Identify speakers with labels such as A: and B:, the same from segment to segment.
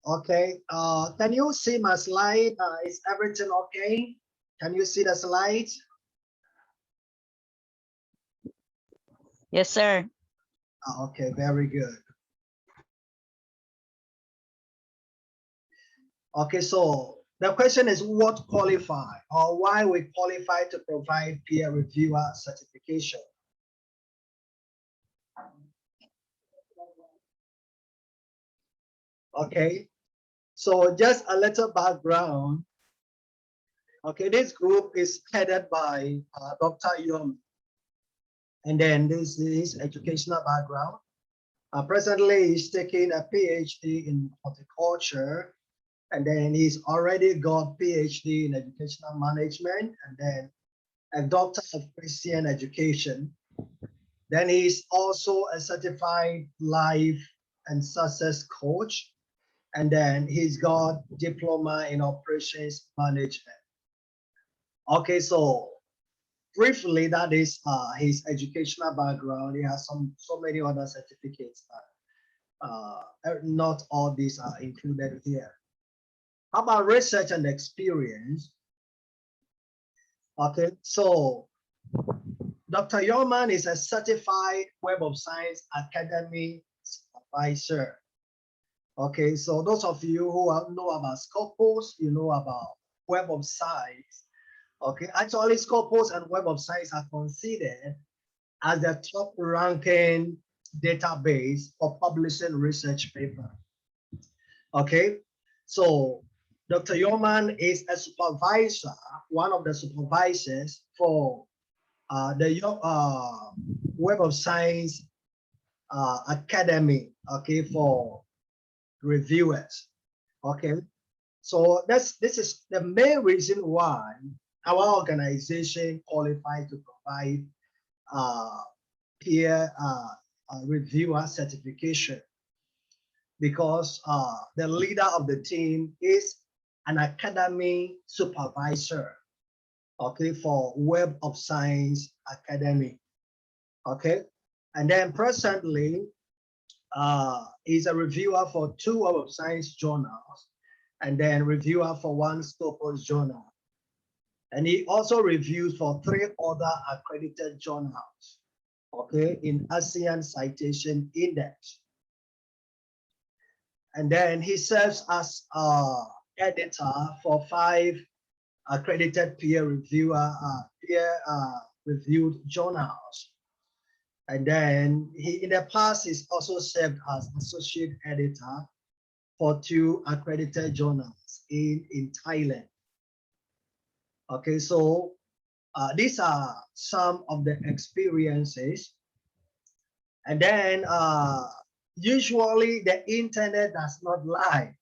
A: Okay, can you see my slide? Is everything okay? Can you see the slides?
B: Yes, sir.
A: Okay, very good. Okay, so the question is what qualify or why we qualify to provide peer reviewer certification. Okay, so just a little background. Okay, this group is headed by Dr. Yom, and then this is his educational background. Presently, he's taking a PhD in horticulture, and then he's already got PhD in educational management, and then a doctor of Christian education. Then he's also a certified life and success coach, and then he's got diploma in operations management. Okay, so briefly, that is his educational background. He has so many other certificates, but not all these are included here. How about research and experience? Okay, so Dr. Yeoman is a certified Web of Science Academy supervisor. Okay, so those of you who know about Scopus, you know about Web of Science. Okay, actually Scopus and Web of Science are considered as the top ranking database for publishing research paper. Okay, so Dr. Yeoman is a supervisor, one of the supervisors for the Web of Science Academy, okay, for reviewers. Okay, so this is the main reason why our organization qualified to provide peer reviewer certification, because the leader of the team is an academy supervisor, okay, for Web of Science Academy. Okay, and then presently is a reviewer for 2 Web of Science journals, and then reviewer for 1 Scopus journal. And he also reviews for 3 other accredited journals, okay, in ASEAN Citation Index. And then he serves as editor for 5 accredited peer reviewed journals. And then he, in the past, he's also served as associate editor for 2 accredited journals in Thailand. Okay, so these are some of the experiences. And then usually the internet does not lie,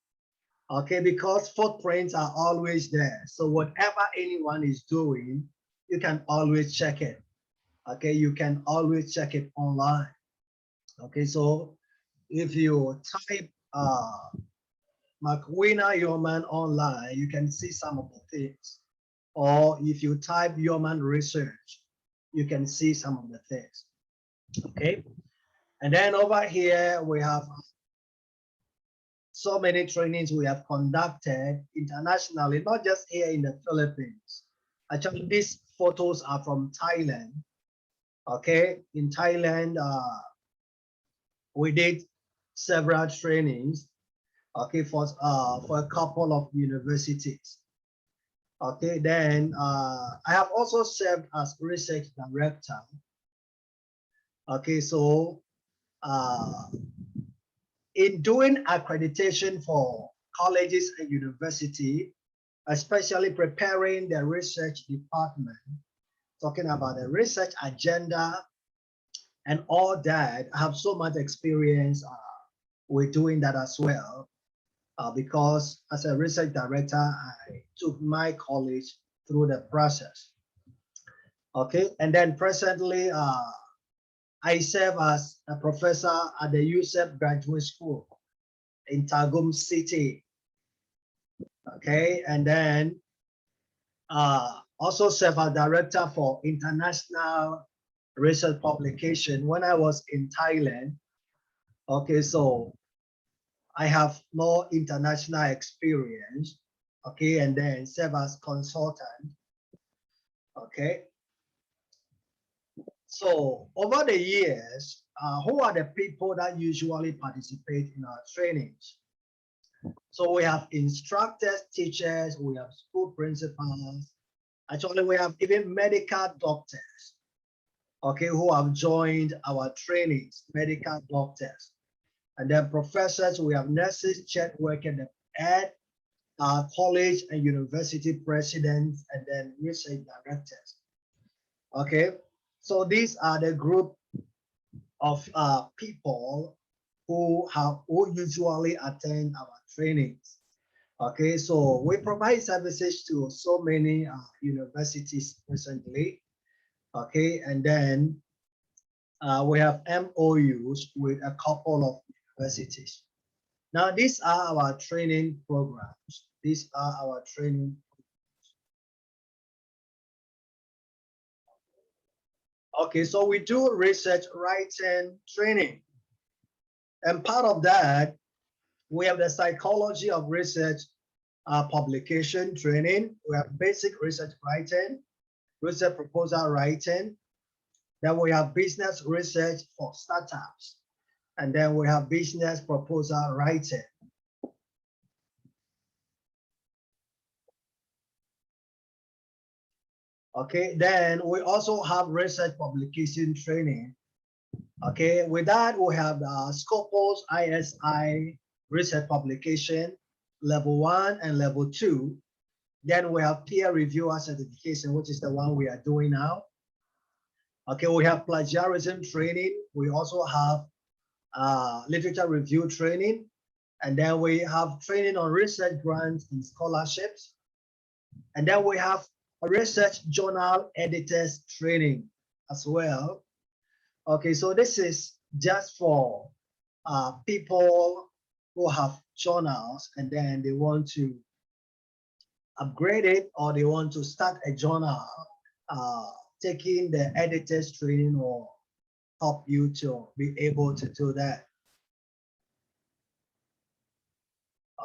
A: okay, because footprints are always there. So whatever anyone is doing, you can always check it. Okay, you can always check it online. Okay, so if you type McWinner Yeoman online, you can see some of the things. Or if you type Yeoman research, you can see some of the things. Okay, and then over here we have so many trainings we have conducted internationally, not just here in the Philippines. Actually, these photos are from Thailand. Okay, in Thailand, we did several trainings, okay, for a couple of universities. Okay, then I have also served as research director. Okay, so in doing accreditation for colleges and university, especially preparing the research department, talking about the research agenda and all that, I have so much experience with doing that as well, because as a research director, I took my college through the process. Okay, and then presently, I serve as a professor at the USEP Graduate School in Tagum City. Okay, and then also serve as director for international research publication when I was in Thailand. Okay, so I have more international experience, okay, and then serve as consultant, okay. So over the years, who are the people that usually participate in our trainings? So we have instructors, teachers, we have school principals. Actually, we have even medical doctors, okay, who have joined our trainings, medical doctors. And then professors, we have nurses, church workers, at college and university presidents, and then research directors. Okay, so these are the group of people who usually attend our trainings. Okay, so we provide services to so many universities presently. Okay, and then we have MOUs with a couple of universities. Now, these are our training programs. These are our training. Okay, so we do research writing training. And part of that, we have the psychology of research publication training. We have basic research writing, research proposal writing. Then we have business research for startups. And then we have business proposal writing. Okay, then we also have research publication training. Okay, with that, we have Scopus ISI research publication, level 1 and level 2. Then we have peer reviewer certification, which is the one we are doing now. Okay, we have plagiarism training. We also have literature review training. And then we have training on research grants and scholarships. And then we have a research journal editors training as well. Okay, so this is just for people who have journals and then they want to upgrade it or they want to start a journal, taking the editors training will help you to be able to do that.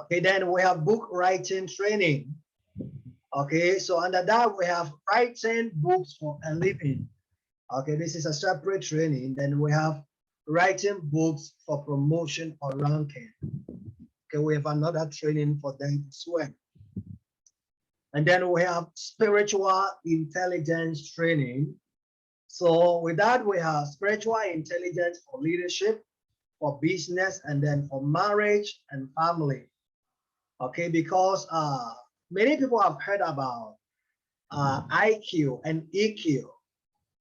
A: Okay, then we have book writing training. Okay, so under that we have writing books for a living. Okay, this is a separate training. Then we have writing books for promotion or ranking. Okay, we have another training for them as well. And then we have spiritual intelligence training. So with that, we have spiritual intelligence for leadership, for business, and then for marriage and family. Okay, because many people have heard about IQ and EQ,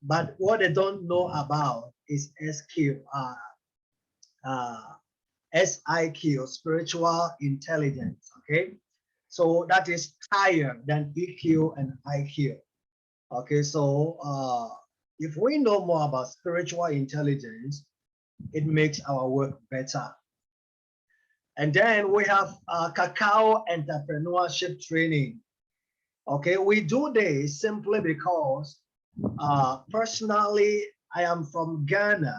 A: but what they don't know about is SQ, SIQ, spiritual intelligence. Okay, so that is higher than EQ and IQ. Okay, so if we know more about spiritual intelligence, it makes our work better. And then we have cacao entrepreneurship training. Okay, we do this simply because personally, I am from Ghana,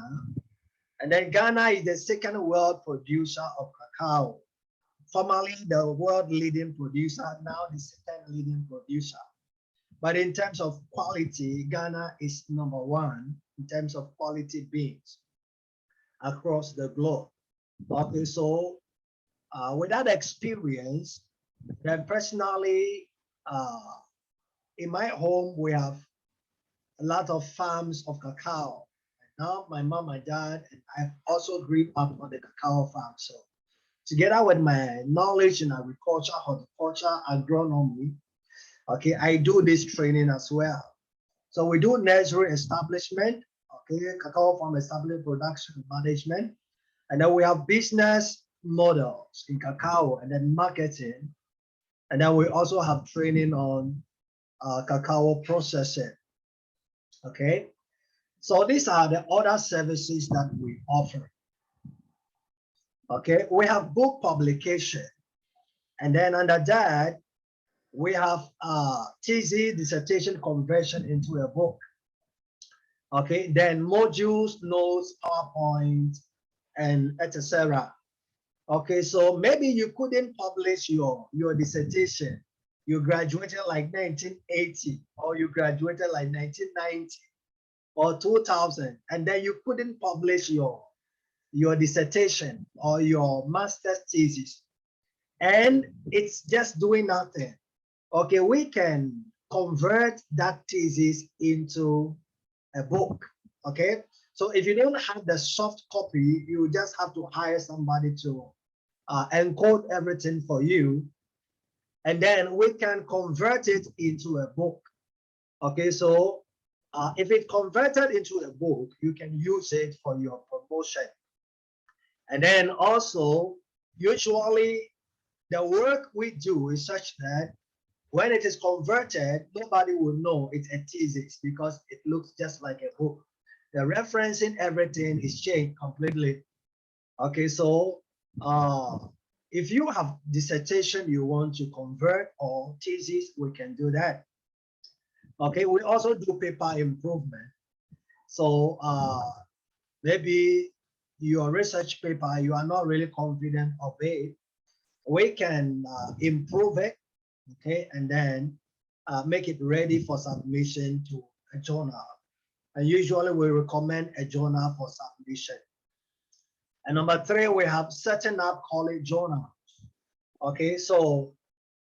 A: and then Ghana is the second world producer of cacao. Formerly the world leading producer, now the second leading producer. But in terms of quality, Ghana is #1 in terms of quality beans across the globe. Okay, so with that experience, then personally, in my home, we have a lot of farms of cacao. Now, my mom, my dad, and I also grew up on the cacao farm. So together with my knowledge in agriculture, horticulture, agronomy, okay, I do this training as well. So we do nursery establishment, okay, cacao farm establishment, production management, and then we have business models in cacao and then marketing. And then we also have training on cacao processing, okay? So these are the other services that we offer. Okay, we have book publication. And then under that, we have TZ dissertation conversion into a book. Okay, then modules, notes, PowerPoint, and etc. Okay, so maybe you couldn't publish your dissertation. You graduated like 1980, or you graduated like 1990 or 2000, and then you couldn't publish your dissertation or your master's thesis, and it's just doing nothing. Okay, we can convert that thesis into a book. Okay, so if you don't have the soft copy, you just have to hire somebody to encode everything for you, and then we can convert it into a book. Okay, so if it's converted into a book, you can use it for your promotion. And then also, usually the work we do is such that when it is converted, nobody will know it's a thesis because it looks just like a book. The referencing, everything is changed completely. Okay, so if you have dissertation you want to convert or thesis, we can do that. Okay, we also do paper improvement. So maybe your research paper, you are not really confident of it. We can improve it, okay, and then make it ready for submission to a journal. And usually we recommend a journal for submission. And number three, we have setting up college journals. Okay, so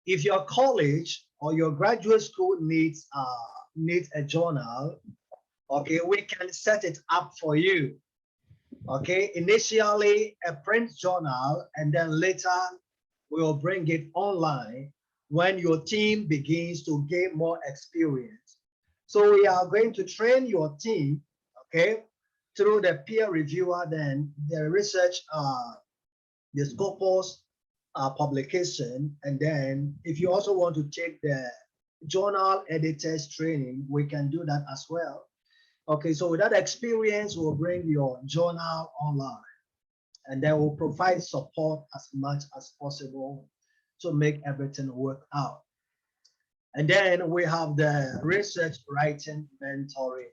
A: if your college or your graduate school needs a journal, okay, we can set it up for you. Okay, initially a print journal, and then later we'll bring it online when your team begins to gain more experience. So we are going to train your team, okay, through the peer reviewer, then the research, the Scopus publication, and then if you also want to take the journal editors training, we can do that as well. Okay, so with that experience, we'll bring your journal online, and then we'll provide support as much as possible to make everything work out. And then we have the research writing mentoring.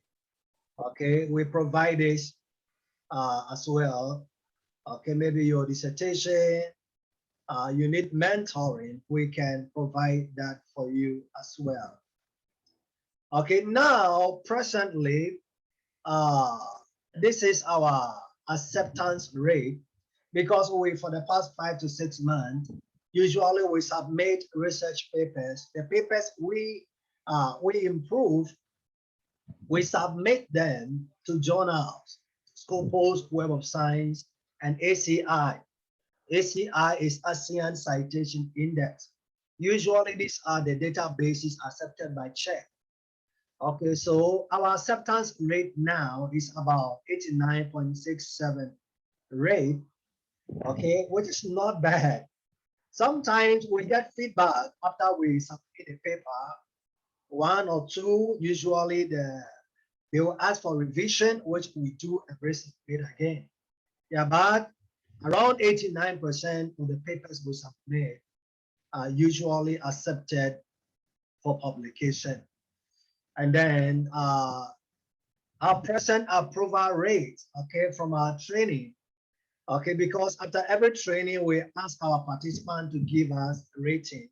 A: Okay, we provide this as well. Okay, maybe your dissertation, you need mentoring, we can provide that for you as well. Okay, now presently, this is our acceptance rate, because we, for the past 5 to 6 months, usually we submit research papers. The papers we improve, we submit them to journals, Scopus, Web of Science, and ACI. ACI is ASEAN Citation Index. Usually these are the databases accepted by CHEC. Okay, so our acceptance rate now is about 89.67 rate, okay, which is not bad. Sometimes we get feedback after we submit a paper, one or two, usually they will ask for revision, which we do and resubmit again. Yeah, but around 89% of the papers we submit are usually accepted for publication. And then our present approval rate, okay, from our training, okay, because after every training, we ask our participant to give us rating,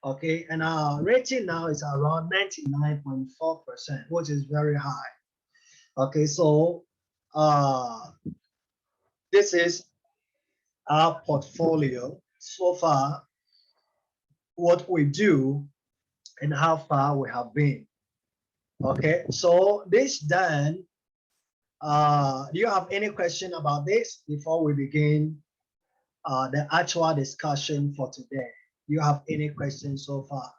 A: okay, and our rating now is around 99.4%, which is very high. Okay, so this is our portfolio so far, what we do and how far we have been. Okay, so this done. Do you have any question about this before we begin the actual discussion for today? Do you have any questions so far?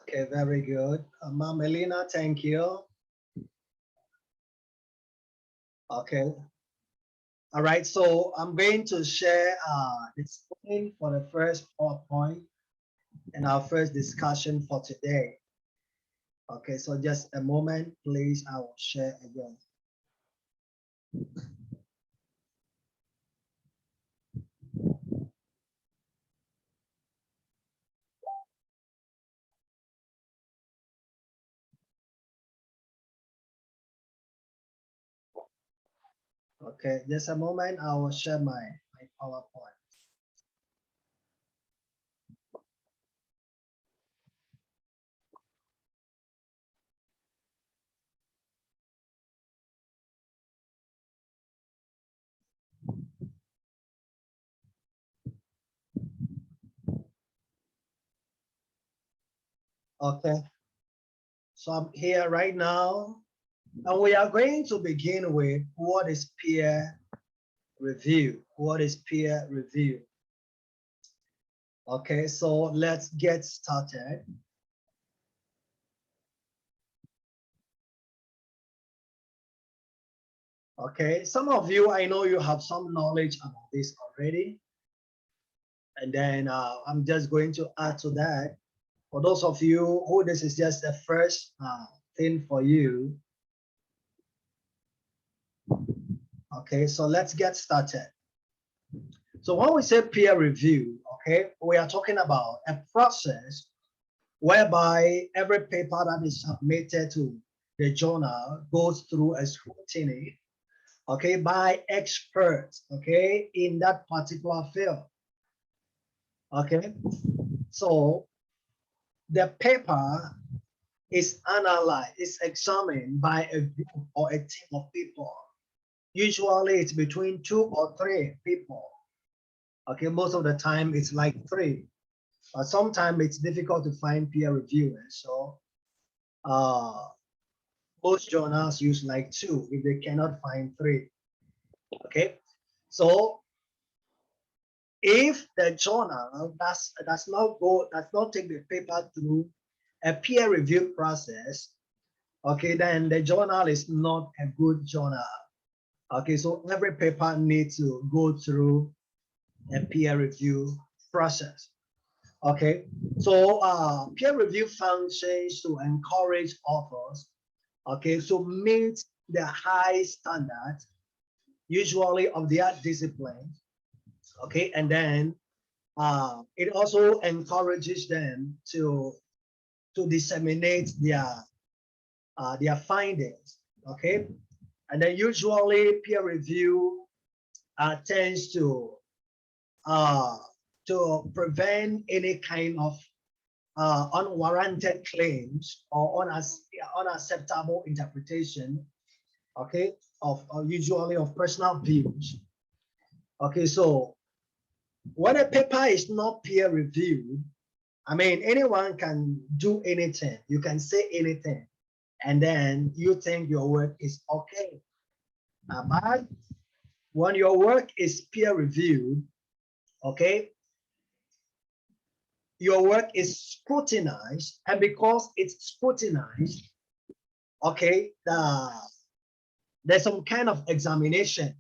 A: Okay, very good. Ma'am Melina, thank you. Okay. All right, so I'm going to share the screen for the first PowerPoint and our first discussion for today. Okay, so just a moment, please. I will share again. Okay, just a moment. I will share my PowerPoint. Okay, so I'm here right now, and we are going to begin with what is peer review. What is peer review? Okay, so let's get started. Okay, some of you, I know you have some knowledge about this already. And then I'm just going to add to that. For those of you who this is just the first thing for you. Okay, so let's get started. So when we say peer review, okay, we are talking about a process whereby every paper that is submitted to the journal goes through a scrutiny, okay, by experts, okay, in that particular field. Okay, so the paper is analyzed, is examined by a group or a team of people. Usually it's between 2 or 3 people. Okay, most of the time it's like 3. But sometimes it's difficult to find peer reviewers. So most journals use like 2 if they cannot find 3. Okay, so if the journal does not take the paper through a peer review process, okay, then the journal is not a good journal. Okay, so every paper needs to go through a peer review process. Okay, so peer review functions to encourage authors, okay, so meet the high standards, usually of their discipline, okay, and then it also encourages them to disseminate their findings, okay, and then usually peer review tends uh, to prevent any kind of unwarranted claims or unacceptable interpretation, okay, of usually of personal views. Okay, so when a paper is not peer reviewed, I mean, anyone can do anything. You can say anything, and then you think your work is okay. But when your work is peer reviewed, okay, your work is scrutinized, and because it's scrutinized, okay, there's some kind of examination,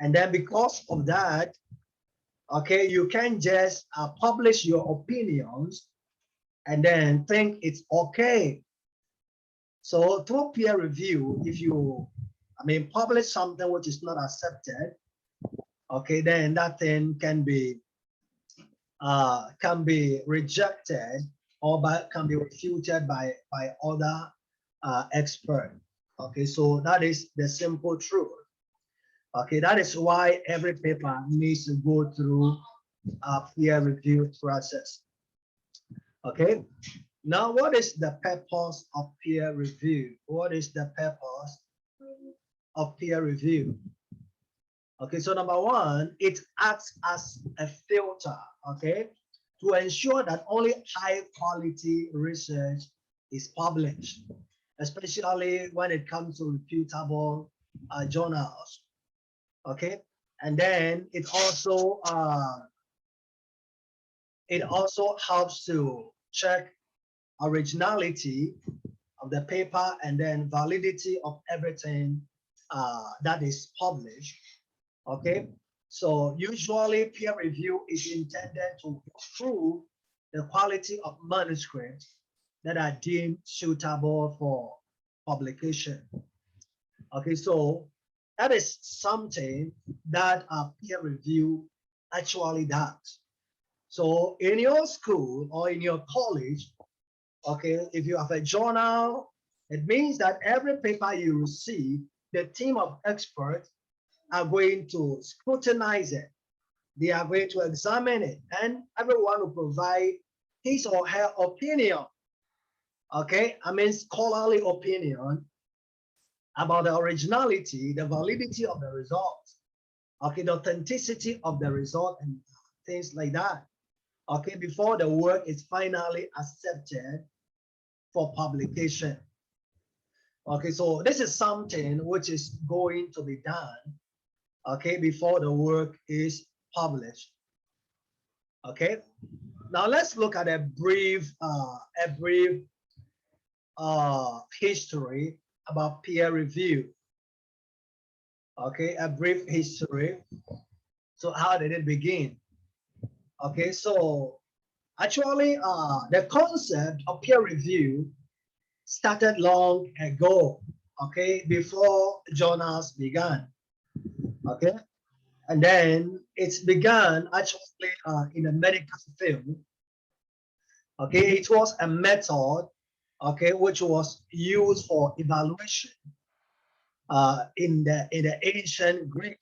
A: and then because of that, okay, you can just publish your opinions and then think it's okay. So through peer review, if you, I mean, publish something which is not accepted, okay, then that thing can be rejected or can be refuted by other experts. Okay, so that is the simple truth. Okay, that is why every paper needs to go through a peer review process. Okay, now what is the purpose of peer review? What is the purpose of peer review? Okay, so number one, it acts as a filter, okay, to ensure that only high quality research is published, especially when it comes to reputable journals, okay, and then it also helps to check originality of the paper and then validity of everything that is published. Okay, so usually peer review is intended to improve the quality of manuscripts that are deemed suitable for publication. Okay, so that is something that a peer review actually does. So in your school or in your college, okay, if you have a journal, it means that every paper you receive, the team of experts are going to scrutinize it. They are going to examine it, and everyone will provide his or her opinion. Okay, I mean scholarly opinion about the originality, the validity of the result. Okay, the authenticity of the result and things like that. Okay, before the work is finally accepted for publication. Okay, so this is something which is going to be done, okay, before the work is published. Okay, now let's look at a brief history about peer review. Okay, a brief history. So how did it begin? Okay, so actually, the concept of peer review started long ago, okay, before journals began, okay, and then it's began actually in the medical field, okay. It was a method, okay, which was used for evaluation in the ancient Greek,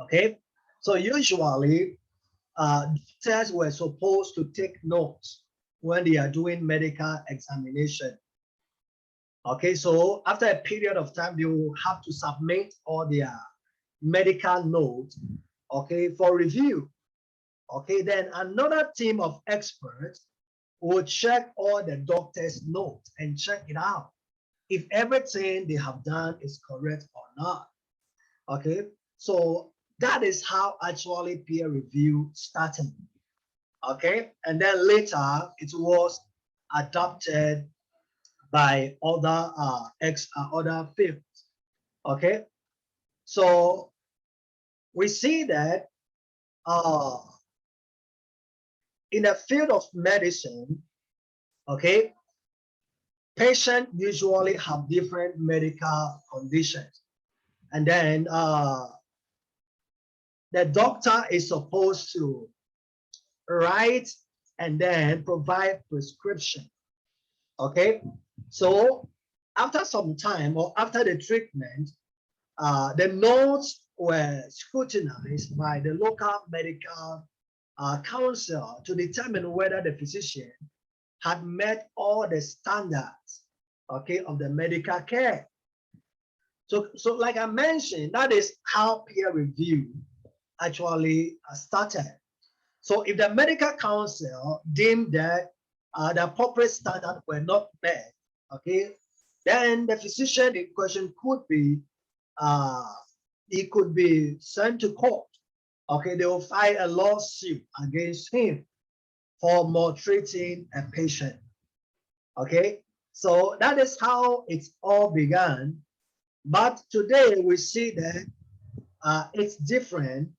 A: okay. So usually, doctors were supposed to take notes when they are doing medical examination. Okay, so after a period of time, they will have to submit all their medical notes, okay, for review. Okay, then another team of experts will check all the doctor's notes and check it out if everything they have done is correct or not. Okay, so that is how actually peer review started. Okay, and then later it was adopted by other fields. Okay, so we see that uh, in the field of medicine, okay, patients usually have different medical conditions, and then the doctor is supposed to write and then provide prescription. Okay, so after some time or after the treatment, the notes were scrutinized by the local medical council to determine whether the physician had met all the standards, okay, of the medical care. So like I mentioned, that is how peer review actually started. So if the medical council deemed that the appropriate standards were not met, okay, then the physician in question could be he could be sent to court. Okay, they will file a lawsuit against him for maltreating a patient. Okay, so that is how it all began. But today we see that it's different.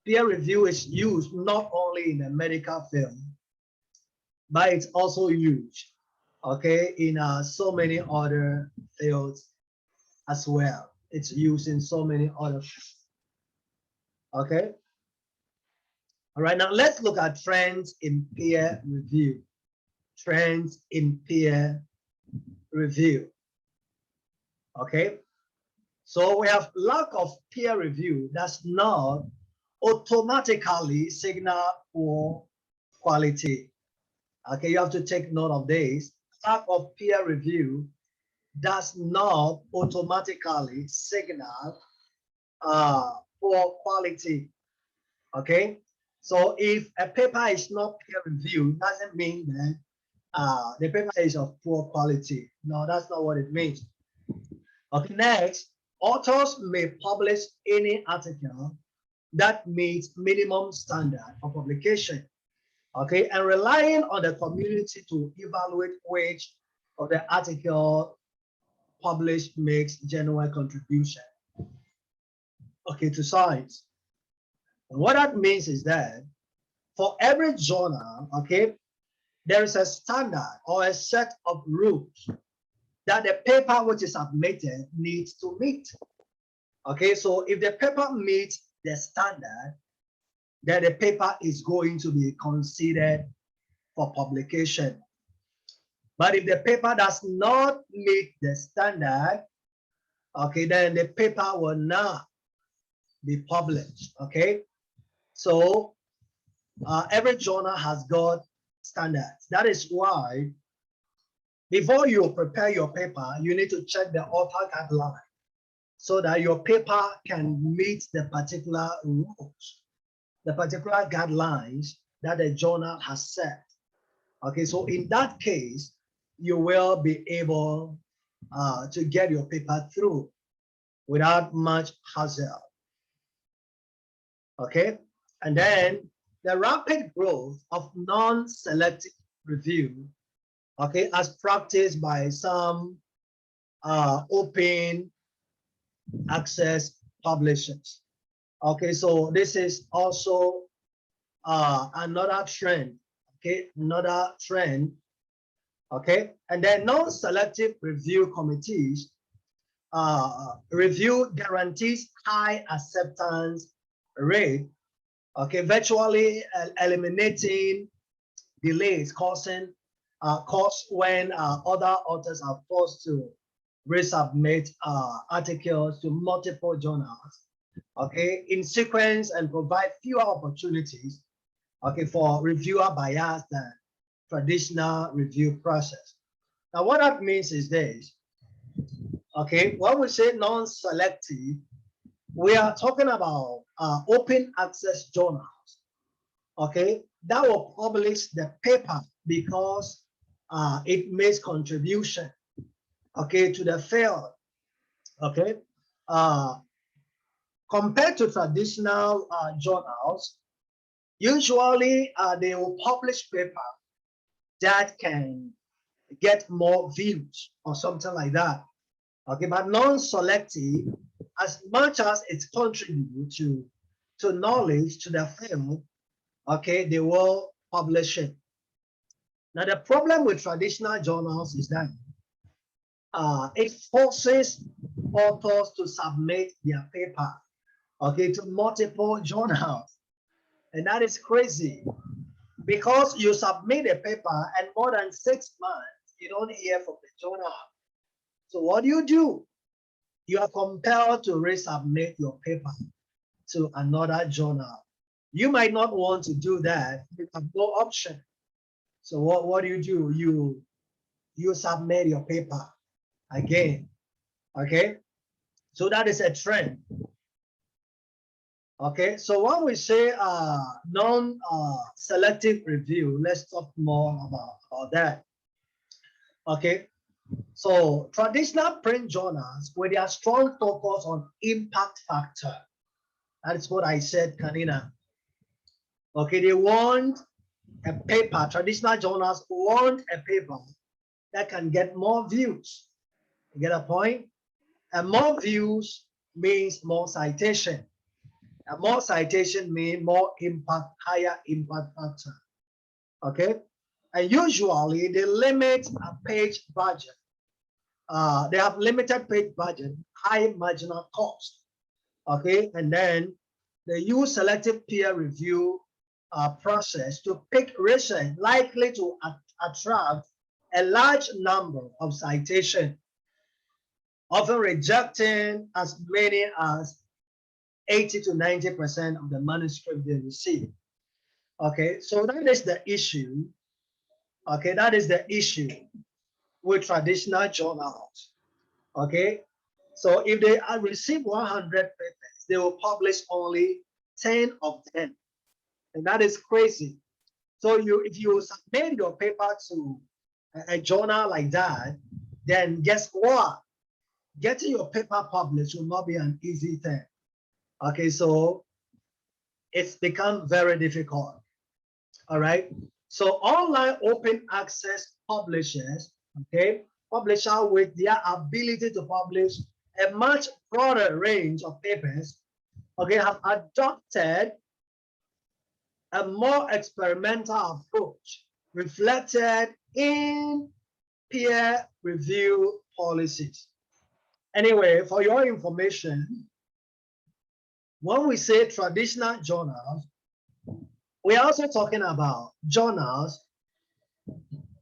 A: Peer review is used not only in the medical field, but it's also used, okay, in so many other fields as well. It's used in so many other fields. Okay. All right, now let's look at trends in peer review. Trends in peer review. Okay, so we have lack of peer review does not automatically signal poor quality. Okay, you have to take note of this. Lack of peer review does not automatically signal poor quality. Okay, so if a paper is not peer reviewed, doesn't mean that the paper is of poor quality. No, that's not what it means. Okay, next, authors may publish any article that meets minimum standard for publication. Okay, and relying on the community to evaluate which of the article published makes genuine contribution, okay, to science. And what that means is that for every journal, okay, there is a standard or a set of rules that the paper which is submitted needs to meet. Okay, so if the paper meets the standard, then the paper is going to be considered for publication. But if the paper does not meet the standard, okay, then the paper will not be published. Okay, so every journal has got standards. That is why before you prepare your paper, you need to check the author guideline so that your paper can meet the particular rules, the particular guidelines that the journal has set. Okay, so in that case, you will be able to get your paper through without much hassle. Okay, and then the rapid growth of non-selective review, okay, as practiced by some open access publishers. Okay, so this is also another trend. Okay, another trend. Okay, and then non-selective review committees review guarantees high acceptance rate. Okay, virtually eliminating delays causing cause when other authors are forced to resubmit articles to multiple journals, okay, in sequence, and provide fewer opportunities, okay, for reviewer bias than traditional review process. Now, what that means is this, okay, when we say non-selective, we are talking about open access journals, okay, that will publish the paper because it makes contribution, okay, to the field, okay. Compared to traditional journals, usually they will publish paper that can get more views or something like that, okay. But non-selective, as much as it contributes to knowledge to the field, okay, they will publish it. Now, the problem with traditional journals is that it forces authors to submit their paper, okay, to multiple journals. And that is crazy because you submit a paper and more than 6 months, you don't hear from the journal. So what do? You are compelled to resubmit your paper to another journal. You might not want to do that. You have no option. So what do? You submit your paper again. Okay. So that is a trend. Okay. So when we say non-selective review, let's talk more about that. Okay. So traditional print journals with their strong focus on impact factor. That is what I said, Kanina. Okay, they want a paper, traditional journals want a paper that can get more views. You get a point? And more views means more citation. And more citation means more impact, higher impact factor. Okay? And usually they limit a page budget. They have limited page budget, high marginal cost. Okay, and then they use selective peer review process to pick research likely to attract a large number of citations, often rejecting as many as 80 to 90% of the manuscript they receive. Okay, so that is the issue. Okay, that is the issue with traditional journals. Okay, so if they receive 100 papers, they will publish only 10 of them, and that is crazy. So if you submit your paper to a journal like that, then guess what? Getting your paper published will not be an easy thing. Okay, so it's become very difficult. All right. So online open access publishers, okay, publisher with their ability to publish a much broader range of papers, okay, have adopted a more experimental approach reflected in peer review policies. Anyway, for your information, when we say traditional journals, we're also talking about journals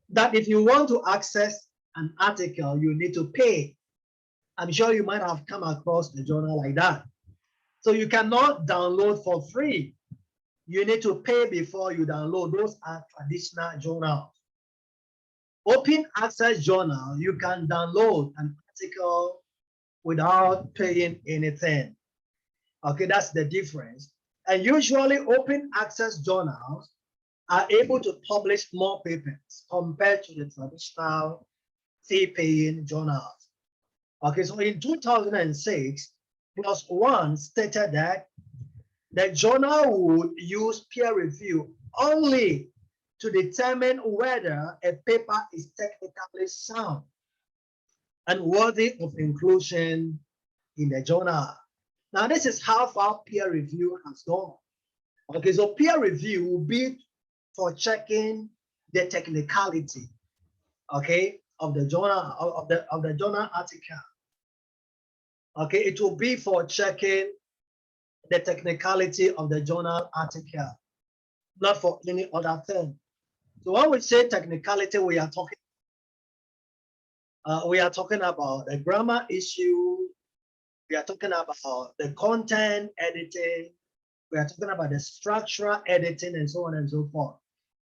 A: that if you want to access an article, you need to pay. I'm sure you might have come across a journal like that. So you cannot download for free. You need to pay before you download. Those are traditional journals. Open access journal, you can download an article without paying anything. Okay, that's the difference. And usually open access journals are able to publish more papers compared to the traditional fee-paying journals. Okay, so in 2006, PLOS ONE stated that the journal would use peer review only to determine whether a paper is technically sound and worthy of inclusion in the journal. Now, this is how far peer review has gone. Okay, so peer review will be for checking the technicality, okay, of the journal of the journal article. Okay, it will be for checking the technicality of the journal article, not for any other thing. So when we say technicality, we are talking about the grammar issue. We are talking about the content editing. We are talking about the structural editing and so on and so forth.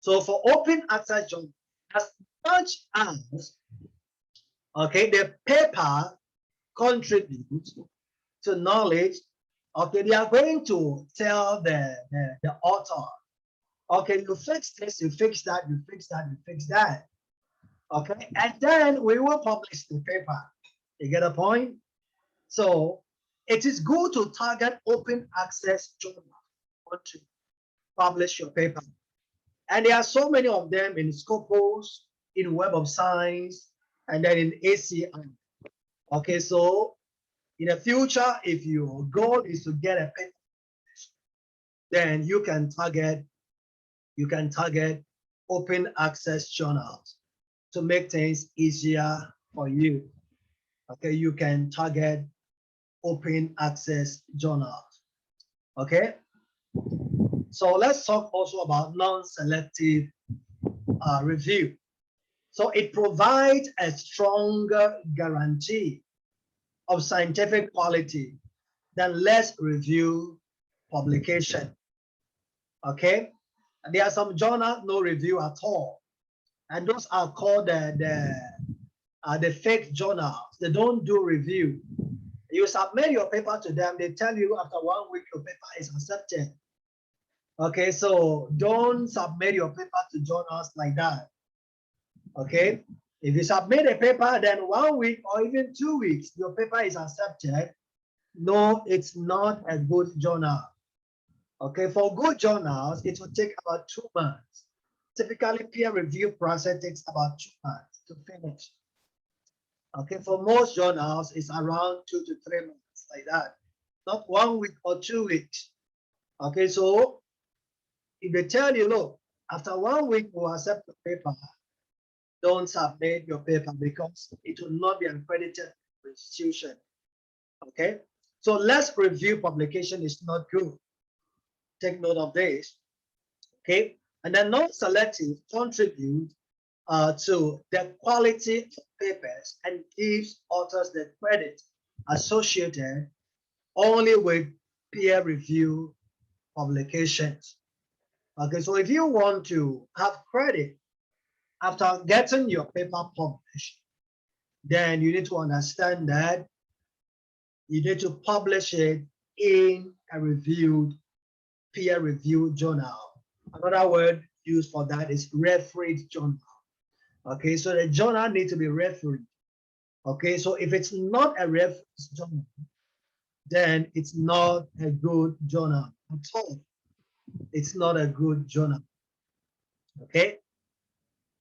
A: So for open access journal, as much as okay, the paper contributes to knowledge, okay, they are going to tell the author, okay, you fix this, you fix that, you fix that, you fix that. Okay, and then we will publish the paper. You get a point? So it is good to target open access journals to publish your paper. And there are so many of them in Scopus, in Web of Science, and then in ACI. Okay, so in the future, if your goal is to get a paper, then you can target open access journals to make things easier for you. Okay, you can target open access journals. Okay, so let's talk also about non-selective review. So it provides a stronger guarantee of scientific quality than less review publication. Okay, and there are some journals no review at all, and those are called the fake journals. They don't do review. You submit your paper to them, they tell you after 1 week your paper is accepted. Okay, so don't submit your paper to journals like that. Okay, if you submit a paper, then 1 week or even 2 weeks, your paper is accepted. No, it's not a good journal. Okay, for good journals, it will take about 2 months. Typically, peer review process takes about 2 months to finish. Okay, for most journals, it's around 2 to 3 months, like that. Not 1 week or 2 weeks. Okay, so if they tell you, look, after 1 week we'll accept the paper, don't submit your paper because it will not be accredited institution. Okay, so less review publication is not good. Take note of this. Okay, and then non-selective contribute to the quality of papers and gives authors the credit associated only with peer review publications. Okay, so if you want to have credit after getting your paper published, then you need to understand that you need to publish it in a peer-reviewed journal. Another word used for that is refereed journal. Okay, so the journal needs to be refereed. Okay, so if it's not a reference journal, then it's not a good journal at all. It's not a good journal. Okay,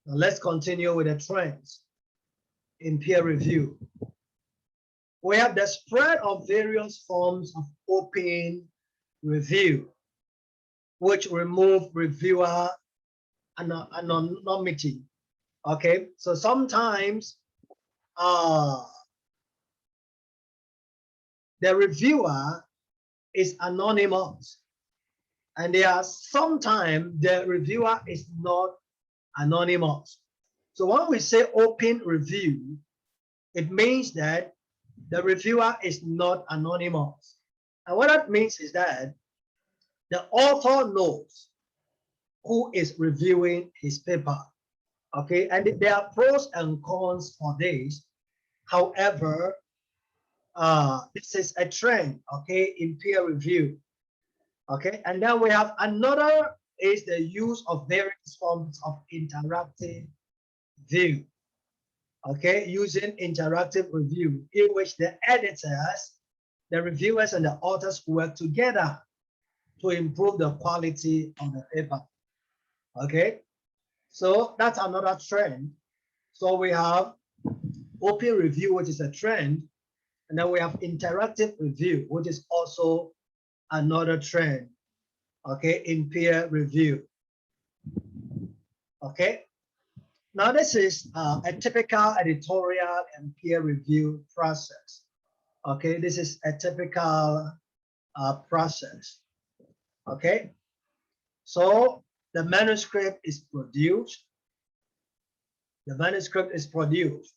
A: now let's continue with the trends in peer review. We have the spread of various forms of open review, which remove reviewer anonymity. Okay, so sometimes the reviewer is anonymous, and there are sometimes the reviewer is not anonymous. So when we say open review, it means that the reviewer is not anonymous. And what that means is that the author knows who is reviewing his paper. Okay, and there are pros and cons for this. However, this is a trend, okay, in peer review. Okay, and then we have another is the use of various forms of interactive view. Okay, using interactive review in which the editors, the reviewers, and the authors work together to improve the quality of the paper. Okay, so that's another trend. So we have open review, which is a trend, and then we have interactive review, which is also another trend, okay, in peer review. Okay, now this is a typical editorial and peer review process. Okay, this is a typical process. Okay, so the manuscript is produced. The manuscript is produced,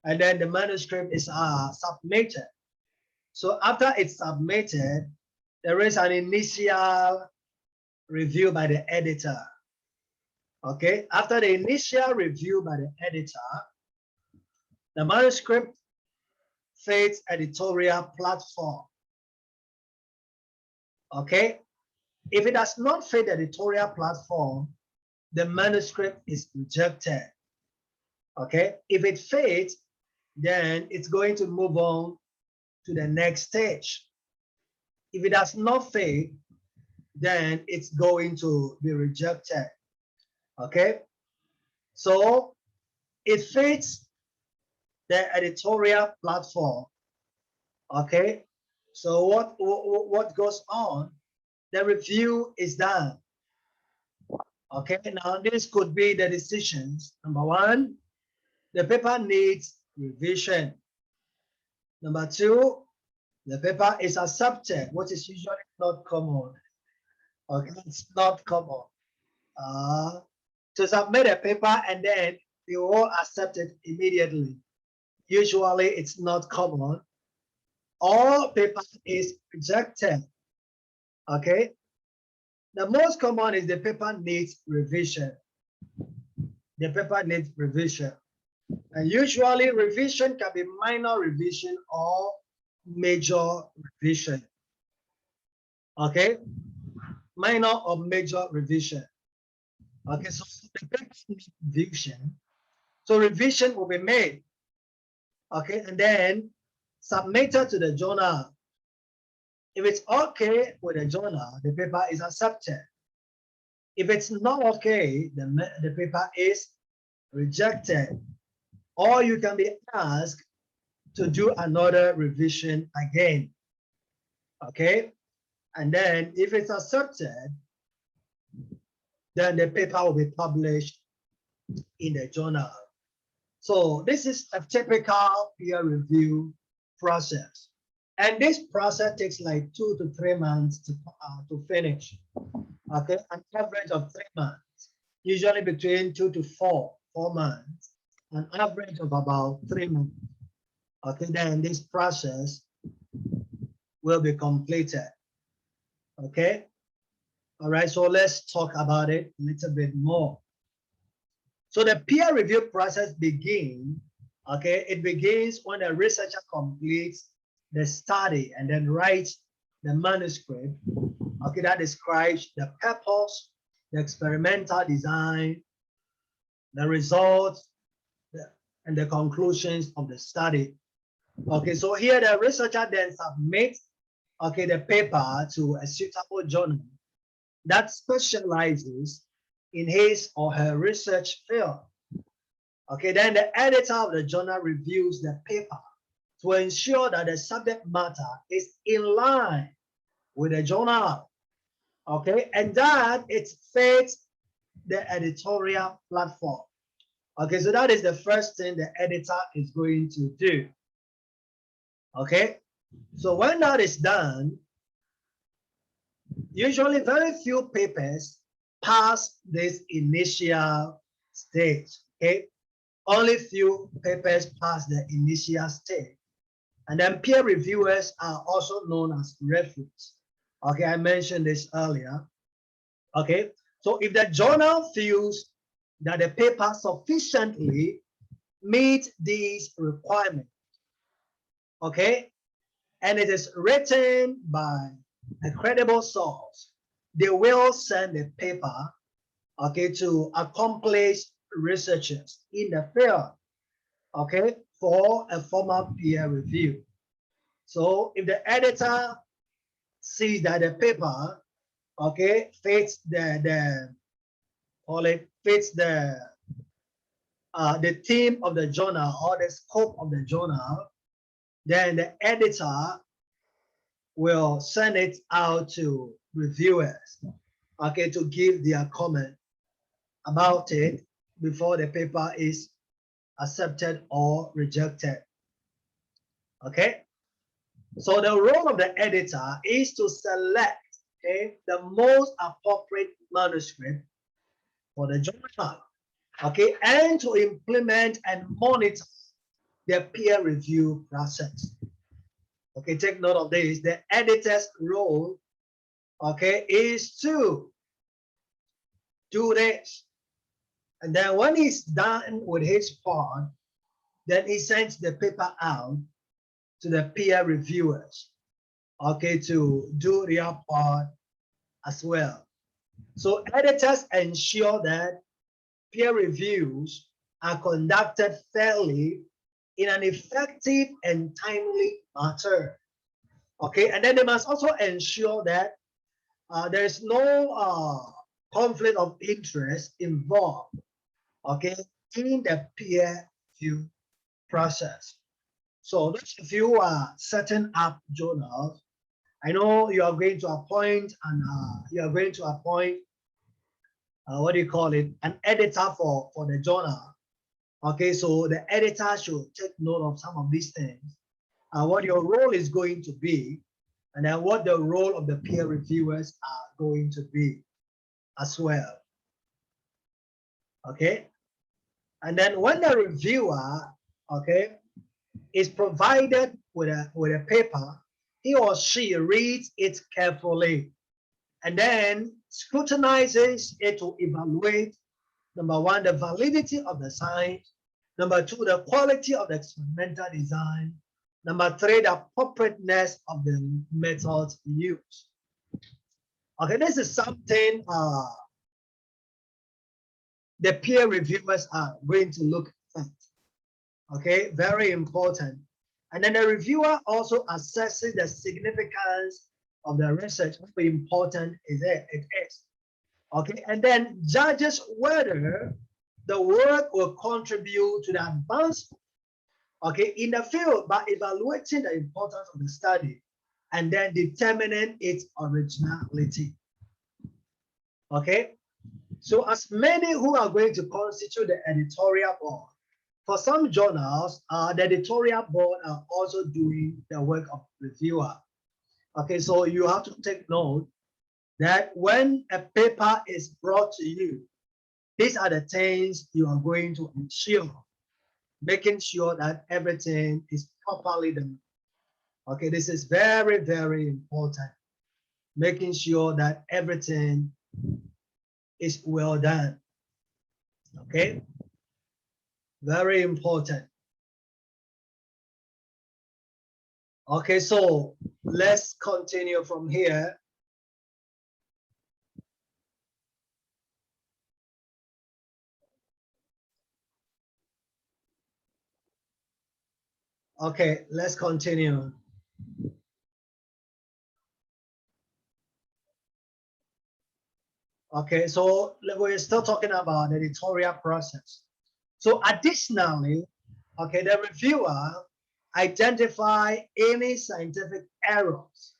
A: and then the manuscript is submitted. So after it's submitted, there is an initial review by the editor. Okay, after the initial review by the editor, the manuscript faces editorial platform. Okay, if it does not fit the editorial platform, the manuscript is rejected. Okay, if it fits, then it's going to move on to the next stage. If it does not fit, then it's going to be rejected. Okay, so it fits the editorial platform. Okay, so what goes on? The review is done. Okay, now this could be the decisions. Number one, the paper needs revision. Number two, the paper is accepted, which is usually not common. Okay, it's not common. To submit a paper and then you will accept it immediately. Usually it's not common. All paper is rejected. Okay, the most common is the paper needs revision. The paper needs revision. And usually revision can be minor revision or major revision. Okay, minor or major revision. Okay, so the paper needs revision. So revision will be made. Okay, and then submitted to the journal. If it's okay with the journal, the paper is accepted. If it's not okay, the paper is rejected. Or you can be asked to do another revision again. Okay, and then if it's accepted, then the paper will be published in the journal. So this is a typical peer review process. And this process takes like 2 to 3 months to finish. Okay, an average of 3 months, usually between 2 to 4 months, an average of about 3 months. Okay, then this process will be completed. Okay, all right, so let's talk about it a little bit more. So the peer review process begins, okay, it begins when a researcher completes the study and then writes the manuscript, okay, that describes the purpose, the experimental design, the results, and the conclusions of the study. Okay, so here the researcher then submits, okay, the paper to a suitable journal that specializes in his or her research field. Okay, then the editor of the journal reviews the paper to ensure that the subject matter is in line with the journal. Okay, and that it fits the editorial platform. Okay, so that is the first thing the editor is going to do. Okay, so when that is done, usually very few papers pass this initial stage. Okay, only few papers pass the initial stage. And then peer reviewers are also known as referees. Okay, I mentioned this earlier. Okay, so if the journal feels that the paper sufficiently meets these requirements, okay, and it is written by a credible source, they will send the paper, okay, to accomplished researchers in the field, okay, for a formal peer review. So if the editor sees that the paper, okay, fits fits the theme of the journal or the scope of the journal, then the editor will send it out to reviewers, okay, to give their comment about it before the paper is accepted or rejected. Okay, so the role of the editor is to select, okay, the most appropriate manuscript for the journal, okay, and to implement and monitor the peer review process. Okay, take note of this. The editor's role, okay, is to do this. And then when he's done with his part, then he sends the paper out to the peer reviewers, okay, to do their part as well. So editors ensure that peer reviews are conducted fairly in an effective and timely manner. Okay, and then they must also ensure that there is no conflict of interest involved, okay, in the peer review process. So those of you are setting up journals, I know you are going to appoint and you are going to appoint what do you call it, an editor for the journal. Okay, so the editor should take note of some of these things, what your role is going to be, and then what the role of the peer reviewers are going to be as well. Okay, and then when the reviewer, okay, is provided with a paper, he or she reads it carefully and then scrutinizes it to evaluate, number one, the validity of the science, number two, the quality of the experimental design, number three, the appropriateness of the methods used. Okay, this is something the peer reviewers are going to look at. Okay, very important. And then the reviewer also assesses the significance of the research. How important is it? It is. Okay, and then judges whether the work will contribute to the advancement, okay, in the field by evaluating the importance of the study and then determining its originality. Okay, so as many who are going to constitute the editorial board, for some journals, the editorial board are also doing the work of reviewer. Okay, so you have to take note that when a paper is brought to you, these are the things you are going to ensure, making sure that everything is properly done. Okay, this is very, very important, making sure that everything is well done. Okay, very important. Okay, so let's continue from here. Okay, let's continue. Okay, so we're still talking about the editorial process. So additionally, okay, the reviewer identify any scientific errors,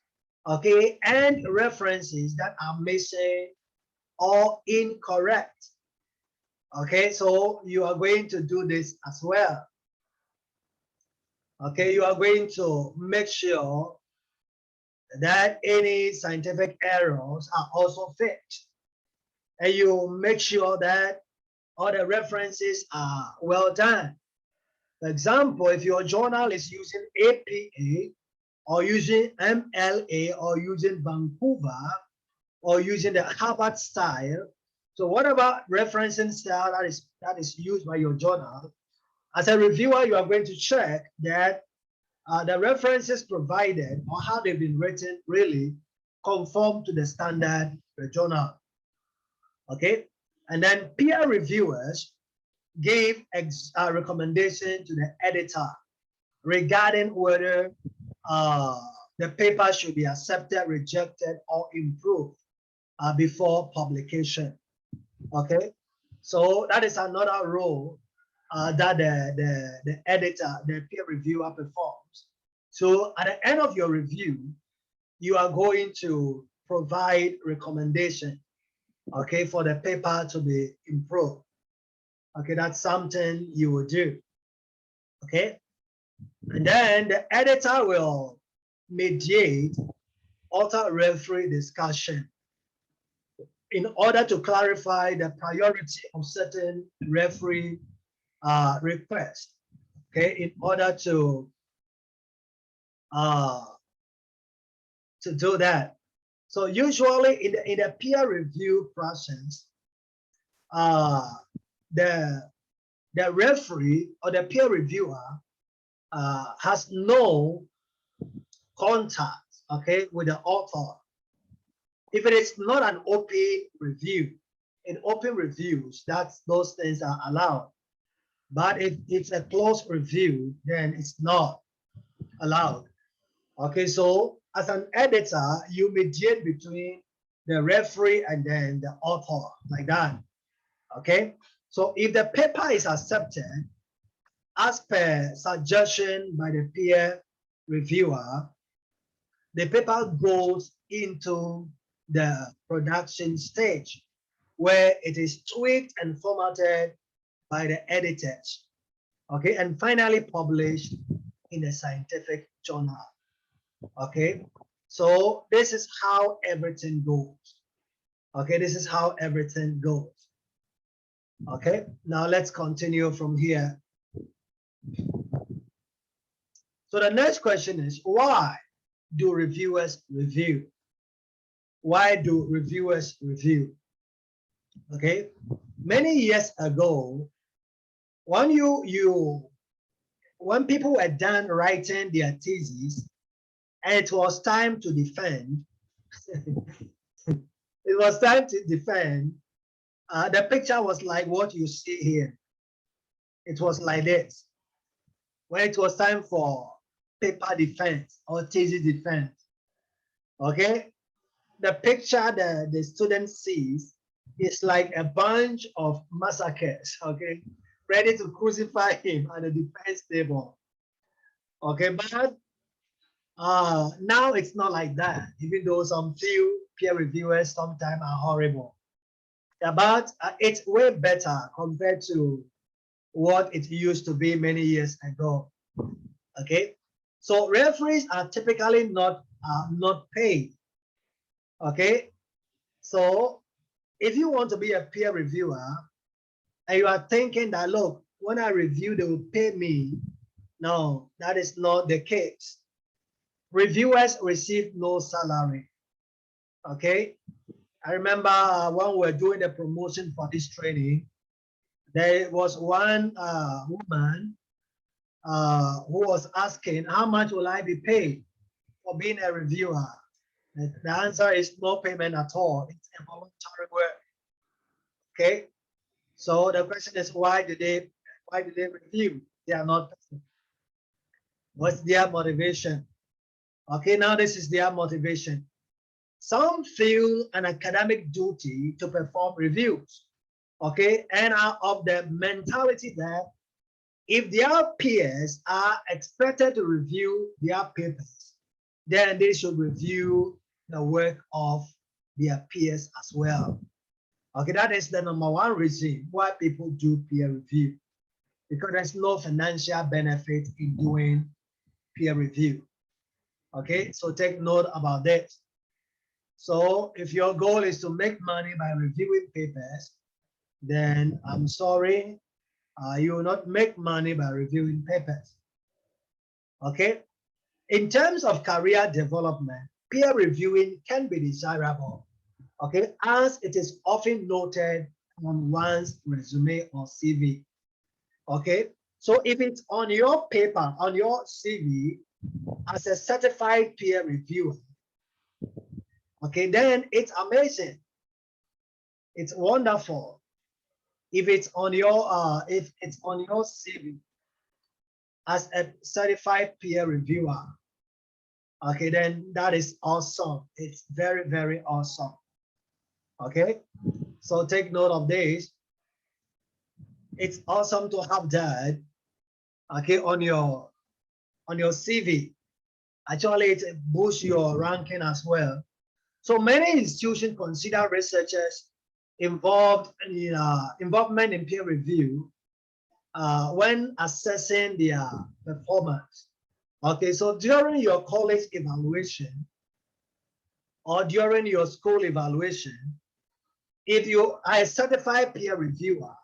A: okay, and references that are missing or incorrect. Okay, so you are going to do this as well. Okay, you are going to make sure that any scientific errors are also fixed. And you make sure that all the references are well done. For example, if your journal is using APA or using MLA or using Vancouver or using the Harvard style, so whatever referencing style that is used by your journal, as a reviewer, you are going to check that the references provided or how they've been written really conform to the standard journal. Okay, and then peer reviewers gave recommendation to the editor regarding whether the paper should be accepted, rejected, or improved before publication. Okay, so that is another role that the editor, the peer reviewer performs. So at the end of your review, you are going to provide recommendation, okay, for the paper to be improved. Okay, that's something you will do. Okay, and then the editor will mediate author-referee discussion in order to clarify the priority of certain referee requests. Okay, in order to do that. So usually in the peer review process, the referee or the peer reviewer has no contact, okay, with the author. If it is not an open review, in open reviews, those things are allowed. But if it's a closed review, then it's not allowed. Okay, so as an editor, you mediate between the referee and then the author, like that. Okay, so if the paper is accepted as per suggestion by the peer reviewer, the paper goes into the production stage where it is tweaked and formatted by the editors, okay, and finally published in a scientific journal. Okay, so this is how everything goes. Okay, this is how everything goes. Okay, now let's continue from here. So the next question is, why do reviewers review? Why do reviewers review? Okay, many years ago, when when people were done writing their thesis and it was time to defend, it was time to defend, the picture was like what you see here. It was like this. When it was time for paper defense or thesis defense, okay, the picture that the student sees is like a bunch of massacres, okay, ready to crucify him at the defense table. Okay, but now it's not like that, even though some few peer reviewers sometimes are horrible. Yeah, but it's way better compared to what it used to be many years ago. Okay, so referees are typically not paid. Okay, so if you want to be a peer reviewer and you are thinking that, look, when I review, they will pay me. No, that is not the case. Reviewers receive no salary. Okay, I remember when we were doing the promotion for this training, there was one woman who was asking, how much will I be paid for being a reviewer? The answer is no payment at all. It's a voluntary work. Okay, so the question is, why do they review? They are not. What's their motivation? Okay, now this is their motivation. Some feel an academic duty to perform reviews, okay, and are of the mentality that if their peers are expected to review their papers, then they should review the work of their peers as well. Okay, that is the number one reason why people do peer review, because there's no financial benefit in doing peer review. Okay, so take note about this. So if your goal is to make money by reviewing papers, then I'm sorry, You will not make money by reviewing papers. Okay. In terms of career development, peer reviewing can be desirable, okay, as it is often noted on one's resume or CV. Okay. So if it's on your paper, on your CV as a certified peer reviewer, okay, then it's amazing. It's wonderful. If it's on your CV as a certified peer reviewer, okay, then that is awesome. It's very, very awesome. Okay, so take note of this. It's awesome to have that, okay, on your CV. Actually, it boosts your ranking as well. So many institutions consider researchers involvement in peer review when assessing their performance. Okay, so during your college evaluation or during your school evaluation, if you are a certified peer reviewer,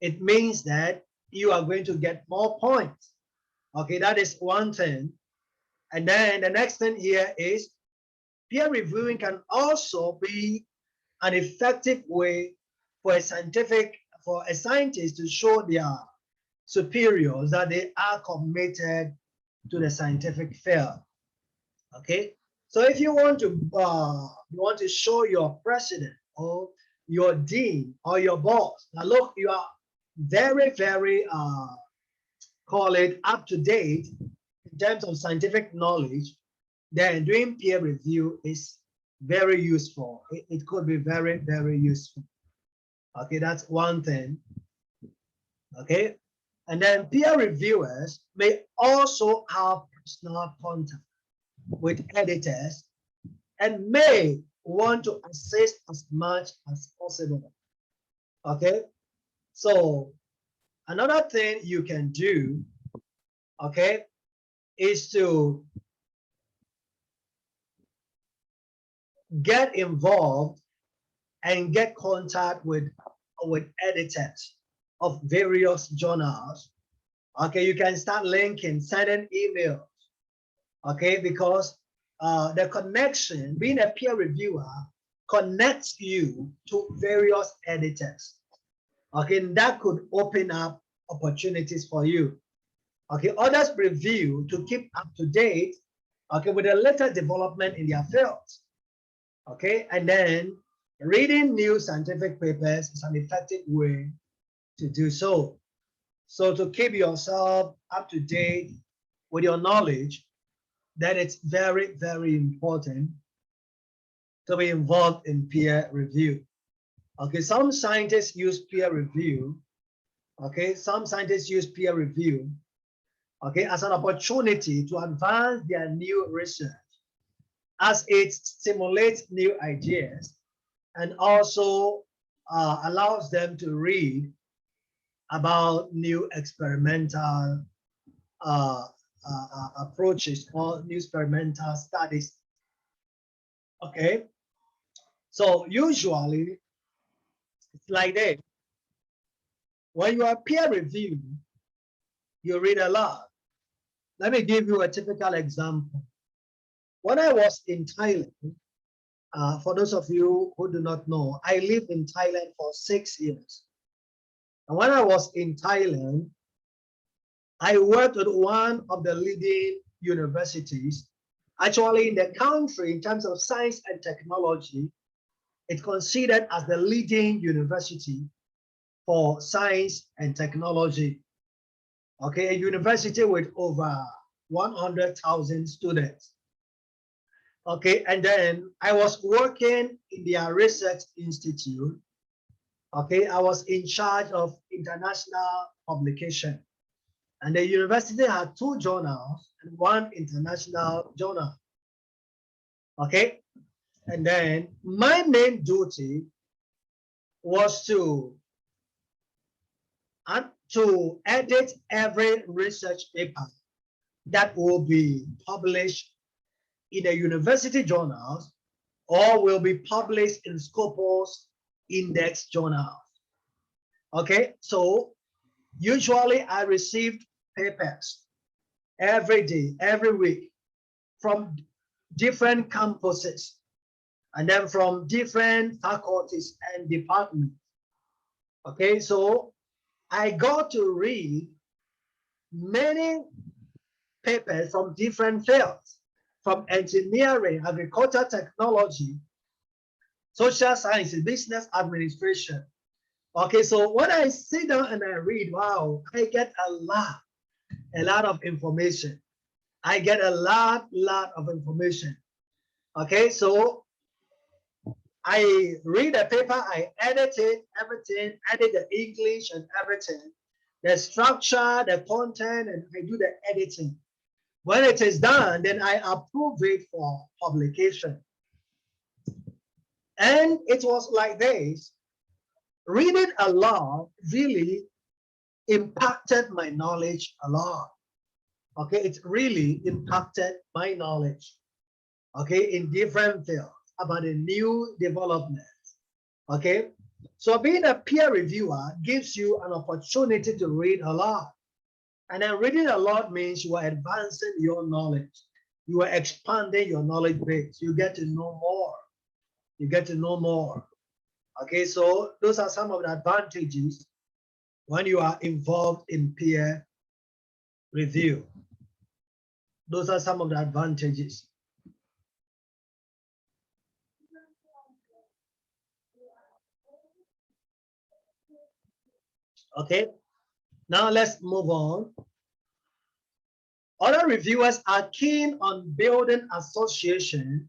A: it means that you are going to get more points. Okay, that is one thing. And then the next thing here is peer reviewing can also be an effective way for a scientist to show their superiors that they are committed to the scientific field. Okay, so if you want to show your president or your dean or your boss, now look, you are very, very call it up to date in terms of scientific knowledge, then doing peer review is very useful. It could be very, very useful. Okay, that's one thing. Okay, and then peer reviewers may also have personal contact with editors and may want to assist as much as possible. Okay, so another thing you can do, okay, is to get involved and get contact with editors of various journals. Okay, you can start linking, sending emails. Okay, because the connection, being a peer reviewer, connects you to various editors. Okay, and that could open up opportunities for you. Okay, others review to keep up to date, okay, with the latest development in their fields. Okay, and then reading new scientific papers is an effective way to do so. So to keep yourself up to date with your knowledge, then it's very, very important to be involved in peer review. Okay, some scientists use peer review. Okay, some scientists use peer review, okay, as an opportunity to advance their new research as it stimulates new ideas and also allows them to read about new experimental approaches or new experimental studies. Okay, so usually it's like this. When you are peer reviewed, you read a lot. Let me give you a typical example. When I was in Thailand, for those of you who do not know, I lived in Thailand for 6 years. And when I was in Thailand, I worked at one of the leading universities, actually in the country in terms of science and technology. It's considered as the leading university for science and technology. Okay, a university with over 100,000 students. Okay, and then I was working in their research institute. Okay, I was in charge of international publication. And the university had 2 journals and 1 international journal. Okay, and then my main duty was to edit every research paper that will be published in the university journals or will be published in Scopus index journals. Okay, so Usually I received papers every day, every week from different campuses and then from different faculties and departments. Okay, so I got to read many papers from different fields, from engineering, agriculture technology, social sciences, business administration. Okay, so when I sit down and I read, wow, I get a lot of information. I get a lot of information. Okay, so I read the paper, I edit it, everything, edit the English and everything, the structure, the content, and I do the editing. When it is done, then I approve it for publication. And it was like this. Reading a lot really impacted my knowledge a lot. Okay, it really impacted my knowledge, okay, in different fields about the new developments. Okay, so being a peer reviewer gives you an opportunity to read a lot. And then reading a lot means you are advancing your knowledge. You are expanding your knowledge base. You get to know more. You get to know more. Okay, so those are some of the advantages when you are involved in peer review. Those are some of the advantages. Okay, now let's move on. Other reviewers are keen on building association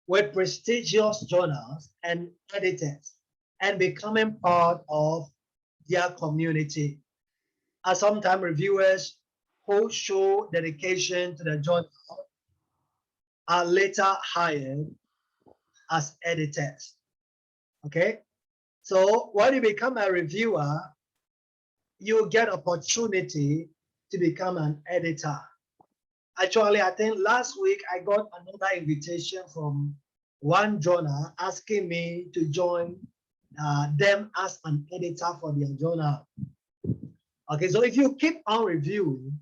A: with prestigious journals and editors and becoming part of their community. And sometimes reviewers who show dedication to the journal are later hired as editors. Okay, so when you become a reviewer, you get opportunity to become an editor. Actually, I think last week I got another invitation from one journal asking me to join them as an editor for their journal. Okay, so if you keep on reviewing,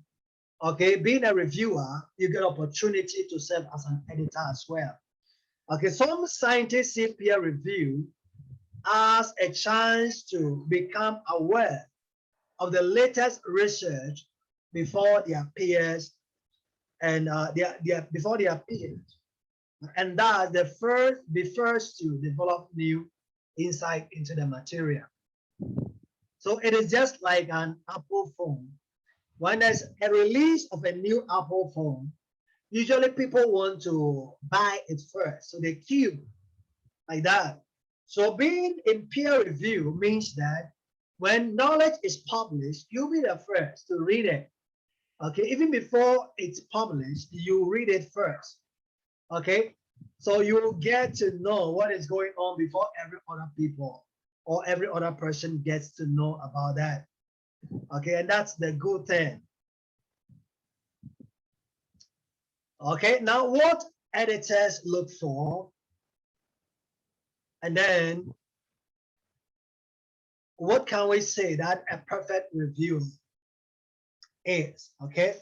A: okay, being a reviewer, you get opportunity to serve as an editor as well. Okay, some scientists see peer review as a chance to become aware of the latest research before their peers and before their peers, and that be first to develop new insight into the material. So it is just like an Apple phone. When there's a release of a new Apple phone, usually people want to buy it first, so they queue like that. So being in peer review means that when knowledge is published, you'll be the first to read it. Okay, even before it's published, you read it first. Okay, so you will get to know what is going on before every other people or every other person gets to know about that. Okay, and that's the good thing. Okay, now what editors look for, and then what can we say that a perfect review is? Okay,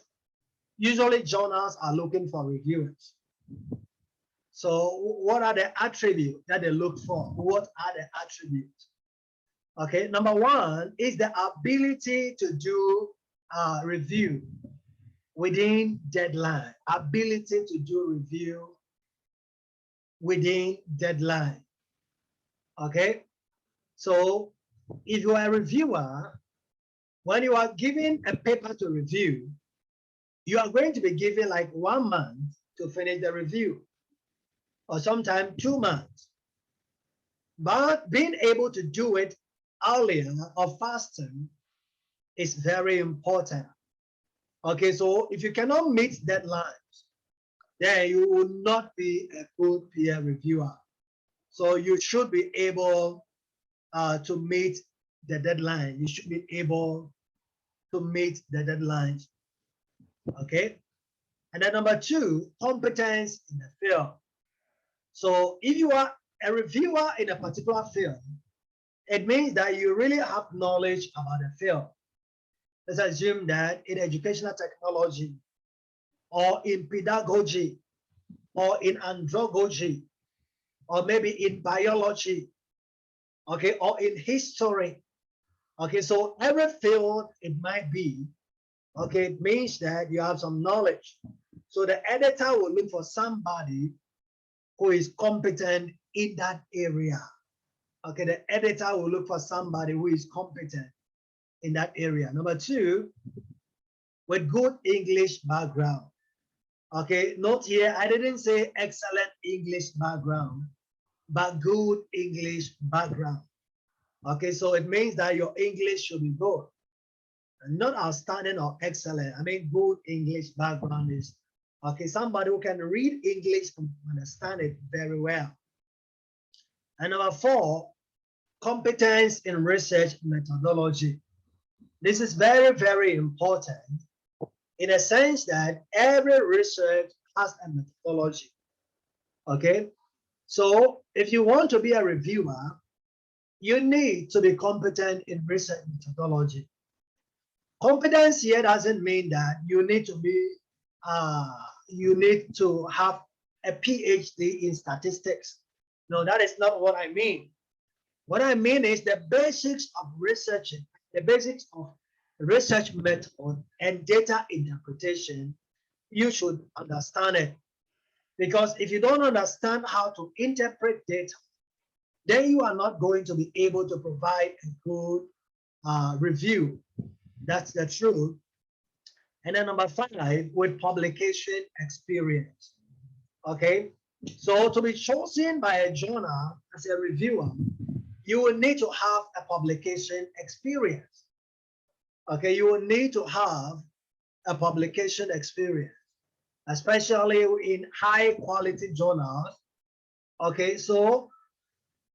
A: usually journals are looking for reviewers. So what are the attributes that they look for? What are the attributes? Okay, number one is the ability to do review within deadline. Ability to do review within deadline. Okay, so if you are a reviewer, when you are given a paper to review, you are going to be given like 1 month to finish the review, or sometimes 2 months. But being able to do it earlier or faster is very important. Okay, so if you cannot meet deadlines, then you will not be a good peer reviewer. So you should be able to meet the deadline. You should be able to meet the deadlines. Okay, and then number two, competence in the field. So if you are a reviewer in a particular field, it means that you really have knowledge about the field. let's assume that in educational technology or in pedagogy or in andragogy or maybe in biology, okay, or in history. Okay, so every field it might be, okay, it means that you have some knowledge. So the editor will look for somebody who is competent in that area. Okay, the editor will look for somebody who is competent in that area. Number two, with good English background. Okay, note here, I didn't say excellent English background, but good English background. Okay, so it means that your English should be good. Not outstanding or excellent. I mean, good English background is, okay, somebody who can read English and understand it very well. And number four, competence in research methodology. This is very, very important in a sense that every research has a methodology. Okay, so if you want to be a reviewer, you need to be competent in research methodology. Competence here doesn't mean that you need to be, you need to have a PhD in statistics. No, that is not what I mean. What I mean is the basics of researching, the basics of research method and data interpretation, you should understand it. Because if you don't understand how to interpret data, then you are not going to be able to provide a good review. That's the truth. And then number five, with publication experience. Okay, so to be chosen by a journal as a reviewer, you will need to have a publication experience. Okay, you will need to have a publication experience, especially in high quality journals. Okay, so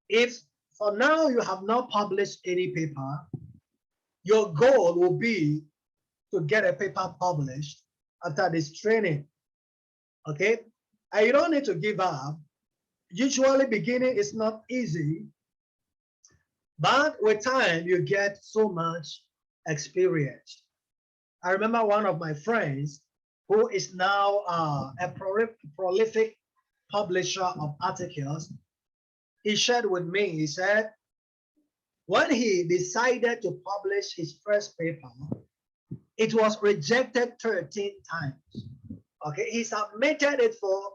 A: if for now you have not published any paper, your goal will be to get a paper published after this training. Okay, and you don't need to give up. Usually beginning is not easy, but with time you get so much experience. I remember one of my friends who is now a prolific publisher of articles. He shared with me, he said, when he decided to publish his first paper, it was rejected 13 times. Okay, he submitted it for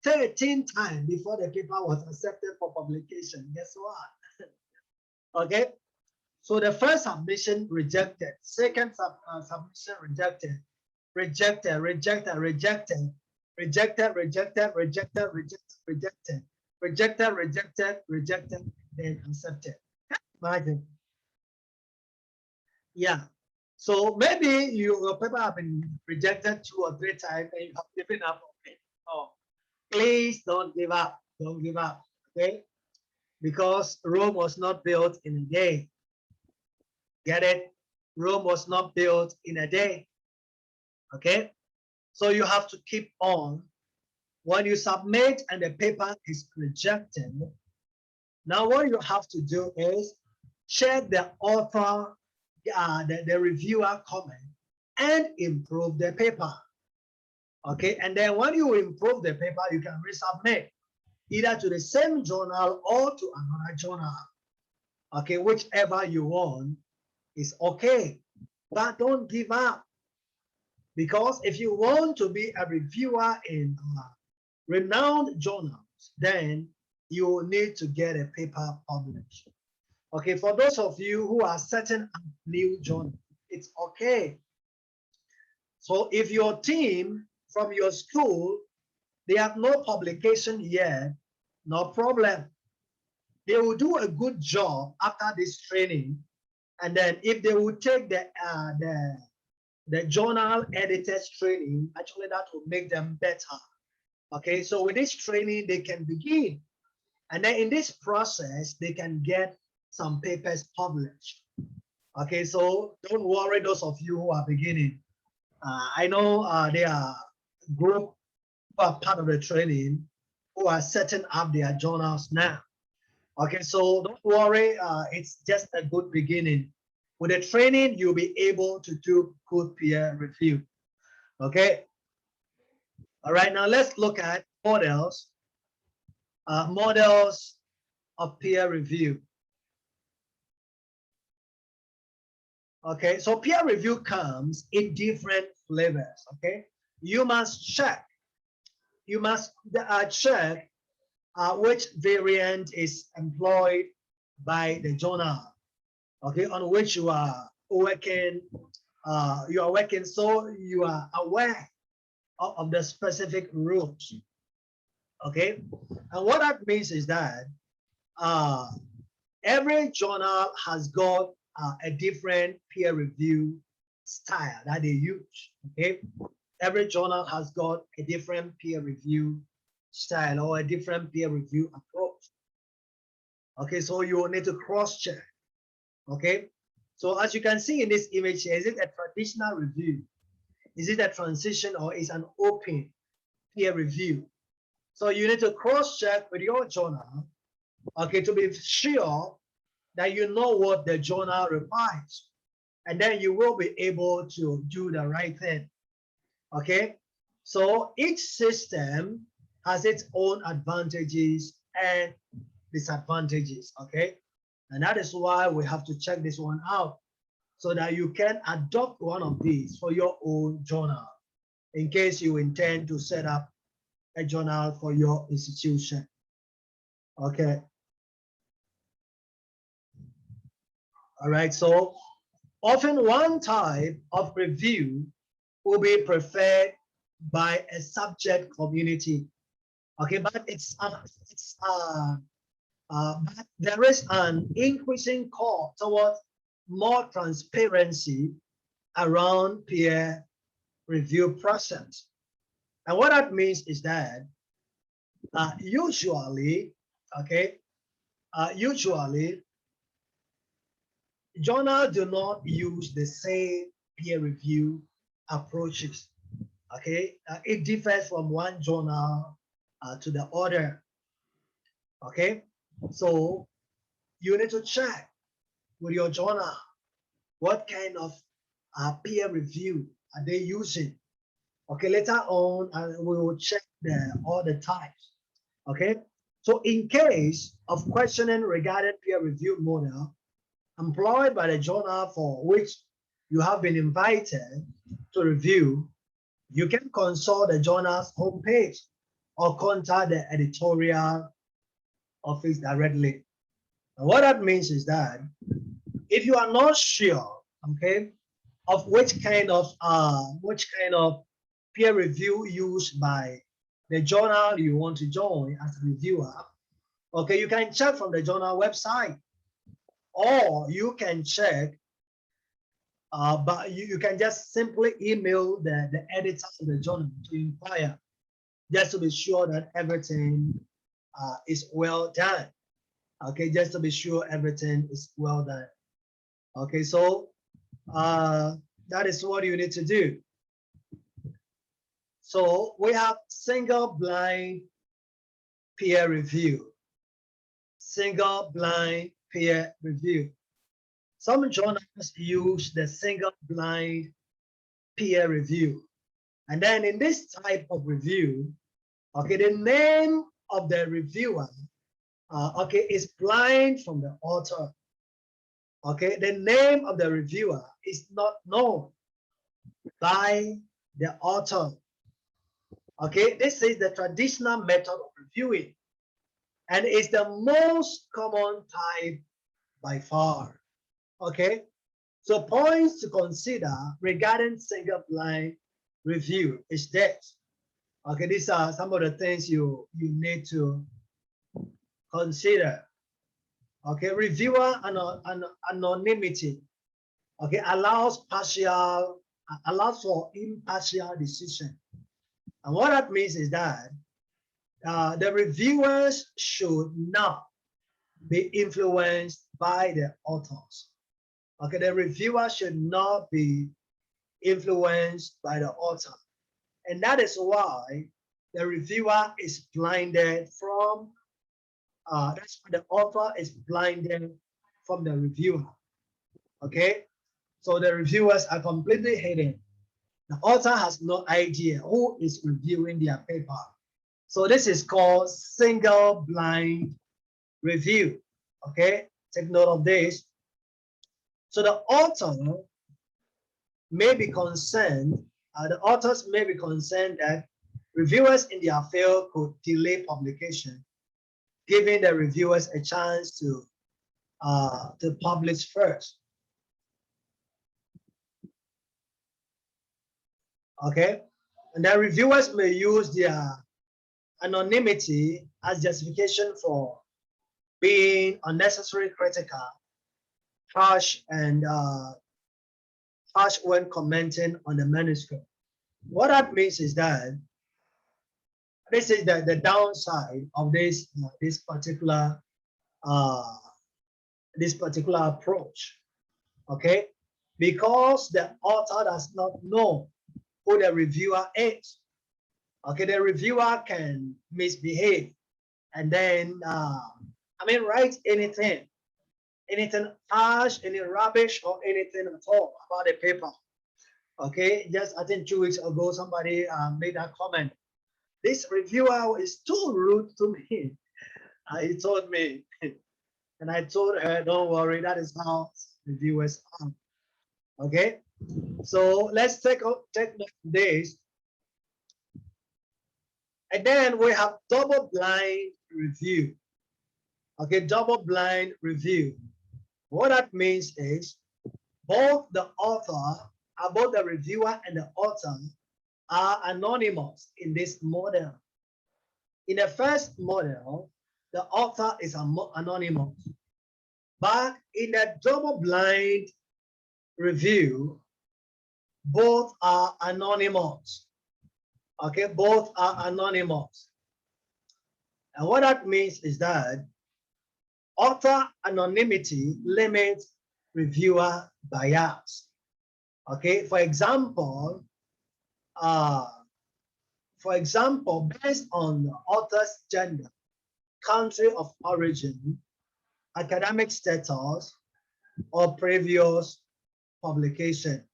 A: 13 times before the paper was accepted for publication. Guess what? Okay, so the first submission rejected, second submission rejected, rejected, rejected, rejected, rejected, rejected, rejected, rejected, rejected, rejected, rejected, then accepted. Imagine. Yeah. So maybe your paper have been rejected 2 or 3 times and you have given up on it. Oh, please don't give up. Don't give up. Okay? Because Rome was not built in a day. Get it? Rome was not built in a day. Okay? So you have to keep on. When you submit and the paper is rejected, now what you have to do is check the author, the reviewer comment and improve the paper. Okay, and then when you improve the paper, you can resubmit either to the same journal or to another journal. Okay, whichever you want is okay, but don't give up. Because if you want to be a reviewer in renowned journals, then you need to get a paper published. Okay, for those of you who are setting up new journal, it's okay. So if your team from your school, they have no publication yet, no problem. They will do a good job after this training. And then if they will take the journal editors training, actually that will make them better. Okay, so with this training, they can begin. And then in this process, they can get some papers published. Okay, so don't worry, those of you who are beginning. I know there are group who are part of the training who are setting up their journals now. Okay, so don't worry, it's just a good beginning. With the training, you'll be able to do good peer review. Okay. All right. Now let's look at models. Models of peer review. Okay. So peer review comes in different flavors. Okay. You must check. You must check which variant is employed by the journal, okay, on which you are working. So you are aware of the specific rules, okay. And what that means is that uh, every journal has got a different peer review style that they use, okay. Every journal has got a different peer review style or a different peer review approach. Okay, so you will need to cross check. Okay, so as you can see in this image here, is it a traditional review? Is it a transition or is an open peer review? So you need to cross check with your journal, okay, to be sure that you know what the journal requires. And then you will be able to do the right thing. Okay, so each system has its own advantages and disadvantages. Okay, and that is why we have to check this one out so that you can adopt one of these for your own journal in case you intend to set up a journal for your institution. Okay, all right, so often one type of review will be preferred by a subject community. Okay, but but there is an increasing call towards more transparency around peer review process. And what that means is that usually, okay, usually journals do not use the same peer review approaches. Okay, it differs from one journal to the other. Okay, so you need to check with your journal what kind of peer review are they using. Okay, later on we will check all the types. Okay, so in case of questioning regarding peer review model employed by the journal for which you have been invited to review, you can consult the journal's homepage or contact the editorial office directly. And what that means is that if you are not sure, okay, of which kind of peer review used by the journal you want to join as a reviewer, okay, you can check from the journal website, or you can check, but you can just simply email the editor of the journal to inquire, just to be sure that everything is well done. Okay, just to be sure everything is well done. Okay, so that is what you need to do. So we have single blind peer review. Single blind peer review. Some journals use the single blind peer review. And then in this type of review, okay, the name of the reviewer, okay, is blind from the author. Okay, the name of the reviewer is not known by the author. Okay, this is the traditional method of reviewing, and it's the most common type by far. Okay, so points to consider regarding single blind review is that, okay, these are some of the things you need to consider. Okay, reviewer anonymity, okay, allows for impartial decision. And what that means is that the reviewers should not be influenced by the authors. Okay, the reviewer should not be influenced by the author. And that is why the reviewer is blinded from, that's why the author is blinded from the reviewer. Okay, So the reviewers are completely hidden. The author has no idea who is reviewing their paper. So this is called single blind review. Okay, take note of this. So the author may be concerned, the authors may be concerned that reviewers in their field could delay publication, giving the reviewers a chance to publish first. Okay, and the reviewers may use their anonymity as justification for being unnecessarily critical, harsh, and harsh when commenting on the manuscript. What that means is that this is the downside of uh, this particular approach. Okay, because the author does not know who the reviewer is. Okay, the reviewer can misbehave and then write anything harsh, any rubbish or anything at all about the paper. Okay, just I think 2 weeks ago somebody made that comment. This reviewer is too rude to me. He told me, and I told her, don't worry, that is how reviewers are. Okay, so let's take this. And then we have double blind review. Okay, double blind review. What that means is both the reviewer and the author are anonymous in this model. In the first model, the author is anonymous. But in the double blind review, both are anonymous. Okay, both are anonymous. And what that means is that author anonymity limits reviewer bias. Okay, for example, based on the author's gender, country of origin, academic status, or previous publication.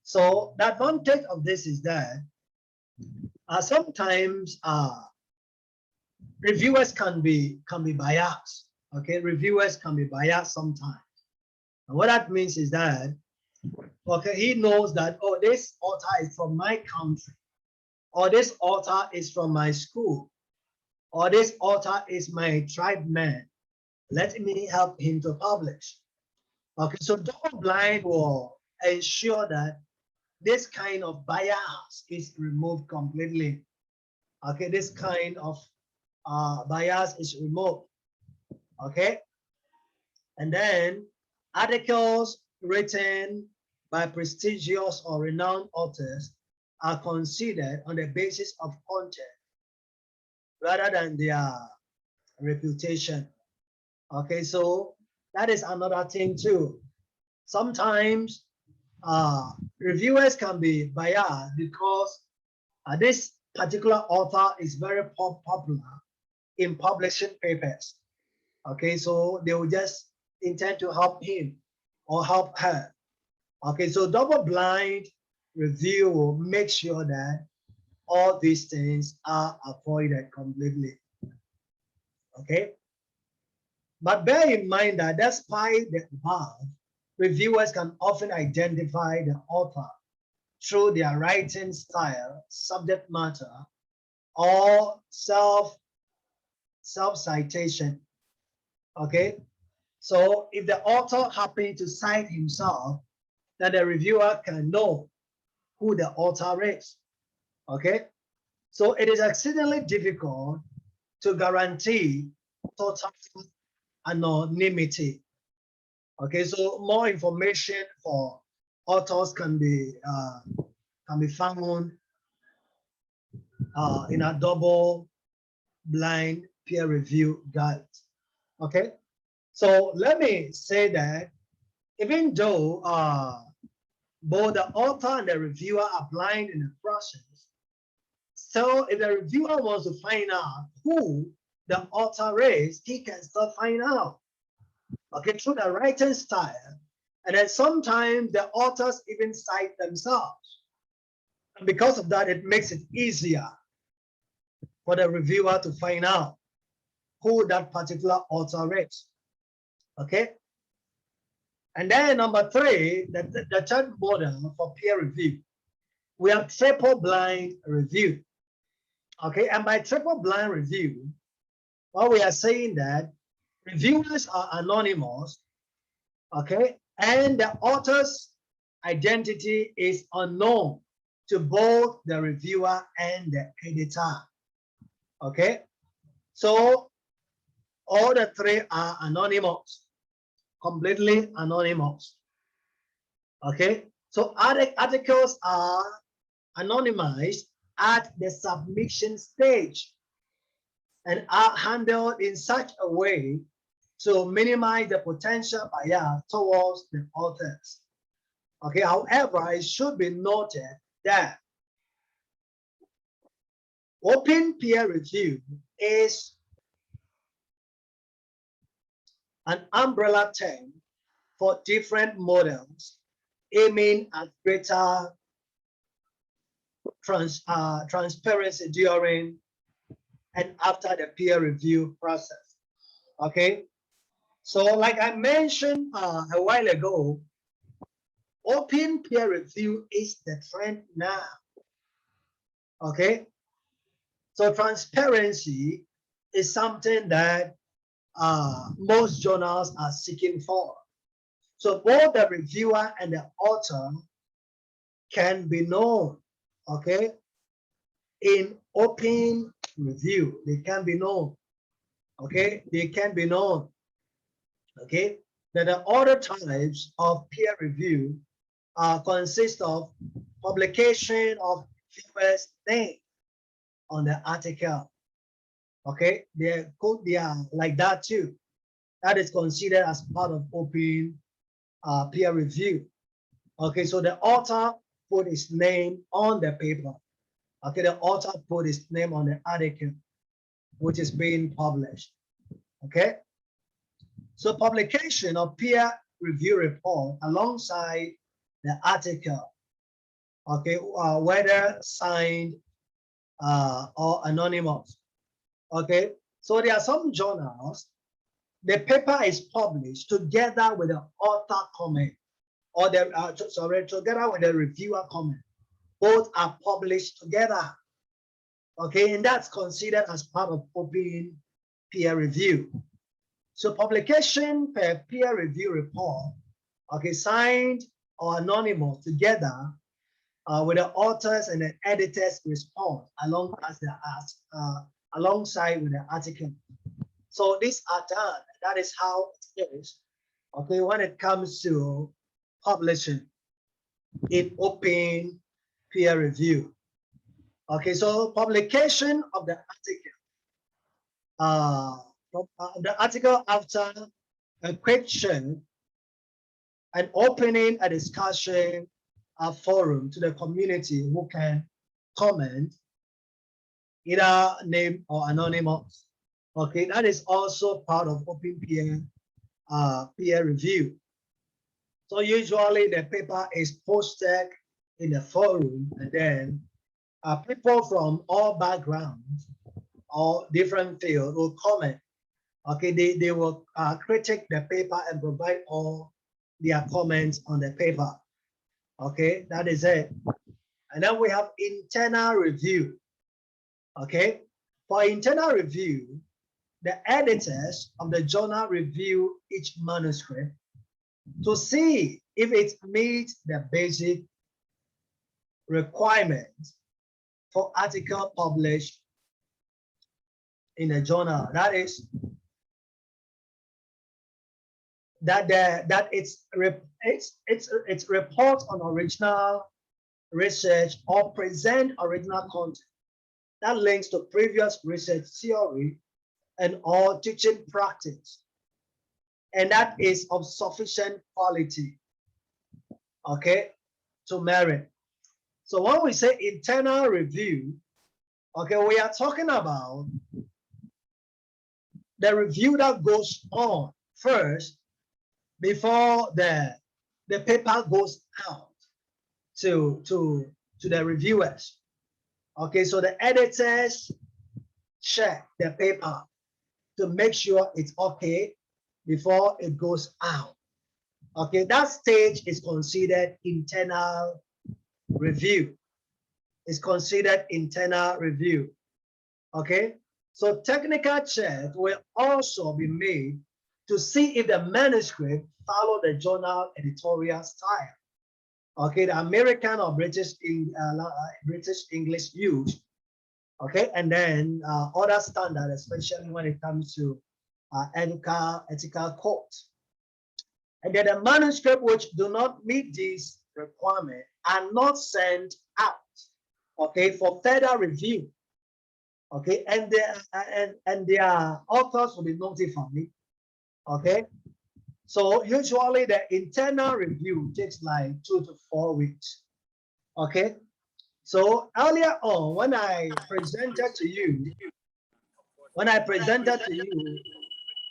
A: So the advantage of this is that sometimes reviewers can be biased. Okay, reviewers can be biased sometimes. And what that means is that okay, he knows that, oh, this author is from my country, or this author is from my school, or this author is my tribe man. Let me help him to publish. Okay, so double blind will ensure that this kind of bias is removed completely. Okay, this kind of bias is removed. Okay, and then articles written by prestigious or renowned authors are considered on the basis of content rather than their reputation. Okay, so that is another thing too. Sometimes reviewers can be biased because this particular author is very popular in publishing papers. Okay, so they will just intend to help him or help her. Okay, so double blind review will make sure that all these things are avoided completely. Okay, but bear in mind that despite the above, reviewers can often identify the author through their writing style, subject matter, or self-citation. Okay, so if the author happens to cite himself, then the reviewer can know who the author is. Okay, so it is exceedingly difficult to guarantee total anonymity. Okay, so more information for authors can be found in a double blind peer review guide. Okay, so let me say that even though both the author and the reviewer are blind in the process, so if the reviewer wants to find out who the author is, he can still find out. Okay, through the writing style, And then sometimes the authors even cite themselves. And because of that, it makes it easier for the reviewer to find out who that particular author is. Okay. And then number three, the third model for peer review, we have triple blind review. Okay. And by triple blind review, what we are saying that reviewers are anonymous. Okay. And the author's identity is unknown to both the reviewer and the editor. Okay. So all the three are anonymous, completely anonymous. Okay. So articles are anonymized at the submission stage and are handled in such a way to minimize the potential bias towards the authors. Okay, however, it should be noted that open peer review is an umbrella term for different models aiming at greater transparency during and after the peer review process. Okay, so like I mentioned a while ago, open peer review is the trend now. Okay, so transparency is something that most journals are seeking for. So both the reviewer and the author can be known, okay, in open review. They can be known, okay, they can be known, okay. Then the other types of peer review consist of publication of reviewer's name on the article, okay. They could be like that too. That is considered as part of open peer review. Okay, so the author put his name on the paper. Okay, the author put his name on the article, which is being published. Okay, so publication of peer review report alongside the article, okay, whether signed or anonymous. Okay, so there are some journals, the paper is published together with the author comment, or the together with the reviewer comment. Both are published together. Okay, and that's considered as part of open peer review. So publication per peer review report, okay, signed or anonymous together with the authors and the editors response alongside with the article. So these are done. That is how it is. Okay, when it comes to publishing in open peer review. Okay, so publication of the article after a question and opening a discussion forum to the community who can comment, either name or anonymous. Okay, that is also part of open peer review. So usually the paper is posted in the forum, and then people from all backgrounds or different fields will comment. Okay, they will critique the paper and provide all their comments on the paper. Okay, that is it. And then we have internal review. Okay, for internal review, the editors of the journal review each manuscript to see if it meets the basic requirements for article published in a journal. That is that it's report on original research or present original content that links to previous research theory and or teaching practice, and that is of sufficient quality, okay, to merit. So when we say internal review, okay, we are talking about the review that goes on first before the the paper goes out to the reviewers. Okay, so the editors check the paper to make sure it's okay before it goes out. Okay, that stage is considered internal review. It's considered internal review. Okay, so technical check will also be made to see if the manuscript follow the journal editorial style. Okay, the American or British English use. Okay, and then other standard, especially when it comes to ethical code. And then the manuscript which do not meet these requirements are not sent out, okay, for further review. Okay, and their authors will be notified. Okay, so usually the internal review takes like 2 to 4 weeks. Okay, so earlier on when I presented to you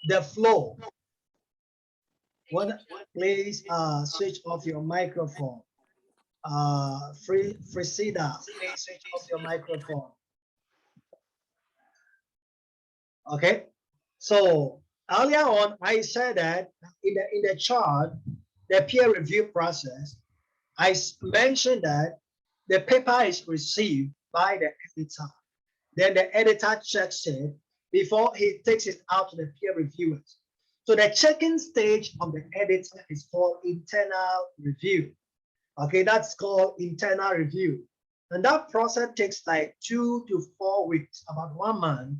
A: the flow, please switch off your microphone. Frisida, please switch off your microphone. Okay, so earlier on I said that in the chart, the peer review process, I mentioned that the paper is received by the editor. Then the editor checks it before he takes it out to the peer reviewers. So the checking stage of the editor is called internal review. Okay, that's called internal review. And that process takes like 2 to 4 weeks, about 1 month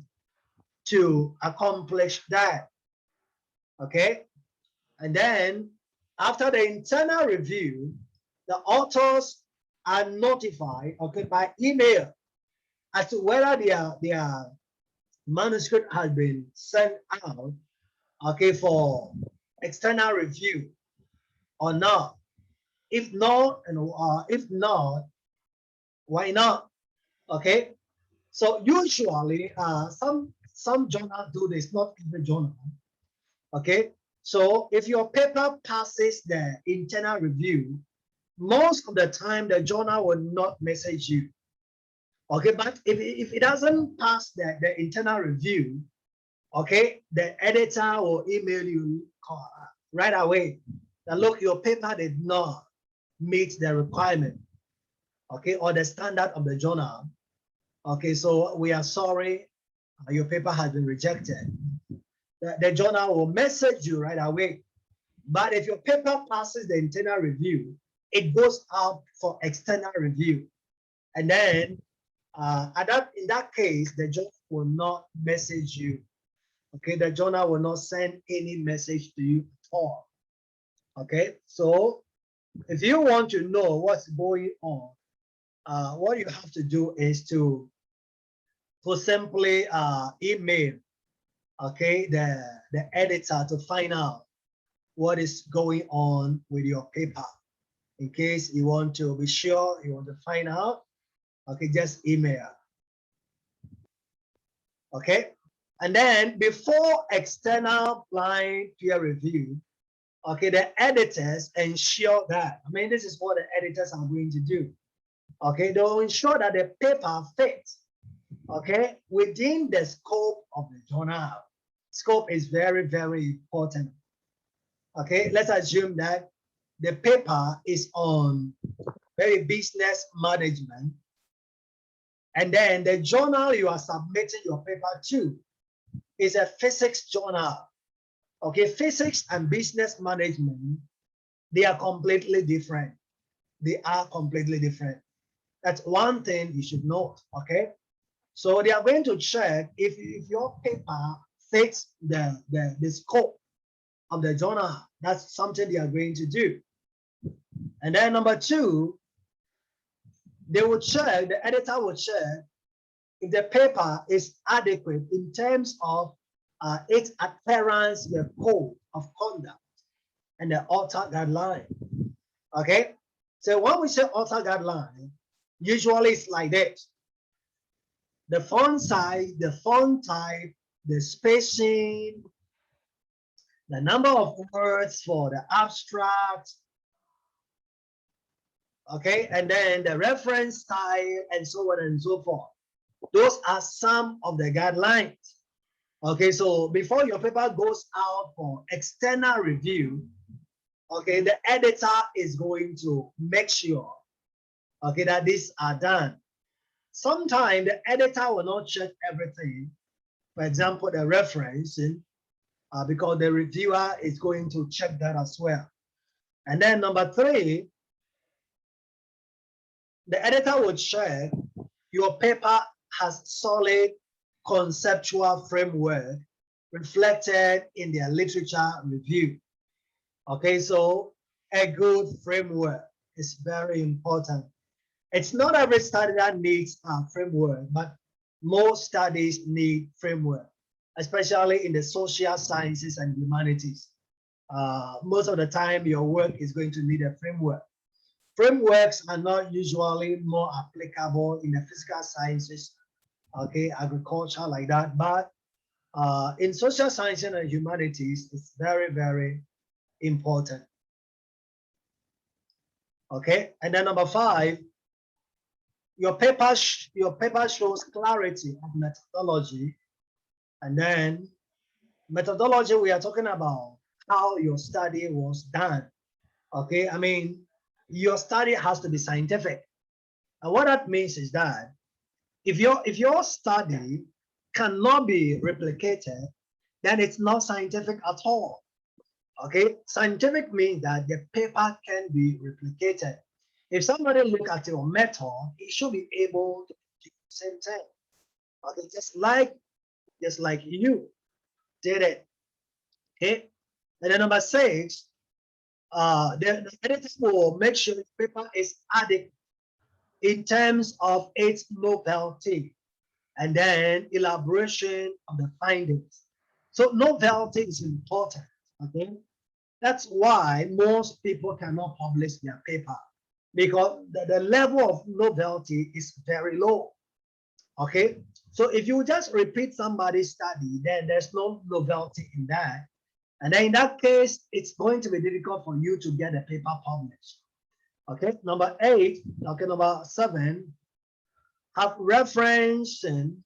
A: to accomplish that. Okay, and then after the internal review, the authors are notified, okay, by email as to whether their manuscript has been sent out, okay, for external review or not. If not, if not, why not? Okay, so usually some journals do this, not every journal. Okay, so if your paper passes the internal review, most of the time the journal will not message you. Okay, but if it doesn't pass the internal review, okay, the editor will email you right away that look, your paper did not meet the requirement, okay, or the standard of the journal. Okay, so we are sorry, your paper has been rejected. The journal will message you right away. But if your paper passes the internal review, it goes out for external review. And then in that case, the journal will not message you. Okay, the journal will not send any message to you at all. Okay, so if you want to know what's going on, what you have to do is to simply email, okay, the editor to find out what is going on with your paper. In case you want to be sure, you want to find out, okay, just email. Okay, and then before external blind peer review, okay, the editors ensure that, I mean, this is what the editors are going to do. Okay, they'll ensure that the paper fits, okay, within the scope of the journal. Scope is very, very important. Okay, let's assume that the paper is on very business management, and then the journal you are submitting your paper to is a physics journal. Okay, physics and business management, they are completely different. They are completely different. That's one thing you should note, okay? So they are going to check if your paper fits the scope of the journal. That's something they are going to do. And then number two, they will check, the editor will check if the paper is adequate in terms of its adherence to the code of conduct and the author guideline. Okay, so when we say author guideline, usually it's like this: the font size, the font type, the spacing, the number of words for the abstract, Okay, and then the reference style and so on and so forth. Those are some of the guidelines. Okay, so before your paper goes out for external review, okay, the editor is going to make sure, okay, that these are done. Sometimes the editor will not check everything. For example, the referencing, because the reviewer is going to check that as well. And then number three, the editor will check your paper has solid conceptual framework reflected in their literature review. Okay, so a good framework is very important. It's not every study that needs a framework, but most studies need framework, especially in the social sciences and humanities. Most of the time, your work is going to need a framework. Frameworks are not usually more applicable in the physical sciences, okay, agriculture like that, but in social science and humanities, it's very, very important. Okay, and then number five, your paper shows clarity of methodology, and then methodology, we are talking about how your study was done. Okay, I mean, your study has to be scientific, and what that means is that if your study cannot be replicated, then it's not scientific at all. Okay, scientific means that the paper can be replicated. If somebody look at your method, he should be able to do the same thing. Okay, just like you did it. Okay, and then number six, the editor will make sure the paper is adequate in terms of its novelty and then elaboration of the findings. So novelty is important. Okay, that's why most people cannot publish their paper because the level of novelty is very low. Okay, so if you just repeat somebody's study, then there's no novelty in that. And then in that case, it's going to be difficult for you to get a paper published. Okay, number eight, okay, number seven, have referencing,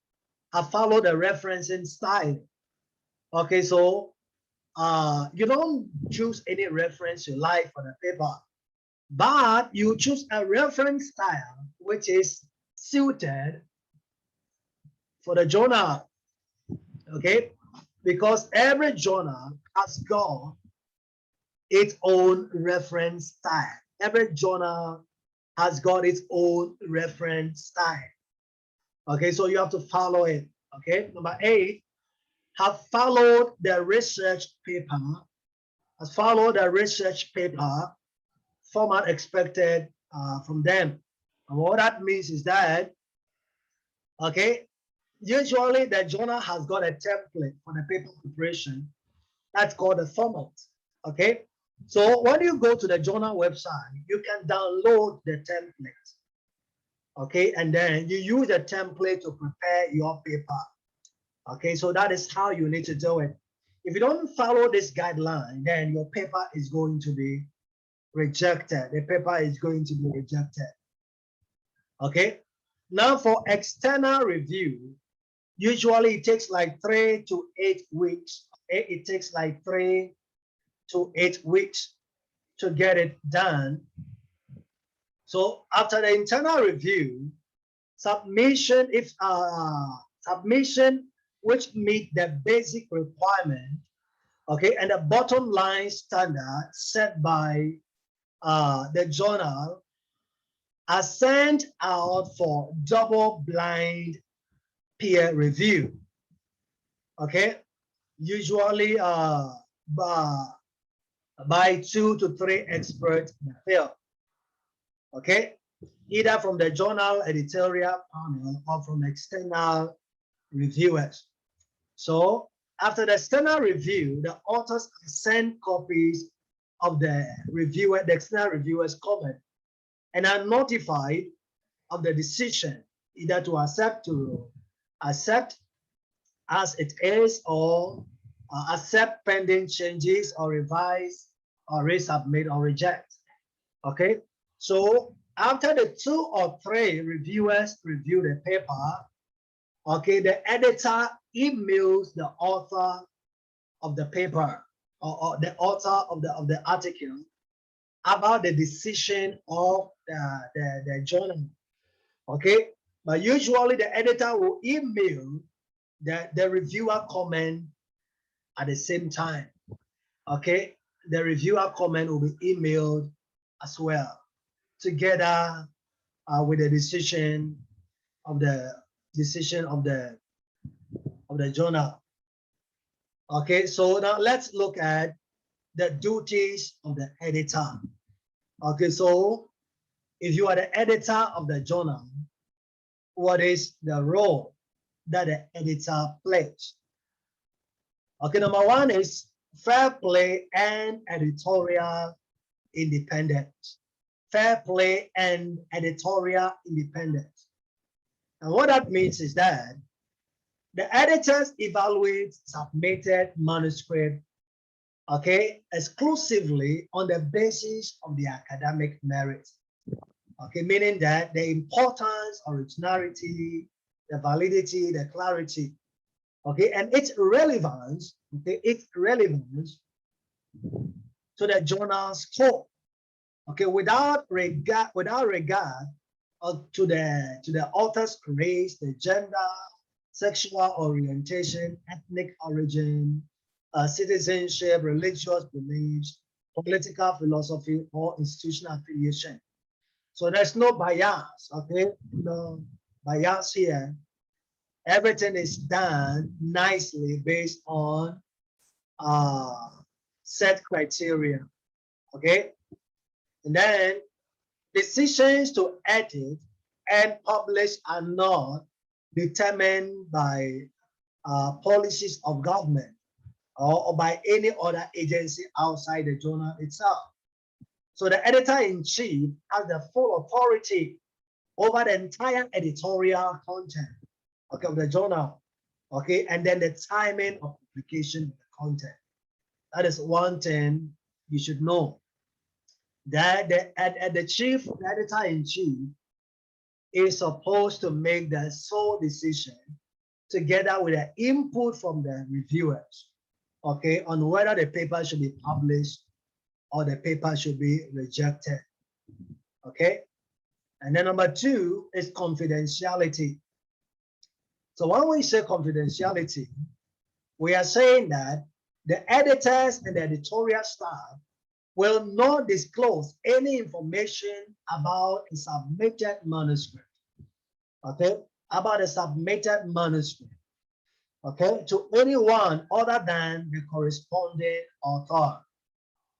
A: have followed the referencing style. Okay, so you don't choose any reference you like for the paper, but you choose a reference style which is suited for the journal. Okay, because every journal has got its own reference style. Every journal has got its own reference style. Okay, so you have to follow it. Okay, number eight, have followed the research paper, has followed the research paper format expected from them. And what that means is that, okay, usually the journal has got a template for the paper preparation. That's called the format. Okay, so when you go to the journal website, you can download the template. Okay, and then you use the template to prepare your paper. Okay, so that is how you need to do it. If you don't follow this guideline, then your paper is going to be rejected. The paper is going to be rejected. Okay, now for external review, usually it takes like 3 to 8 weeks. Okay? It takes like 3 to 8 weeks to get it done. So after the internal review, submission, if submission which meet the basic requirement, okay, and the bottom line standard set by the journal are sent out for double-blind peer review. Okay, usually by 2 to 3 experts in the field. Okay, either from the journal editorial panel or from external reviewers. So after the external review, the authors send copies of the external reviewer's comment, and are notified of the decision either to accept as it is or accept pending changes or revise or resubmit or reject. Okay, so After the 2 or 3 reviewers review the paper, okay, the editor emails the author of the paper or the author of the article about the decision of the journal. Okay, but usually the editor will email the reviewer comment at the same time. Okay, the reviewer comment will be emailed as well, together with the decision of the journal. Okay, so now let's look at the duties of the editor. Okay, so if you are the editor of the journal, what is the role that the editor plays? Okay, number 1 is fair play and editorial independence. Fair play and editorial independence. And what that means is that the editors evaluate submitted manuscript, okay, exclusively on the basis of the academic merit. Okay, meaning that the importance, originality, the validity, the clarity, okay, and its relevance, okay, its relevance to the journal's scope, okay, without regard to the author's race, the gender, sexual orientation, ethnic origin, citizenship, religious beliefs, political philosophy, or institutional affiliation. So there's no bias, okay? No bias here. Everything is done nicely based on set criteria, okay? And then decisions to edit and publish are not determined by policies of government or by any other agency outside the journal itself. So the editor-in-chief has the full authority over the entire editorial content, okay, of the journal, okay, and then the timing of publication of the content. That is one thing you should know, that the editor-in-chief is supposed to make the sole decision together with the input from the reviewers, okay, on whether the paper should be published or the paper should be rejected, okay? And then number 2 is confidentiality. So when we say confidentiality, we are saying that the editors and the editorial staff will not disclose any information about the submitted manuscript, okay, about the submitted manuscript, okay, to anyone other than the corresponding author,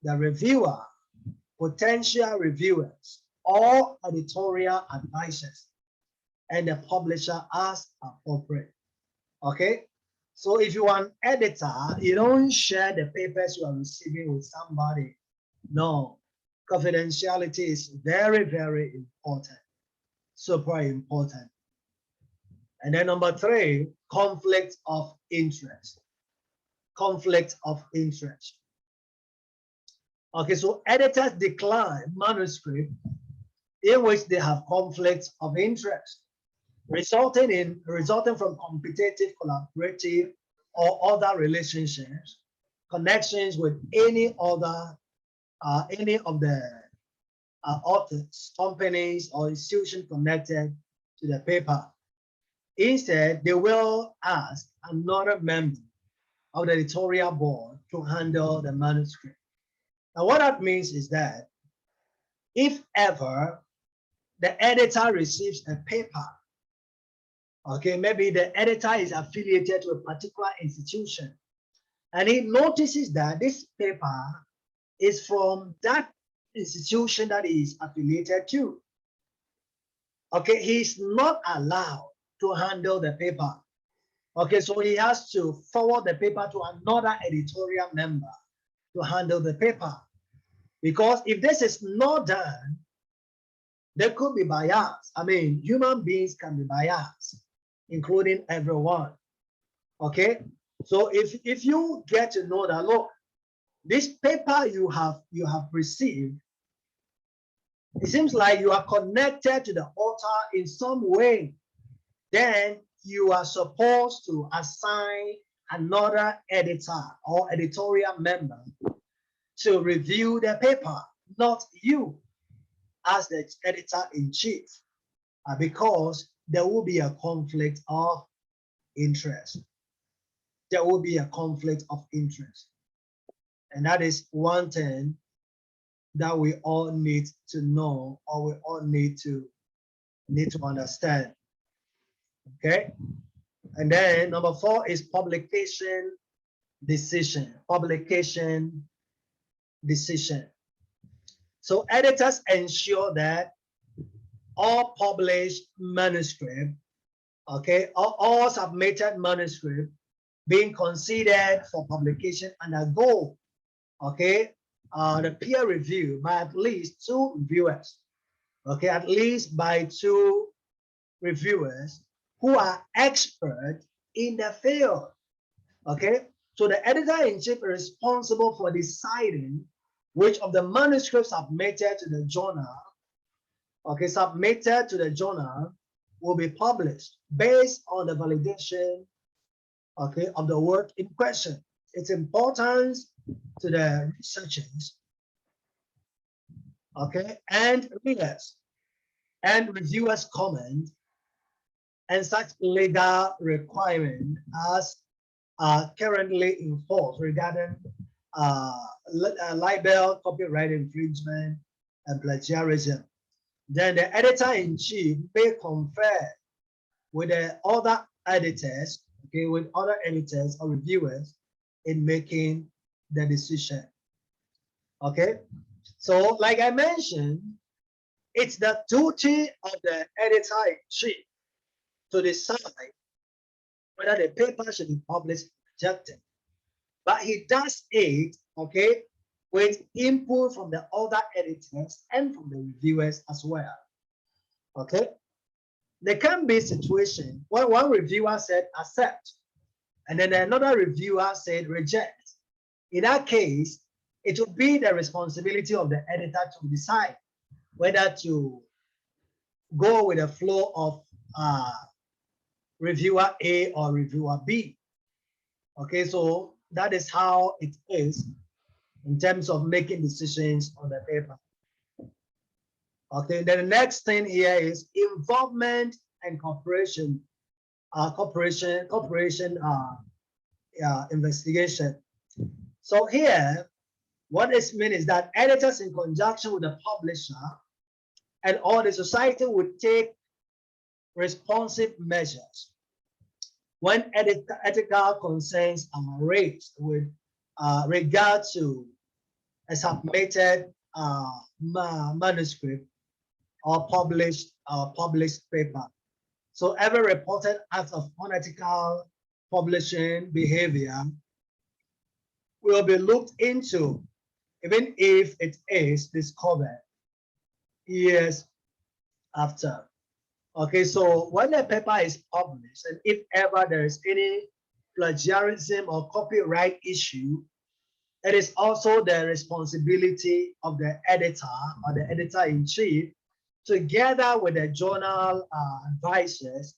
A: the reviewer, potential reviewers, or editorial advisors, and the publisher as appropriate. Okay, so if you are an editor, you don't share the papers you are receiving with somebody. No, confidentiality is very, very important, super important. And then number 3, conflict of interest. Conflict of interest. Okay, so editors decline manuscript in which they have conflicts of interest, resulting from competitive, collaborative, or other relationships, connections with any of the authors, companies, or institutions connected to the paper. Instead, they will ask another member of the editorial board to handle the manuscript. Now, what that means is that if ever the editor receives a paper, okay, maybe the editor is affiliated to a particular institution, and he notices that this paper is from that institution that he is affiliated to, okay, he's not allowed to handle the paper. Okay, so he has to forward the paper to another editorial member to handle the paper. Because if this is not done, there could be bias. I mean, human beings can be biased, including everyone. Okay, so if you get to know that, look, this paper you have received it seems like you are connected to the author in some way, then you are supposed to assign another editor or editorial member to review the paper, not you as the editor-in-chief, because there will be a conflict of interest. There will be a conflict of interest. And that is one thing that we all need to know, or we all need to understand. Okay. And then number 4 is publication decision. Publication decision. So editors ensure that all published manuscript, okay, all submitted manuscript being considered for publication undergo, okay, the peer review by at least 2 reviewers, okay, at least by 2 reviewers who are expert in the field, okay. So the editor-in-chief is responsible for deciding which of the manuscripts submitted to the journal, okay, submitted to the journal will be published based on the validation, okay, of the work in question. Its importance to the researchers, okay, and readers and reviewers' comment, and such legal requirement as are currently in force regarding libel, copyright infringement, and plagiarism. Then the editor-in-chief may confer with the other editors, okay, with other editors or reviewers in making the decision. Okay, so like I mentioned, it's the duty of the editor-in-chief to decide whether the paper should be published or rejected. But he does it, okay, with input from the other editors and from the reviewers as well. Okay, there can be a situation where one reviewer said accept, and then another reviewer said reject. In that case, it will be the responsibility of the editor to decide whether to go with the flow of reviewer A or reviewer B. Okay, so that is how it is in terms of making decisions on the paper. Okay, then the next thing here is involvement and cooperation, investigation. So here, what this means is that editors in conjunction with the publisher and all the society would take responsive measures when ethical concerns are raised with regard to a submitted manuscript or published paper. So every reported act of unethical publishing behavior will be looked into, even if it is discovered years after. Okay, so when a paper is published, and if ever there is any plagiarism or copyright issue, it is also the responsibility of the editor or the editor-in-chief, together with the journal advisors,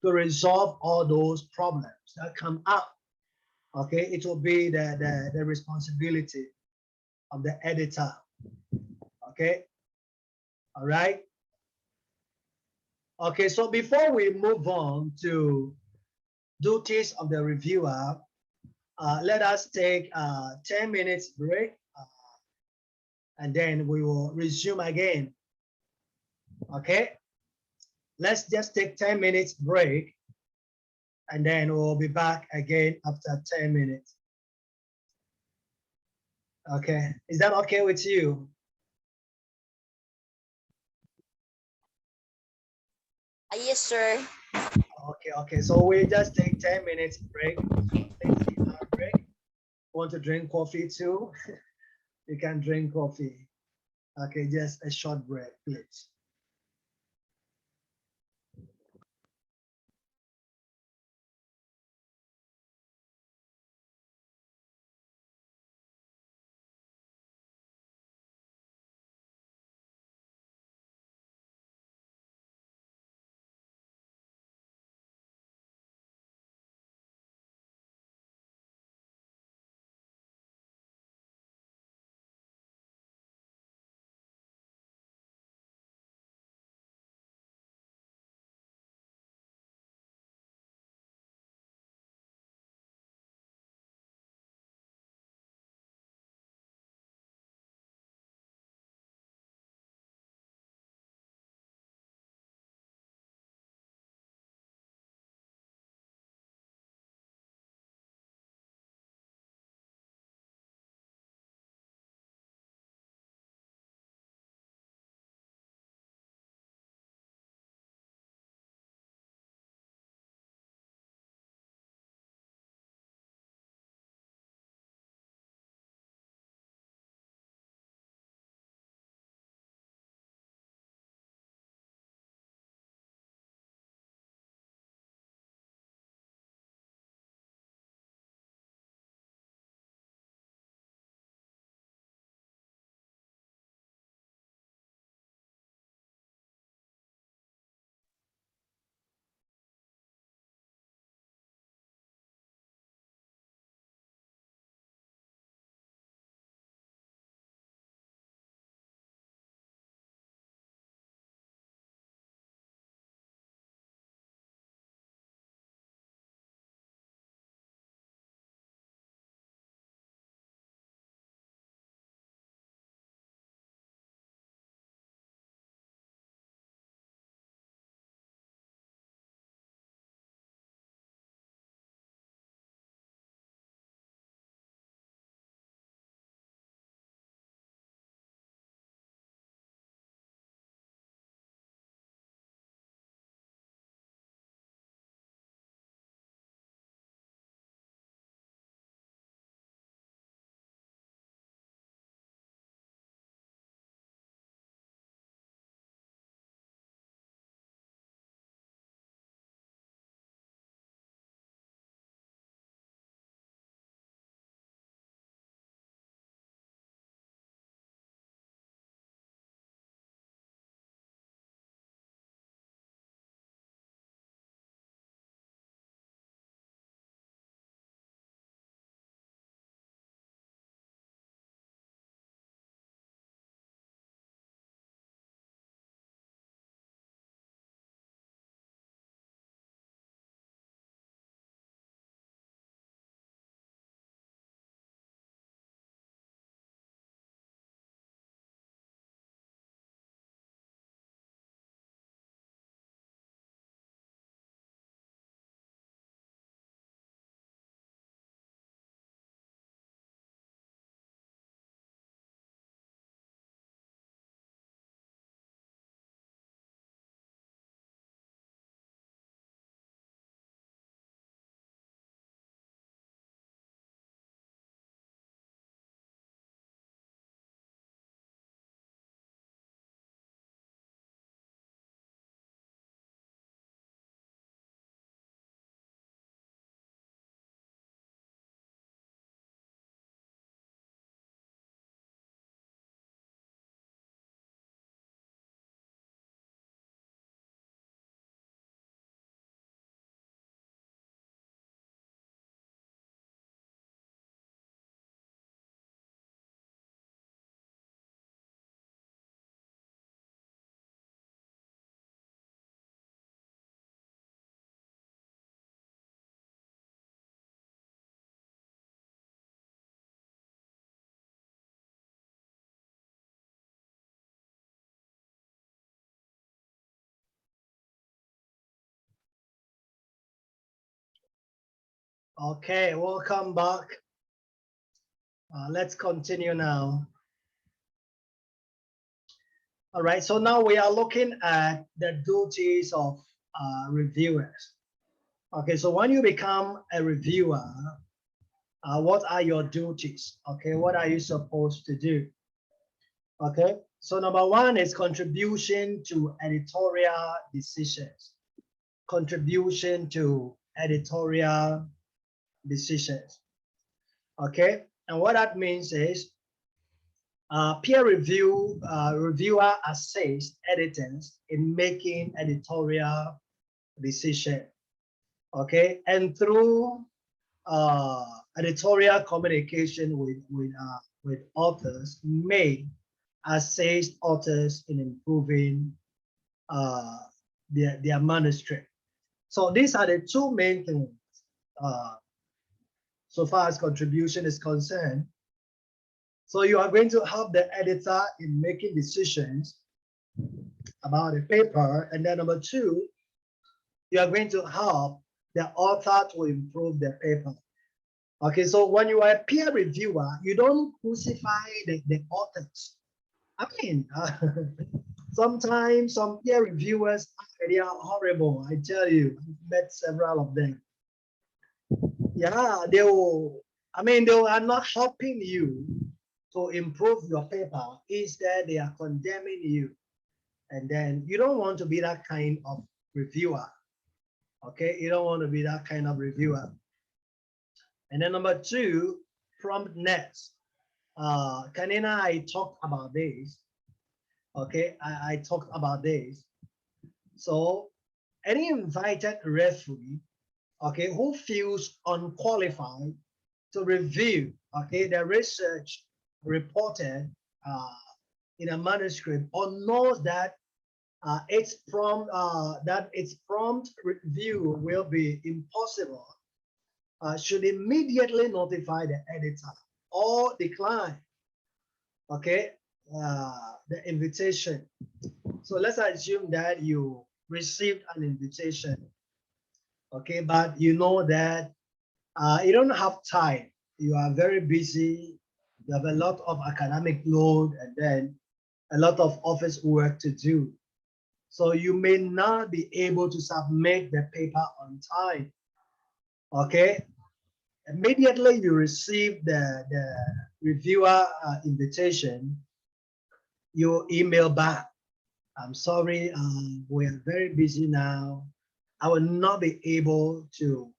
A: to resolve all those problems that come up. Okay, it will be the responsibility of the editor. Okay, all right. Okay, so before we move on to duties of the reviewer, let us take a 10 minutes break, and then we will resume again. Okay, let's just take 10 minutes break, and then we'll be back again after 10 minutes. Okay, is that okay with you?
C: Yes, sir.
A: Okay, so we just take 10 minutes break. Break. Want to drink coffee too? You can drink coffee. Okay, just a short break, please. Okay, welcome back. Let's continue now. All right, so now we are looking at the duties of reviewers. Okay, so when you become a reviewer, what are your duties? Okay, what are you supposed to do? Okay, so number one is contribution to editorial decisions. Contribution to editorial decisions. Okay, and what that means is peer review reviewer assists editors in making editorial decision. Okay, and through editorial communication with authors may assist authors in improving uh, their manuscript. So these are the two main things uh, so far as contribution is concerned. So you are going to help the editor in making decisions about the paper. And then number two, you are going to help the author to improve the paper. Okay, so when you are a peer reviewer, you don't crucify the authors. I mean, sometimes some peer reviewers, they are horrible. I tell you, I've met several of them. Yeah, they will, I mean, they are not helping you to improve your paper. Instead, they are condemning you. And then you don't want to be that kind of reviewer. Okay, you don't want to be that kind of reviewer. And then number two, promptness. Kanina, I talked about this. Okay, I talked about this. So any invited referee, okay, who feels unqualified to review, okay, the research reported in a manuscript or knows that its prompt review will be impossible, should immediately notify the editor or decline, okay, the invitation. So let's assume that you received an invitation, okay, but you know that you don't have time. You are very busy. You have a lot of academic load and then a lot of office work to do. So you may not be able to submit the paper on time. Okay. Immediately you receive the reviewer invitation, you email back. I'm sorry, we are very busy now. I will not be able to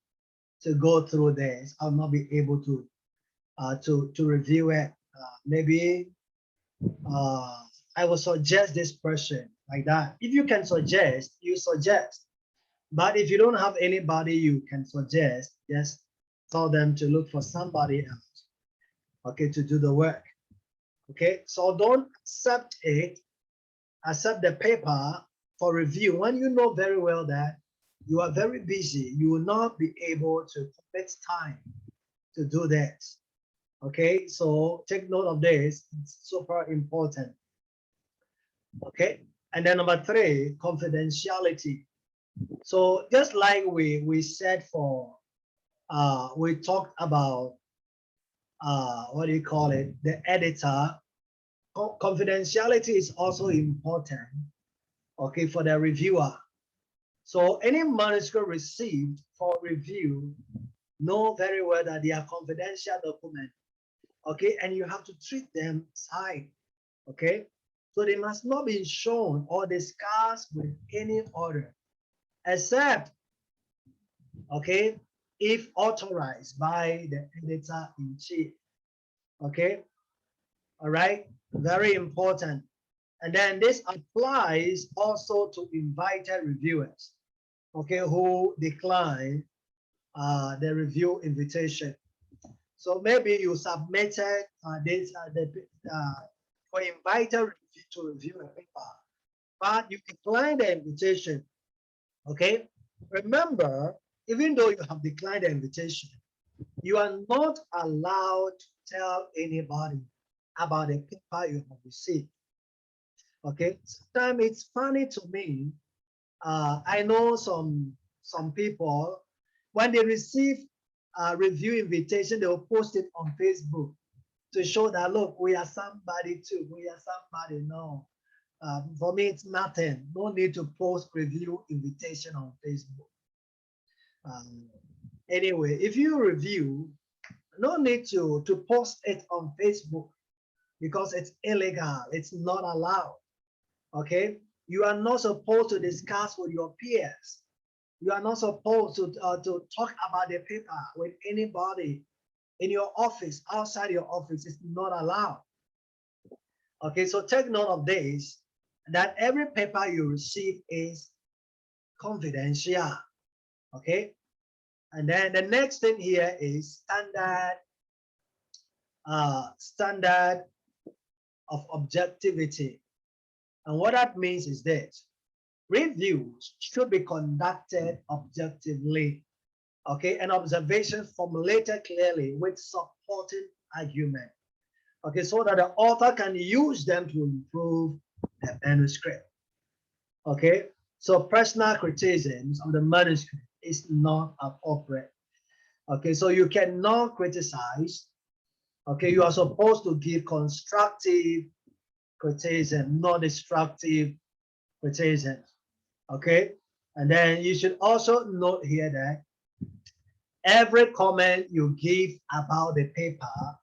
A: go through this. I'll not be able to review it. Maybe I will suggest this person like that. If you can suggest, you suggest. But if you don't have anybody you can suggest, just tell them to look for somebody else, okay, to do the work. Okay, so don't accept it, accept the paper for review when you know very well that you are very busy. You will not be able to commit time to do this. Okay, so take note of this. It's super important. Okay, and then number three, confidentiality. So just like we said for we talked about what do you call it, the editor, confidentiality is also important, okay, for the reviewer. So any manuscript received for review, know very well that they are confidential documents, okay, and you have to treat them aside, okay. So they must not be shown or discussed with any other, except, okay, if authorized by the editor-in-chief, okay. All right, very important. And then this applies also to invited reviewers, okay, who decline the review invitation. So maybe you submitted for invited to review a paper, but you declined the invitation, okay? Remember, even though you have declined the invitation, you are not allowed to tell anybody about the paper you have received. Okay, sometimes it's funny to me. I know some people when they receive review invitation, they will post it on Facebook to show that, look, we are somebody too. We are somebody. No. For me, it's nothing. No need to post review invitation on Facebook. Anyway, if you review, no need to post it on Facebook because it's illegal. It's not allowed. Okay, you are not supposed to discuss with your peers. You are not supposed to talk about the paper with anybody in your office, outside your office. It's not allowed. Okay, so take note of this, that every paper you receive is confidential. Okay, and then the next thing here is standard of objectivity. And what that means is this: reviews should be conducted objectively, okay, and observations formulated clearly with supporting argument, okay, so that the author can use them to improve the manuscript, okay. So personal criticisms of the manuscript is not appropriate, okay. So you cannot criticize, okay. You are supposed to give constructive criticism, not destructive criticism, okay. And then you should also note here that every comment you give about the paper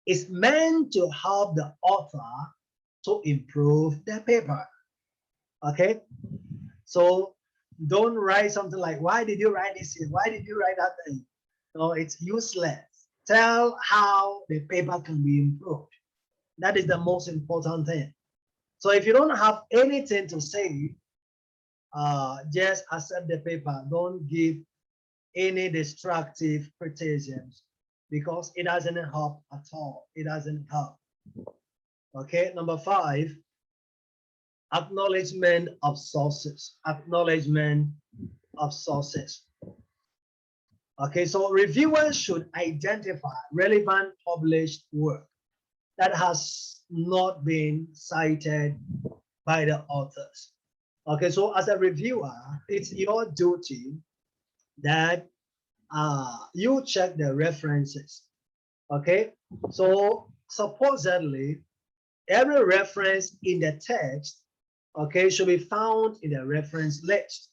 A: is meant to help the author to improve the paper, okay. So don't write something like, why did you write this here? Why did you write that thing? No, it's useless. Tell how the paper can be improved. That is the most important thing. So if you don't have anything to say, just accept the paper. Don't give any destructive criticisms because it doesn't help at all. It doesn't help. Okay, number 5, acknowledgement of sources. Acknowledgement of sources. Okay, so reviewers should identify relevant published work that has not been cited by the authors. Okay, so as a reviewer, it's your duty that you check the references. Okay, so supposedly every reference in the text, okay, should be found in the reference list.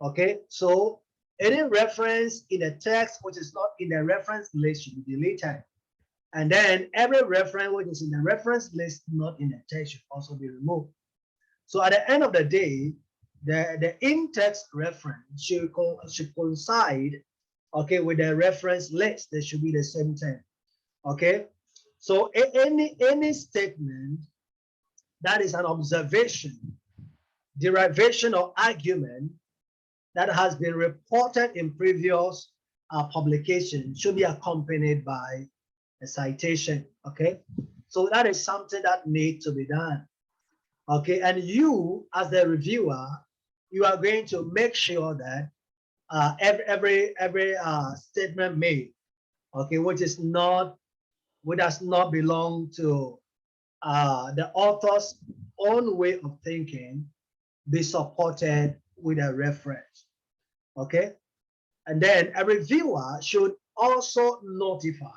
A: Okay, so any reference in the text which is not in the reference list should be deleted. And then every reference which is in the reference list not in the text should also be removed. So at the end of the day, the in-text reference should coincide, okay, with the reference list. They should be the same thing. Okay, so any statement that is an observation, derivation, or argument that has been reported in previous publication should be accompanied by a citation. Okay, so that is something that needs to be done. Okay, and you as the reviewer, you are going to make sure that every statement made, okay, which does not belong to the author's own way of thinking, be supported with a reference. Okay, and then a reviewer should also notify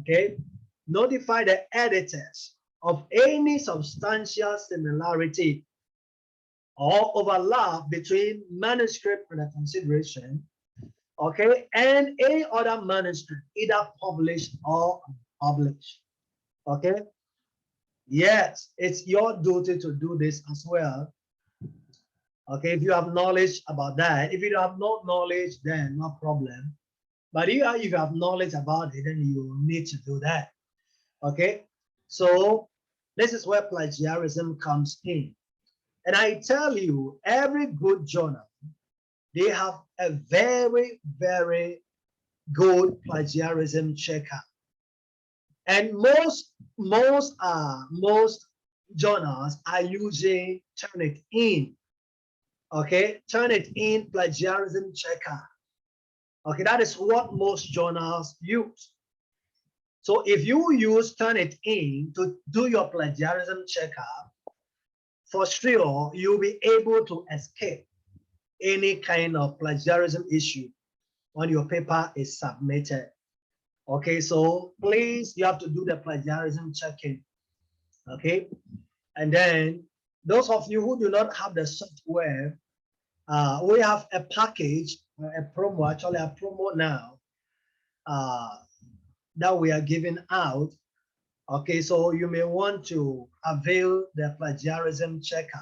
A: the editors of any substantial similarity or overlap between manuscript under consideration, okay, and any other manuscript, either published or unpublished. Okay, yes, it's your duty to do this as well. Okay, if you have knowledge about that. If you have no knowledge, then no problem. But if you have knowledge about it, then you need to do that. Okay, so this is where plagiarism comes in. And I tell you, every good journal, they have a very, very good plagiarism checker. And most journals are using Turnitin. Okay, Turnitin plagiarism checker. Okay, that is what most journals use. So if you use Turnitin to do your plagiarism checker, for sure you'll be able to escape any kind of plagiarism issue. when your paper is submitted. Okay, so please, you have to do the plagiarism checking. Okay, and then those of you who do not have the software, we have a package, a promo, actually a promo now that we are giving out. Okay, so you may want to avail the plagiarism checker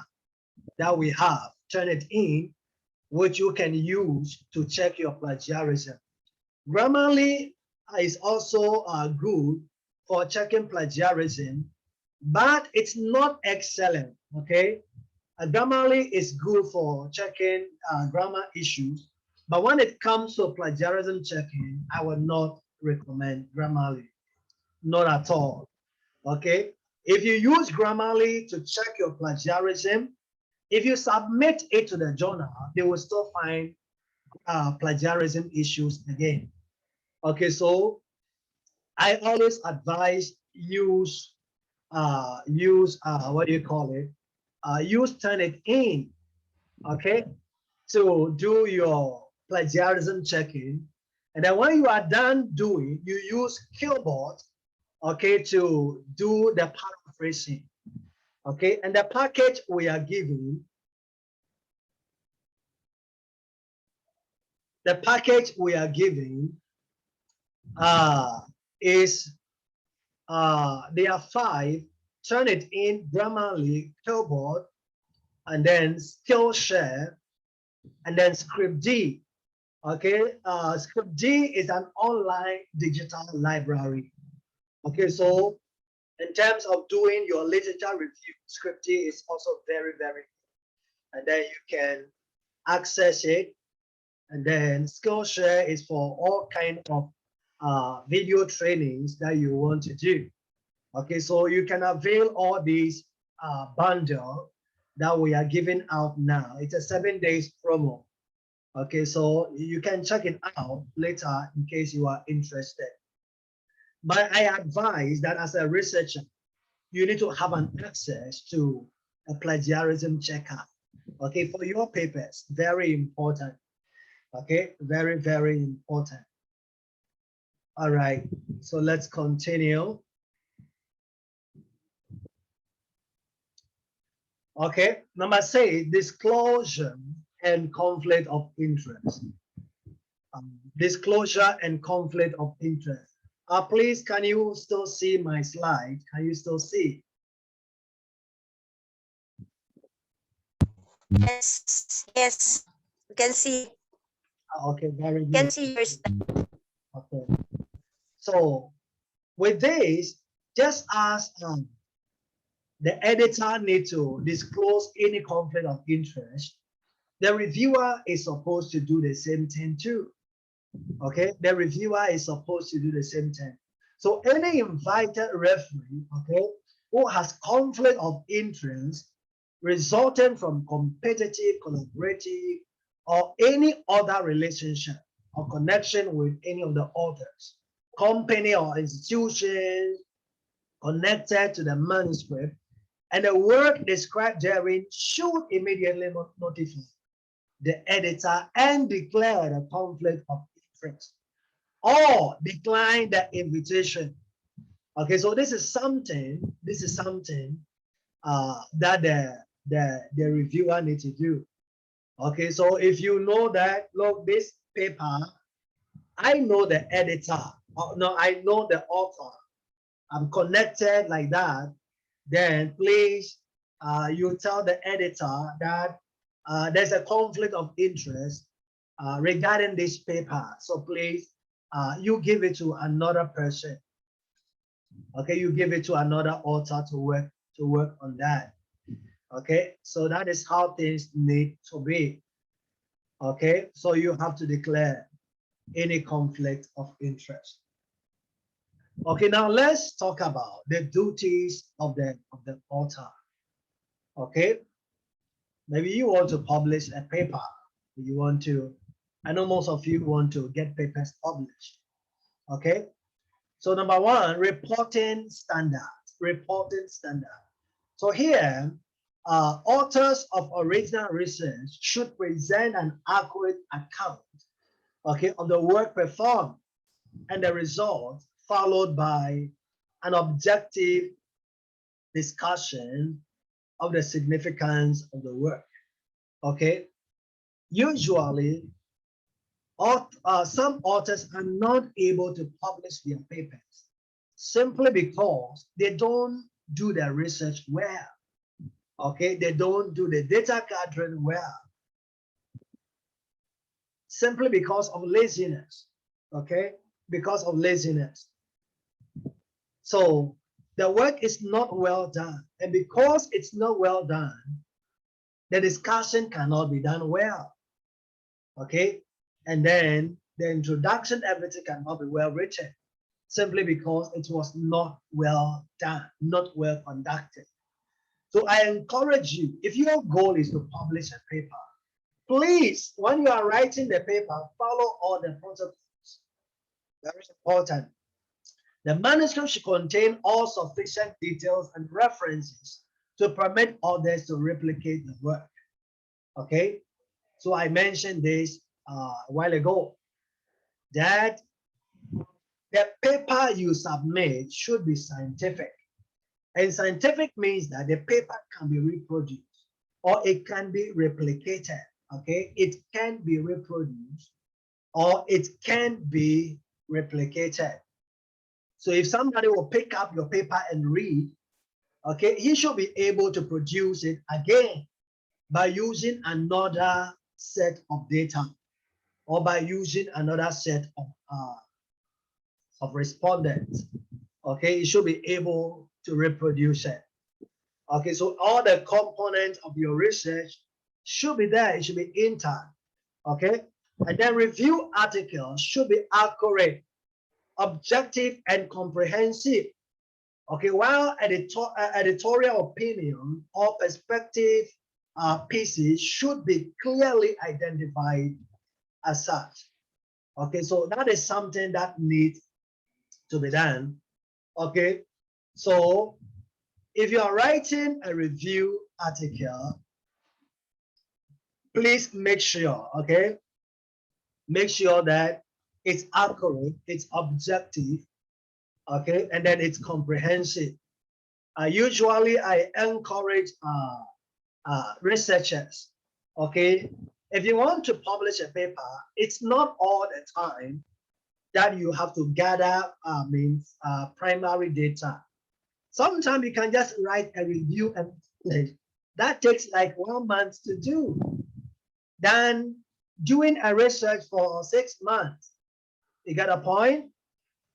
A: that we have, turn it in, which you can use to check your plagiarism. Grammarly is also good for checking plagiarism, but it's not excellent. Okay, Grammarly is good for checking grammar issues, but when it comes to plagiarism checking, I would not recommend Grammarly, not at all. Okay, if you use Grammarly to check your plagiarism, if you submit it to the journal, they will still find plagiarism issues again. Okay, so I always advise use what do you call it? Use Turnitin, okay, to do your plagiarism checking. And then when you are done doing, you use Killbot, okay, to do the paraphrasing. Okay, and the package we are giving, the package we are giving is there are 5: Turnitin, Grammarly, Killbot, and then Skillshare, and then Script D. Okay, Script D is an online digital library. Okay, so in terms of doing your literature review, Script D is also very, very good. And then you can access it. And then Skillshare is for all kind of video trainings that you want to do. Okay, so you can avail all these bundle that we are giving out now. It's a 7 days promo. Okay, so you can check it out later in case you are interested. But I advise that as a researcher, you need to have an access to a plagiarism checker. Okay, for your papers, very important. Okay, very, very important. All right, so let's continue. Okay, number 6, disclosure and conflict of interest. Disclosure and conflict of interest. Please, can you still see my slide? Can you still see?
C: Yes, yes. You can see.
A: Okay, very
C: You can
A: good.
C: see your slide.
A: Okay, so with this, just as the editor needs to disclose any conflict of interest, the reviewer is supposed to do the same thing too. Okay, the reviewer is supposed to do the same thing. So any invited referee, okay, who has conflict of interest resulting from competitive, collaborative, or any other relationship or connection with any of the authors, company or institutions connected to the manuscript, and the work described therein should immediately notify the editor and declare a conflict of interest or decline the invitation. Okay, so this is something that the reviewer needs to do. Okay, so if you know that, look, this paper, I know the editor, no, I know the author, I'm connected like that, then please, you tell the editor that there's a conflict of interest regarding this paper. So please, you give it to another person. Okay, you give it to another author to work on that. Okay, so that is how things need to be. Okay, so you have to declare any conflict of interest. Okay, now let's talk about the duties of the author. Okay, maybe you want to publish a paper. You want to, I know most of you want to get papers published. Okay, so number 1, reporting standard. Reporting standard. So here, authors of original research should present an accurate account okay, of the work performed and the result, followed by an objective discussion of the significance of the work. Okay, usually some authors are not able to publish their papers simply because they don't do their research well. Okay, they don't do the data gathering well, simply because of laziness. Okay, because of laziness. So the work is not well done, and because it's not well done, the discussion cannot be done well. Okay, and then the introduction, everything cannot be well written, simply because it was not well done, not well conducted. So I encourage you, if your goal is to publish a paper, please, when you are writing the paper, follow all the protocols. Very important. The manuscript should contain all sufficient details and references to permit others to replicate the work. Okay, so I mentioned this a while ago, that the paper you submit should be scientific. And scientific means that the paper can be reproduced or it can be replicated. Okay, it can be reproduced or it can be replicated. So if somebody will pick up your paper and read, okay, he should be able to produce it again by using another set of data or by using another set of respondents. Okay, he should be able to reproduce it. Okay, so all the components of your research should be there. It should be intact. Okay, and then review articles should be accurate, objective, and comprehensive. Okay, while editorial opinion or perspective pieces should be clearly identified as such. Okay, so that is something that needs to be done. Okay, so if you are writing a review article, please make sure, okay, make sure that it's accurate, it's objective, okay, and then it's comprehensive. Usually I encourage researchers, okay, if you want to publish a paper, it's not all the time that you have to gather primary data. Sometimes you can just write a review and that takes like 1 month to do. Than doing a research for 6 months. You got a point?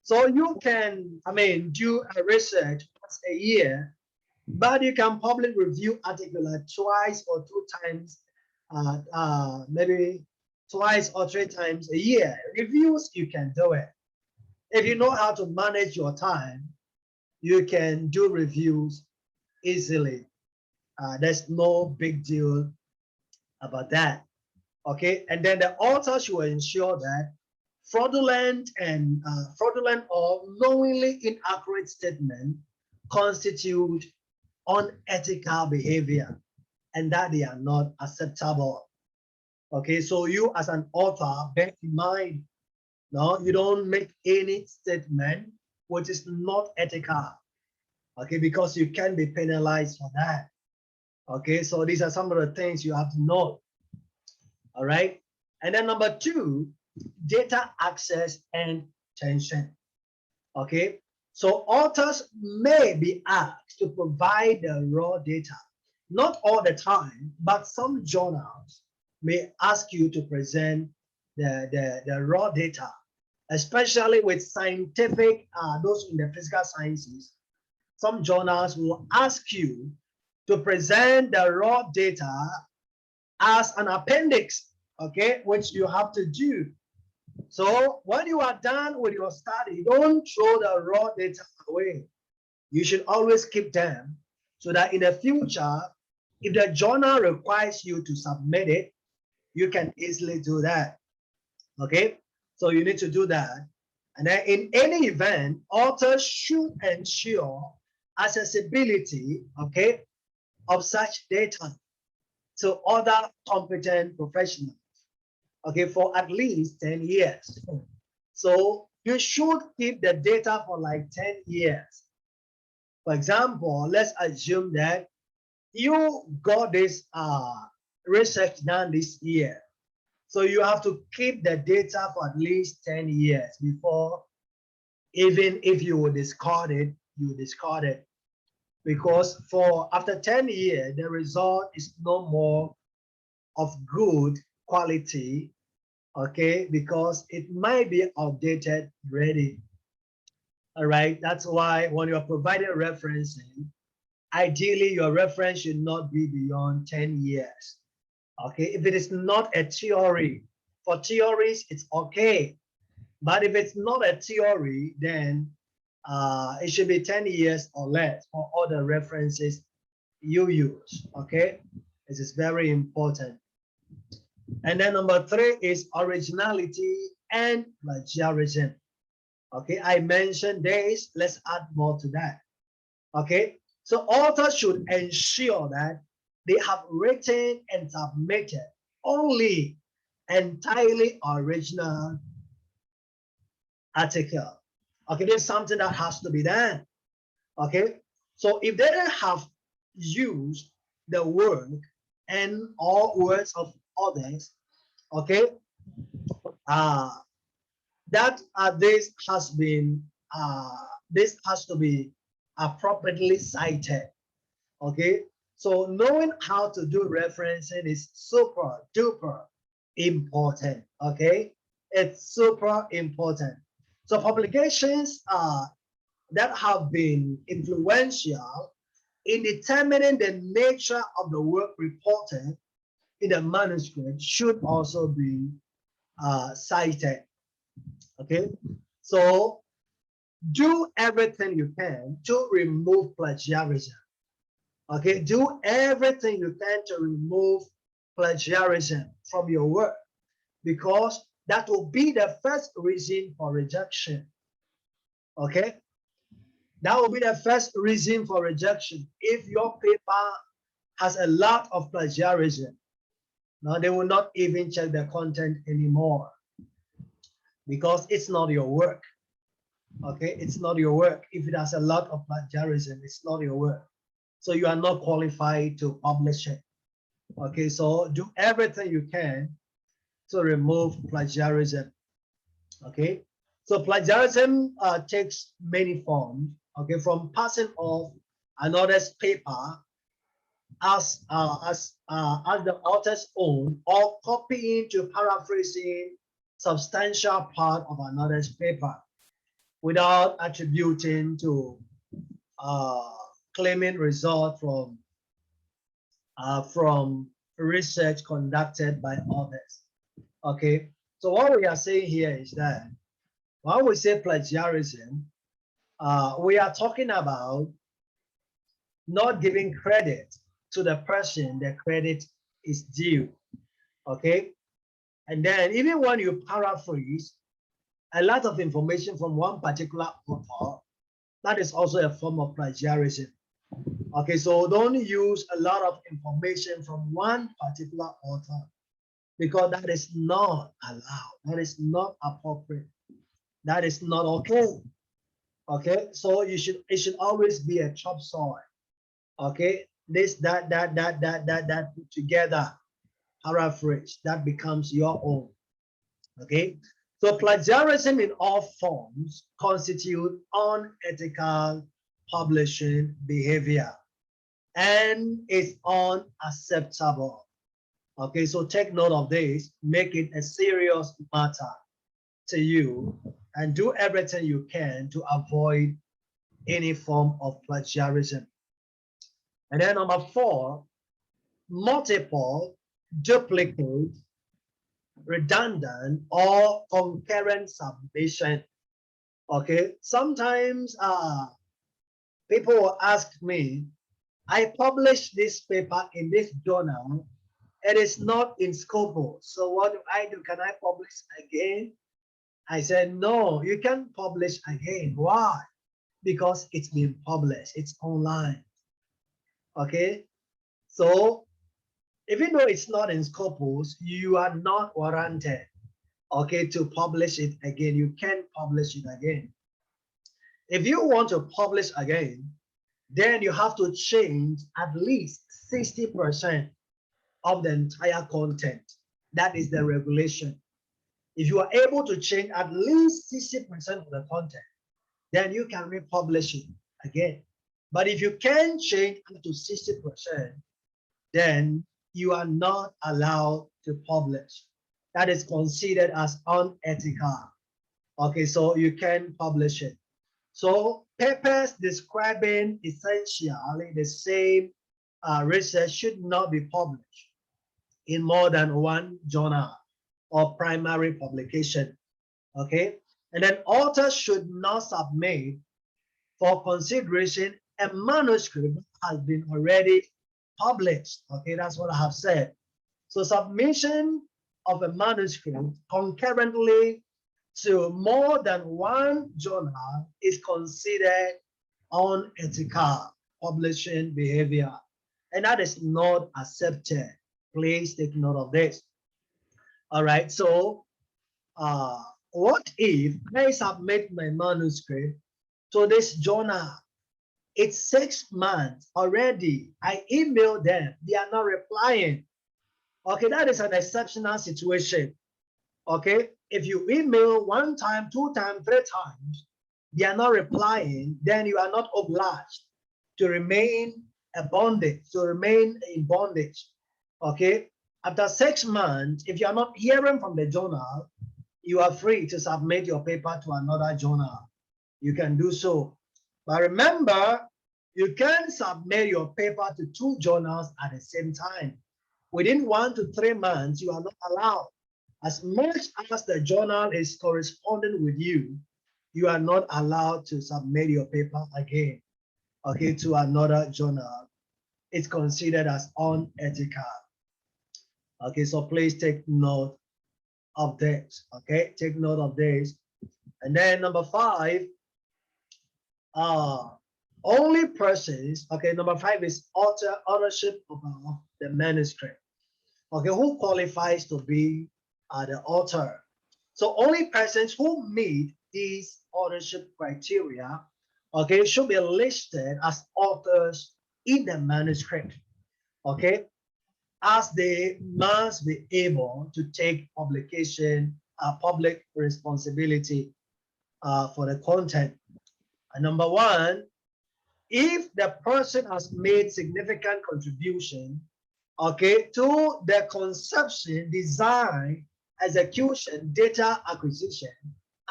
A: So you can, do a research once a year, but you can publish review article like twice or 2 times, maybe twice or 3 times a year. Reviews, you can do it. If you know how to manage your time, you can do reviews easily. There's no big deal about that. Okay, and then the author should ensure that fraudulent or knowingly inaccurate statement constitute unethical behavior and that they are not acceptable. Okay, so you as an author, bear in mind, no, you don't make any statement which is not ethical. Okay, because you can be penalized for that. Okay, so these are some of the things you have to know. All right, and then number 2, data access and tension. Okay, so authors may be asked to provide the raw data, not all the time, but some journals may ask you to present the raw data, especially with scientific, those in the physical sciences. Some journals will ask you to present the raw data as an appendix, okay, which you have to do. So when you are done with your study, don't throw the raw data away. You should always keep them so that in the future, if the journal requires you to submit it, you can easily do that. Okay, so you need to do that. And then in any event, authors should ensure accessibility, okay, of such data to other competent professionals. okay, for at least 10 years. So you should keep the data for like 10 years. For example, let's assume that you got this research done this year. So you have to keep the data for at least 10 years before, even if you would discard it, you discard it. Because for after 10 years, the result is no more of good quality, okay, because it might be outdated already. All right, that's why when you're providing referencing, ideally your reference should not be beyond 10 years. Okay, if it is not a theory, for theories, it's okay. But if it's not a theory, then it should be 10 years or less for all the references you use. Okay, this is very important. And then number 3 is originality and plagiarism. Okay, I mentioned this. Let's add more to that. Okay, so authors should ensure that they have written and submitted only entirely original article. Okay, there's something that has to be done. Okay, so if they don't have used the work and all words of others, okay, that this has to be appropriately cited. Okay, so knowing how to do referencing is super duper important. Okay, it's super important. So publications that have been influential in determining the nature of the work reported in the manuscript should also be cited. Okay, so do everything you can to remove plagiarism. Okay, do everything you can to remove plagiarism from your work, because that will be the first reason for rejection. Okay, that will be the first reason for rejection. If your paper has a lot of plagiarism, now they will not even check the content anymore, because it's not your work. Okay, it's not your work. If it has a lot of plagiarism, it's not your work. So you are not qualified to publish it. Okay, so do everything you can to remove plagiarism. Okay, so plagiarism takes many forms. Okay, from passing off another's paper as the author's own, or copying to paraphrasing substantial part of another's paper without attributing to claiming result from research conducted by others. Okay, so what we are saying here is that when we say plagiarism, we are talking about not giving credit to the person the credit is due. Okay, and then even when you paraphrase a lot of information from one particular author, that is also a form of plagiarism. Okay, so don't use a lot of information from one particular author, because that is not allowed. That is not appropriate. That is not okay. Okay, so it should always be a chop soil. Okay, this, that put together, paraphrase, that becomes your own. Okay, so plagiarism in all forms constitute unethical publishing behavior and is unacceptable. Okay, so take note of this, make it a serious matter to you, and do everything you can to avoid any form of plagiarism. And then number 4, multiple, duplicate, redundant, or concurrent submission. Okay, sometimes people will ask me, I published this paper in this journal, it is not in Scopus, so what do I do? Can I publish again? I said, no, you can't publish again. Why? Because it's been published, it's online. Okay, so even though it's not in Scopus, you are not warranted, okay, to publish it again. You can publish it again. If you want to publish again, then you have to change at least 60% of the entire content. That is the regulation. If you are able to change at least 60% of the content, then you can republish it again. But if you can change up to 60%, then you are not allowed to publish. That is considered as unethical. Okay, so you can publish it. So papers describing essentially the same research should not be published in more than one journal or primary publication. Okay, and then authors should not submit for consideration a manuscript has been already published. Okay, that's what I have said. So submission of a manuscript concurrently to more than one journal is considered unethical publishing behavior, and that is not accepted. Please take note of this. All right, so what if I submit my manuscript to this journal? It's 6 months already. I emailed them, they are not replying. Okay, that is an exceptional situation. Okay, if you email 1 time, 2 times, 3 times, they are not replying, then you are not obliged to remain a bondage, to remain in bondage. Okay, after 6 months, if you are not hearing from the journal, you are free to submit your paper to another journal. You can do so. But remember, you can submit your paper to 2 journals at the same time. Within 1 to 3 months, you are not allowed. As much as the journal is corresponding with you, you are not allowed to submit your paper again, okay, to another journal. It's considered as unethical. Okay, so please take note of this. Okay, take note of this. And then number 5, only persons. Okay, number 5 is ownership of the manuscript. Okay, who qualifies to be the author? So only persons who meet these ownership criteria, okay, should be listed as authors in the manuscript. Okay, as they must be able to take publication, public responsibility for the content. And number 1, if the person has made significant contribution, okay, to the conception, design, execution, data acquisition,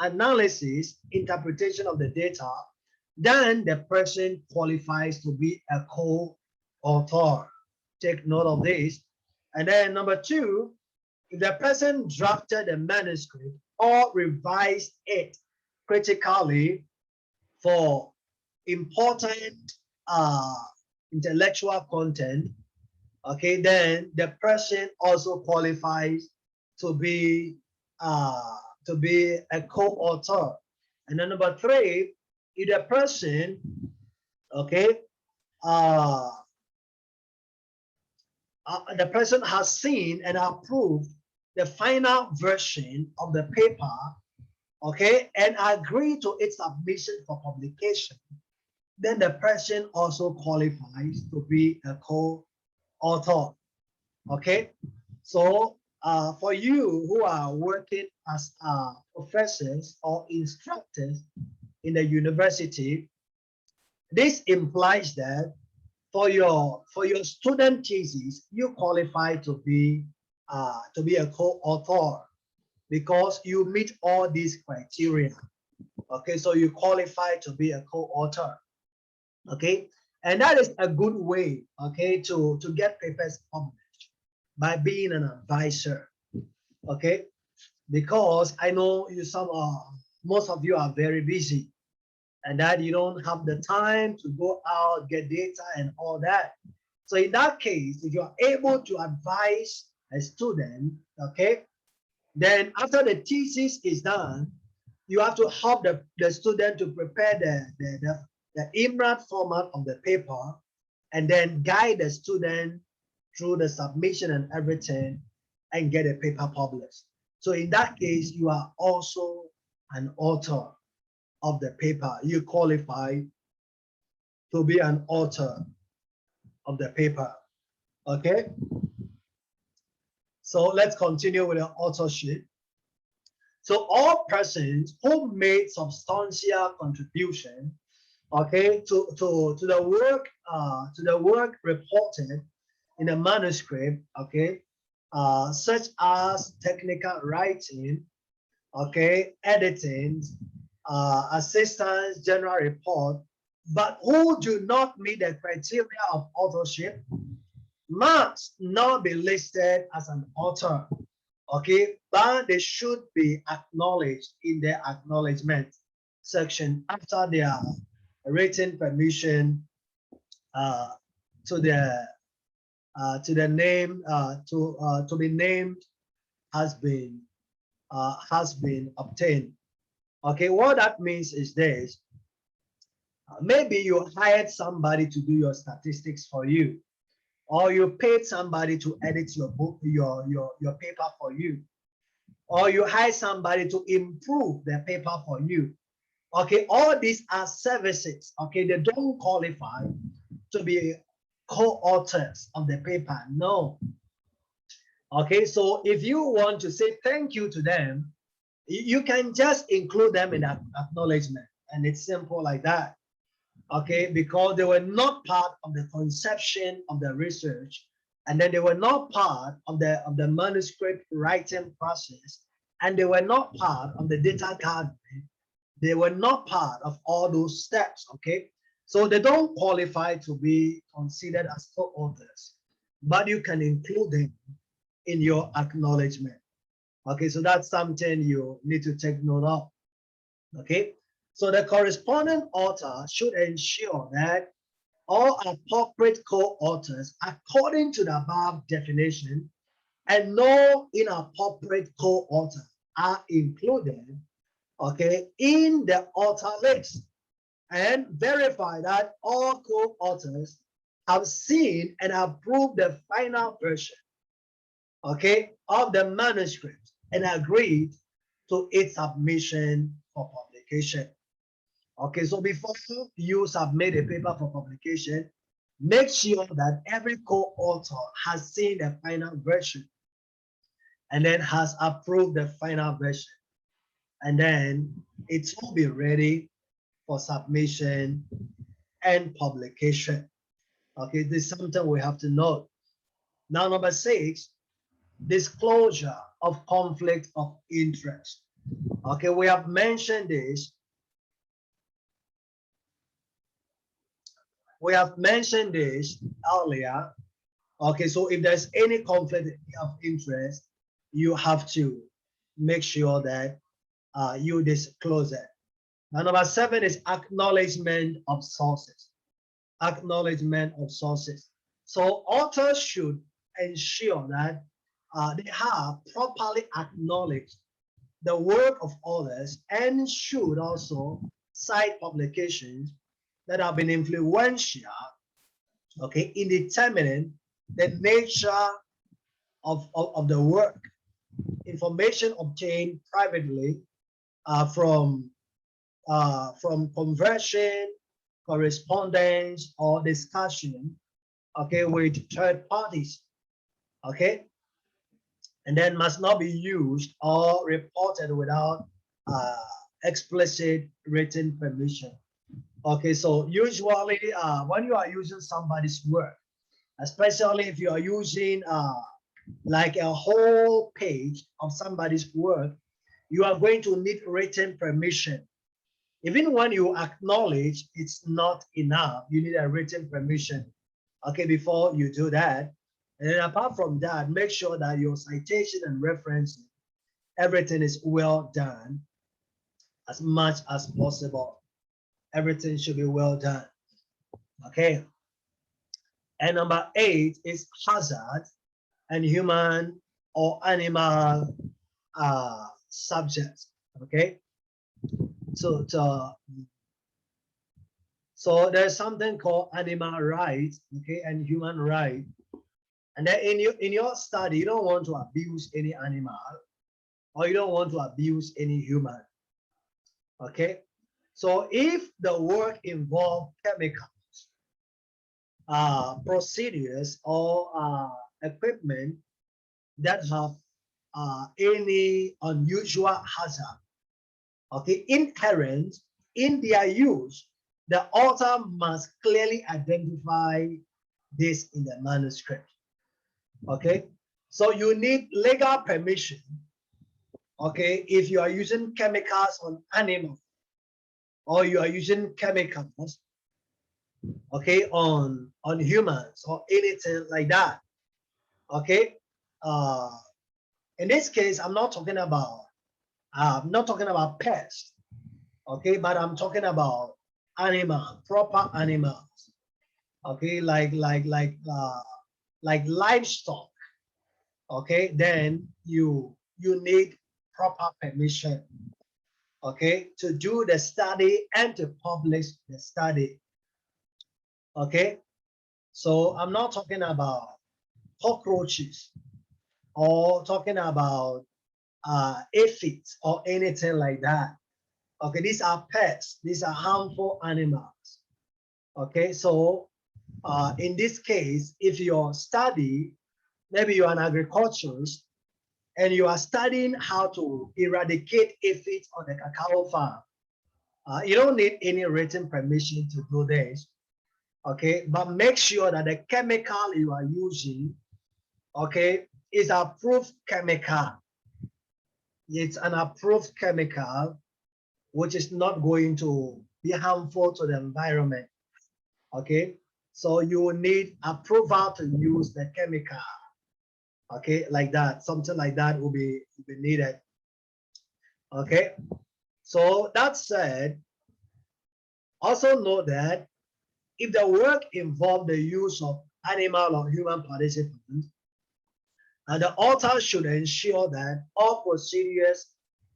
A: analysis, interpretation of the data, then the person qualifies to be a co-author. Take note of this. And then number 2, if the person drafted a manuscript or revised it critically for important intellectual content, okay, then the person also qualifies to be a co-author. And then number 3, if the person, okay, the person has seen and approved the final version of the paper, okay, and agree to its submission for publication, then the person also qualifies to be a co-author. Okay, so for you who are working as professors or instructors in the university, this implies that for your student thesis, you qualify to be a co-author because you meet all these criteria. Okay, so you qualify to be a co-author. Okay, and that is a good way, okay, to get papers published by being an advisor. Okay, because I know you most of you are very busy and that you don't have the time to go out, get data and all that. So in that case, if you're able to advise a student, okay, then after the thesis is done, you have to help the student to prepare the IMRAT format of the paper and then guide the student through the submission and everything and get a paper published. So in that case, you are also an author of the paper. You qualify to be an author of the paper. Okay. So let's continue with the authorship. So all persons who made substantial contribution, okay, to the work reported in a manuscript, okay, such as technical writing, okay, editing, assistance, general report, but who do not meet the criteria of authorship must not be listed as an author, okay, but they should be acknowledged in the acknowledgement section after their written permission to the name to be named has been obtained. Okay, what that means is this: maybe you hired somebody to do your statistics for you, or you paid somebody to edit your book, your paper for you, or you hire somebody to improve the paper for you. Okay, all these are services. Okay, they don't qualify to be co-authors of the paper. No. Okay, so if you want to say thank you to them, you can just include them in that acknowledgement, and it's simple like that. Okay, because they were not part of the conception of the research, and then they were not part of the manuscript writing process, and they were not part of the data gathering. They were not part of all those steps. Okay, so they don't qualify to be considered as co-authors, but you can include them in your acknowledgement. Okay, so that's something you need to take note of. Okay, so the corresponding author should ensure that all appropriate co-authors, according to the above definition, and no inappropriate co-author are included, okay, in the author list, and verify that all co-authors have seen and approved the final version, okay, of the manuscript and agreed to its submission for publication. Okay, so before you submit a paper for publication, make sure that every co-author has seen the final version and then has approved the final version. And then it will be ready for submission and publication. Okay, this is something we have to note. Now, number 6, disclosure of conflict of interest. Okay, we have mentioned this. We have mentioned this earlier. Okay, so if there's any conflict of interest, you have to make sure that you disclose it. Now, number 7 is acknowledgement of sources. Acknowledgement of sources. So authors should ensure that they have properly acknowledged the work of others and should also cite publications that have been influential, okay, in determining the nature of the work. Information obtained privately from conversion, correspondence, or discussion, okay, with third parties, okay, and then must not be used or reported without explicit written permission. Okay, so usually when you are using somebody's work, especially if you are using like a whole page of somebody's work, you are going to need written permission. Even when you acknowledge, it's not enough. You need a written permission, okay, before you do that. And then apart from that, make sure that your citation and reference, everything is well done as much as possible. Everything should be well done, okay? And number 8 is hazard and human or animal subjects, okay? So there's something called animal rights, okay, and human rights. And then in your study, you don't want to abuse any animal, or you don't want to abuse any human. Okay. So if the work involves chemicals, procedures, or equipment that have any unusual hazard, okay, inherent in their use, the author must clearly identify this in the manuscript. Okay, so you need legal permission. Okay, if you are using chemicals on animals, or you are using chemicals, okay, on humans or anything like that. Okay, uh, in this case, I'm not talking about pests. Okay, but I'm talking about animal, proper animals. Okay, like livestock. Okay, then you need proper permission. Okay, to do the study and to publish the study. Okay, so I'm not talking about cockroaches, or talking about aphids or anything like that. Okay, these are pets. These are harmful animals. Okay, so in this case, if your study, maybe you're an agriculturist and you are studying how to eradicate aphids on the cacao farm, you don't need any written permission to do this. Okay, but make sure that the chemical you are using, okay, is approved chemical. It's an approved chemical which is not going to be harmful to the environment. Okay, so you will need approval to use the chemical. Okay, like that, something like that will be needed. Okay, so that said, also know that if the work involves the use of animal or human participants, and the author should ensure that all procedures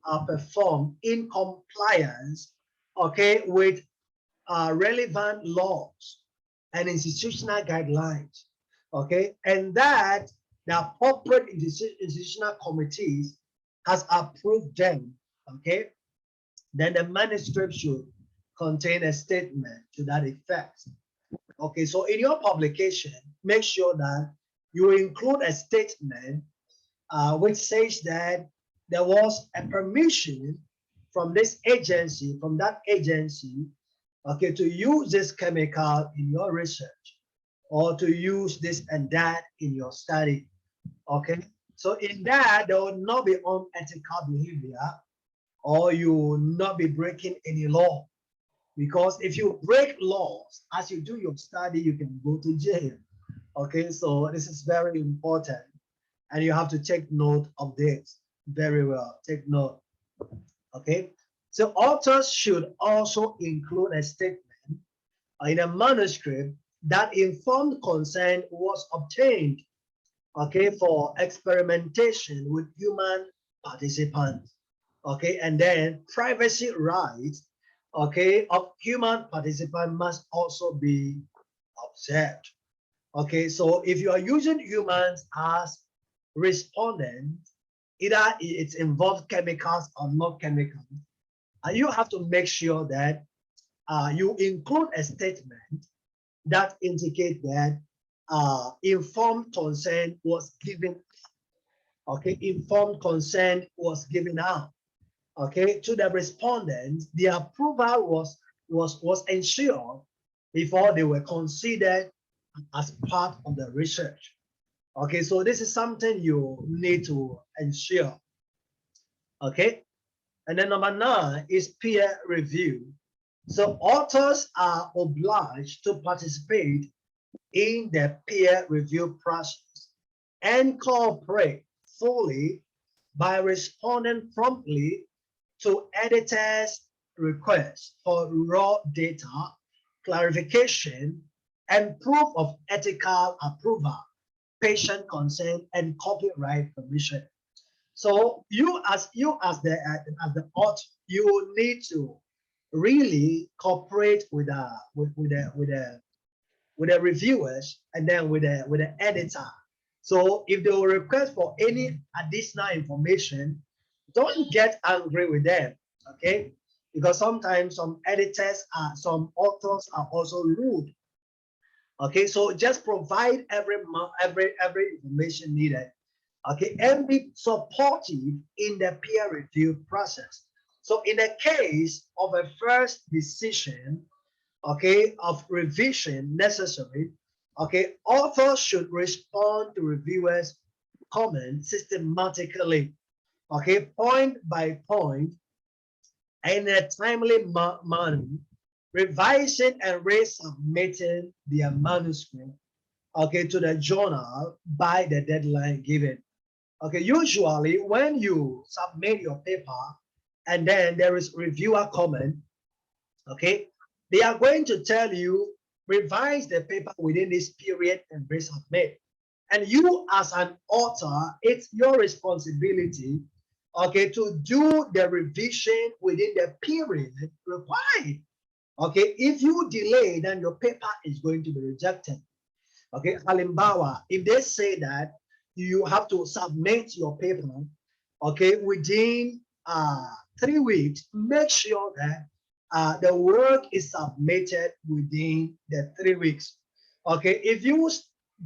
A: are performed in compliance, okay, with relevant laws and institutional guidelines, okay, and that the appropriate institutional committees has approved them, okay, then the manuscript should contain a statement to that effect. Okay, so in your publication, make sure that you include a statement which says that there was a permission from this agency, from that agency, okay, to use this chemical in your research, or to use this and that in your study. Okay, so in that, there will not be unethical behavior, or you will not be breaking any law. Because if you break laws as you do your study, you can go to jail. Okay, so this is very important, and you have to take note of this very well. Take note. Okay, so authors should also include a statement in a manuscript that informed consent was obtained, okay, for experimentation with human participants. Okay, and then privacy rights, okay, of human participant must also be observed. Okay, so if you are using humans as respondents, either it's involved chemicals or not chemicals, you have to make sure that you include a statement that indicates that informed consent was given. Okay, informed consent was given out. Okay, to the respondents, the approval was ensured before they were considered as part of the research. Okay, so this is something you need to ensure. Okay, and then number 9 is peer review. So authors are obliged to participate in the peer review process and cooperate fully by responding promptly to editors' requests for raw data, clarification, and proof of ethical approval, patient consent, and copyright permission. So you as the author, you need to really cooperate with the reviewers, and then with the editor. So if they will request for any additional information, don't get angry with them, okay? Because sometimes some editors are, some authors are also rude. Okay, so just provide every information needed. Okay, and be supportive in the peer review process. So in the case of a first decision, okay, of revision necessary, okay, authors should respond to reviewers' comments systematically, okay, point by point, in a timely manner, revising and resubmitting their manuscript, okay, to the journal by the deadline given. Okay, usually when you submit your paper and then there is reviewer comment, okay, they are going to tell you revise the paper within this period and resubmit. And you as an author, it's your responsibility, okay, to do the revision within the period required. Okay, if you delay, then your paper is going to be rejected. Okay, Alimbawa, if they say that you have to submit your paper, okay, within 3 weeks, make sure that the work is submitted within the 3 weeks. Okay, if you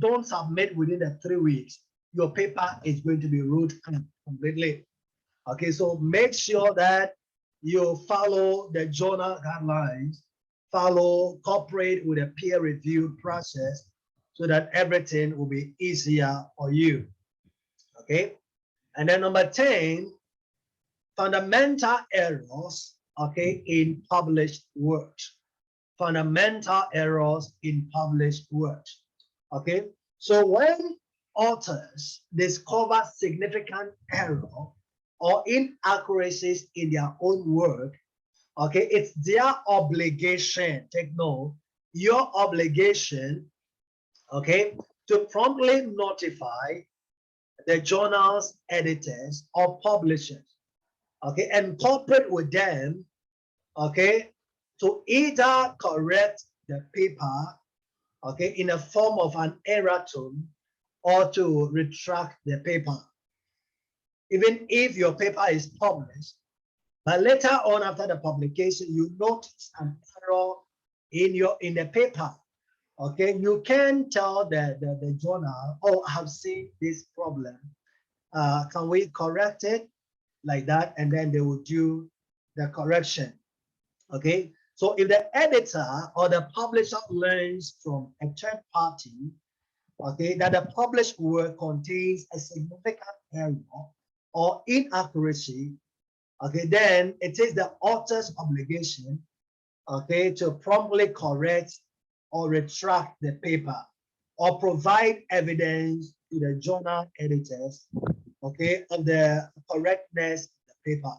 A: don't submit within the 3 weeks, your paper is going to be ruled out completely. Okay, so make sure that you follow the journal guidelines, cooperate with a peer review process so that everything will be easier for you. Okay, and then number 10, fundamental errors, okay, in published works. Fundamental errors in published works. Okay, so when authors discover significant error or inaccuracies in their own work, okay, it's their obligation, take note, your obligation, okay, to promptly notify the journal's editors or publishers, okay, and cooperate with them, okay, to either correct the paper, okay, in a form of an erratum or to retract the paper. Even if your paper is published, but later on after the publication, you notice an error in the paper. Okay, you can tell the journal, oh, I have seen this problem. Can we correct it like that? And then they will do the correction. Okay, so if the editor or the publisher learns from a third party, okay, that the published work contains a significant error or inaccuracy, okay, then it is the author's obligation, okay, to promptly correct or retract the paper or provide evidence to the journal editors, okay, of the correctness of the paper.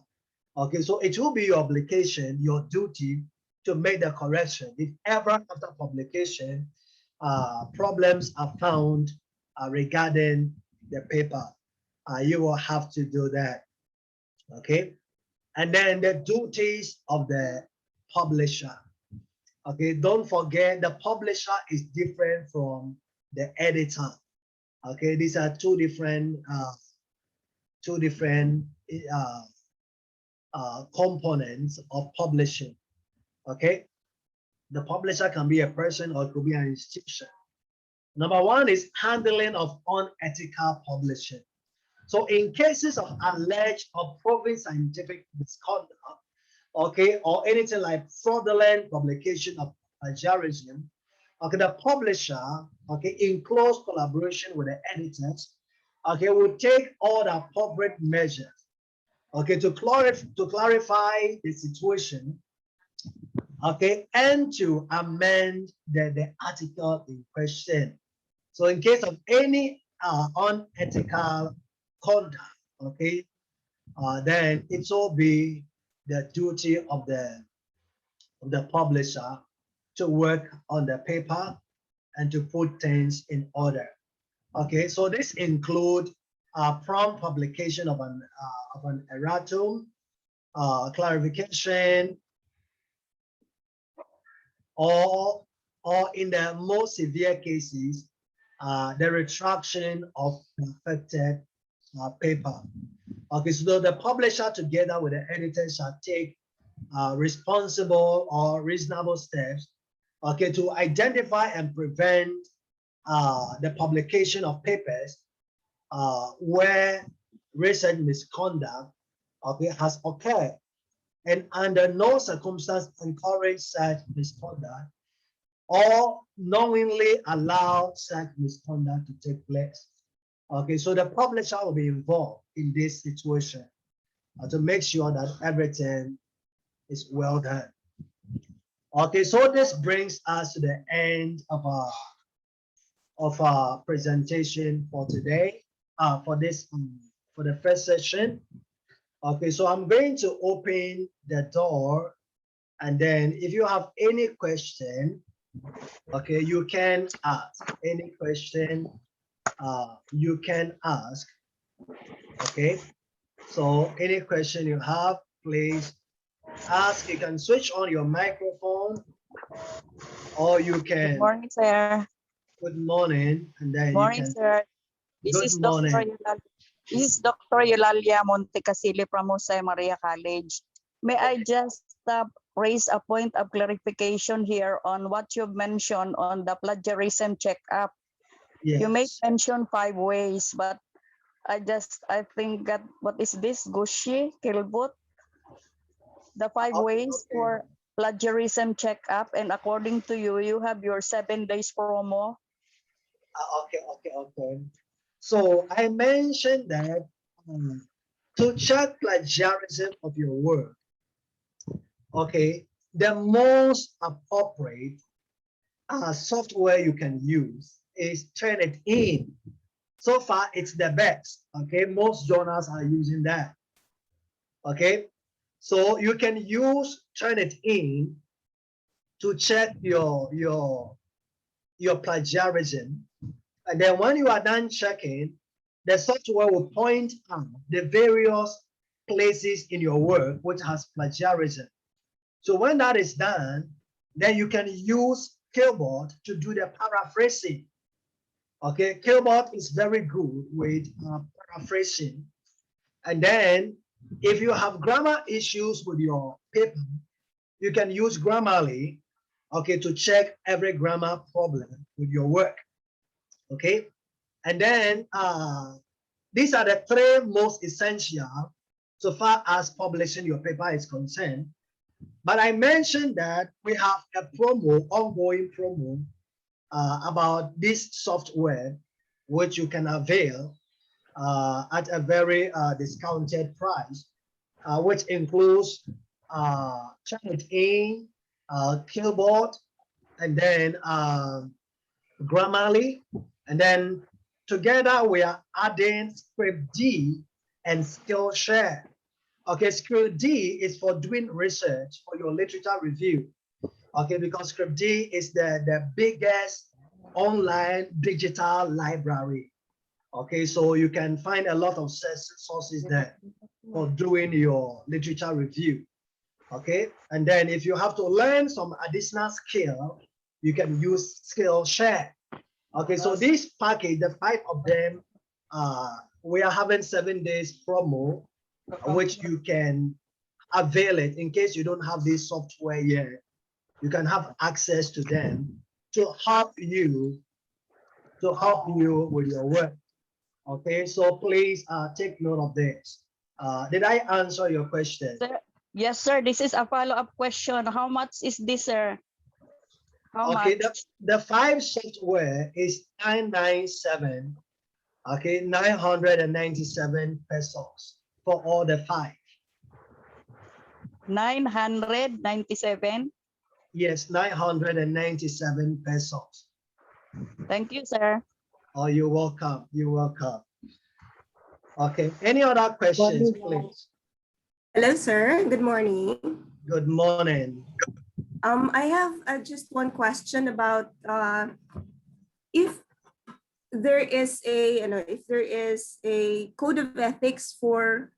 A: Okay, so it will be your obligation, your duty to make the correction. If ever after publication, problems are found regarding the paper, you will have to do that. Okay, and then the duties of the publisher. Okay, don't forget the publisher is different from the editor. Okay, these are two different components of publishing. Okay, the publisher can be a person or it could be an institution. Number one is handling of unethical publishing. So in cases of alleged or proven scientific misconduct, okay, or anything like fraudulent publication of plagiarism, okay, the publisher, okay, in close collaboration with the editors, okay, will take all the appropriate measures, okay, to clarify the situation, okay, and to amend the article in question. So in case of any unethical conduct, okay, then it will be the duty of the publisher to work on the paper and to put things in order. Okay, so this include prompt publication of an erratum, clarification, or in the most severe cases, the retraction of the affected paper. Okay, so the publisher together with the editor shall take responsible or reasonable steps, okay, to identify and prevent the publication of papers where research misconduct, okay, has occurred, and under no circumstance encourage such misconduct or knowingly allow such misconduct to take place. Okay, so the publisher will be involved in this situation to make sure that everything is well done. Okay, so this brings us to the end of our presentation for today, for the first session. Okay, so I'm going to open the door, and then if you have any question, okay, you can ask any question. You can ask. Okay, so any question you have, please ask. You can switch on your microphone, or you
B: Good
A: can.
B: morning, sir.
A: Good morning, and
B: Good
A: then you
B: morning,
A: can.
B: sir. This
A: Good
B: is Dr.
A: morning.
B: Eulalia Montecasile from Jose Maria College. May I just raise a point of clarification here on what you mentioned on the plagiarism checkup?
A: Yes.
B: You may mention 5 ways, but I think that what is this? Gushi, Kilbut? The 5 ways
A: Okay.
B: for plagiarism checkup, and according to you, you have your 7 days promo.
A: Okay. So I mentioned that to check plagiarism of your work, okay, the most appropriate software you can use is Turnitin. So far, it's the best. Okay, most journals are using that. Okay, so you can use Turnitin to check your plagiarism, and then when you are done checking, the software will point out the various places in your work which has plagiarism. So when that is done, then you can use Keyboard to do the paraphrasing. Okay, Keyboard is very good with paraphrasing. And then if you have grammar issues with your paper, you can use Grammarly, okay, to check every grammar problem with your work. Okay, and then these are the 3 most essential so far as publishing your paper is concerned. But I mentioned that we have a promo, ongoing promo about this software, which you can avail at a very discounted price, which includes Turnitin, Keyboard, and then Grammarly, and then together we are adding Script D and Skillshare. Okay, Script D is for doing research for your literature review. Okay, because Script D is the biggest online digital library. Okay, so you can find a lot of sources there for doing your literature review. Okay, and then if you have to learn some additional skill, you can use Skillshare. Okay, so this package, the 5 of them, we are having 7 days promo, which you can avail it in case you don't have this software yet. You can have access to them to help you with your work. Okay, so please take note of this. Did I answer your question?
B: Sir, yes, sir. This is a follow-up question. How much is this, sir? How
A: Okay,
B: much?
A: the 5 software is 997. Okay, 997 pesos for all the 5.
B: 997.
A: Yes, 997 pesos.
B: Thank you, sir.
A: Oh, you're welcome. You're welcome. Okay, any other questions, please?
D: Hello, sir. Good morning.
A: Good morning.
D: I have just one question about if there is a code of ethics for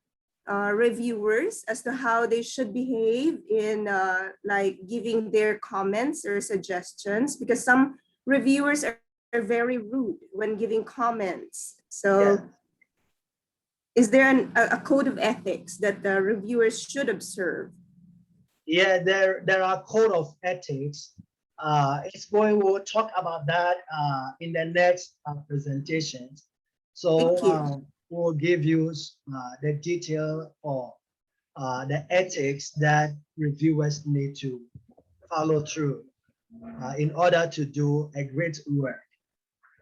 D: reviewers as to how they should behave in like giving their comments or suggestions, because some reviewers are are very rude when giving comments.
A: Yeah.
D: So is there a code of ethics that the reviewers should observe?
A: Yeah, there are code of ethics. We'll talk about that in the next presentations. So
D: Thank you.
A: we'll give you the detail or the ethics that reviewers need to follow through in order to do a great work.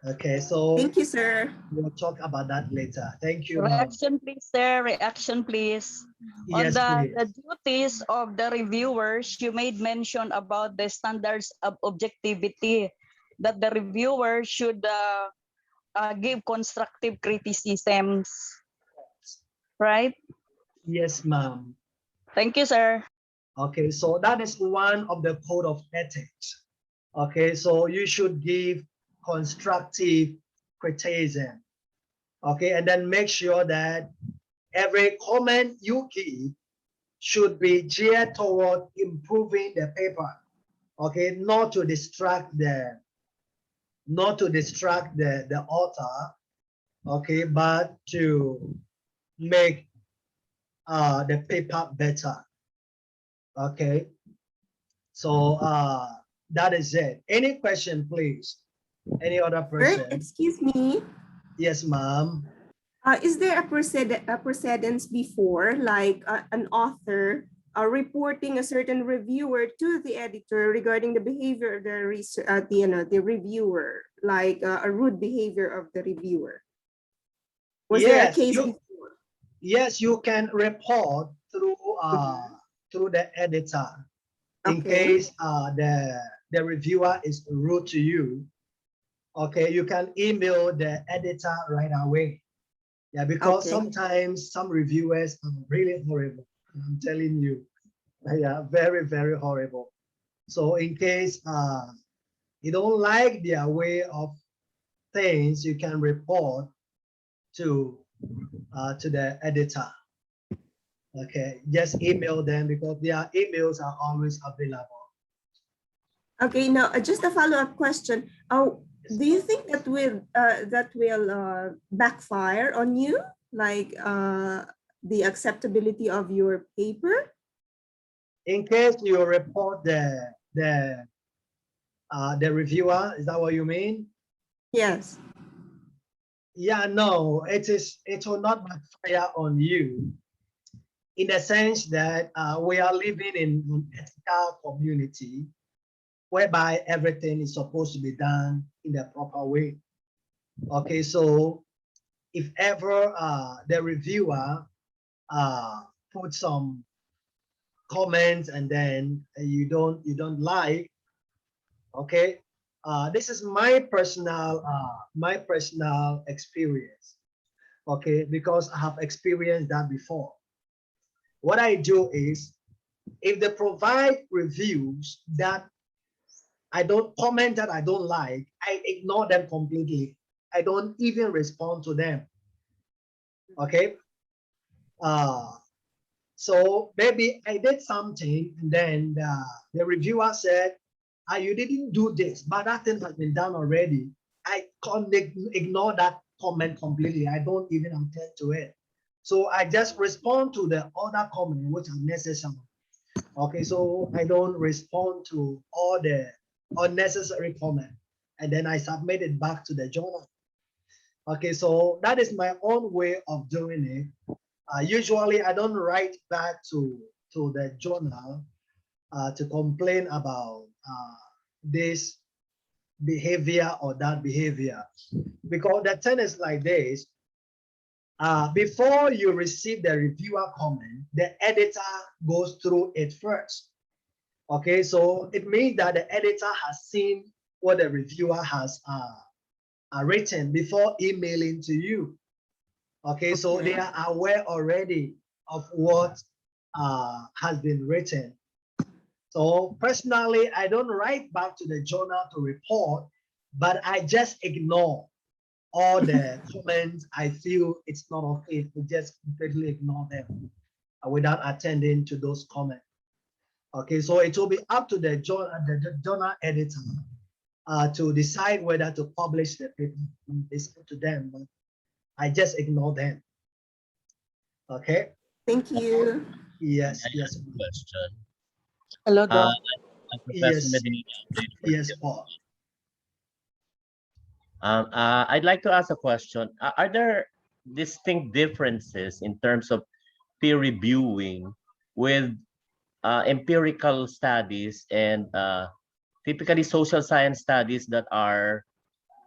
A: Okay, so
D: Thank you, sir.
A: we'll talk about that later. Thank you, ma'am.
B: Reaction, please, sir. Reaction, please. On
A: Yes,
B: the
A: please.
B: duties of the reviewers, you made mention about the standards of objectivity, that the reviewer should give constructive criticisms, right?
A: Yes, ma'am.
B: Thank you, sir.
A: Okay, so that is one of the code of ethics. Okay, so you should give constructive criticism. Okay, and then make sure that every comment you give should be geared toward improving the paper. Okay, not to distract the author. Okay, but to make the paper better. Okay, so that is it. Any question, please? Any other
D: Sir,
A: person?
D: excuse me.
A: Yes, ma'am.
D: Is there a precedence before, like an author reporting a certain reviewer to the editor regarding the behavior of the reviewer, like a rude behavior of the reviewer? Was there a case before?
A: Yes, you can report through the editor in
D: Okay.
A: case the reviewer is rude to you. Okay, you can email the editor right away. Yeah, because
D: Okay.
A: sometimes some reviewers are really horrible. I'm telling you, yeah, very, very horrible. So in case you don't like their way of things, you can report to the editor. Okay, just email them because their emails are always available.
D: Okay. Now, just a follow-up question. Do you think that will backfire on you, like the acceptability of your paper?
A: In case you report the reviewer, is that what you mean?
D: Yes.
A: Yeah, no, it will not backfire on you in the sense that we are living in an ethical community whereby everything is supposed to be done in the proper way. Okay, so if ever the reviewer put some comments and then you don't like, okay, this is my personal experience, okay, because I have experienced that before. What I do is, if they provide reviews that I don't comment that I don't like, I ignore them completely. I don't even respond to them. Okay. So maybe I did something and then the reviewer said, you didn't do this, but that thing has been done already. I can't ignore that comment completely. I don't even attend to it. So I just respond to the other comment which are necessary. Okay, so I don't respond to all the unnecessary comment and then I submit it back to the journal. Okay, so that is my own way of doing it. Usually I don't write back to the journal to complain about this behavior or that behavior, because the thing is like this. Before you receive the reviewer comment, the editor goes through it first. Okay, so it means that the editor has seen what the reviewer has written before emailing to you. Okay, so they are aware already of what has been written. So personally, I don't write back to the journal to report, but I just ignore all the comments. I feel it's not okay to just completely ignore them without attending to those comments. Okay, so it will be up to the journal editor to decide whether to publish the paper. It's up to them, but I just ignore them. Okay.
D: Thank you.
A: Yes.
E: I
A: Yes.
E: have a question.
F: Hello,
E: Uh,
F: Doc.
E: I'm Professor
A: Yes.
E: Medina of the
A: Yes,
E: University of
A: Paul.
E: I'd like to ask a question. Are there distinct differences in terms of peer reviewing with empirical studies and typically social science studies that are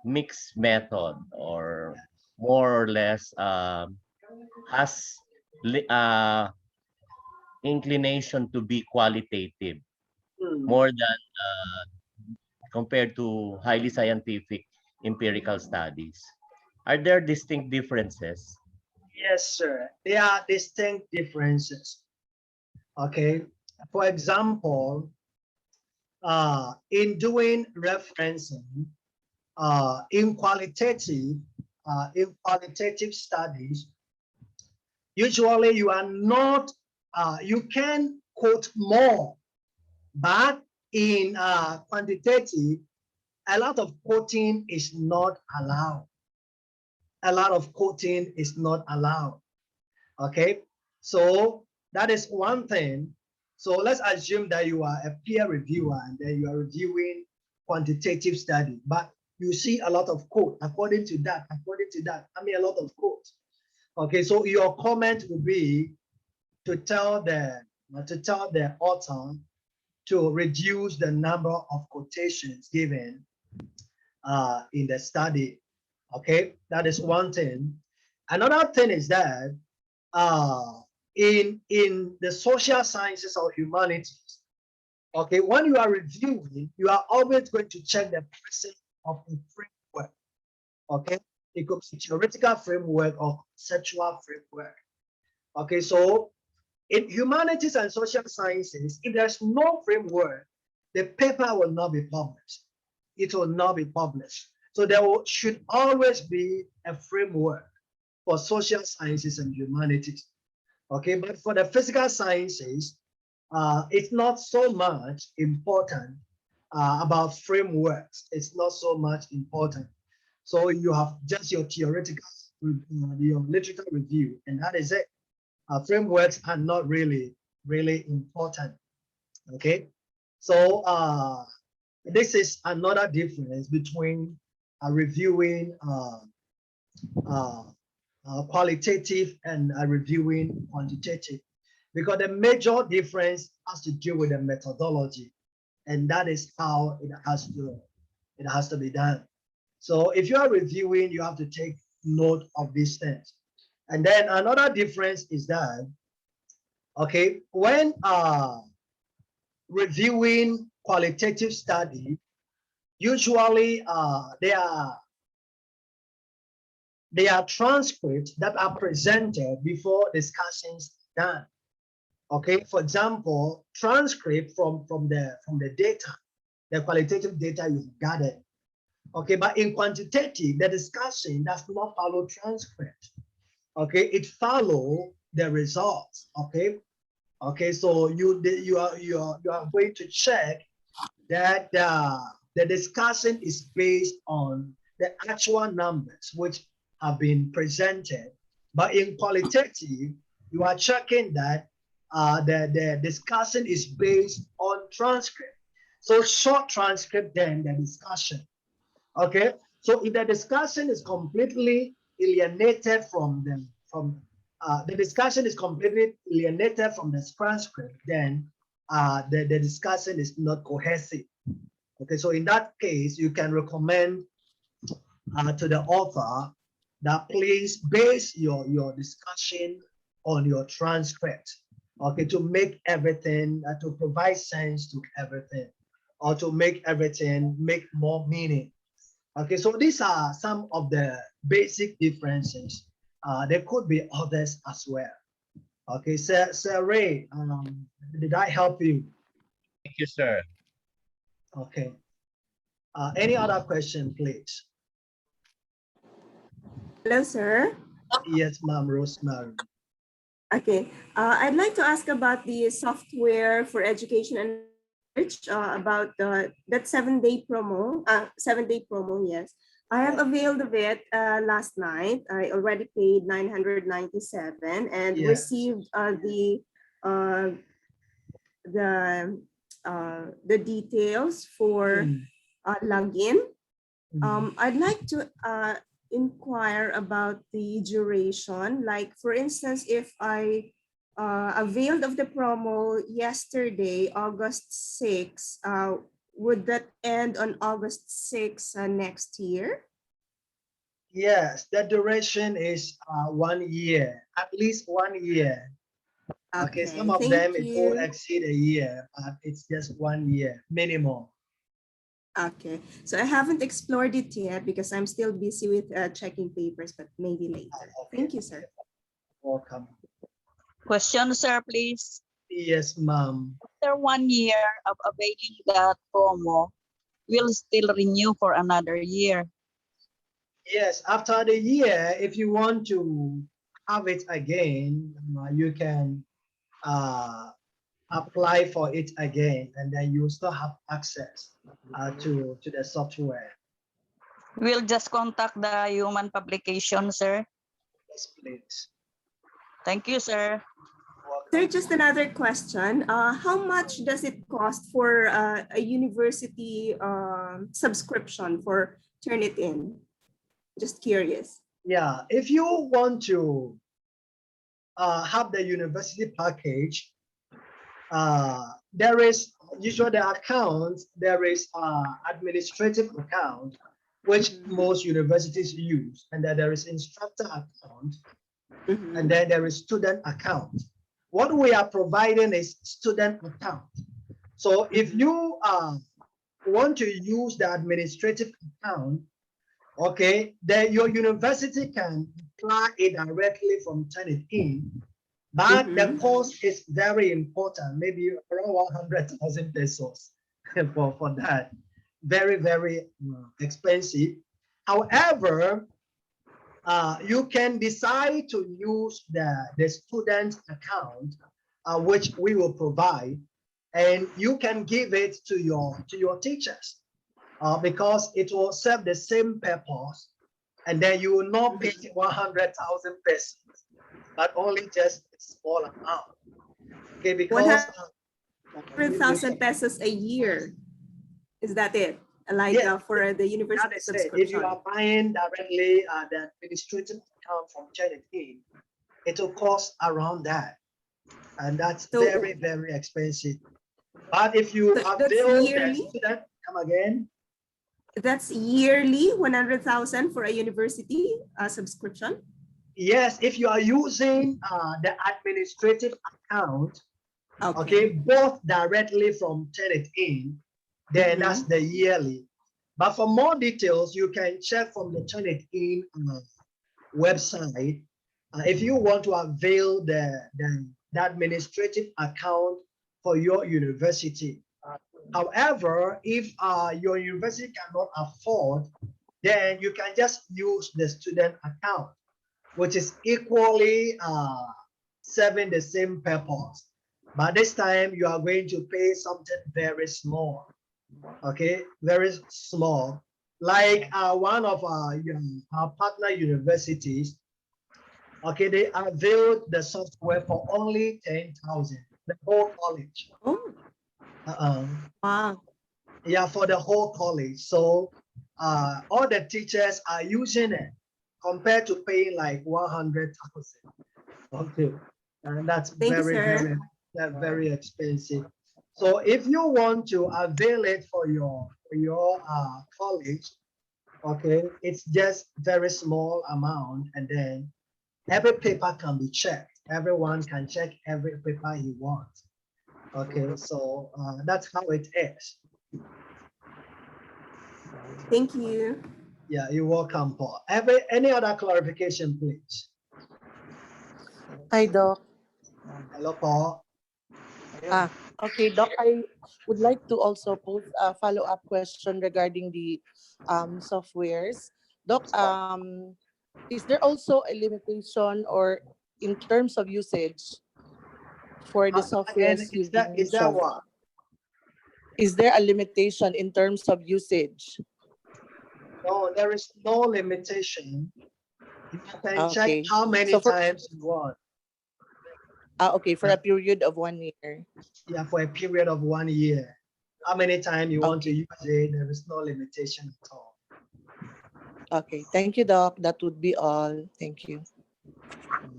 E: mixed method or more or less has inclination to be qualitative
A: Hmm.
E: more than compared to highly scientific empirical studies? Are there distinct differences?
A: Yes, sir. There are distinct differences. Okay. For example, in doing referencing, in qualitative studies, usually you are not, you can quote more, but in quantitative, a lot of quoting is not allowed. A lot of quoting is not allowed. Okay, so that is one thing. So let's assume that you are a peer reviewer and then you are reviewing quantitative study, but you see a lot of quote according to that, I mean a lot of quotes. Okay, so your comment will be to tell the author to reduce the number of quotations given in the study. Okay, that is one thing. Another thing is that in the social sciences or humanities, okay, when you are reviewing, you are always going to check the presence of a framework. Okay, it could be theoretical framework or conceptual framework. Okay, so in humanities and social sciences, if there's no framework, the paper will not be published. It will not be published. So there should always be a framework for social sciences and humanities. Okay, but for the physical sciences, it's not so much important about frameworks. It's not so much important. So you have just your theoretical, your literature review, and that is it. Frameworks are not really important. Okay, so this is another difference between reviewing qualitative and reviewing quantitative, because the major difference has to do with the methodology, and that is how it has to be done. So if you are reviewing, you have to take note of these things. And then another difference is that, okay, when reviewing qualitative study, usually they are transcripts that are presented before discussions done. Okay, for example, transcript from the data, the qualitative data you've gathered. Okay, but in quantitative, the discussion does not follow transcript. Okay, it follow the results. Okay, okay, so you are going to check that the discussion is based on the actual numbers which have been presented. But in qualitative, you are checking that the discussion is based on transcript. So short transcript, then the discussion. Okay, so if the discussion is completely alienated from the discussion is completely alienated from the transcript, then the discussion is not cohesive. Okay, so in that case, you can recommend to the author that please base your discussion on your transcript. Okay, to make everything, to provide sense to everything, or to make everything make more meaning. Okay, so these are some of the basic differences. There could be others as well. Okay, Sir Ray, did I help you?
E: Thank you, sir.
A: Okay. Any other question, please?
D: Hello, sir.
A: Yes, ma'am, Rosemary.
D: Okay, I'd like to ask about the software for education and about that 7-day promo, 7-day promo, yes. I have availed of it last night. I already paid 997 and
A: Yes.
D: received uh, the details for
A: Mm,
D: login.
A: mm.
D: I'd like to inquire about the duration. Like, for instance, if I availed of the promo yesterday, August 6, would that end on August 6 next year?
A: Yes, the duration is 1 year, at least 1 year. Okay, some
D: Okay,
A: of them
D: thank
A: it will
D: you.
A: exceed a year, but it's just 1 year minimum.
D: Okay, so I haven't explored it yet because I'm still busy with checking papers, but maybe later.
A: Okay,
D: Thank you, sir.
A: welcome.
B: Question, sir, please.
A: Yes, ma'am.
B: After 1 year of availing that promo, will still renew for another year.
A: Yes, after the year, if you want to have it again, you can uh, apply for it again, and then you still have access to the software.
B: We'll just contact the human publication, sir.
A: Yes, please.
B: Thank you, sir.
D: Sir,
A: Welcome.
D: just another question. How much does it cost for a university subscription for Turnitin? Just curious.
A: Yeah, if you want to have the university package, there is usually the account, there is administrative account, which most universities use, and then there is instructor account, and then there is student account. What we are providing is student account. So if you want to use the administrative account, okay, then your university can apply it directly from Turnitin. But the cost is very important, maybe around 100,000 pesos for that. Very, very expensive. However, you can decide to use the student account, which we will provide, and you can give it to your teachers because it will serve the same purpose, and then you will not pay 100,000 pesos, but only just a small amount. Okay, because
D: 100,000 pesos a year. Is that it? Like
A: yeah,
D: for the
A: that
D: university
A: is it. If you
D: subscription?
A: are buying directly the administrative account from Turnitin, it will cost around that, and that's
D: So
A: very, very expensive. But if you
D: that's
A: avail the
D: yearly?
A: student, come again.
D: That's yearly 100,000 for a university subscription?
A: Yes, if you are using the administrative account, okay,
D: Okay.
A: both directly from Turnitin, then that's the yearly. But for more details, you can check from the Turnitin website. If you want to avail the administrative account for your university. However, if your university cannot afford, then you can just use the student account, which is equally serving the same purpose. But this time you are going to pay something very small, okay, very small. Like one of our partner universities, okay, they availed the software for only 10,000, the whole college.
D: Oh,
A: Uh-uh.
D: wow.
A: Yeah, for the whole college. So all the teachers are using it compared to paying like 100,000. Okay, and that's
D: Thank you,
A: very,
D: sir.
A: very expensive. So if you want to avail it for your college, okay, it's just very small amount, and then every paper can be checked. Everyone can check every paper he wants. Okay, so that's how it is.
D: Thank you.
A: Yeah, you're welcome, Paul. Any other clarification, please?
F: Hi, Doc.
A: Hello, Paul.
F: Okay, Doc, I would like to also pose a follow-up question regarding the softwares. Doc, is there also a limitation or in terms of usage for the
A: Again,
F: softwares
A: is
F: you've
A: that
F: mentioned?
A: what?
F: Is there a limitation in terms of usage?
A: No, there is no limitation. You can check
F: Okay.
A: how many
F: So for
A: times you want.
F: okay, for a period of 1 year.
A: Yeah, for a period of 1 year. How many times you want to
F: Okay.
A: use it, there is no limitation at all.
F: Okay. Thank you, Doc. That would be all. Thank you.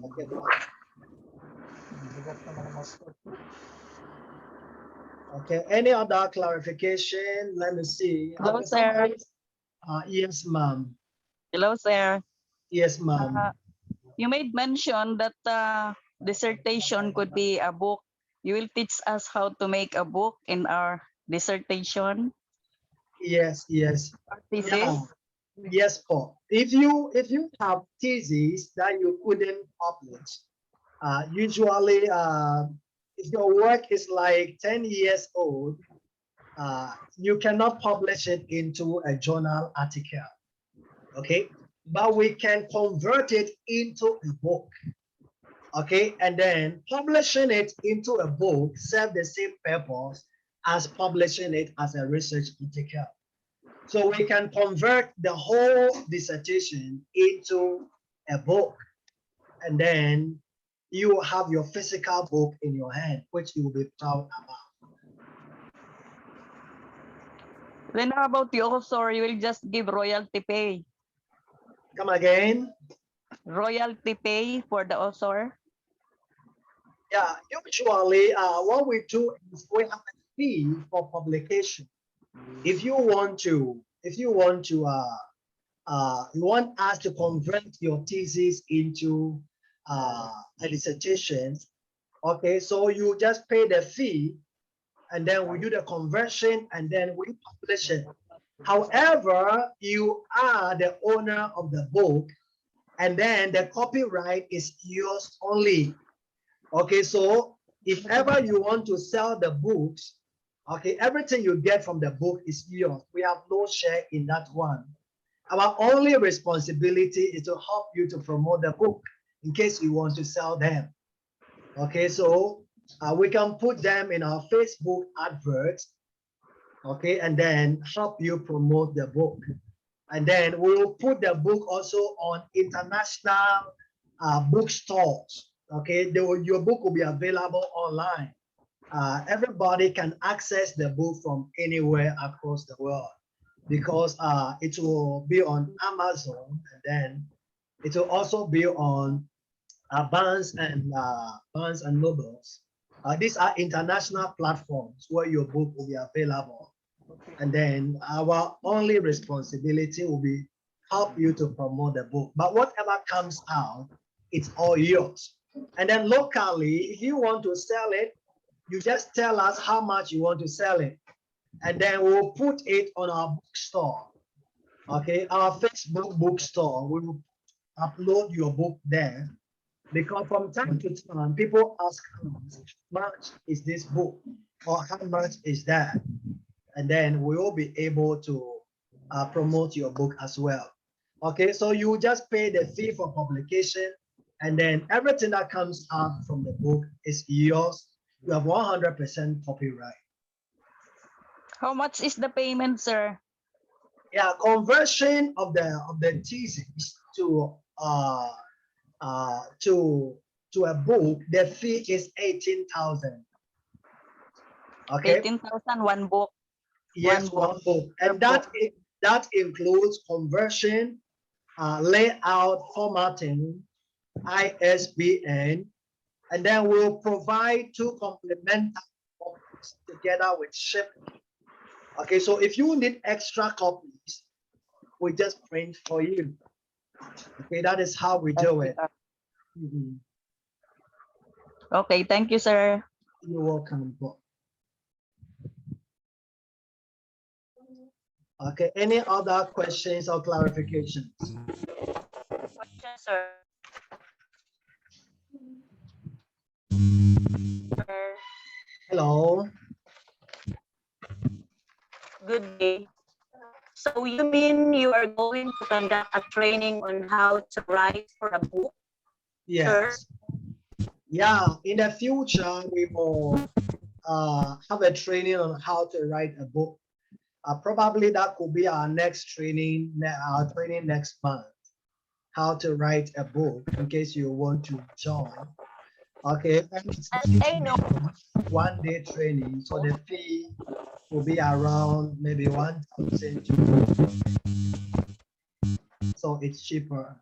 A: Okay. Okay, any other clarification? Let me see.
B: Hello, sir.
A: Yes, ma'am.
B: Hello, sir.
A: Yes, ma'am.
B: You made mention that dissertation could be a book. You will teach us how to make a book in our dissertation
A: Yes, yes.
B: thesis.
A: Yeah. Yes, Paul. If you have thesis that you couldn't publish, usually if your work is like 10 years old, you cannot publish it into a journal article. Okay, but we can convert it into a book. Okay, and then publishing it into a book serves the same purpose as publishing it as a research article. So we can convert the whole dissertation into a book, and then you have your physical book in your hand, which you will be proud about.
B: Then how about the author? You will just give royalty pay.
A: Come again?
B: Royalty pay for the author.
A: Yeah, usually what we do is we have a fee for publication. If you want us to convert your thesis into a dissertation, okay, so you just pay the fee, and then we do the conversion, and then we publish it. However, you are the owner of the book, and then the copyright is yours only. Okay, so if ever you want to sell the books, okay, everything you get from the book is yours. We have no share in that one. Our only responsibility is to help you to promote the book in case you want to sell them. Okay, so we can put them in our Facebook adverts, okay, and then help you promote the book. And then we'll put the book also on international bookstores. Okay, your book will be available online. Everybody can access the book from anywhere across the world, because it will be on Amazon, and then it will also be on Barnes and Nobles. These are international platforms where your book will be available. And then our only responsibility will be help you to promote the book. But whatever comes out, it's all yours. And then locally, if you want to sell it, you just tell us how much you want to sell it. And then we'll put it on our bookstore. Okay, our Facebook bookstore. We will upload your book there, because from time to time, people ask how much is this book, or how much is that? And then we will be able to promote your book as well. Okay, so you just pay the fee for publication, and then everything that comes out from the book is yours. You have 100% copyright.
B: How much is the payment, sir?
A: Yeah, conversion of the thesis to a book, the fee is 18,000. Okay.
B: 18,000 one book.
A: Yes, one book, and that includes conversion, layout, formatting, ISBN, and then we'll provide 2 complementary copies together with shipping. Okay, so if you need extra copies, we just print for you. Okay, that is how we do it. Mhm.
B: Okay, thank you, sir.
A: You're welcome. Okay, any other questions or clarifications?
C: Question, sir.
A: Hello.
C: Good day. So you mean you are going to conduct a training on how to write for a book?
A: Yes. Yeah, in the future, we will have a training on how to write a book. Probably that could be our next training, our training next month. How to write a book in case you want to join. Okay, and it's
C: I know.
A: 1 day training, so the fee will be around maybe 1,000. So it's cheaper.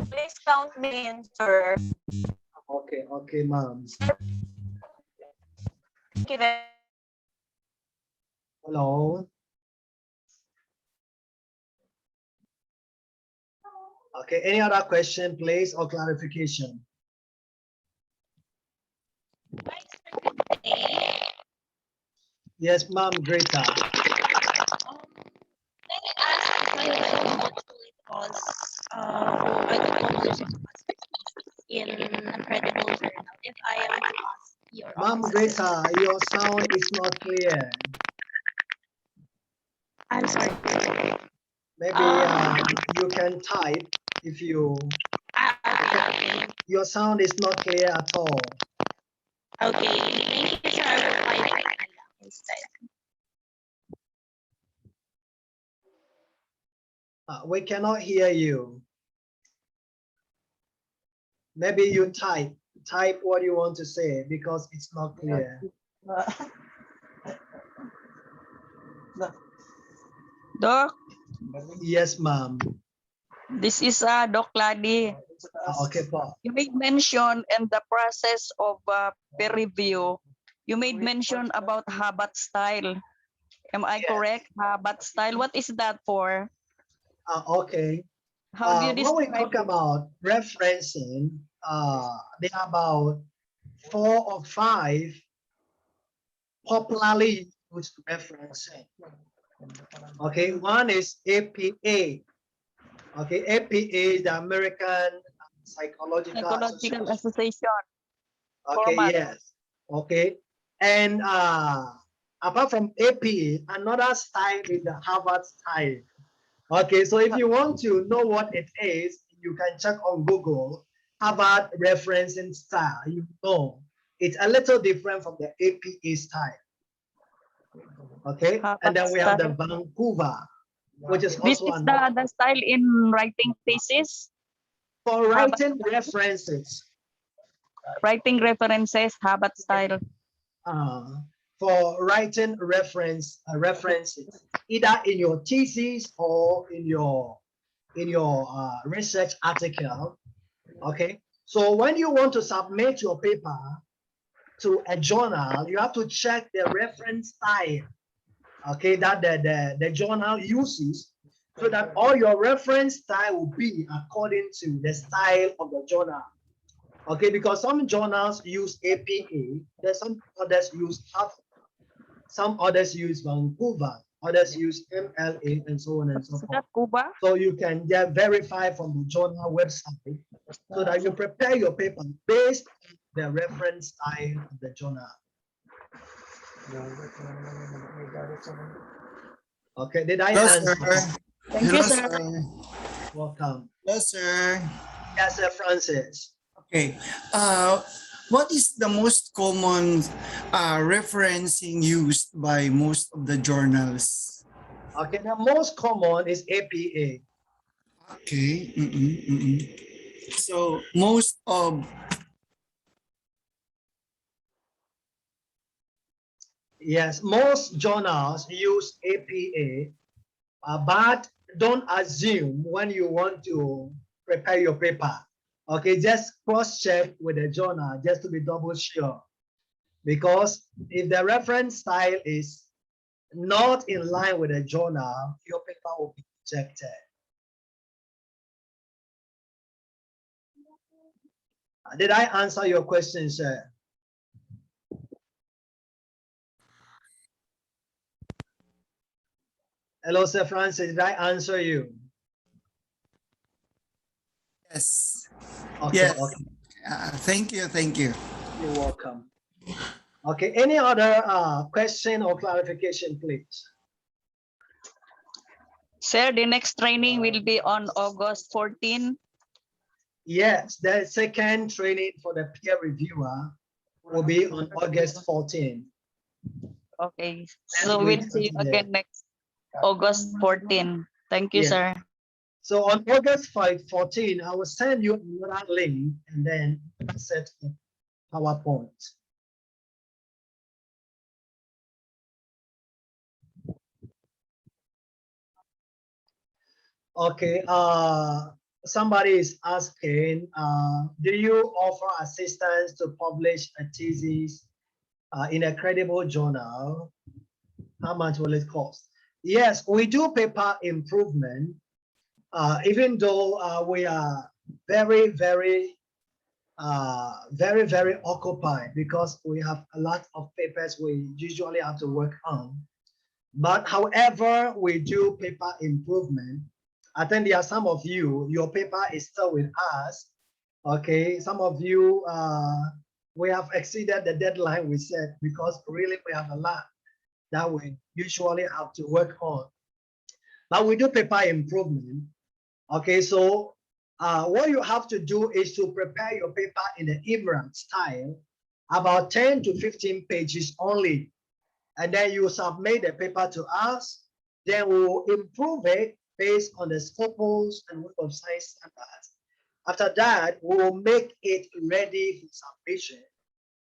C: Please count me in, sir.
A: Okay, okay, ma'am.
C: Thank you very
A: Hello. Okay, any other question, please, or clarification? Yes, ma'am, Greta.
G: In a credible journal if I am to ask your
A: Ma'am,
G: office
A: Greta,
G: assistant.
A: your sound is not clear.
G: I'm sorry.
A: Maybe you can type if you,
G: Okay.
A: your sound is not clear at all.
G: Okay. Thank you, sir. I will try to type instead.
A: We cannot hear you. Maybe you type what you want to say because it's not clear.
B: Doc,
A: Yes, ma'am.
B: this is Doc Ladi.
A: Okay, po.
B: You made mention in the process of peer review, you made mention about Habat style. Am I
A: Yes.
B: correct? Habat style. What is that for?
A: Okay.
B: How do you
A: When we
B: describe
A: talk
B: it?
A: about referencing, there are about 4 or 5 popularly used referencing. Okay, one is APA. Okay, APA is the American Psychological
B: Psychological
A: Association.
B: Association.
A: Okay,
B: format.
A: yes. Okay. And apart from APA, another style is the Harvard style. Okay, so if you want to know what it is, you can check on Google, Harvard referencing style. You know, it's a little different from the APA style. Okay, and then we have the Vancouver, which is
B: This
A: also
B: is
A: another
B: the style in writing thesis,
A: for writing references.
B: writing references, Habat style.
A: For writing references, either in your thesis or in your research article. Okay, so when you want to submit your paper to a journal, you have to check the reference style, okay, that the journal uses, so that all your reference style will be according to the style of the journal. Okay, because some journals use APA, there's some others use Harvard, some others use Vancouver, others use MLA, and so on and so forth.
B: Cuba?
A: So you can verify from the journal website so that you prepare your paper based on the reference style of the journal. Okay, did I answer?
B: Thank you, sir.
A: Welcome.
H: Hello, sir.
A: Yes, Sir Francis.
H: Okay. What is the most common referencing used by most of the journals?
A: Okay, the most common is APA.
H: Okay. So most of
A: Yes, most journals use APA, but don't assume when you want to prepare your paper. Okay, just cross-check with the journal just to be double sure. Because if the reference style is not in line with the journal, your paper will be rejected. Did I answer your question, sir? Hello, Sir Francis. Did I answer you?
H: yes.
A: Okay,
H: Yes.
A: okay.
H: Thank you. Thank you.
A: You're welcome. Okay, any other question or clarification, please?
B: Sir, the next training will be on August 14.
A: Yes, the second training for the peer reviewer will be on August 14.
B: Okay.
A: Next
B: So
A: week,
B: we'll see you
A: Saturday.
B: again next August 14. Thank you,
A: Yeah.
B: sir.
A: So on August 14, I will send you another link and then set up PowerPoint. Okay, somebody is asking, do you offer assistance to publish a thesis in a credible journal? How much will it cost? Yes, we do paper improvement, even though we are very, very occupied because we have a lot of papers we usually have to work on. But however, we do paper improvement. I think there are some of you, your paper is still with us. Okay, some of you, we have exceeded the deadline we set because really we have a lot that we usually have to work on. But we do paper improvement. Okay, so what you have to do is to prepare your paper in the Imran style, about 10 to 15 pages only. And then you submit the paper to us. Then we will improve it based on the Scopus and Web of Science standards. After that, we will make it ready for submission.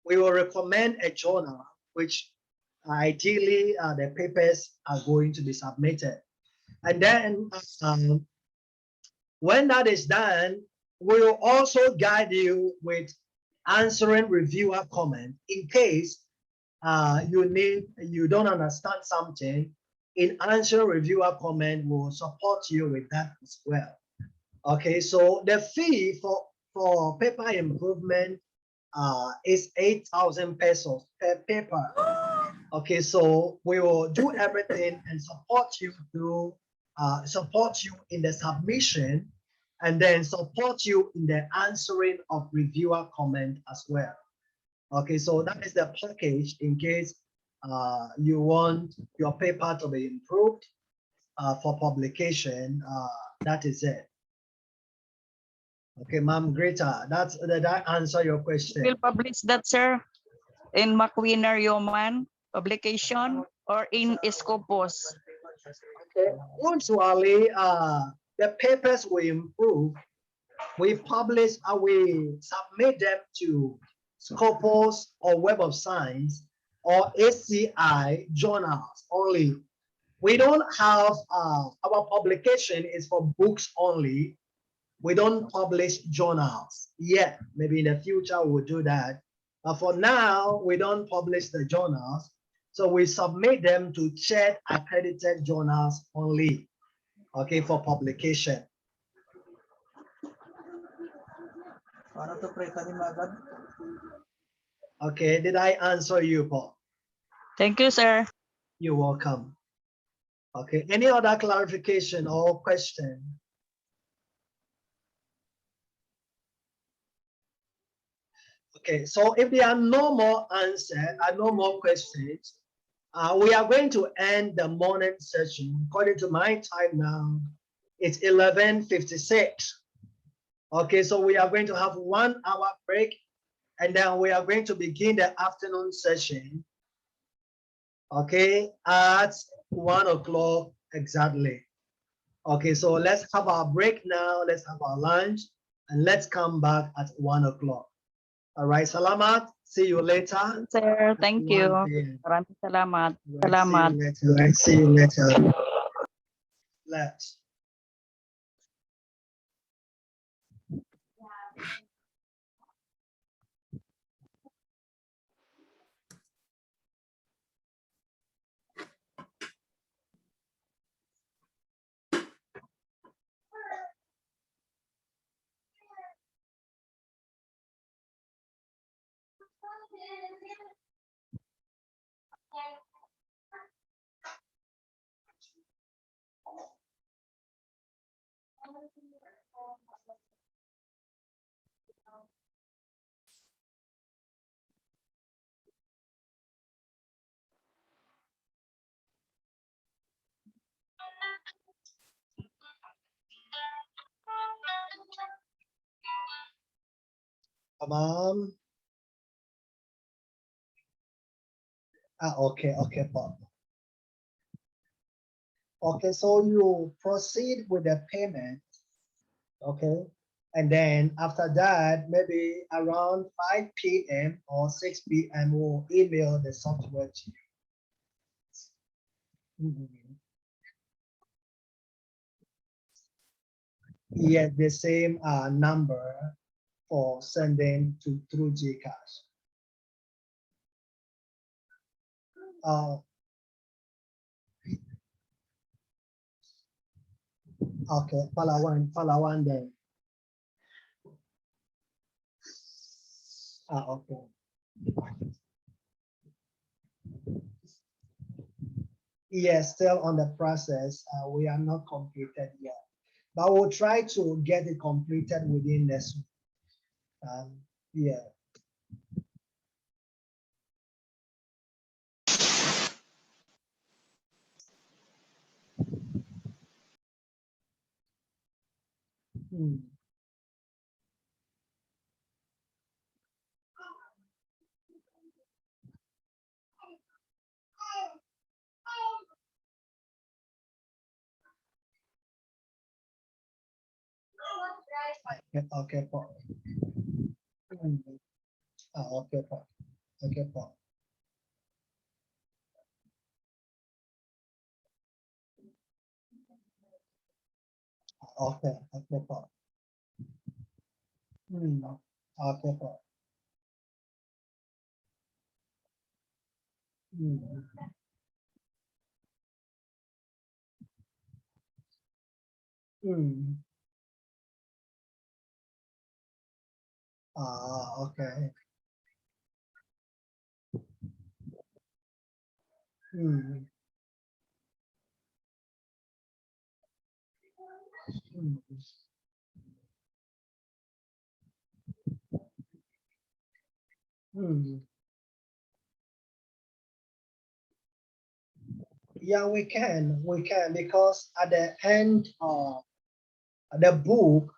A: We will recommend a journal, which ideally the papers are going to be submitted. And then when that is done, we will also guide you with answering reviewer comment in case you don't understand something. In answering reviewer comment, will support you with that as well. Okay, so the fee for paper improvement is 8,000 pesos per paper. Okay, so we will do everything and support you through support you in the submission and then support you in the answering of reviewer comment as well. Okay, so that is the package in case you want your paper to be improved for publication. That is it. Okay, Ma'am Greta, did I answer your question?
B: We'll publish that, sir, in McWinner Yeoman publication or in Scopus.
A: Okay, usually the papers we improve, we publish, we submit them to Scopus or Web of Science or ACI journals only. We don't have, our publication is for books only. We don't publish journals yet. Maybe in the future we'll do that. But for now, we don't publish the journals. So we submit them to CHED accredited journals only, okay, for publication. Okay, did I answer you, Paul?
B: Thank you, sir.
A: You're welcome. Okay, any other clarification or question? Okay, so if there are no more answers, no more questions, we are going to end the morning session. According to my time now, it's 11:56. Okay, so we are going to have 1 hour break, and then we are going to begin the afternoon session. Okay, at 1 o'clock exactly. Okay, so let's have our break now. Let's have our lunch, and let's come back at 1 o'clock. All right, salamat. See you later.
B: Sir, thank you.
A: 1 p.m.
B: Maraming salamat.
A: Right,
B: Salamat.
A: see you later. Let's. Ma'am. Okay, okay po. Okay, so you proceed with the payment, okay? And then after that, maybe around 5 p.m. or 6 p.m., we'll email the software to you. Mhm. Yeah, the same number for sending to through GCash. Uh, okay, Palawan then. Okay. Yes, still on the process. We are not completed yet, but we'll try to get it completed within this week. Yeah. Hmm. Okay, okay po. Hmm. Okay po. Okay po. Okay, okay po. Hmm. Okay po. Hmm. Hmm. Okay. Hmm. Hmm. Hmm. Yeah, we can, because at the end, the book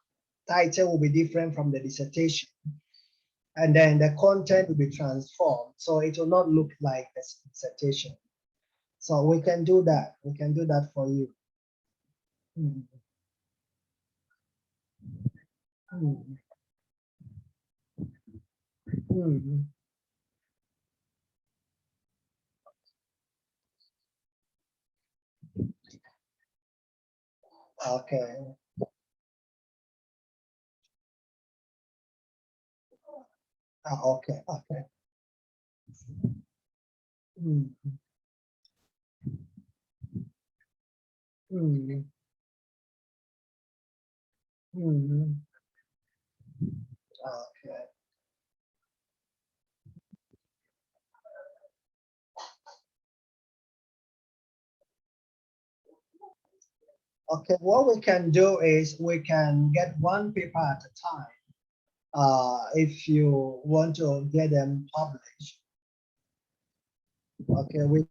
A: title will be different from the dissertation, and then the content will be transformed, so it will not look like the dissertation. So we can do that. We can do that for you. Hmm. Hmm. Hmm. Okay. Okay. Okay. Hmm. Hmm. Hmm. Okay. Okay. What we can do is we can get one paper at a time. If you want to get them published, okay, we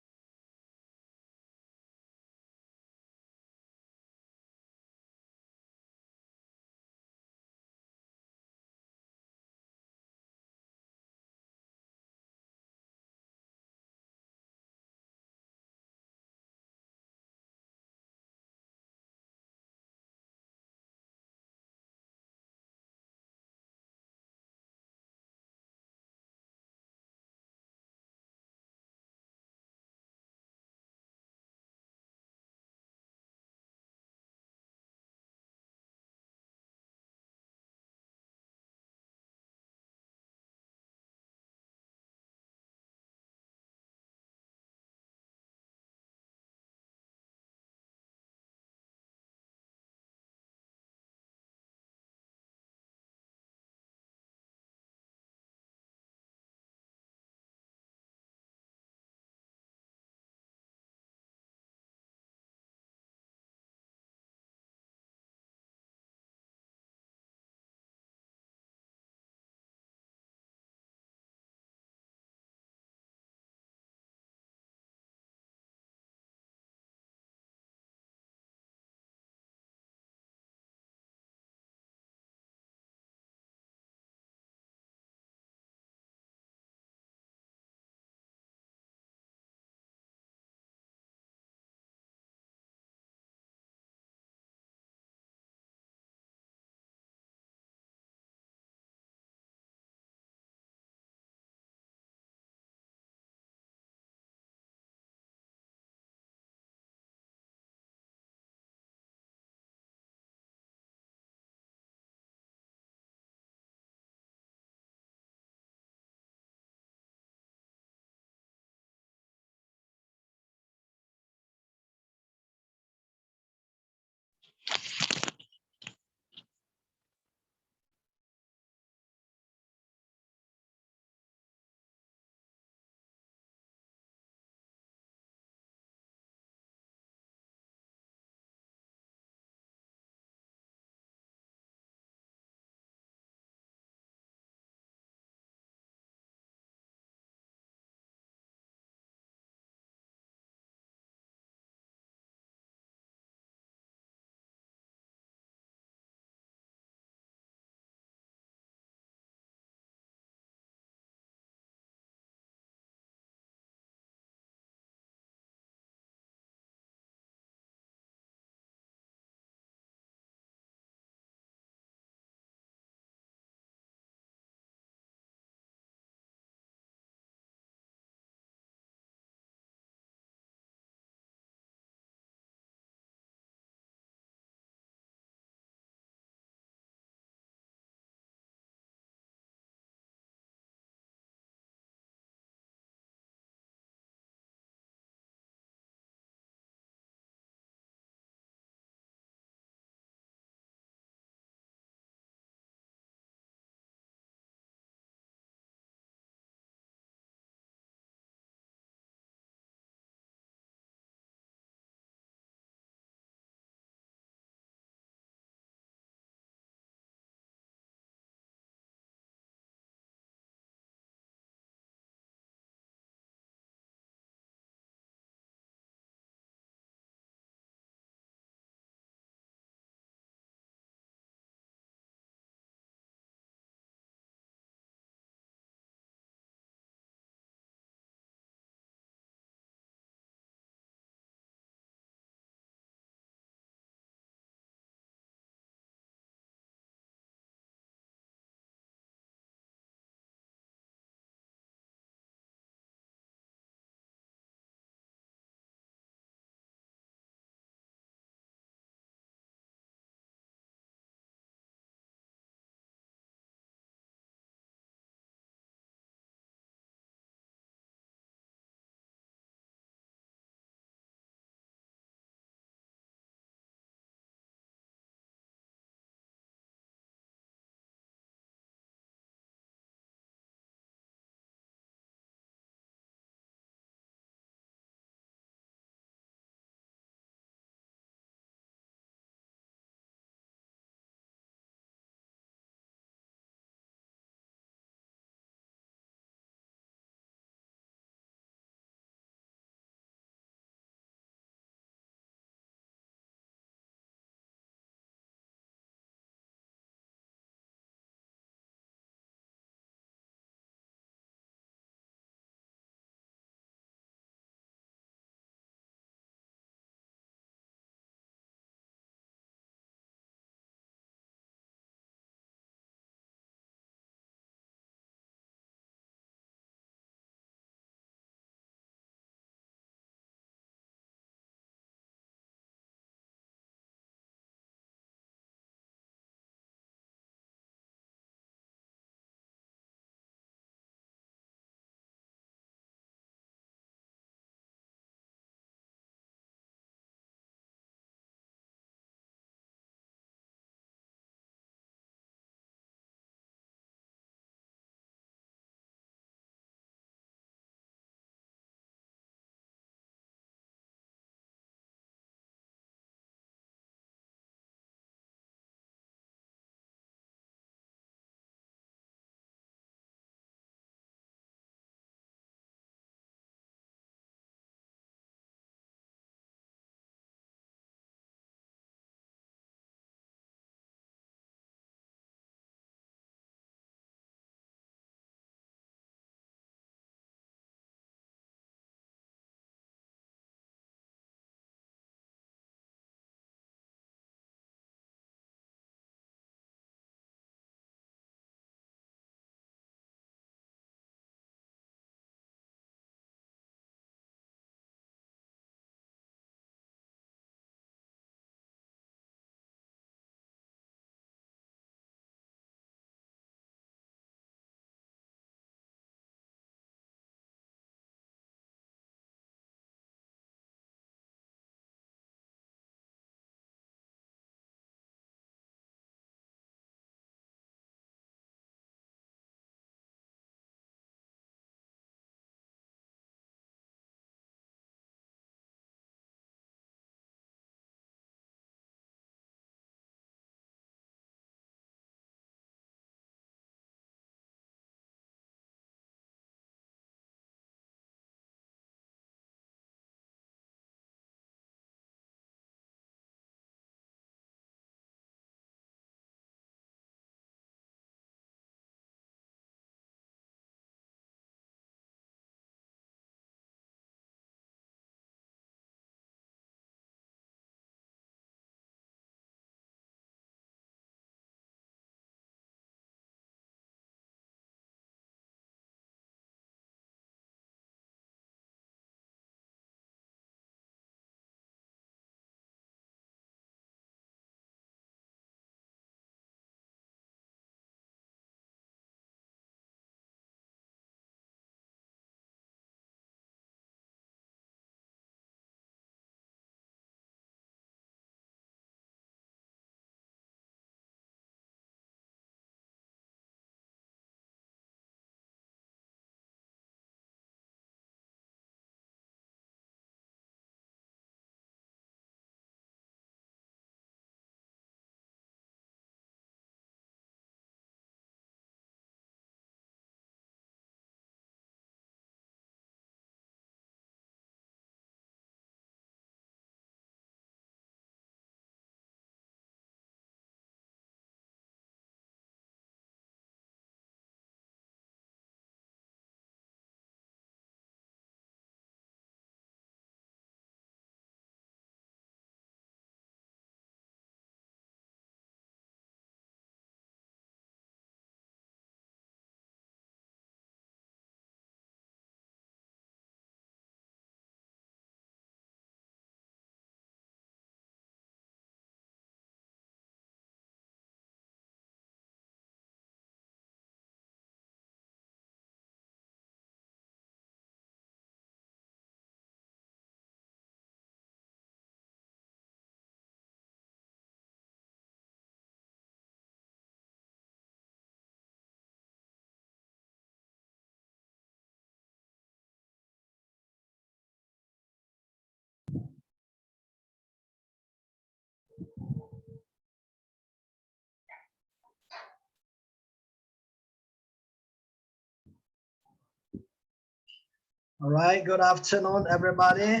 A: All right, good afternoon, everybody.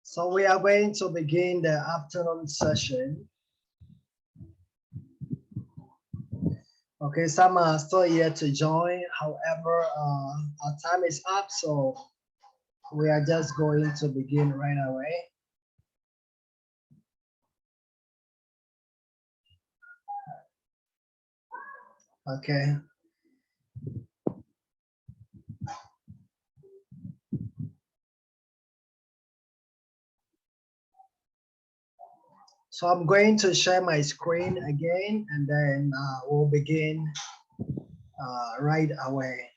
A: So we are going to begin the afternoon session. Okay, some are still here to join. However, our time is up, so we are just going to begin right away. Okay. So I'm going to share my screen again, and then we'll begin right away.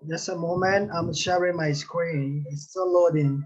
A: Just a moment, I'm sharing my screen. It's still loading.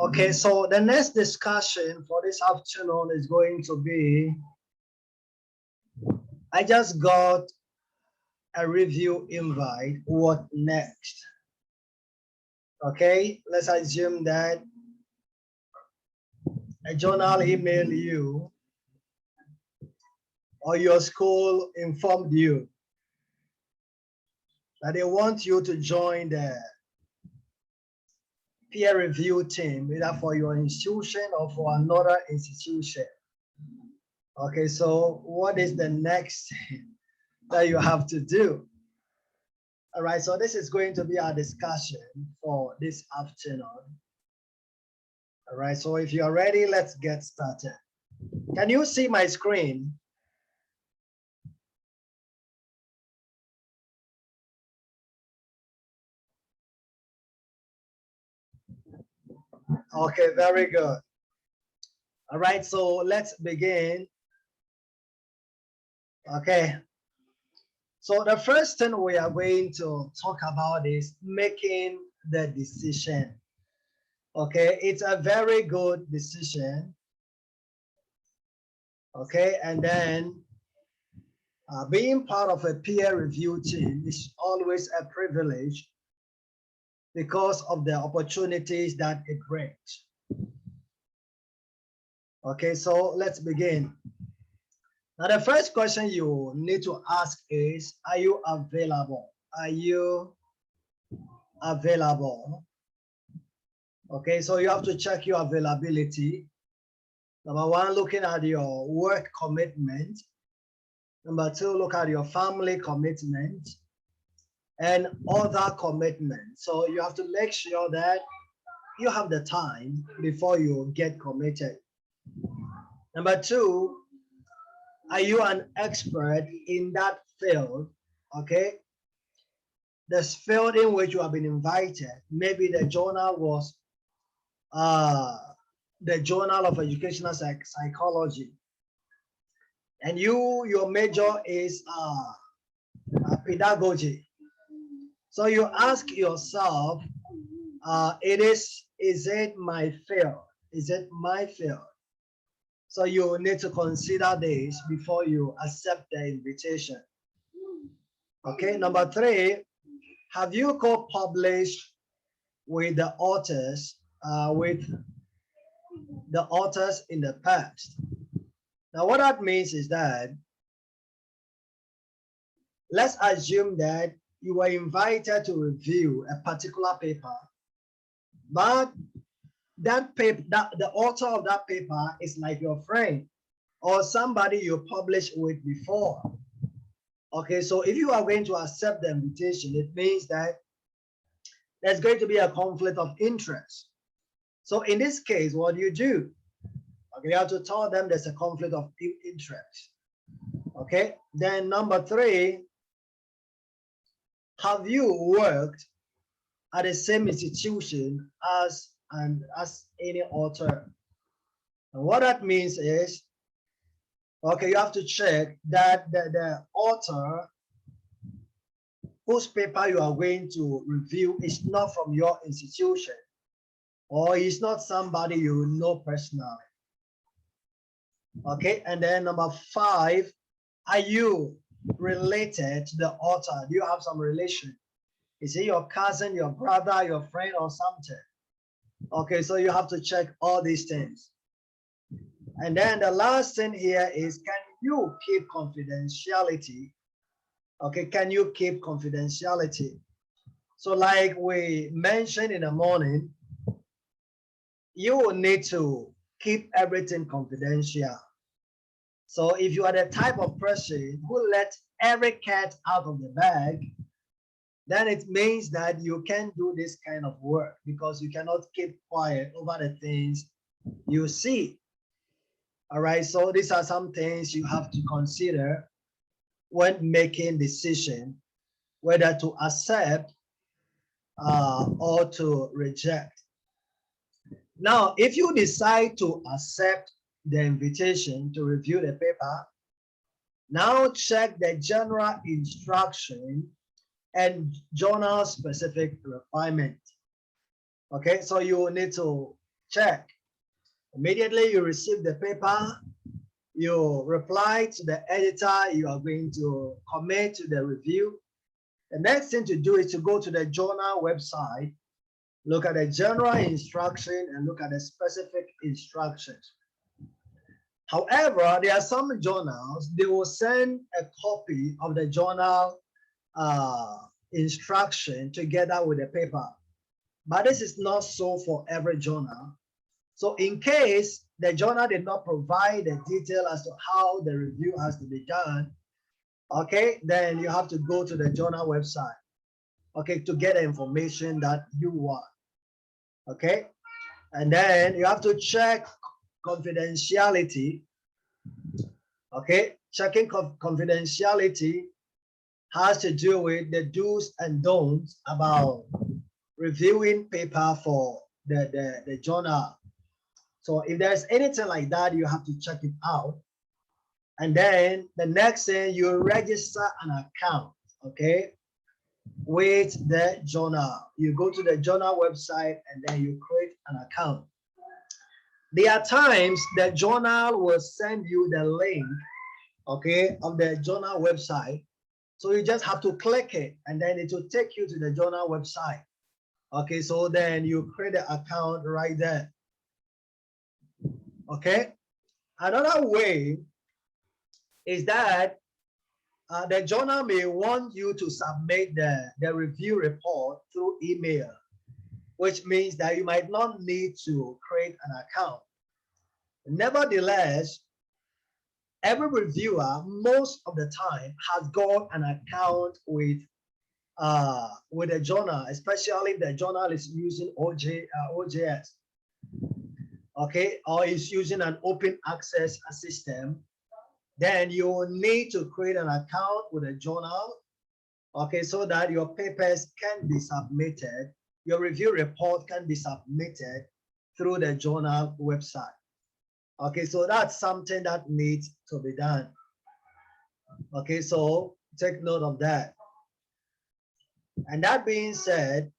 A: Okay, so the next discussion for this afternoon is going to be, I just got a review invite. What next? Okay, let's assume that a journal emailed you or your school informed you that they want you to join the peer review team, either for your institution or for another institution. Okay, so what is the next that you have to do? All right, so this is going to be our discussion for this afternoon. All right, so if you are ready, let's get started. Can you see my screen? Okay, very good. All right, so let's begin. Okay, so the first thing we are going to talk about is making the decision. Okay, it's a very good decision. Okay, and then being part of a peer review team is always a privilege because of the opportunities that it brings. Okay, so let's begin. Now, the first question you need to ask is, are you available? Are you available? Okay, so you have to check your availability. Number one, looking at your work commitment. Number two, look at your family commitment and other commitments. So you have to make sure that you have the time before you get committed. Number two, are you an expert in that field? Okay. The field in which you have been invited, maybe the journal was the Journal of Educational Psychology, and your major is pedagogy. So you ask yourself, is it my field? Is it my field? So you need to consider this before you accept the invitation. Okay, number three, have you co-published with the authors in the past? Now, what that means is that, let's assume that you were invited to review a particular paper, but that paper, the author of that paper is like your friend or somebody you published with before. Okay, so if you are going to accept the invitation, it means that there's going to be a conflict of interest. So in this case, what do? Okay, you have to tell them there's a conflict of interest. Okay, then number three, have you worked at the same institution as any author? And what that means is, okay, you have to check that the author whose paper you are going to review is not from your institution, or is not somebody you know personally. Okay, and then number five, are you related to the author? Do you have some relation? Is it your cousin, your brother, your friend, or something? Okay, so you have to check all these things. And then the last thing here is, can you keep confidentiality? Okay, can you keep confidentiality? So like we mentioned in the morning, you will need to keep everything confidential. So if you are the type of person who lets every cat out of the bag, then it means that you can do this kind of work, because you cannot keep quiet over the things you see. All right, so these are some things you have to consider when making decision whether to accept or to reject. Now, if you decide to accept the invitation to review the paper, now check the general instruction and journal specific requirement. Okay, so you need to check. Immediately you receive the paper, you reply to the editor, you are going to commit to the review. The next thing to do is to go to the journal website, look at the general instruction and look at the specific instructions. However, there are some journals, they will send a copy of the journal instruction together with the paper. But this is not so for every journal. So in case the journal did not provide the detail as to how the review has to be done, okay, then you have to go to the journal website, okay, to get the information that you want, okay? And then you have to check confidentiality, okay? Checking confidentiality has to do with the do's and don'ts about reviewing paper for the journal. So if there's anything like that, you have to check it out. And then the next thing, you register an account, okay, with the journal. You go to the journal website and then you create an account. There are times the journal will send you the link, okay, of the journal website. So you just have to click it and then it will take you to the journal website. Okay, so then you create the account right there. Okay, another way is that the journal may want you to submit the review report through email, which means that you might not need to create an account. Nevertheless, every reviewer, most of the time, has got an account with a journal, especially if the journal is using OJS, okay, or is using an open access system. Then you will need to create an account with a journal, okay, so that your papers can be submitted, your review report can be submitted through the journal website. Okay, so that's something that needs to be done. Okay, so take note of that. And that being said,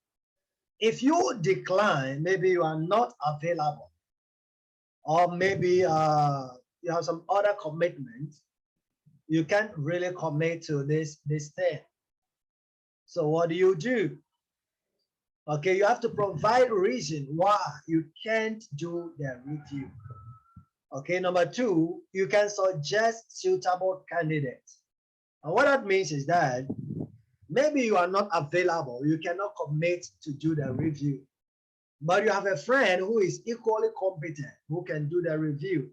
A: if you decline, maybe you are not available, or maybe you have some other commitments, you can't really commit to this thing. So what do? Okay, you have to provide reason why you can't do the review. Okay, number two, you can suggest suitable candidates. And what that means is that maybe you are not available, you cannot commit to do the review, but you have a friend who is equally competent, who can do the review.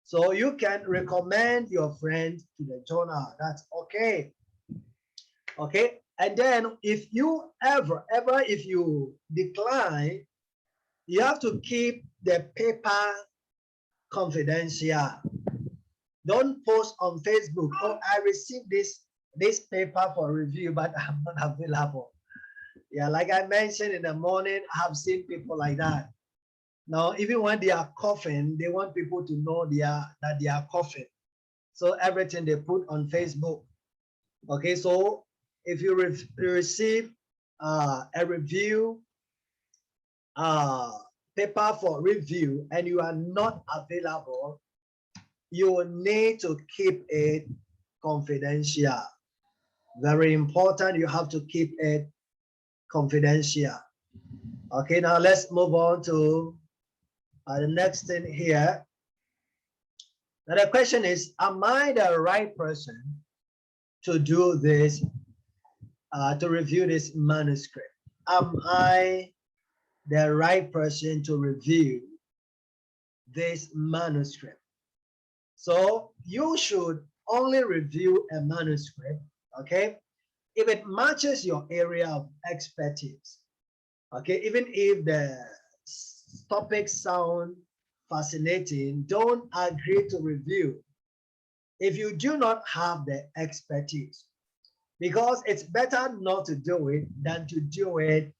A: So you can recommend your friend to the journal. That's okay. Okay, and then if you if you decline, you have to keep the paper confidential. Don't post on Facebook, oh, I received this paper for review, but I'm not available. Yeah, like I mentioned in the morning, I have seen people like that. Now, even when they are coughing, they want people to know that they are coughing. So everything they put on Facebook. Okay, so if you receive a review paper for review and you are not available, you will need to keep it confidential. Very important, you have to keep it confidential. Okay, now let's move on to the next thing here. Now the question is, am I the right person to do this, to review this manuscript? Am I the right person to review this manuscript? So you should only review a manuscript, okay, if it matches your area of expertise. Okay, even if the topics sound fascinating, don't agree to review if you do not have the expertise, because it's better not to do it than to do it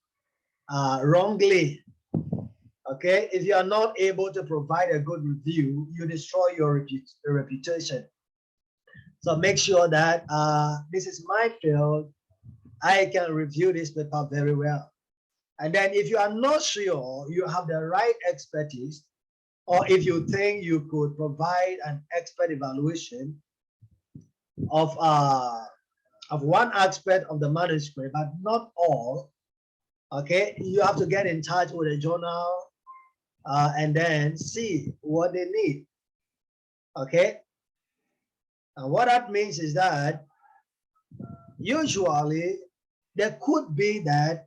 A: wrongly. Okay, if you are not able to provide a good review, you destroy your reputation. So make sure that this is my field, I can review this paper very well. And then if you are not sure you have the right expertise, or if you think you could provide an expert evaluation of one aspect of the manuscript, but not all, okay, you have to get in touch with a journal and then see what they need. Okay, and what that means is that usually there could be that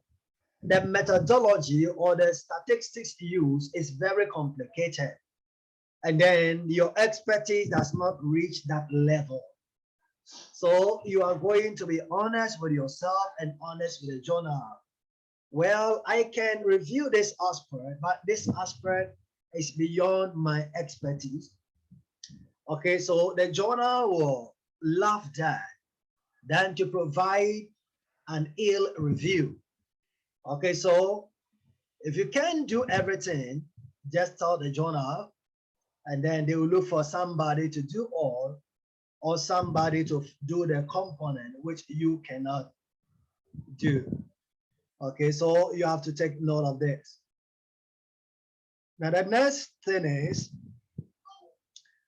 A: the methodology or the statistics used is very complicated, and then your expertise does not reach that level. So you are going to be honest with yourself and honest with the journal. Well, I can review this aspect, but this aspect is beyond my expertise. Okay, so the journal will love that than to provide an ill review. Okay, so if you can't do everything, just tell the journal, and then they will look for somebody to do all, or somebody to do the component which you cannot do. Okay, so you have to take note of this. Now the next thing is,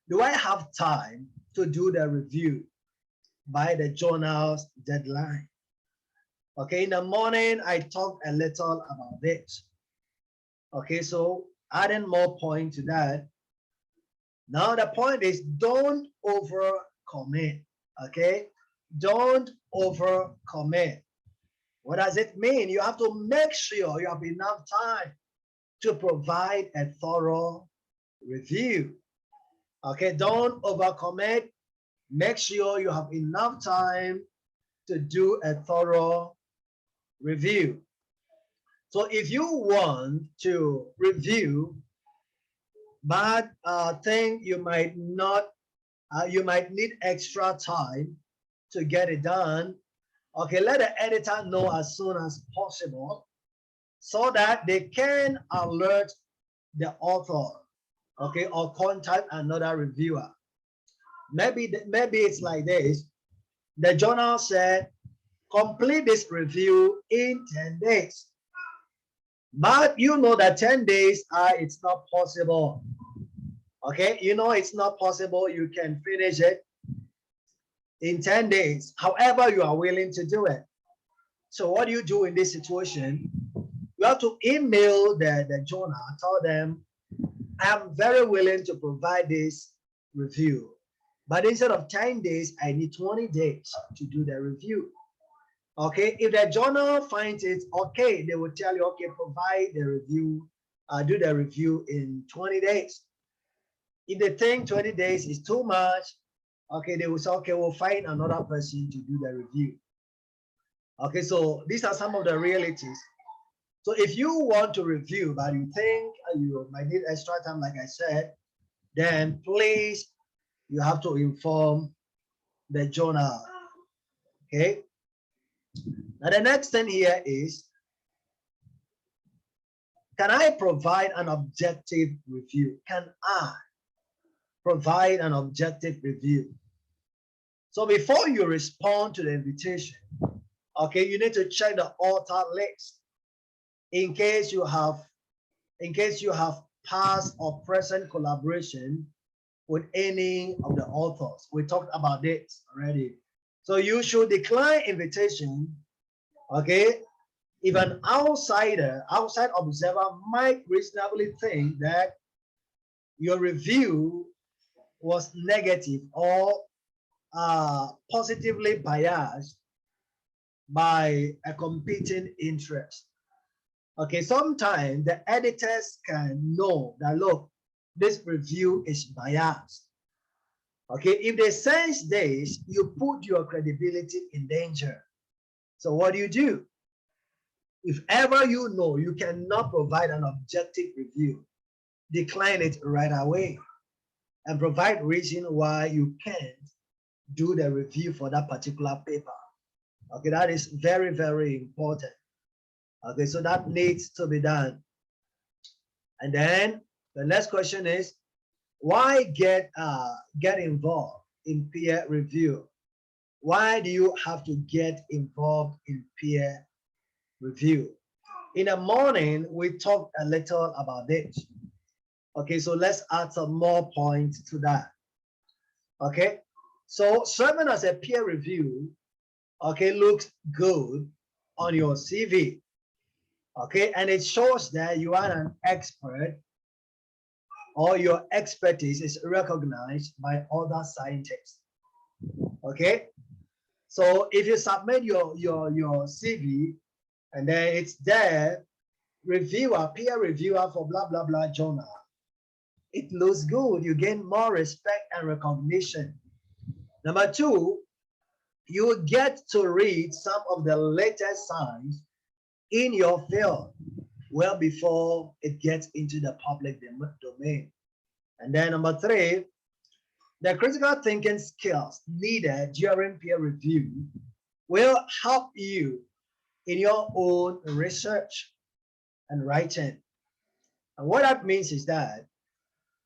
A: do I have time to do the review by the journal's deadline? Okay, in the morning, I talked a little about this. Okay, so adding more point to that. Now the point is, don't over commit. Okay, don't over commit. What does it mean? You have to make sure you have enough time to provide a thorough review. Okay, don't overcommit. Make sure you have enough time to do a thorough review. So if you want to review, but think you might not, you might need extra time to get it done, okay, let the editor know as soon as possible so that they can alert the author, okay, or contact another reviewer. Maybe it's like this. The journal said, complete this review in 10 days. But you know that 10 days, it's not possible. Okay, you know it's not possible. You can finish it in 10 days. However, you are willing to do it. So what do you do in this situation? You have to email the journal, tell them, I'm very willing to provide this review. But instead of 10 days, I need 20 days to do the review. Okay, if the journal finds it okay, they will tell you, okay, provide the review, do the review in 20 days. If they think 20 days is too much, okay, they will say, okay, we'll find another person to do the review. Okay, so these are some of the realities. So if you want to review, but you think you might need extra time, like I said, then please, you have to inform the journal. Okay. Now the next thing here is, can I provide an objective review? Can I provide an objective review? So before you respond to the invitation, okay, you need to check the author list in case you have past or present collaboration with any of the authors. We talked about this already. So you should decline invitation, okay, if an outside observer might reasonably think that your review was negative or positively biased by a competing interest. Okay, sometimes the editors can know that, look, this review is biased. Okay, if they sense this, you put your credibility in danger. So what do? If ever you know you cannot provide an objective review, decline it right away and provide reason why you can't do the review for that particular paper. Okay, that is very, very important. Okay, so that needs to be done. And then the next question is, why get involved in peer review? Why do you have to get involved in peer review? In the morning, we talked a little about this. Okay, so let's add some more points to that. Okay, so serving as a peer review, okay, looks good on your CV. Okay, and it shows that you are an expert or your expertise is recognized by other scientists. Okay, so if you submit your CV and then it's there, reviewer, peer reviewer for blah blah blah journal, it looks good. You gain more respect and recognition. Number two, you get to read some of the latest science in your field well before it gets into the public domain. And then number three, the critical thinking skills needed during peer review will help you in your own research and writing. And what that means is that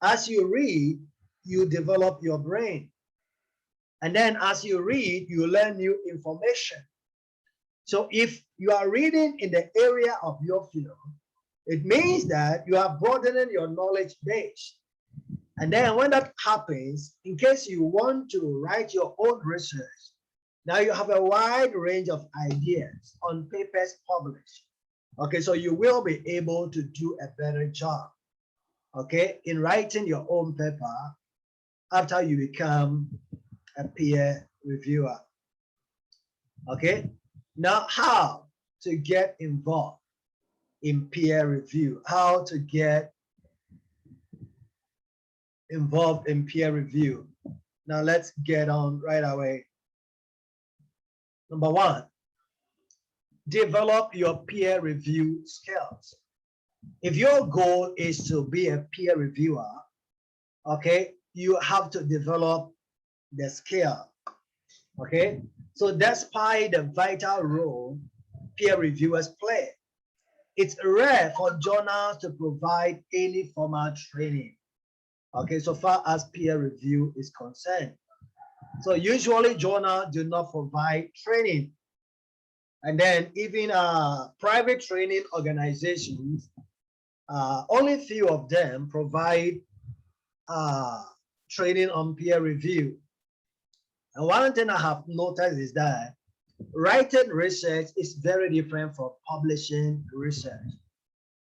A: as you read, you develop your brain. And then as you read, you learn new information. So if you are reading in the area of your field, it means that you are broadening your knowledge base. And then when that happens, in case you want to write your own research, now you have a wide range of ideas on papers published. Okay, so you will be able to do a better job, okay, in writing your own paper after you become a peer reviewer. Okay, now how to get involved in peer review? How to get involved in peer review? Now let's get on right away. Number one, develop your peer review skills. If your goal is to be a peer reviewer, okay, you have to develop the skill. Okay, so despite the vital role peer reviewers play, it's rare for journals to provide any formal training. Okay, so far as peer review is concerned. So usually journals do not provide training. And then even private training organizations, only few of them provide training on peer review. And one thing I have noticed is that writing research is very different from publishing research.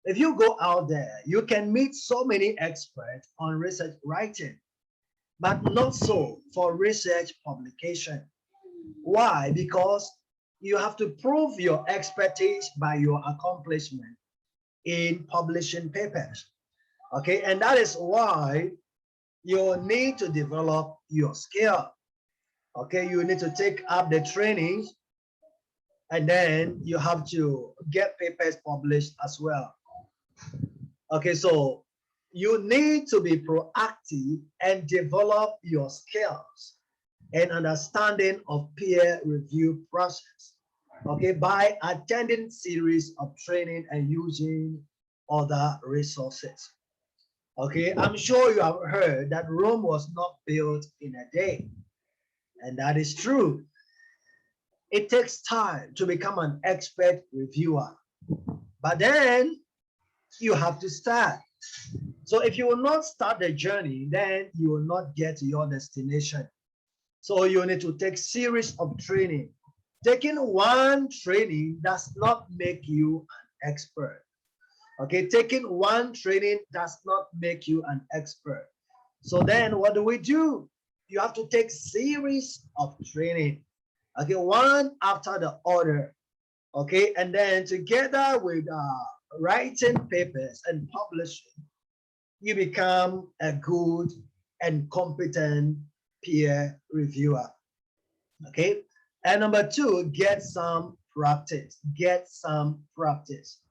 A: If you go out there, you can meet so many experts on research writing, but not so for research publication. Why? Because you have to prove your expertise by your accomplishment in publishing papers. Okay, and that is why you need to develop your skill. Okay, you need to take up the trainings, and then you have to get papers published as well. Okay, so you need to be proactive and develop your skills and understanding of peer review process. Okay, by attending series of training and using other resources. Okay, I'm sure you have heard that Rome was not built in a day, and that is true. It takes time to become an expert reviewer, but then you have to start. So if you will not start the journey, then you will not get to your destination. So you need to take series of training. Taking one training does not make you an expert. Okay, taking one training does not make you an expert. So then what do? You have to take series of training. Okay, one after the other. Okay, and then together with writing papers and publishing, you become a good and competent peer reviewer. Okay, and number two, get some practice. Get some practice.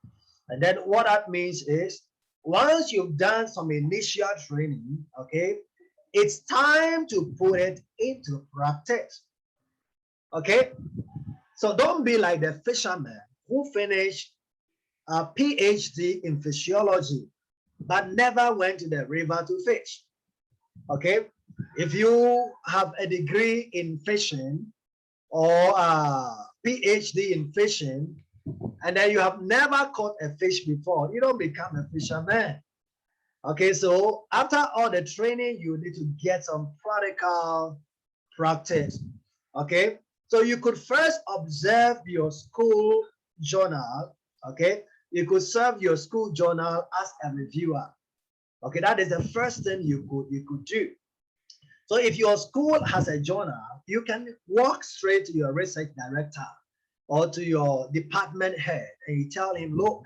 A: And then what that means is once you've done some initial training, okay, it's time to put it into practice. Okay, so don't be like the fisherman who finished a PhD in physiology but never went to the river to fish. Okay, if you have a degree in fishing or a PhD in fishing, and then you have never caught a fish before, you don't become a fisherman. Okay, so after all the training, you need to get some practical practice. Okay, so you could first observe your school journal. Okay, you could serve your school journal as a reviewer. Okay, that is the first thing you could do. So if your school has a journal, you can walk straight to your research director or to your department head and you tell him, look,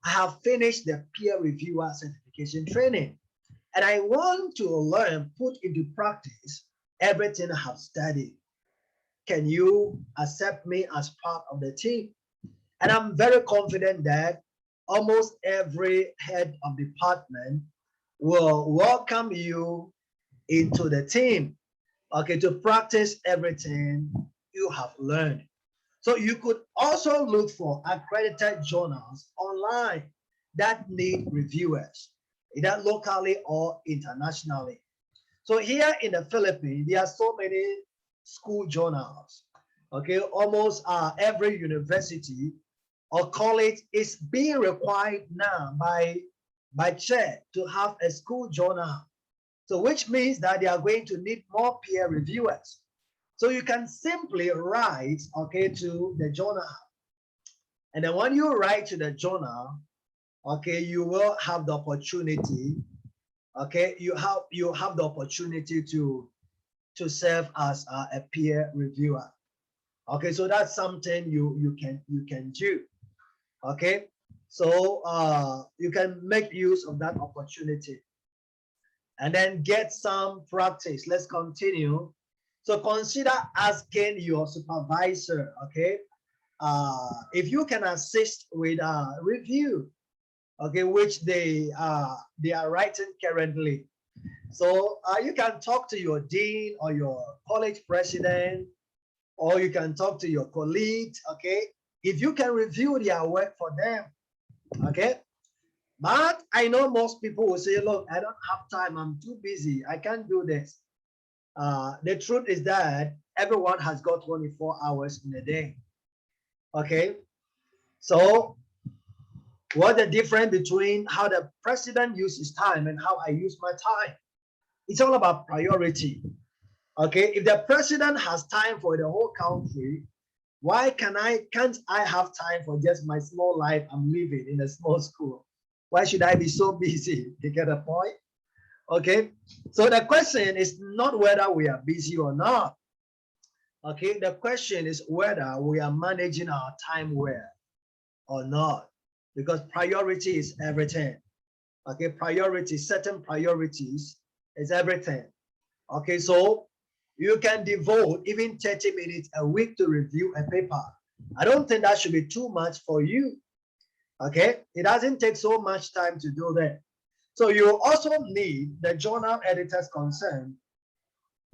A: I have finished the peer reviewer certification training and I want to learn, put into practice everything I have studied. Can you accept me as part of the team? And I'm very confident that almost every head of department will welcome you into the team, okay, to practice everything you have learned. So you could also look for accredited journals online that need reviewers, either locally or internationally. So here in the Philippines, there are so many school journals. Okay, almost every university or college is being required now by chair to have a school journal. So which means that they are going to need more peer reviewers. So you can simply write, okay, to the journal. And then when you write to the journal, okay, you will have the opportunity, okay, you have the opportunity to to serve as a peer reviewer. Okay, so that's something you can do. Okay, so you can make use of that opportunity and then get some practice. Let's continue. So consider asking your supervisor, okay, if you can assist with a review, okay, which they are writing currently. So you can talk to your dean or your college president, or you can talk to your colleagues, okay, if you can review their work for them, okay. But I know most people will say, look, I don't have time, I'm too busy, I can't do this. The truth is that everyone has got 24 hours in a day, okay. So what's the difference between how the president uses time and how I use my time? It's all about priority. Okay, if the president has time for the whole country, why can't I have time for just my small life I'm living in a small school? Why should I be so busy? You get a point? Okay, so the question is not whether we are busy or not. Okay, the question is whether we are managing our time well or not, because priority is everything. Okay, priority, certain priorities is everything. Okay, so you can devote even 30 minutes a week to review a paper. I don't think that should be too much for you. Okay, it doesn't take so much time to do that. So you also need the journal editor's consent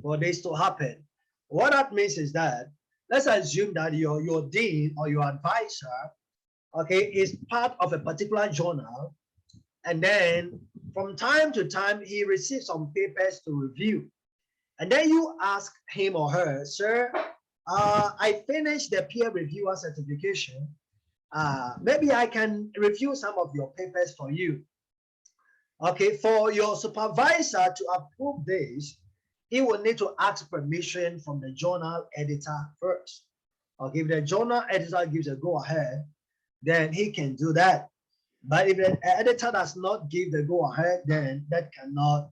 A: for this to happen. What that means is that, let's assume that your dean or your advisor, okay, is part of a particular journal, and then from time to time he receives some papers to review, and then you ask him or her, sir, I finished the peer reviewer certification, maybe I can review some of your papers for you. Okay, for your supervisor to approve this, he will need to ask permission from the journal editor first. Okay, if the journal editor gives a go ahead, then he can do that. But if the editor does not give the go ahead, then that cannot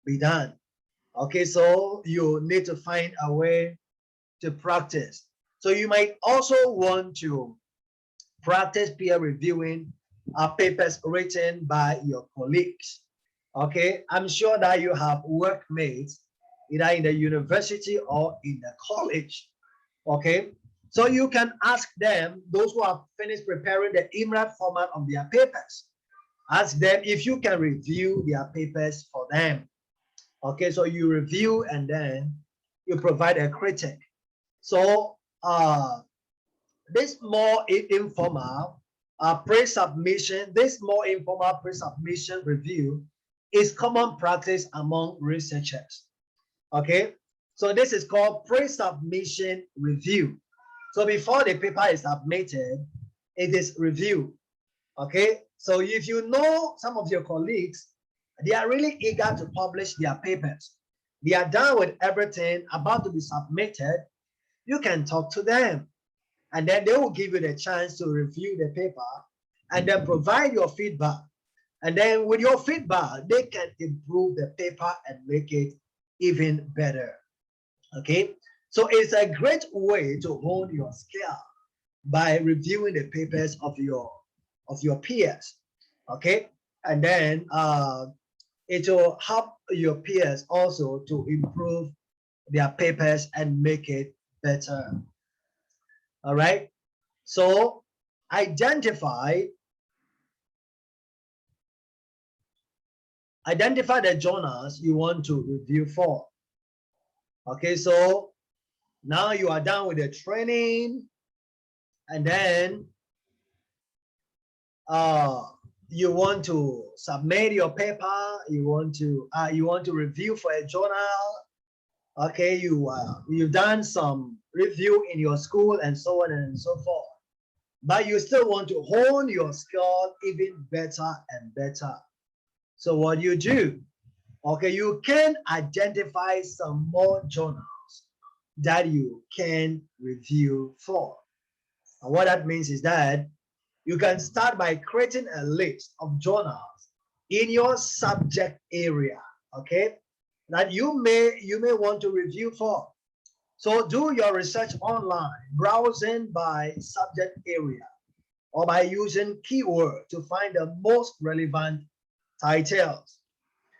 A: be done. Okay, so you need to find a way to practice. So you might also want to practice peer reviewing papers written by your colleagues. Okay, I'm sure that you have workmates either in the university or in the college. Okay, so you can ask them, those who have finished preparing the IMRAD format of their papers, ask them if you can review their papers for them. Okay, so you review and then you provide a critic. So this more informal pre-submission, this more informal pre-submission review is common practice among researchers. Okay, so this is called pre-submission review. So before the paper is submitted, it is reviewed. Okay, so if you know some of your colleagues, they are really eager to publish their papers, they are done with everything about to be submitted, you can talk to them and then they will give you the chance to review the paper and then provide your feedback. And then with your feedback, they can improve the paper and make it even better. Okay, so it's a great way to hone your skill by reviewing the papers of your peers. Okay, and then it will help your peers also to improve their papers and make it better. All right, so identify the journals you want to review for. Okay, so now you are done with the training, and then you want to submit your paper, you want to review for a journal. Okay, you've done some review in your school and so on and so forth, but you still want to hone your skill even better and better. So what you do, okay, you can identify some more journals that you can review for. And what that means is that you can start by creating a list of journals in your subject area. Okay, that you may want to review for. So do your research online, browsing by subject area or by using keyword to find the most relevant titles.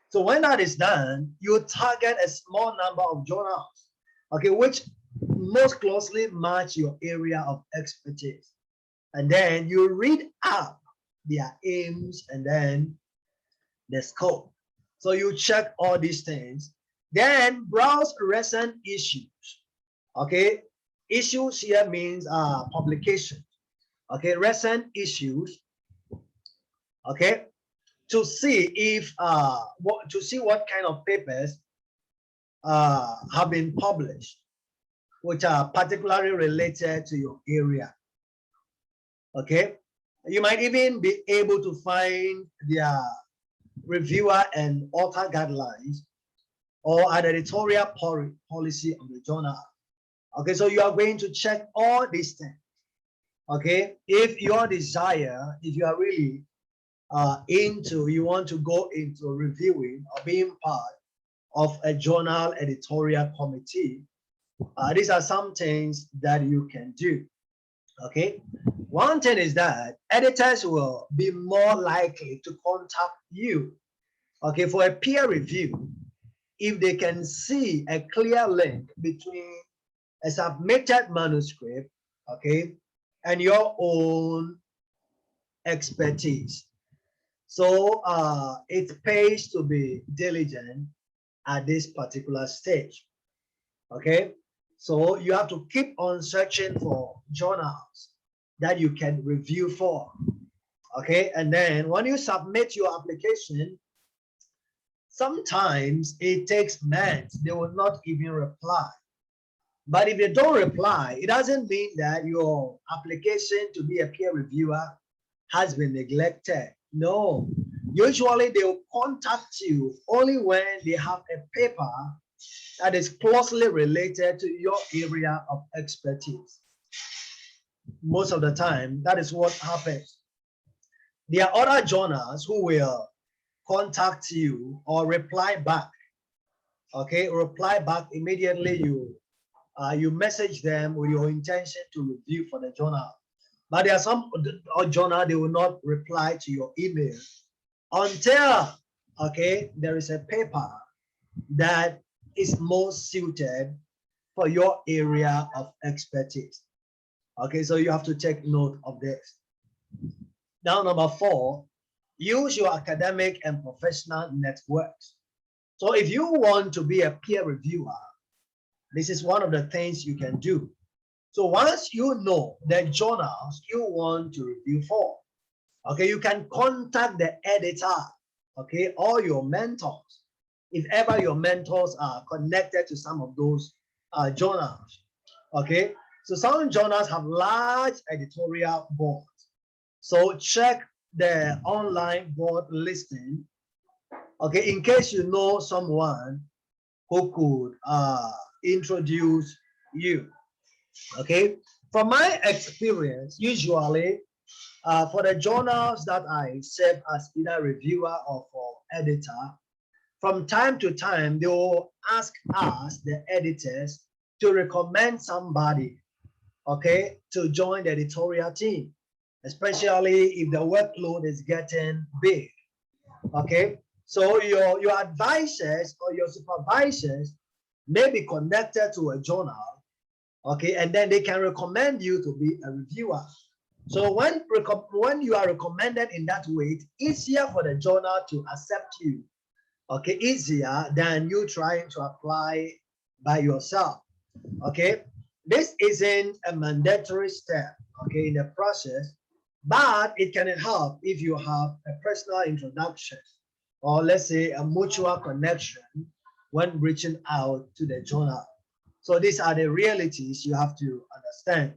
A: So when that is done, you target a small number of journals, okay, which most closely match your area of expertise. And then you read up their aims and then the scope. So you check all these things. Then browse recent issues. Okay, issues here means publication. Okay, recent issues. Okay, to see if what kind of papers have been published, which are particularly related to your area. Okay, you might even be able to find their reviewer and author guidelines or an editorial policy of the journal. Okay, so you are going to check all these things. Okay, if your desire, if you are really you want to go into reviewing or being part of a journal editorial committee, these are some things that you can do. Okay, one thing is that editors will be more likely to contact you, okay, for a peer review if they can see a clear link between a submitted manuscript, okay, and your own expertise. So it pays to be diligent at this particular stage. Okay, so you have to keep on searching for journals that you can review for. Okay, and then when you submit your application, sometimes it takes months, they will not even reply. But if they don't reply, it doesn't mean that your application to be a peer reviewer has been neglected. No, usually they will contact you only when they have a paper that is closely related to your area of expertise. Most of the time, that is what happens. There are other journals who will contact you or reply back. Okay, reply back immediately. You message them with your intention to review for the journal. But there are some journal, they will not reply to your email until, okay, there is a paper that is most suited for your area of expertise. Okay, so you have to take note of this. Now, number 4, use your academic and professional networks. So if you want to be a peer reviewer, this is one of the things you can do. So once you know the journals you want to review for, okay, you can contact the editor, okay, or your mentors, if ever your mentors are connected to some of those journals, okay. So some journals have large editorial boards. So check the online board listing, okay, in case you know someone who could introduce you. Okay, from my experience, usually for the journals that I serve as either reviewer or for editor, from time to time, they will ask us, the editors, to recommend somebody, okay, to join the editorial team, especially if the workload is getting big, okay? So your advisors or your supervisors may be connected to a journal, okay, and then they can recommend you to be a reviewer. So when you are recommended in that way, it's easier for the journal to accept you, okay, easier than you trying to apply by yourself, okay. This isn't a mandatory step, okay, in the process, but it can help if you have a personal introduction or let's say a mutual connection when reaching out to the journal. So these are the realities you have to understand.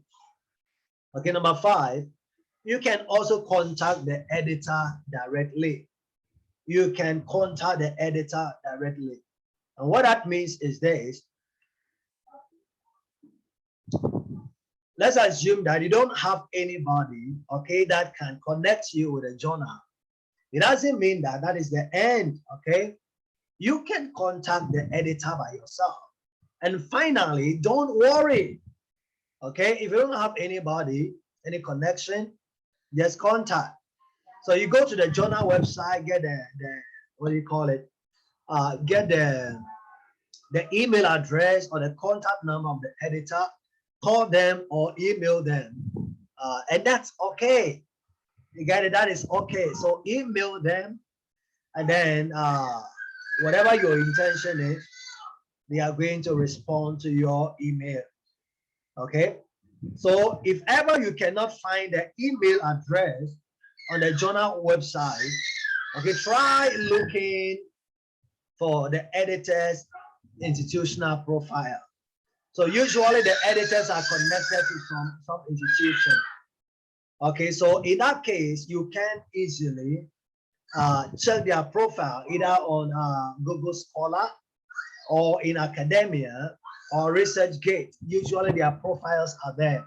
A: Okay, number 5, you can also contact the editor directly. You can contact the editor directly. And what that means is this. Let's assume that you don't have anybody, okay, that can connect you with a journal. It doesn't mean that that is the end, okay? you can contact the editor by yourself. And finally, don't worry. Okay, if you don't have anybody, any connection, just contact. So you go to the journal website, get the what do you call it? Get the email address or the contact number of the editor, call them or email them, and that's okay. You get it? That is okay. So email them, and then whatever your intention is, they are going to respond to your email. Okay. So if ever you cannot find the email address on the journal website, okay, try looking for the editor's institutional profile. So usually the editors are connected to some institution. Okay, so in that case, you can easily check their profile either on Google Scholar or in academia or ResearchGate. Usually their profiles are there.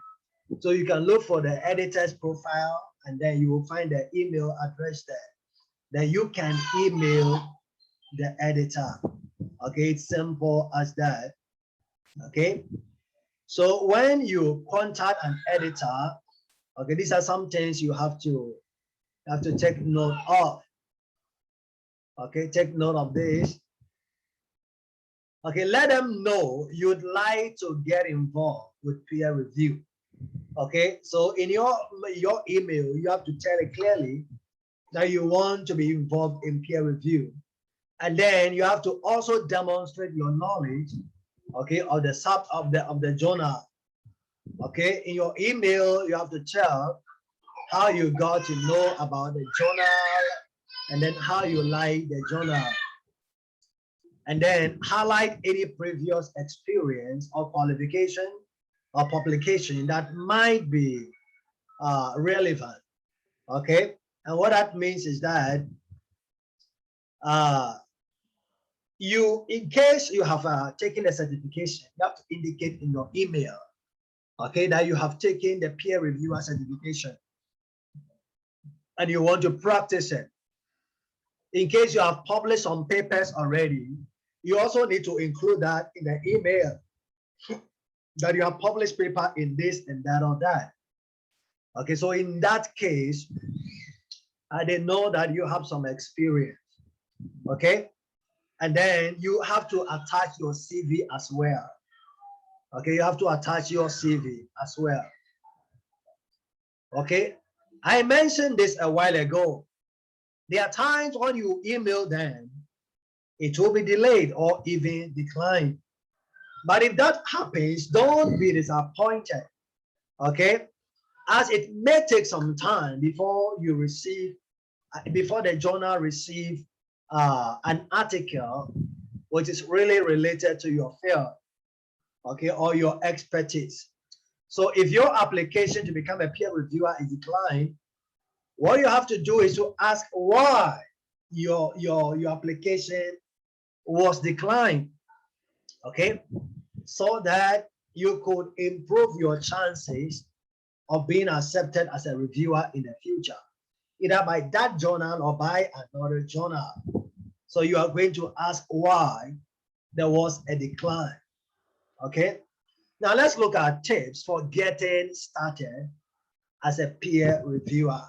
A: So you can look for the editor's profile and then you will find the email address there. Then you can email the editor. Okay, it's simple as that. Okay, so when you contact an editor, okay, these are some things you have to take note of. Okay, take note of this. Okay, let them know you'd like to get involved with peer review. Okay, so in your email, you have to tell it clearly that you want to be involved in peer review. And then you have to also demonstrate your knowledge, okay, of the of the journal. Okay, in your email, you have to tell how you got to know about the journal and then how you like the journal. And then highlight any previous experience or qualification or publication that might be relevant. Okay, and what that means is that in case you have taken a certification, you have to indicate in your email, okay, that you have taken the peer reviewer certification and you want to practice it. In case you have published some papers already, you also need to include that in the email that you have published paper in this and that or that. Okay, so in that case, they know that you have some experience. Okay, and then you have to attach your CV as well. Okay, you have to attach your CV as well. Okay, I mentioned this a while ago. There are times when you email them, it will be delayed or even declined. But if that happens, don't be disappointed. Okay, as it may take some time before you receive, before the journal receive an article which is really related to your field, okay, or your expertise. So if your application to become a peer reviewer is declined, what you have to do is to ask why your application was declined, okay, so that you could improve your chances of being accepted as a reviewer in the future, either by that journal or by another journal. So you are going to ask why there was a decline. Okay, now let's look at tips for getting started as a peer reviewer.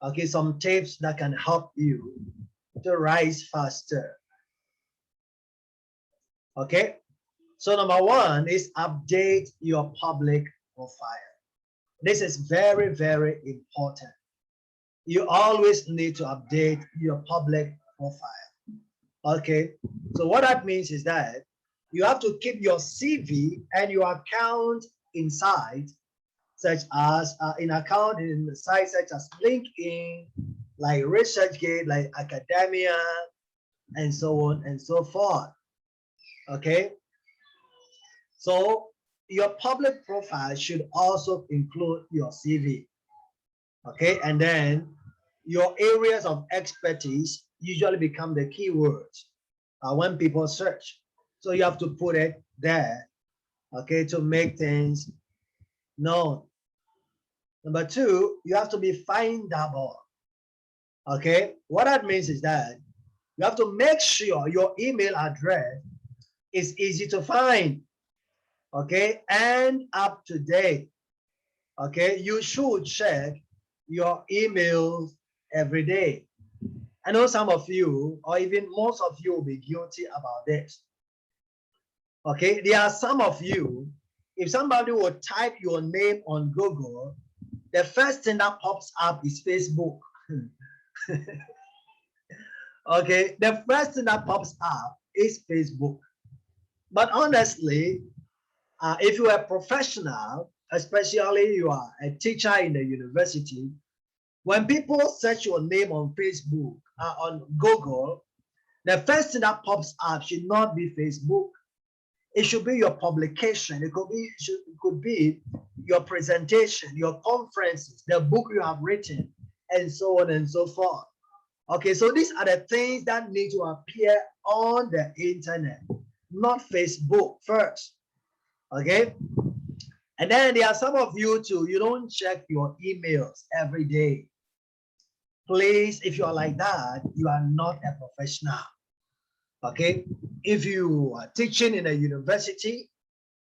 A: Okay, some tips that can help you to rise faster. Okay, so number one is update your public profile. This is very, very important. You always need to update your public profile. Okay, so what that means is that you have to keep your CV and your account inside, such as in sites such as LinkedIn, like ResearchGate, like academia, and so on and so forth. Okay, so your public profile should also include your CV. Okay, and then your areas of expertise usually become the keywords when people search. So you have to put it there, okay, to make things known. Number two, you have to be findable. Okay, what that means is that You have to make sure your email address is easy to find, okay, and up to date. Okay, you should check your emails every day. I know some of you, or even most of you, will be guilty about this. Okay, there are some of you, if somebody will type your name on Google, the first thing that pops up is Facebook. Okay, the first thing that pops up is Facebook. But honestly, if you are a professional, especially you are a teacher in the university, when people search your name on Facebook, on Google, the first thing that pops up should not be Facebook. It should be your publication. It could be your presentation, your conferences, the book you have written, and so on and so forth. Okay, so these are the things that need to appear on the internet, not Facebook first. Okay, and then there are some of you too, you don't check your emails every day. Please, if you are like that, you are not a professional. Okay, if you are teaching in a university,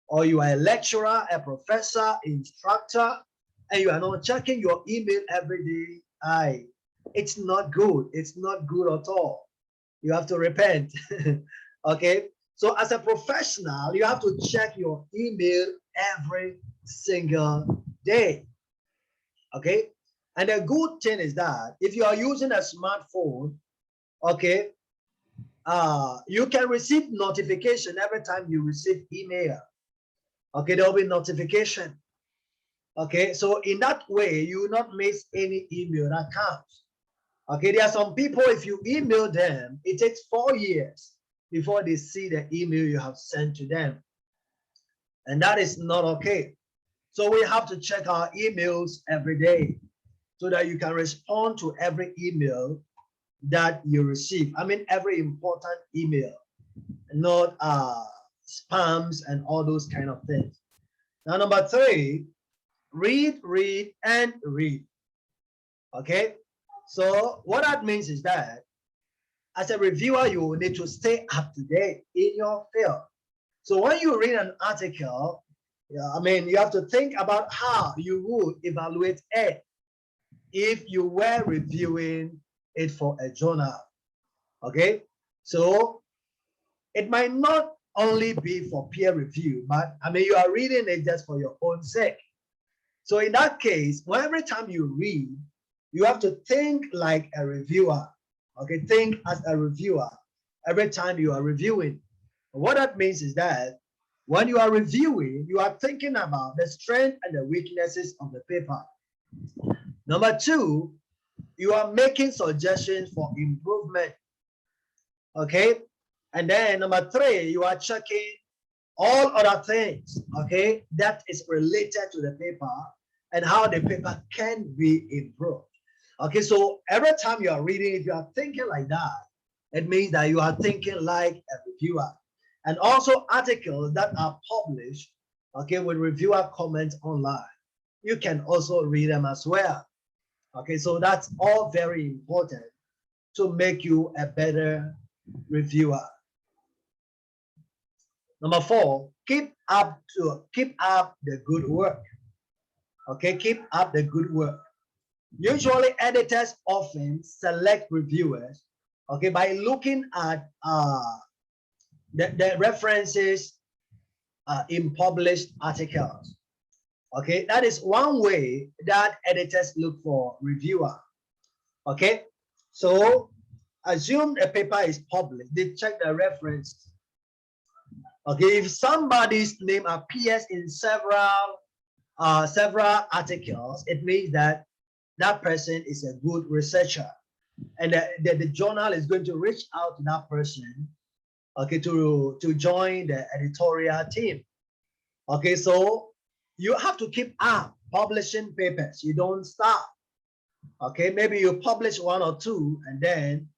A: or you are a lecturer, a professor, instructor, and you are not checking your email every day, it's not good. It's not good at all. You have to repent. Okay, so as a professional, you have to check your email every single day. Okay, and the good thing is that if you are using a smartphone, okay, you can receive notification every time you receive email. Okay, there will be notification. Okay, so in that way, you will not miss any email that comes. Okay, there are some people, if you email them, it takes 4 years before they see the email you have sent to them. And that is not okay. So we have to check our emails every day so that you can respond to every email that you receive. I mean, every important email, not spams and all those kind of things. Now, number 3, read, and read. Okay, so what that means is that as a reviewer, you need to stay up to date in your field. So when you read an article, I mean, you have to think about how you would evaluate it if you were reviewing it for a journal. Okay, so it might not only be for peer review, but I mean, you are reading it just for your own sake. So in that case, every time you read, you have to think like a reviewer. Okay, think as a reviewer every time you are reviewing. What that means is that when you are reviewing, you are thinking about the strength and the weaknesses of the paper. Number 2, you are making suggestions for improvement. Okay, and then number 3, you are checking all other things, okay, that is related to the paper and how the paper can be improved. Okay, so every time you are reading, if you are thinking like that, it means that you are thinking like a reviewer. And also articles that are published, okay, with reviewer comments online, you can also read them as well. Okay, so that's all very important to make you a better reviewer. Number 4, keep up the good work. Okay, keep up the good work. Usually editors often select reviewers, okay, by looking at the references in published articles. Okay, that is one way that editors look for reviewer. Okay, so assume a paper is published, they check the references. Okay, if somebody's name appears in several articles, it means that that person is a good researcher, and the journal is going to reach out to that person, okay, to join the editorial team. Okay, so you have to keep up publishing papers. You don't stop. Okay, maybe you publish 1 or 2, and then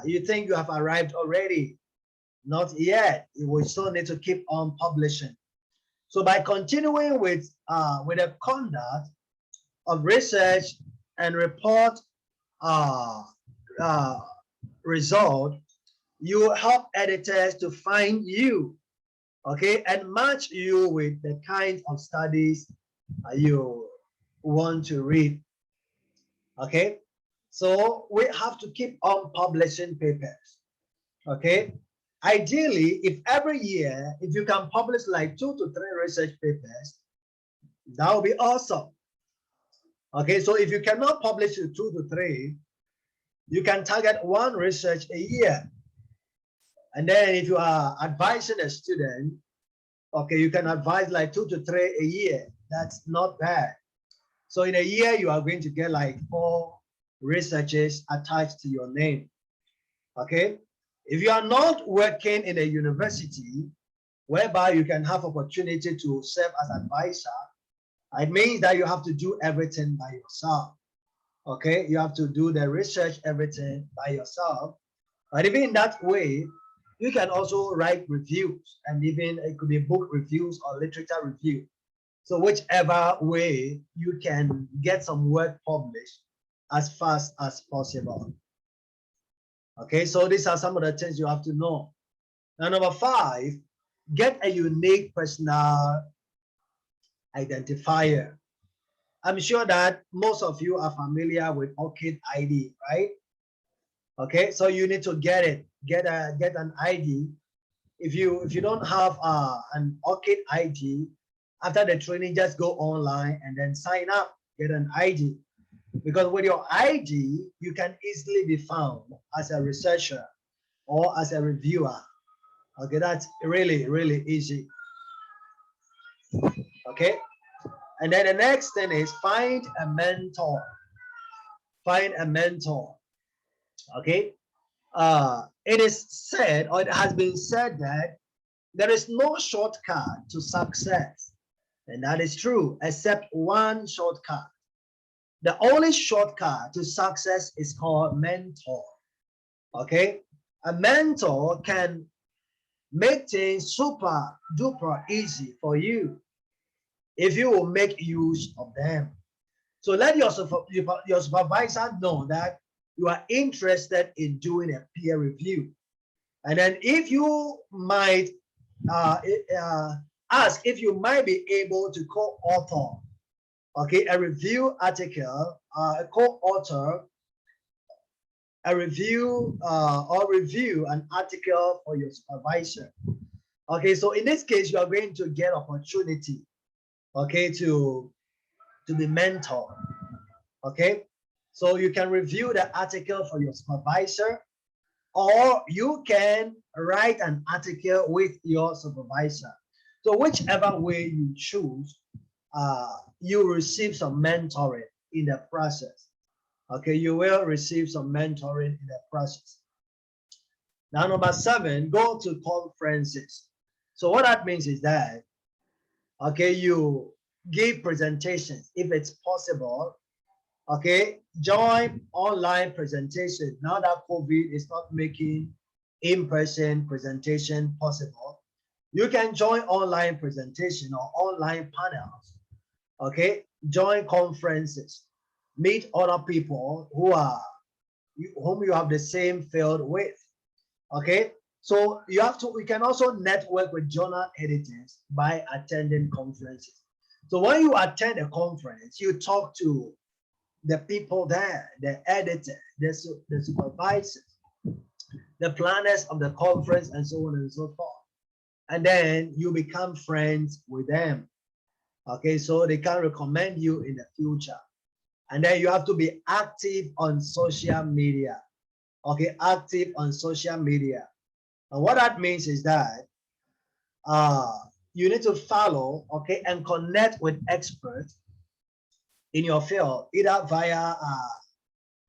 A: you think you have arrived already. Not yet. You will still need to keep on publishing. So by continuing with the conduct of research and report result, you help editors to find you, okay, and match you with the kind of studies you want to read, okay. So we have to keep on publishing papers, okay. Ideally, if every year, if you can publish like 2 to 3 research papers, that would be awesome. Okay, so if you cannot publish 2 to 3, you can target 1 research a year. And then if you are advising a student, okay, you can advise like 2 to 3 a year. That's not bad. So in a year, you are going to get like 4 researches attached to your name. Okay. If you are not working in a university whereby you can have opportunity to serve as advisor, it means that you have to do everything by yourself. Okay, you have to do the research, everything by yourself. But even in that way, you can also write reviews, and even it could be book reviews or literature review. So whichever way you can get some work published as fast as possible. Okay, so these are some of the things you have to know. Now, number 5, get a unique personal identifier. I'm sure that most of you are familiar with ORCID ID, right? Okay, so you need to get it, get an ID. If you don't have an ORCID ID, after the training, just go online and then sign up, get an ID. Because with your ID, you can easily be found as a researcher or as a reviewer. Okay, that's really, really easy. Okay, and then the next thing is find a mentor. Find a mentor. Okay, it is said, or it has been said, that there is no shortcut to success, and that is true, except one shortcut. The only shortcut to success is called mentor. Okay, a mentor can make things super duper easy for you if you will make use of them. So let your supervisor know that you are interested in doing a peer review. And then if you might ask if you might be able to co-author, okay, a review article, co-author a review or review an article for your supervisor. Okay, so in this case, you are going to get opportunity, okay, to be mentored. Okay, so you can review the article for your supervisor, or you can write an article with your supervisor. So whichever way you choose, you receive some mentoring in the process. Okay, you will receive some mentoring in the process. Now, number 7, go to conferences. So what that means is that, okay, you give presentations if it's possible. Okay, join online presentation. Now that COVID is not making in-person presentation possible, you can join online presentation or online panels. Okay, join conferences, meet other people whom you have the same field with. Okay, so you can also network with journal editors by attending conferences. So when you attend a conference, you talk to the people there, the editor, the supervisors, the planners of the conference, and so on and so forth. And then you become friends with them. Okay, so they can recommend you in the future. And then you have to be active on social media. Okay, active on social media. And what that means is that you need to follow, okay, and connect with experts in your field, either via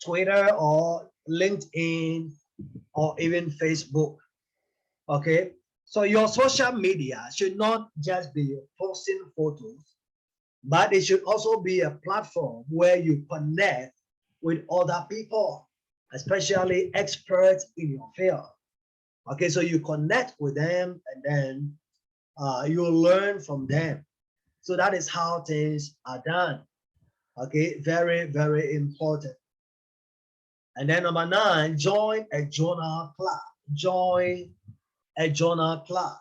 A: Twitter or LinkedIn or even Facebook. Okay, so your social media should not just be posting photos, but it should also be a platform where you connect with other people, especially experts in your field. Okay, so you connect with them and then you learn from them. So that is how things are done. Okay, very, very important. And then number 9, join a journal club. Join a journal club.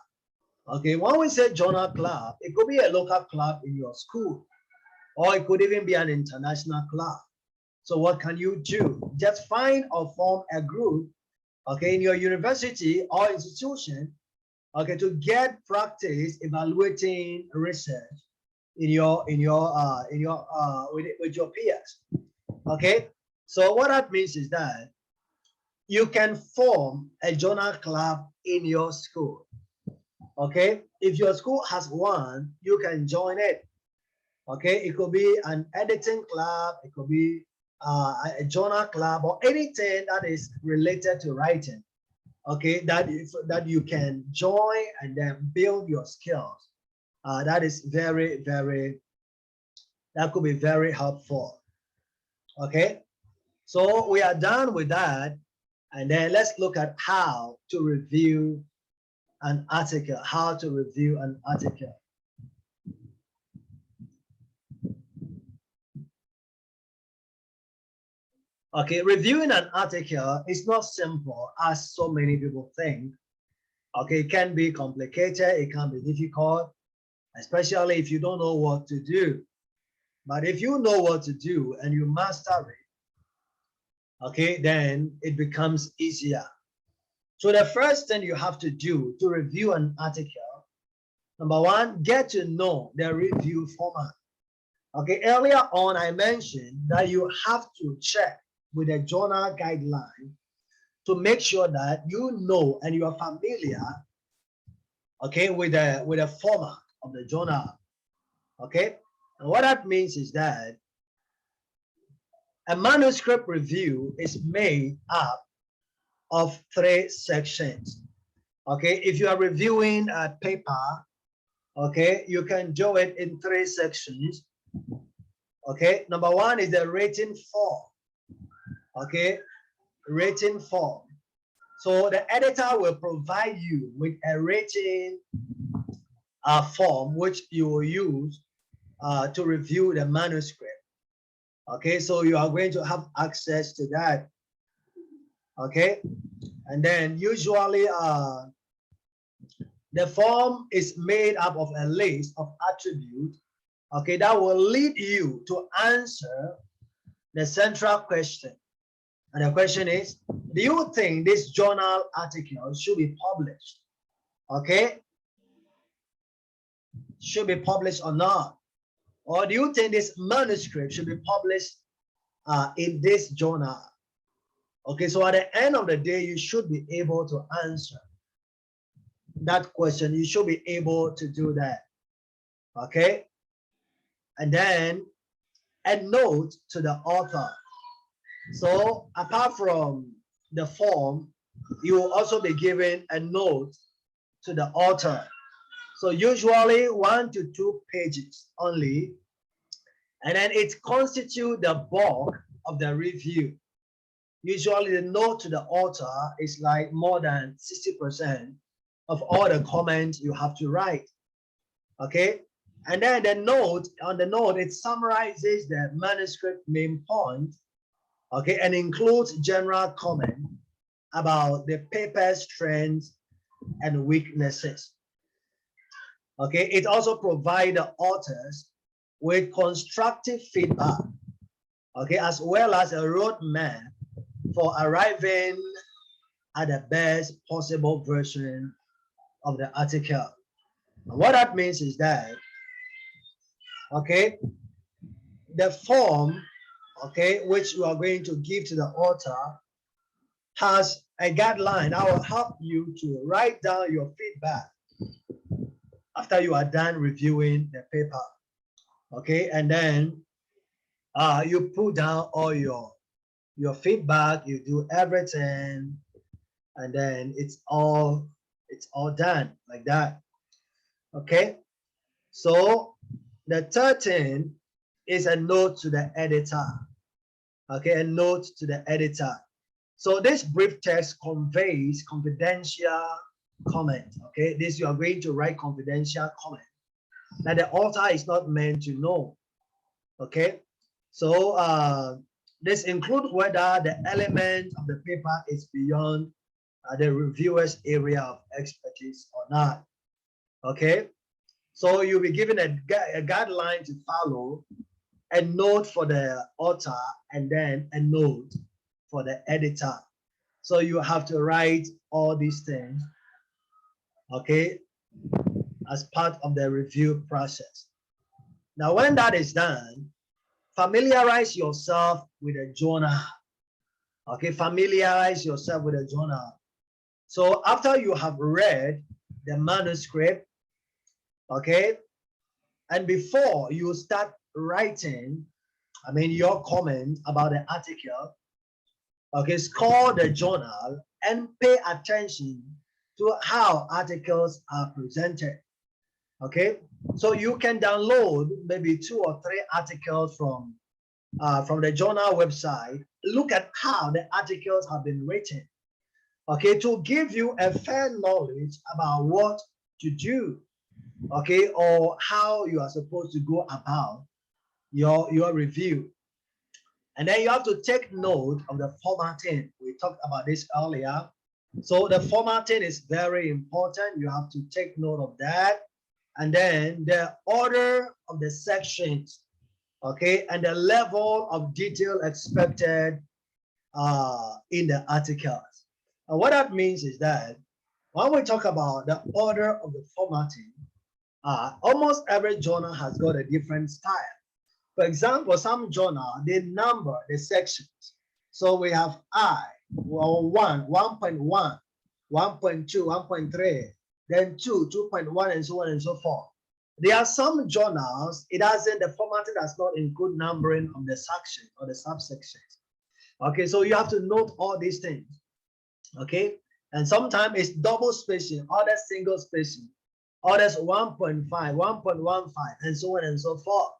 A: Okay, when we say journal club, it could be a local club in your school, or it could even be an international club. So what can you do? Just find or form a group, okay, in your university or institution, okay, to get practice evaluating research with your peers. Okay, so what that means is that you can form a journal club in your school. Okay, if your school has one, you can join it. Okay, it could be an editing club, it could be a journal club, or anything that is related to writing. Okay, that you can join and then build your skills. That is that could be very helpful. Okay, so we are done with that, and then let's look at how to review an article. How to review an article. Okay, reviewing an article is not simple as so many people think. Okay, it can be complicated, it can be difficult, especially if you don't know what to do. But if you know what to do and you master it, okay, then it becomes easier. So the first thing you have to do to review an article, number 1, get to know the review format. Okay, earlier on I mentioned that you have to check with a journal guideline to make sure that you know and you are familiar, okay, with the format of the journal. Okay, and what that means is that a manuscript review is made up of 3 sections. Okay, if you are reviewing a paper, okay, you can do it in 3 sections. Okay, number 1 is the rating form. Okay, rating form. So the editor will provide you with a rating form which you will use to review the manuscript. Okay, so you are going to have access to that. Okay, and then usually the form is made up of a list of attributes, okay, that will lead you to answer the central question. And the question is, do you think this journal article should be published? Okay, should be published or not? Or do you think this manuscript should be published in this journal? Okay, so at the end of the day, you should be able to answer that question. You should be able to do that. Okay, and then a note to the author. So apart from the form, you will also be given a note to the author. So usually 1 to 2 pages only, and then it constitutes the bulk of the review. Usually the note to the author is like more than 60% of all the comments you have to write. Okay, and then the note, on the note, it summarizes the manuscript main point, okay, and includes general comment about the paper's strengths and weaknesses. Okay, it also provides the authors with constructive feedback, okay, as well as a roadmap for arriving at the best possible version of the article. And what that means is that, okay, the form, okay, which you are going to give to the author has a guideline that will help you to write down your feedback after you are done reviewing the paper. Okay, and then you put down all your feedback, you do everything, and then it's all done like that. Okay, so the third thing is a note to the editor. Okay, a note to the editor. So this brief text conveys confidential comment. Okay, this you are going to write confidential comment that the author is not meant to know. Okay, so This includes whether the element of the paper is beyond the reviewer's area of expertise or not. Okay, so you'll be given a guideline to follow, a note for the author, and then a note for the editor. So you have to write all these things, okay, as part of the review process. Now, when that is done, familiarize yourself with a journal. Okay, familiarize yourself with a journal. So after you have read the manuscript, okay, and before you start writing, your comment about the article, okay, score the journal and pay attention to how articles are presented. Okay, so you can download maybe 2 or 3 articles from the journal website. Look at how the articles have been written, okay, to give you a fair knowledge about what to do, okay, or how you are supposed to go about your review. And then you have to take note of the formatting. We talked about this earlier. So the formatting is very important. You have to take note of that. And then the order of the sections, okay, and the level of detail expected in the articles. And what that means is that when we talk about the order of the formatting, almost every journal has got a different style. For example, some journal, they number the sections. So we have I, 1, 1.1, 1.2, 1.3, then 2, 2.1, and so on and so forth. There are some journals, the formatting does not include numbering of the section or the subsections. Okay, so you have to note all these things. Okay, and sometimes it's double spacing, others single spacing, others 1.5, 1.15, and so on and so forth.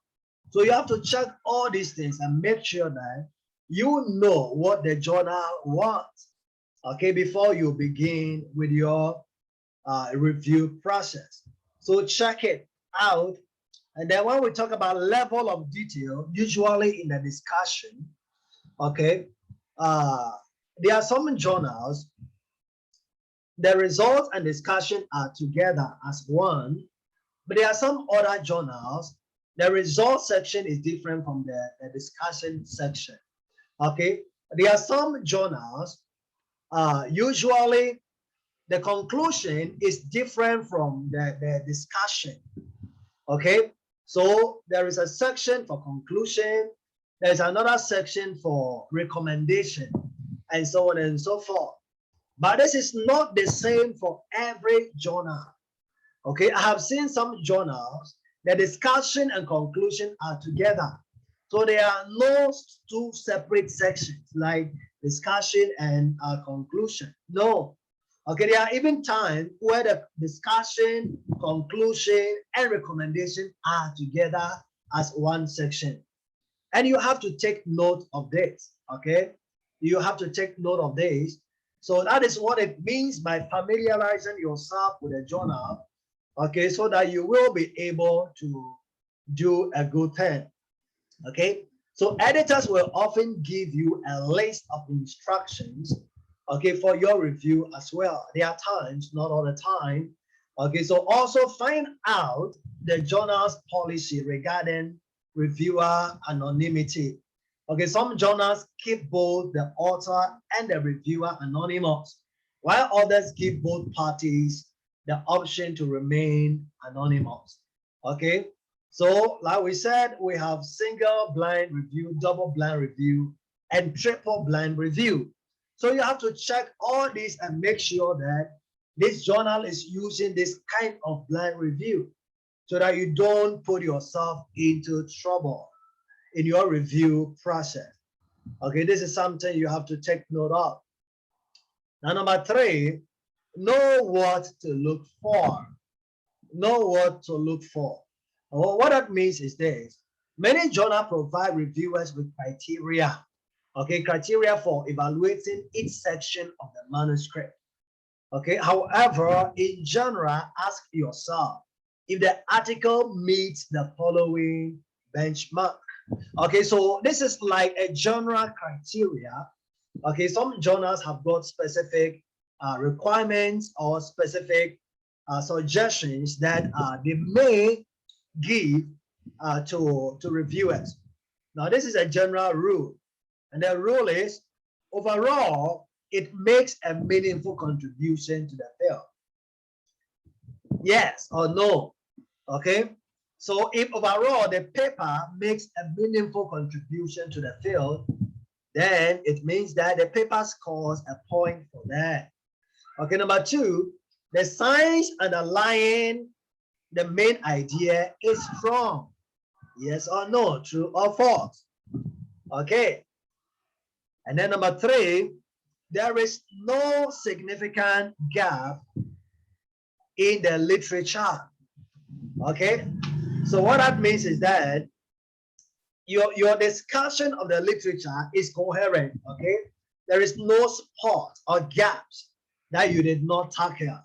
A: So you have to check all these things and make sure that you know what the journal wants, okay, before you begin with your review process. So check it out. And then when we talk about level of detail, usually in the discussion, okay, there are some journals, the results and discussion are together as one, but there are some other journals, the results section is different from the discussion section. Okay, there are some journals, usually the conclusion is different from the discussion. Okay, so there is a section for conclusion, there's another section for recommendation, and so on and so forth. But this is not the same for every journal. Okay, I have seen some journals, the discussion and conclusion are together. So there are no 2 separate sections like discussion and conclusion. No. Okay, there are even times where the discussion, conclusion, and recommendation are together as one section. And you have to take note of this. Okay, you have to take note of this. So that is what it means by familiarizing yourself with a journal, okay, so that you will be able to do a good thing. Okay, so editors will often give you a list of instructions, okay, for your review as well. There are times, not all the time. Okay, so also find out the journal's policy regarding reviewer anonymity. Okay, some journals keep both the author and the reviewer anonymous, while others give both parties the option to remain anonymous. Okay, so like we said, we have single blind review, double blind review, and triple blind review. So you have to check all these and make sure that this journal is using this kind of blind review so that you don't put yourself into trouble in your review process. Okay, this is something you have to take note of. Now, number 3, know what to look for. Know what to look for. Well, what that means is this. Many journals provide reviewers with criteria, okay, criteria for evaluating each section of the manuscript. Okay, however, in general, ask yourself if the article meets the following benchmark. Okay, so this is like a general criteria. Okay, some journals have got specific requirements or specific suggestions that they may give to reviewers. Now, this is a general rule, and the rule is overall, it makes a meaningful contribution to the field. Yes or no? Okay. So if overall the paper makes a meaningful contribution to the field, then it means that the paper scores a point for that. Okay, number two, the science underlying the main idea is strong. Yes or no, true or false? Okay. And then number three, there is no significant gap in the literature. Okay. So what that means is that your discussion of the literature is coherent. Okay. There is no spot or gaps that you did not tackle.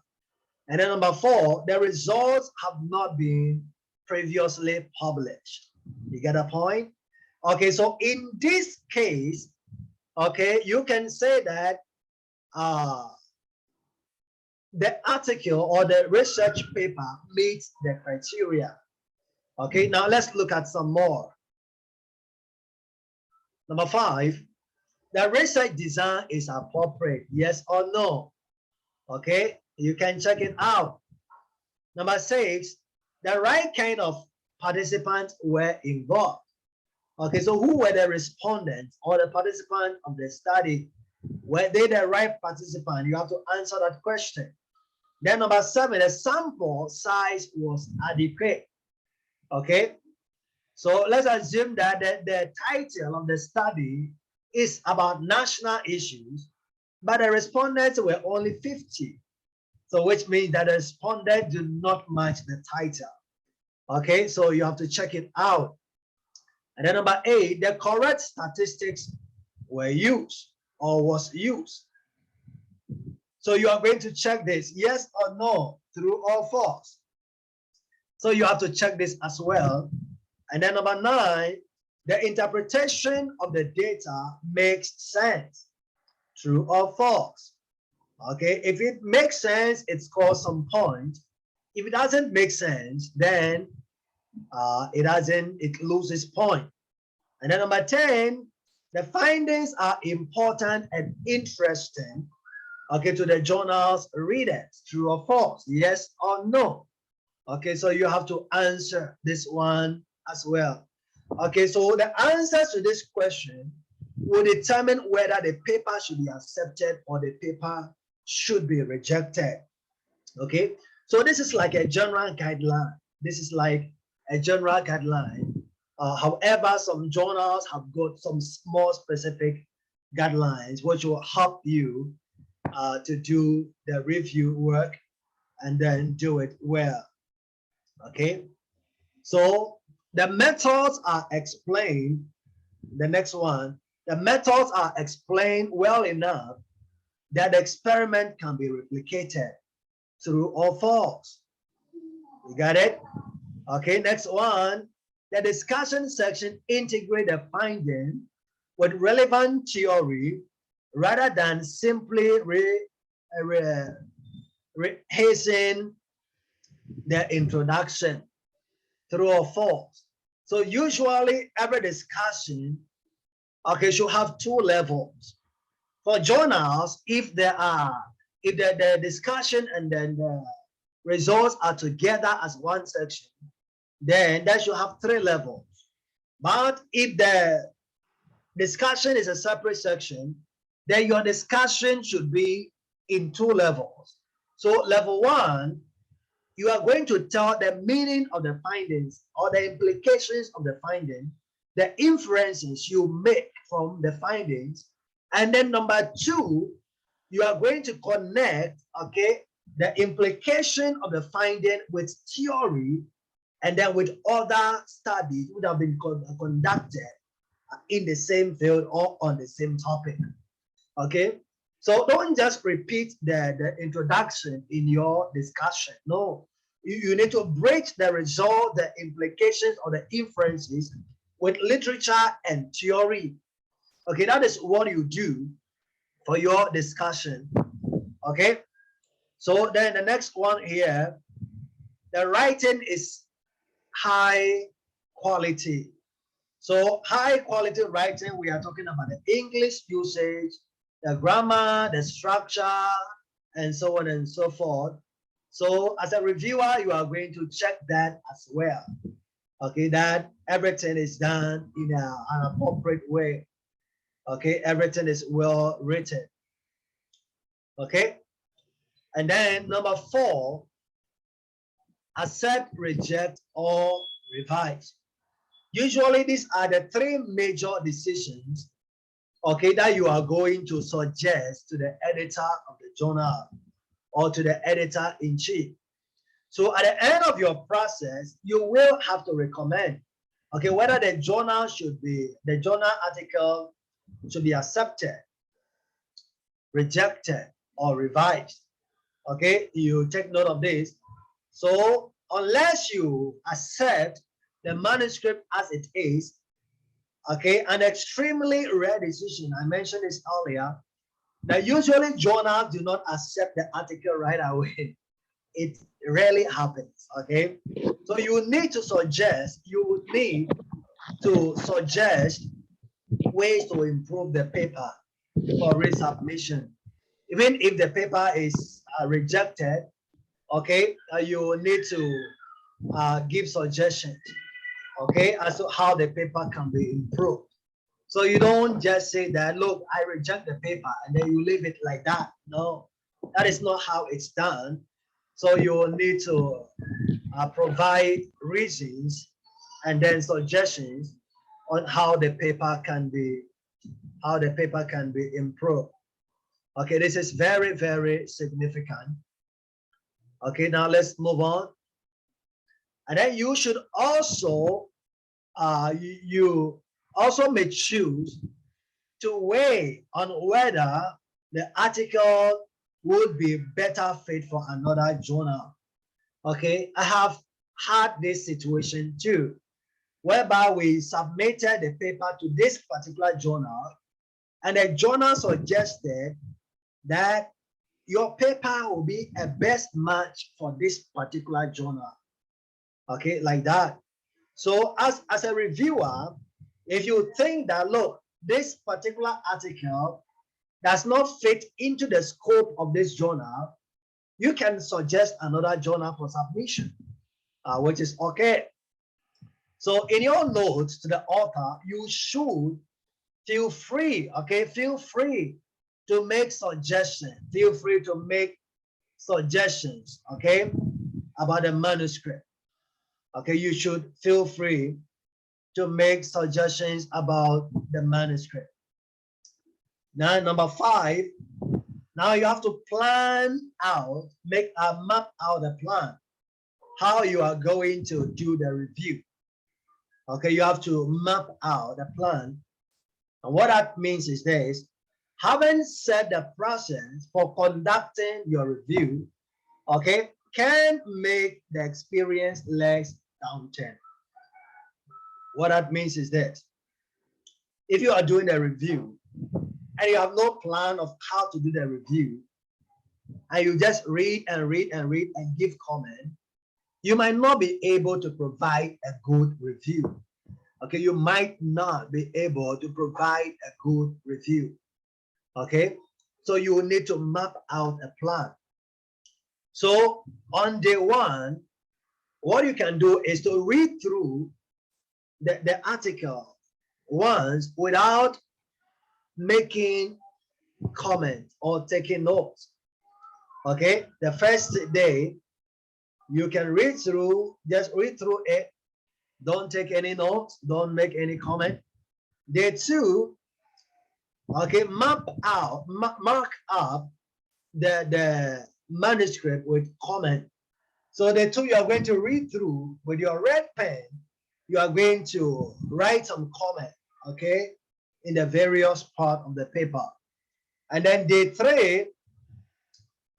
A: And then number four, the results have not been previously published. You get a point? Okay, so in this case, okay, you can say that the article or the research paper meets the criteria. Okay, now let's look at some more. Number five, the research design is appropriate, yes or no? Okay, you can check it out. Number six, the right kind of participants were involved. Okay, so who were the respondents or the participants of the study? Were they the right participant? You have to answer that question. Then number seven, the sample size was adequate. Okay, so let's assume that the title of the study is about national issues, but the respondents were only 50. So which means that the respondents do not match the title. Okay, so you have to check it out. And then number eight, the correct statistics were used or was used. So you are going to check this, yes or no, true or false. So you have to check this as well. And then number nine, the interpretation of the data makes sense, true or false. Okay, if it makes sense, it scores some points. If it doesn't make sense, then it loses point. And then number 10, the findings are important and interesting, okay, to the journal's readers, true or false, yes or no. Okay, so you have to answer this one as well. Okay, so the answers to this question will determine whether the paper should be accepted or the paper should be rejected. Okay, so this is like a general guideline. This is like a general guideline. However, some journals have got some small specific guidelines which will help you to do the review work and then do it well. Okay, so the methods are explained. The next one, the methods are explained well enough that the experiment can be replicated, true or false. You got it? Okay, next one, the discussion section integrate the finding with relevant theory rather than simply rehearsing the introduction, true or false. So usually every discussion, okay, should have two levels. For journals, if the discussion and then the results are together as one section, then that should have three levels. But if the discussion is a separate section, then your discussion should be in two levels. So level one, you are going to tell the meaning of the findings or the implications of the finding, the inferences you make from the findings. And then number two, you are going to connect, okay, the implication of the finding with theory and then with other studies would have been conducted in the same field or on the same topic. Okay, so don't just repeat the introduction in your discussion. No, you need to break the result, the implications or the inferences with literature and theory. Okay, that is what you do for your discussion. Okay, so then the next one here, the writing is high quality. So high quality writing, we are talking about the English usage, the grammar, the structure, and so on and so forth. So as a reviewer, you are going to check that as well. Okay, that everything is done in an appropriate way. Okay, everything is well written. Okay, and then number 4, accept, reject, or revise. Usually these are the 3 major decisions, okay, that you are going to suggest to the editor of the journal or to the editor-in-chief. So at the end of your process, you will have to recommend, okay, whether the journal article should be accepted, rejected, or revised. Okay, you take note of this. So unless you accept the manuscript as it is, okay, an extremely rare decision, I mentioned this earlier, that usually journals do not accept the article right away. It rarely happens, okay? So you would need to suggest ways to improve the paper for resubmission. Even if the paper is rejected, okay, you need to give suggestions, okay, as to how the paper can be improved. So you don't just say that, look, I reject the paper, and then you leave it like that. No, that is not how it's done. So you need to provide reasons and then suggestions on how the paper can be improved. Okay, this is very, very significant. Okay, now let's move on. And then you should also you also may choose to weigh on whether the article would be better fit for another journal. Okay, I have had this situation too, whereby we submitted the paper to this particular journal, and the journal suggested that your paper will be a best match for this particular journal. Okay, like that. So as a reviewer, if you think that, look, this particular article does not fit into the scope of this journal, you can suggest another journal for submission, which is okay. So in your notes to the author, you should feel free, okay? Feel free to make suggestions. Feel free to make suggestions, okay, about the manuscript. Okay, you should feel free to make suggestions about the manuscript. Now, number 5, now you have to plan out, map out a plan, how you are going to do the review. Okay, you have to map out a plan. And what that means is this: having set the process for conducting your review, okay, can make the experience less daunting. What that means is this: if you are doing a review and you have no plan of how to do the review, and you just read and read and read and give comment, you might not be able to provide a good review. Okay, you might not be able to provide a good review. Okay, so you will need to map out a plan. So on day 1, what you can do is to read through the article once without making comments or taking notes. Okay, the first day you can read through, just read through it, don't take any notes, don't make any comment. Day 2, okay, mark up the manuscript with comment. So the 2, you are going to read through with your red pen, you are going to write some comment, okay, in the various part of the paper. And then day 3,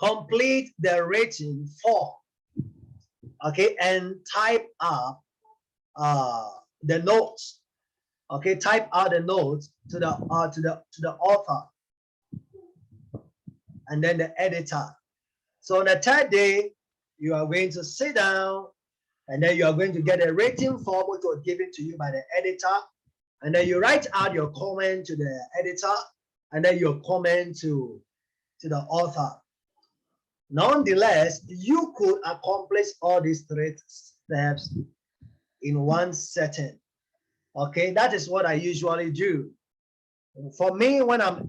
A: complete the rating form, okay, and type up the notes, Okay, type out the notes to the author, and then the editor. So on the third day, you are going to sit down, and then you are going to get a rating form which was given to you by the editor, and then you write out your comment to the editor, and then your comment to the author. Nonetheless, you could accomplish all these 3 steps in one setting. Okay, that is what I usually do. For me, when I'm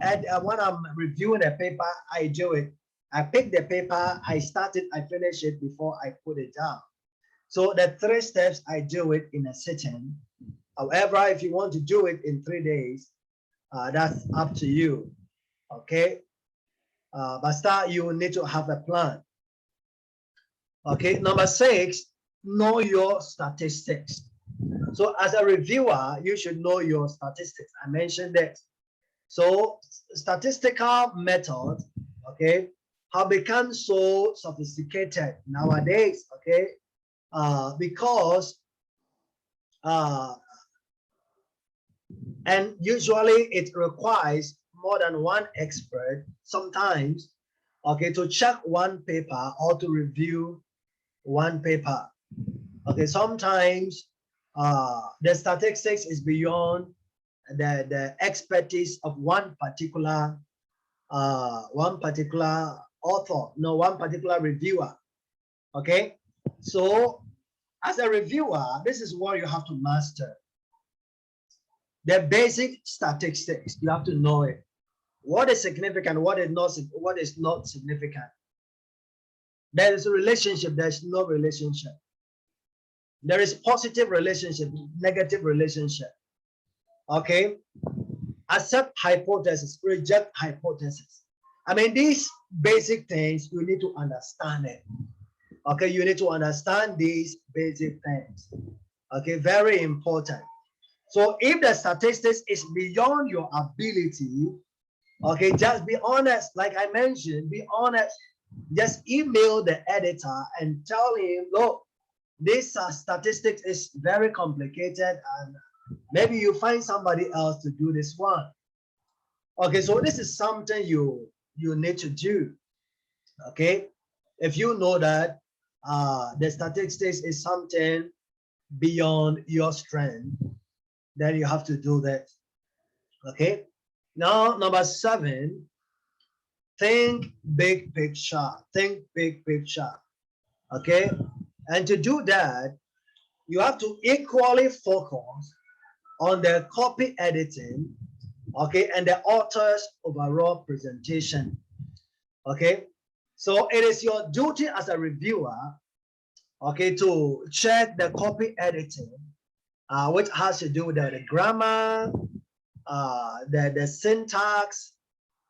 A: reviewing a paper, I do it. I pick the paper, I start it, I finish it before I put it down. So the 3 steps, I do it in a sitting. However, if you want to do it in 3 days, that's up to you. Okay, but you need to have a plan. Okay, number 6, know your statistics. So as a reviewer, you should know your statistics. I mentioned that. So statistical methods, okay, have become so sophisticated nowadays, okay, because and usually it requires more than one expert sometimes, okay, to check one paper or to review one paper. Okay, sometimes the statistics is beyond the expertise of one particular author, no, one particular reviewer. Okay, so as a reviewer, this is what you have to master. The basic statistics, you have to know it. What is significant, what is not significant. There is a relationship, there's no relationship. There is positive relationship, negative relationship. Okay, accept hypothesis, reject hypothesis. I mean, these basic things, you need to understand it. Okay, you need to understand these basic things. Okay, very important. So if the statistics is beyond your ability, okay, just be honest. Like I mentioned, be honest. Just email the editor and tell him, look, this statistics is very complicated, and maybe you find somebody else to do this one. Okay, so this is something you need to do. Okay, if you know that the statistics is something beyond your strength, then you have to do that. Okay, now number 7, think big picture. Think big picture. Okay, and to do that, you have to equally focus on the copy editing, okay, and the author's overall presentation. Okay, so it is your duty as a reviewer, okay, to check the copy editing, which has to do with the grammar, the syntax,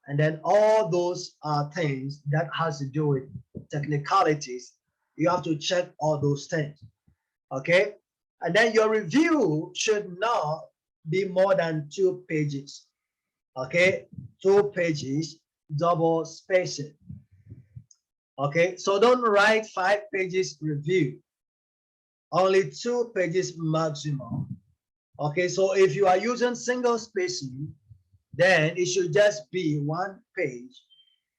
A: and then all those things that has to do with technicalities. You have to check all those things. Okay, and then your review should not be more than 2 pages. Okay, 2 pages, double spacing. Okay, so don't write 5 pages review, only 2 pages maximum. Okay, so if you are using single spacing, then it should just be 1 page,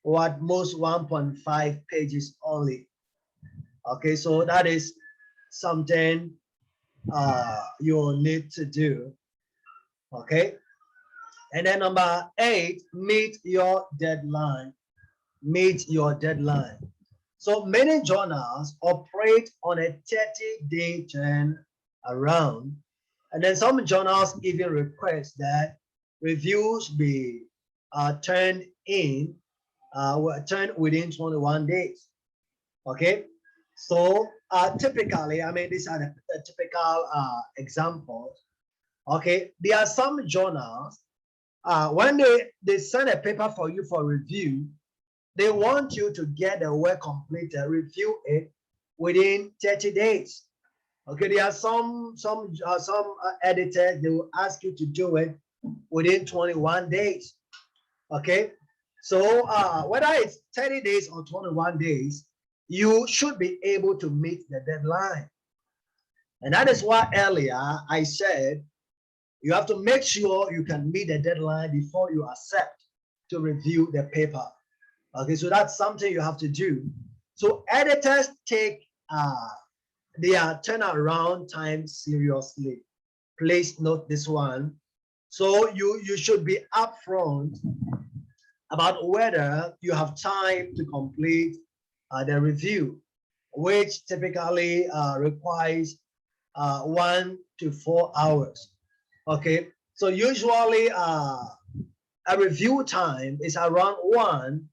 A: or at most 1.5 pages only. Okay, so that is something you'll need to do. Okay, and then number 8, meet your deadline. Meet your deadline. So many journals operate on a 30-day turnaround, and then some journals even request that reviews be turned within 21 days. Okay, so typically, I mean, these are the typical examples. Okay, there are some journals, when they send a paper for you for review, they want you to get the work completed, review it within 30 days. Okay, there are some editors, they will ask you to do it within 21 days. Okay, so whether it's 30 days or 21 days, you should be able to meet the deadline. And that is why earlier I said You have to make sure you can meet the deadline before you accept to review the paper. Okay, so that's something you have to do. So editors take their turnaround time seriously. Please note this one. So you should be upfront about whether you have time to complete the review, which typically requires 1 to 4 hours. Okay, so usually a review time is around 1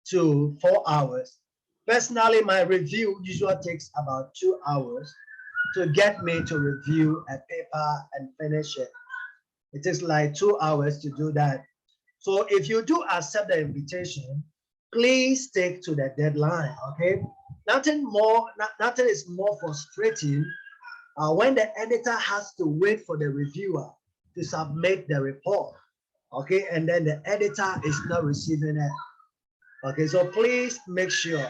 A: to 4 hours. Personally, my review usually takes about 2 hours to get me to review a paper and finish it. It takes like 2 hours to do that. So if you do accept the invitation, please stick to the deadline, okay? Nothing is more frustrating when the editor has to wait for the reviewer to submit the report, okay? And then the editor is not receiving it. Okay, so please make sure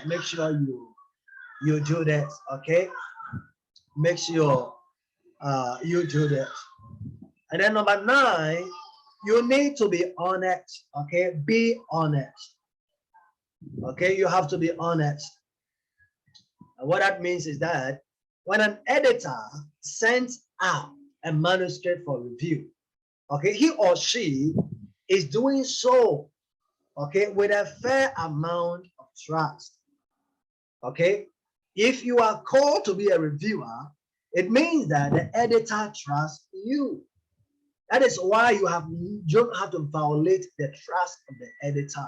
A: you do this, okay? Make sure you do this. And then number 9, you need to be honest, okay? Be honest, okay? You have to be honest. And what that means is that when an editor sends out a manuscript for review, okay, he or she is doing so, okay, with a fair amount of trust, okay? If you are called to be a reviewer, it means that the editor trusts you. That is why you don't have to violate the trust of the editor.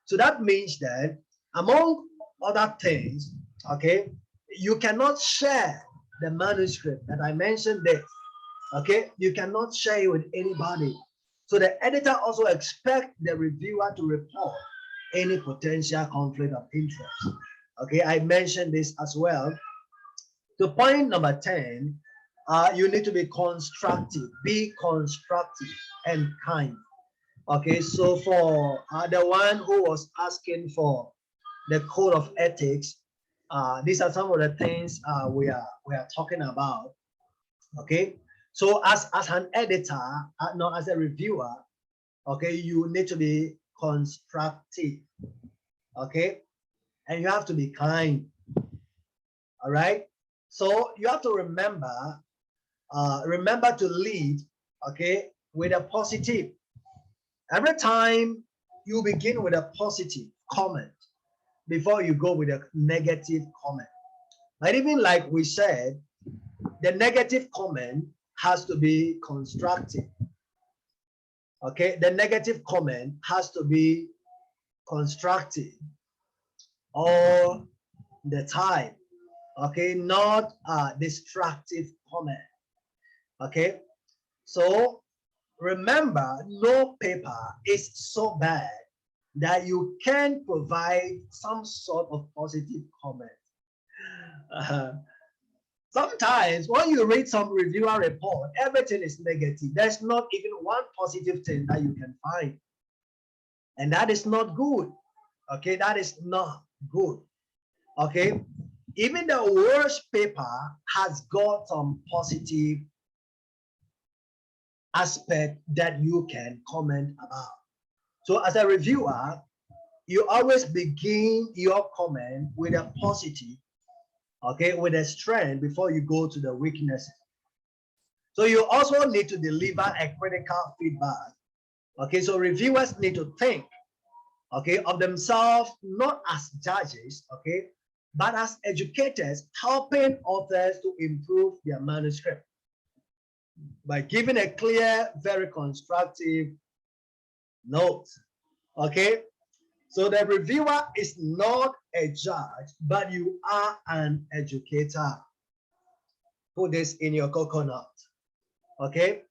A: So that means that among other things, okay, you cannot share the manuscript that I mentioned this, okay? You cannot share it with anybody. So the editor also expects the reviewer to report any potential conflict of interest. Okay, I mentioned this as well. So point number 10, you need to be constructive. Be constructive and kind. Okay, so for the one who was asking for the code of ethics, these are some of the things we are talking about. Okay, so as an editor, not as a reviewer, okay, you need to be constructive. Okay, and you have to be kind. All right, so you have to remember to lead, okay, with a positive. Every time you begin with a positive comment before you go with a negative comment. But even like we said, the negative comment has to be constructive. Okay, the negative comment has to be constructive all the time. Okay, not a destructive comment. Okay, so remember, no paper is so bad that you can provide some sort of positive comment. Sometimes when you read some reviewer report, everything is negative. There's not even one positive thing that you can find. And that is not good. Okay, that is not good. Okay, even the worst paper has got some positive aspect that you can comment about. So as a reviewer, you always begin your comment with a positive, okay, with a strength before you go to the weaknesses. So you also need to deliver a critical feedback. Okay, so reviewers need to think, okay, of themselves not as judges, okay, but as educators helping authors to improve their manuscript by giving a clear, very constructive note. Okay, so the reviewer is not a judge, but you are an educator. Put this in your coconut. Okay,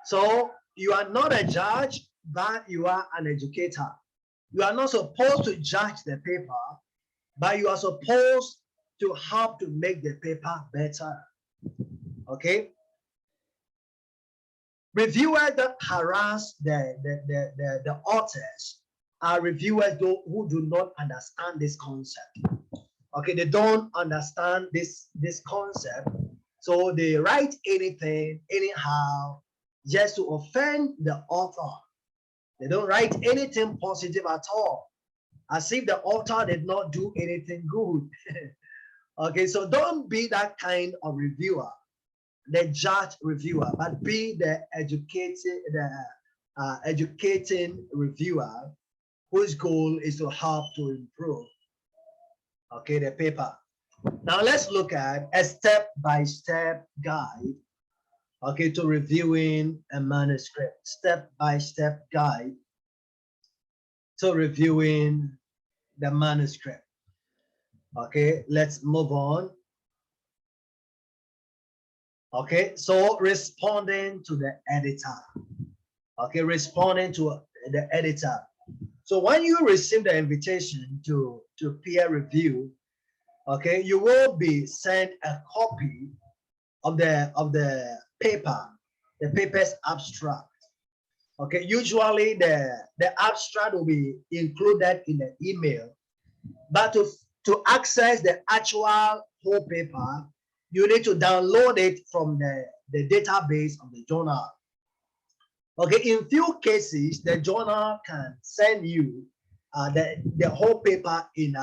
A: so you are not a judge, but you are an educator. You are not supposed to judge the paper, but you are supposed to help to make the paper better. Okay, reviewers that harass the authors are reviewers who do not understand this concept. Okay, they don't understand this concept, so they write anything anyhow, just to offend the author. They don't write anything positive at all, as if the author did not do anything good. Okay, so don't be that kind of reviewer, the judge reviewer, but be the educating reviewer whose goal is to help to improve, okay, the paper. Now let's look at a step-by-step guide, okay, to reviewing a manuscript. Step-by-step guide to reviewing the manuscript. Okay, let's move on. Okay, so responding to the editor. Okay, responding to the editor. So when you receive the invitation to peer review, okay, you will be sent a copy of the paper's abstract. Okay, usually the abstract will be included in the email, but to access the actual whole paper, you need to download it from the database of the journal. Okay, in few cases, the journal can send you the whole paper in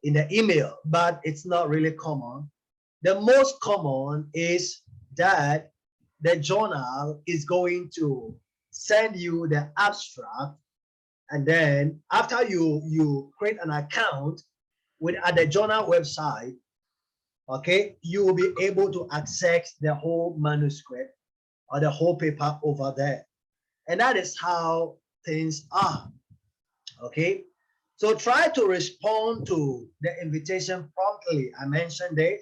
A: the email, but it's not really common. The most common is that the journal is going to send you the abstract, and then after you create an account at the journal website, okay, you will be able to access the whole manuscript or the whole paper over there. And that is how things are. Okay, so try to respond to the invitation promptly. I mentioned it.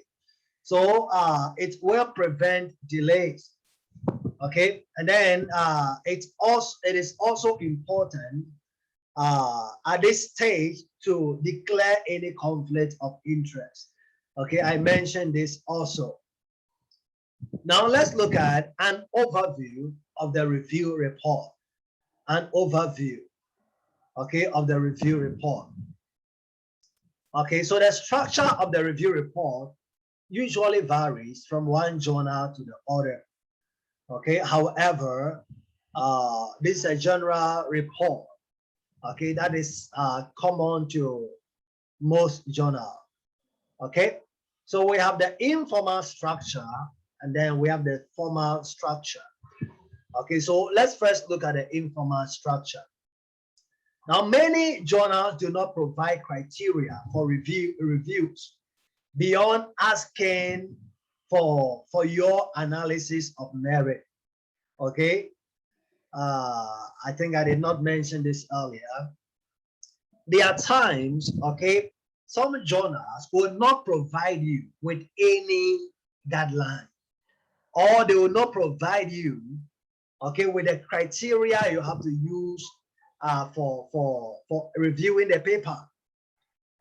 A: So it will prevent delays. Okay, and then it is also important at this stage to declare any conflict of interest. Okay, I mentioned this also. Now let's look at an overview of the review report. An overview, okay, of the review report. Okay, so the structure of the review report usually varies from one journal to the other. Okay, however, this is a general report, okay, that is common to most journals. Okay, so we have the informal structure and then we have the formal structure. Okay, so let's first look at the informal structure. Now, many journals do not provide criteria for reviews beyond asking for your analysis of merit. Okay, I think I did not mention this earlier. There are times, okay, some journals will not provide you with any guideline, or they will not provide you, okay, with the criteria you have to use for reviewing the paper.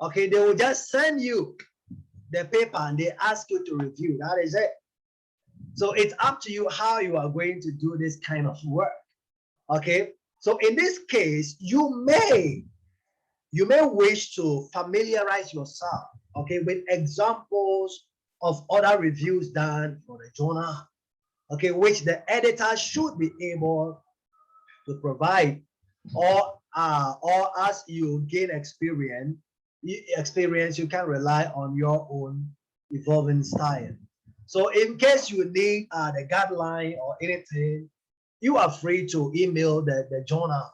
A: Okay, they will just send you the paper and they ask you to review. That is it. So it's up to you how you are going to do this kind of work. Okay, so in this case, you may wish to familiarize yourself, okay, with examples of other reviews done for the journal, okay, which the editor should be able to provide, or as you gain experience, you can rely on your own evolving style. So in case you need the guideline or anything, you are free to email the journal.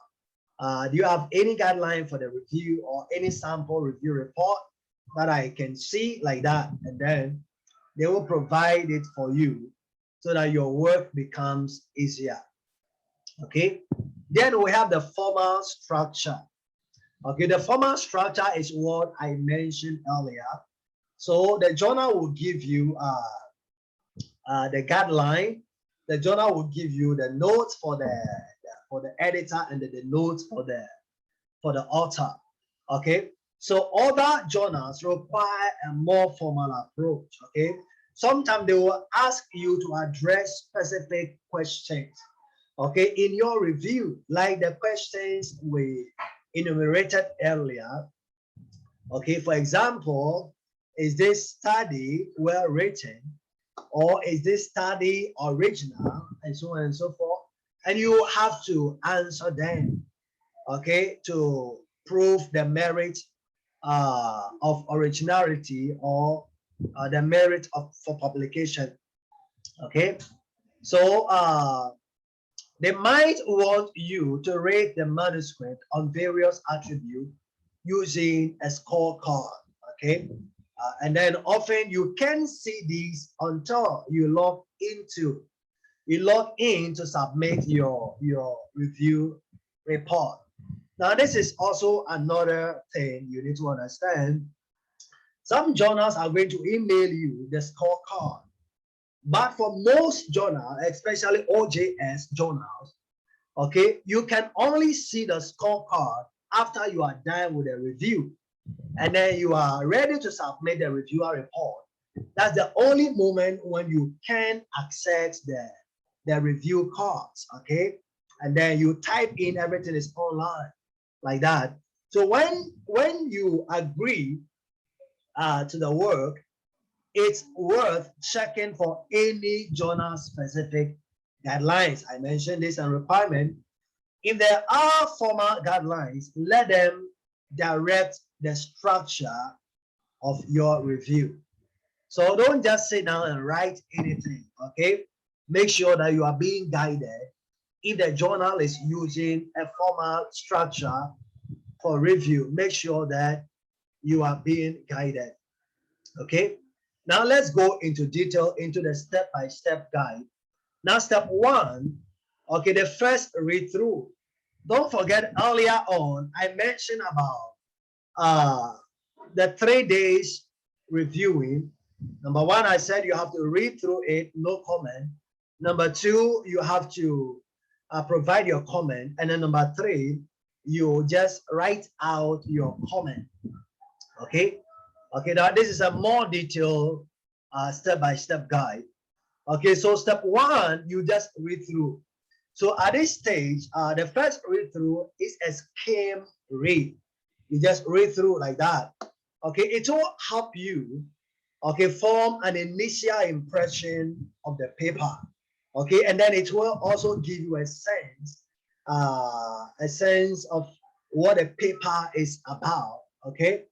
A: Do you have any guideline for the review or any sample review report that I can see like that? And then they will provide it for you so that your work becomes easier. Okay, then we have the formal structure. Okay, the formal structure is what I mentioned earlier. So the journal will give you the guideline. The journal will give you the notes for the editor and the notes for the author. Okay, so other journals require a more formal approach. Okay, sometimes they will ask you to address specific questions, okay, in your review, like the questions we enumerated earlier. Okay, for example, is this study well written? or is this study original, and so on and so forth. And you have to answer them, okay, to prove the merit of originality, or the merit for publication. Okay, so they might want you to rate the manuscript on various attributes using a scorecard. Okay, and then often you can see these until you log in to submit your review report. Now, this is also another thing you need to understand. Some journals are going to email you the scorecard, but for most journals, especially OJS journals, okay, you can only see the scorecard after you are done with the review, and then you are ready to submit the reviewer report. That's the only moment when you can access the review cards, okay? And then you type in, everything is online like that. So when you agree to the work, it's worth checking for any journal specific guidelines. I mentioned this and requirement. If there are formal guidelines, let them direct the structure of your review. So don't just sit down and write anything, okay? Make sure that you are being guided. If the journal is using a formal structure for review, make sure that you are being guided, okay? Now let's go into detail into the step-by-step guide. Now, step one, okay, the first read through. Don't forget, earlier on, I mentioned about the 3 days reviewing. Number one, I said you have to read through it, no comment. Number two, you have to provide your comment. And then number three, you just write out your comment. Okay? Okay, now this is a more detailed step-by-step guide. Okay, so step one, you just read through. So at this stage, the first read through is a skim read. You just read through like that. Okay, it will help you, okay, form an initial impression of the paper. Okay, and then it will also give you a sense of what the paper is about. Okay,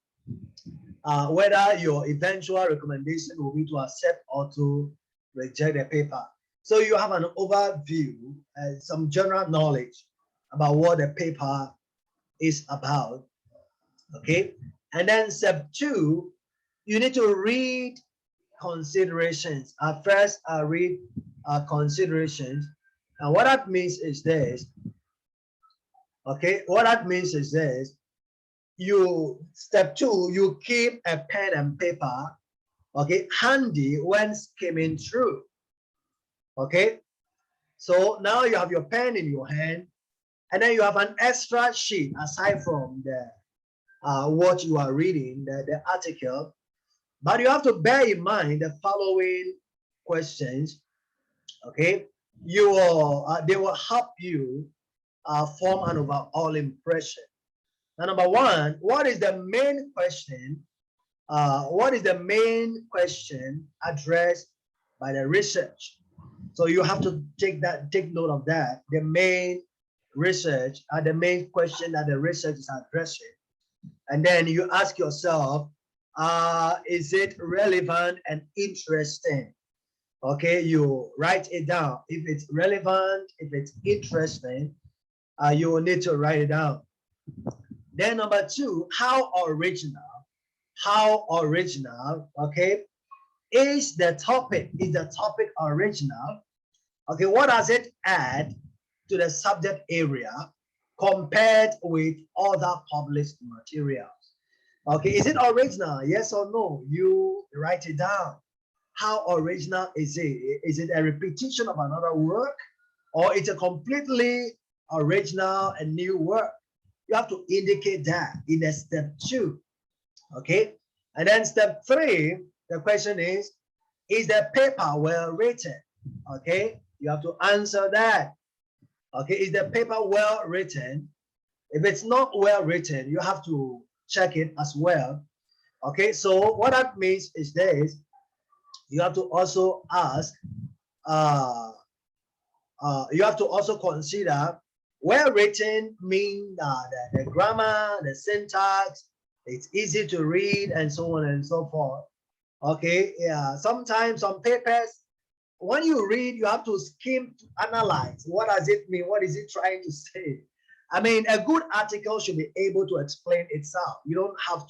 A: whether your eventual recommendation will be to accept or to reject the paper. So you have an overview and some general knowledge about what the paper is about. Okay, and then step two, you need to read considerations. First, read considerations, and what that means is this. Okay, what that means is this. Step two, you keep a pen and paper, okay, handy when skimming through. Okay, so now you have your pen in your hand, and then you have an extra sheet aside from the what you are reading, the article. But you have to bear in mind the following questions. Okay, they will help you form an overall impression. Now, number one, what is the main question? What is the main question addressed by the research? So you have to take note of that. The main research, the main question that the research is addressing. And then you ask yourself, is it relevant and interesting? Okay, you write it down. If it's relevant, if it's interesting, you will need to write it down. Then number two, how original? How original, okay, is the topic? Is the topic original? Okay, what does it add to the subject area compared with other published materials? Okay, is it original? Yes or no? You write it down. How original is it? Is it a repetition of another work, or it's a completely original and new work? You have to indicate that in the step two. Okay, and then step three, the question is the paper well written? Okay, you have to answer that. Okay, is the paper well written? If it's not well written, you have to check it as well. Okay, so what that means is this. you have to also ask, you have to also consider well written mean the grammar, the syntax, it's easy to read, and so on and so forth. Okay, yeah, sometimes some papers, when you read, you have to skim to analyze. What does it mean? What is it trying to say? I mean, a good article should be able to explain itself. You don't have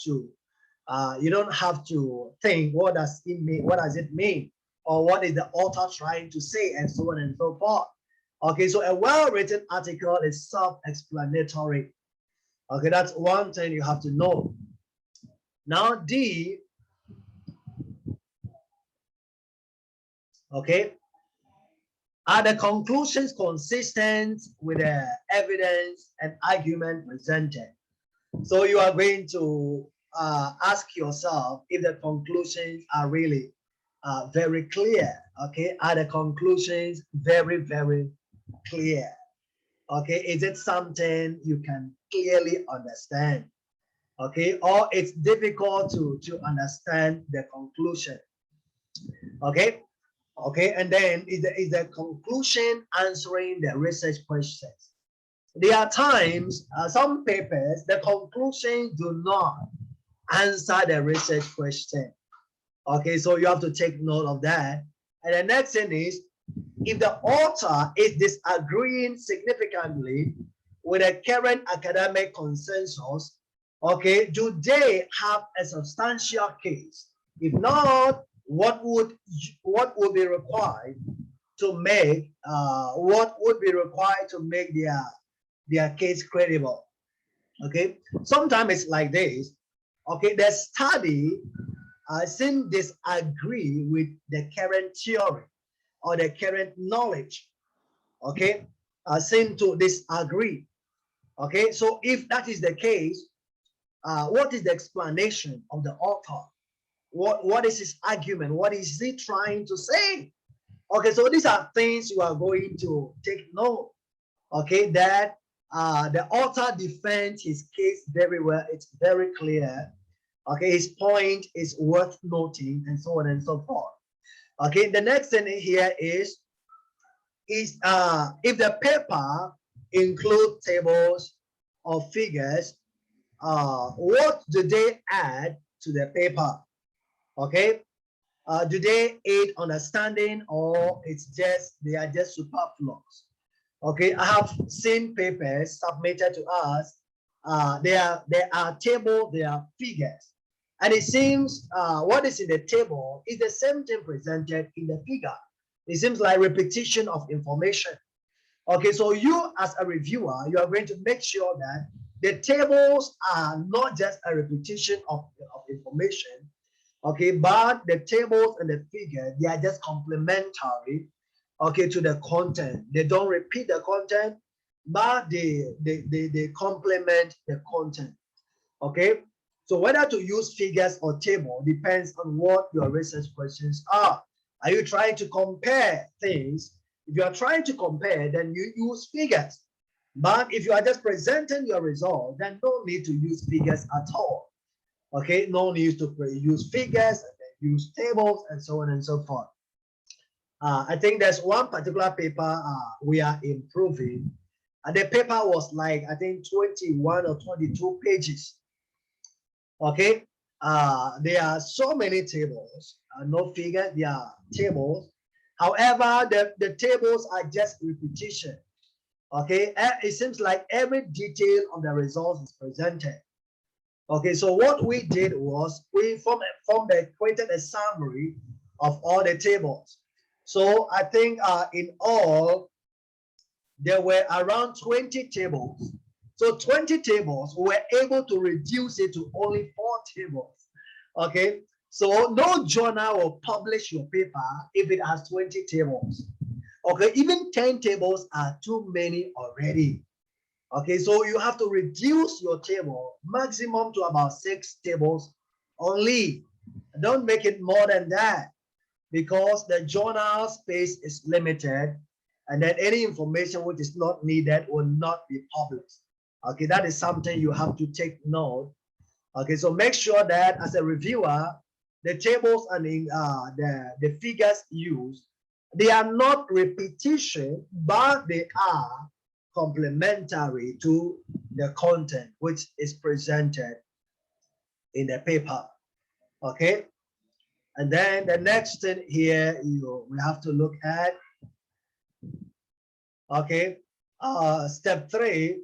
A: to think what does it mean, what does it mean, or what is the author trying to say, and so on and so forth. Okay, so a well-written article is self-explanatory. Okay, that's one thing you have to know. Now D, okay, are the conclusions consistent with the evidence and argument presented? So you are going to ask yourself if the conclusions are really very clear. Okay, are the conclusions very, very clear? Okay, is it something you can clearly understand? Okay, or it's difficult to understand the conclusion? Okay, okay, and then is the conclusion answering the research questions? There are times, some papers, the conclusions do not answer the research question. Okay, so you have to take note of that. And the next thing is, if the author is disagreeing significantly with the current academic consensus, okay, do they have a substantial case? If not, what would be required to make their case credible? Okay, sometimes it's like this. Okay, the study seem disagree with the current theory or the current knowledge. Okay, seem to disagree. Okay, so if that is the case, what is the explanation of the author? What is his argument? What is he trying to say? Okay, so these are things you are going to take note. Okay, that the author defends his case very well. It's very clear. Okay, his point is worth noting, and so on and so forth. Okay, the next thing here is if the paper include tables or figures, what do they add to the paper? Okay, do they aid understanding, or they are just superfluous? Okay, I have seen papers submitted to us. There are tables, there are figures, and it seems what is in the table is the same thing presented in the figure. It seems like repetition of information. Okay, so you as a reviewer, you are going to make sure that the tables are not just a repetition of information, okay, but the tables and the figure, they are just complementary, okay, to the content. They don't repeat the content, but they complement the content. Okay, so whether to use figures or table depends on what your research questions are. Are you trying to compare things? If you are trying to compare, then you use figures. But if you are just presenting your result, then no need to use figures at all. Okay, no need to use figures, and then use tables, and so on and so forth. I think there's one particular paper we are improving. And the paper was like, I think 21 or 22 pages. Okay, there are so many tables, no figure, there are tables. However, the tables are just repetition. Okay, it seems like every detail of the results is presented. Okay, so what we did was we created a summary of all the tables. So I think in all, there were around 20 tables. So 20 tables, we were able to reduce it to only 4 tables. Okay, so no journal will publish your paper if it has 20 tables. Okay, even 10 tables are too many already. Okay, so you have to reduce your table maximum to about 6 tables only. Don't make it more than that, because the journal space is limited, and then any information which is not needed will not be published. Okay, that is something you have to take note. Okay, so make sure that as a reviewer, the tables and the figures used, they are not repetition, but they are complementary to the content which is presented in the paper. Okay. And then the next thing here, we have to look at, okay, step 3,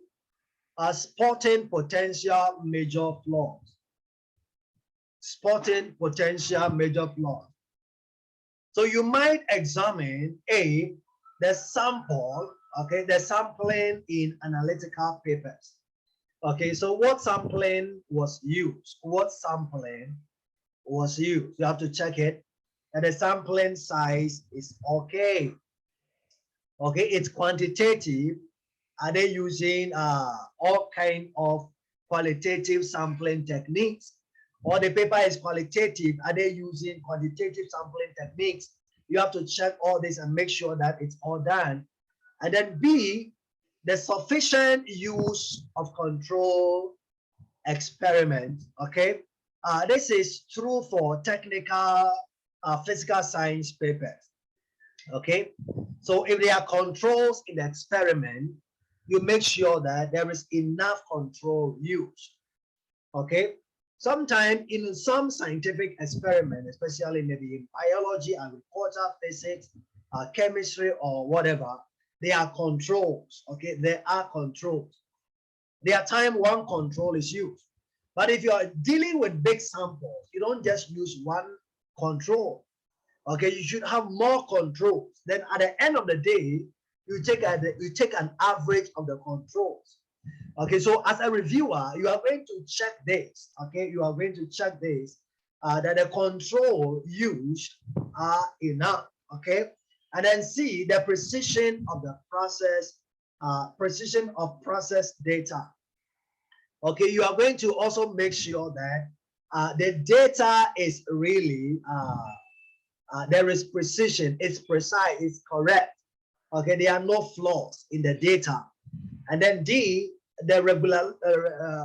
A: spotting potential major flaws. Spotting potential major flaws. So you might examine the sample, okay, the sampling in analytical papers. Okay, so what sampling was used? What sampling was used? You have to check it. And the sampling size is okay. Okay, it's quantitative. Are they using all kind of qualitative sampling techniques? Or the paper is qualitative, are they using quantitative sampling techniques? You have to check all this and make sure that it's all done. And then B, the sufficient use of control experiment. Okay, this is true for technical physical science papers. Okay, so if there are controls in the experiment, you make sure that there is enough control used. Okay, sometimes in some scientific experiment, especially maybe in biology, agriculture, physics, chemistry, or whatever, there are controls. Okay, there are controls. There are times one control is used. But if you are dealing with big samples, you don't just use one control. Okay, you should have more controls. Then at the end of the day, you take an average of the controls. Okay, so as a reviewer, you are going to check this. Okay, you are going to check this that the control used are enough. Okay, and then see the precision of the process, precision of process data. Okay, you are going to also make sure that the data is really there is precision, it's precise, it's correct. Okay, there are no flaws in the data. And then D, the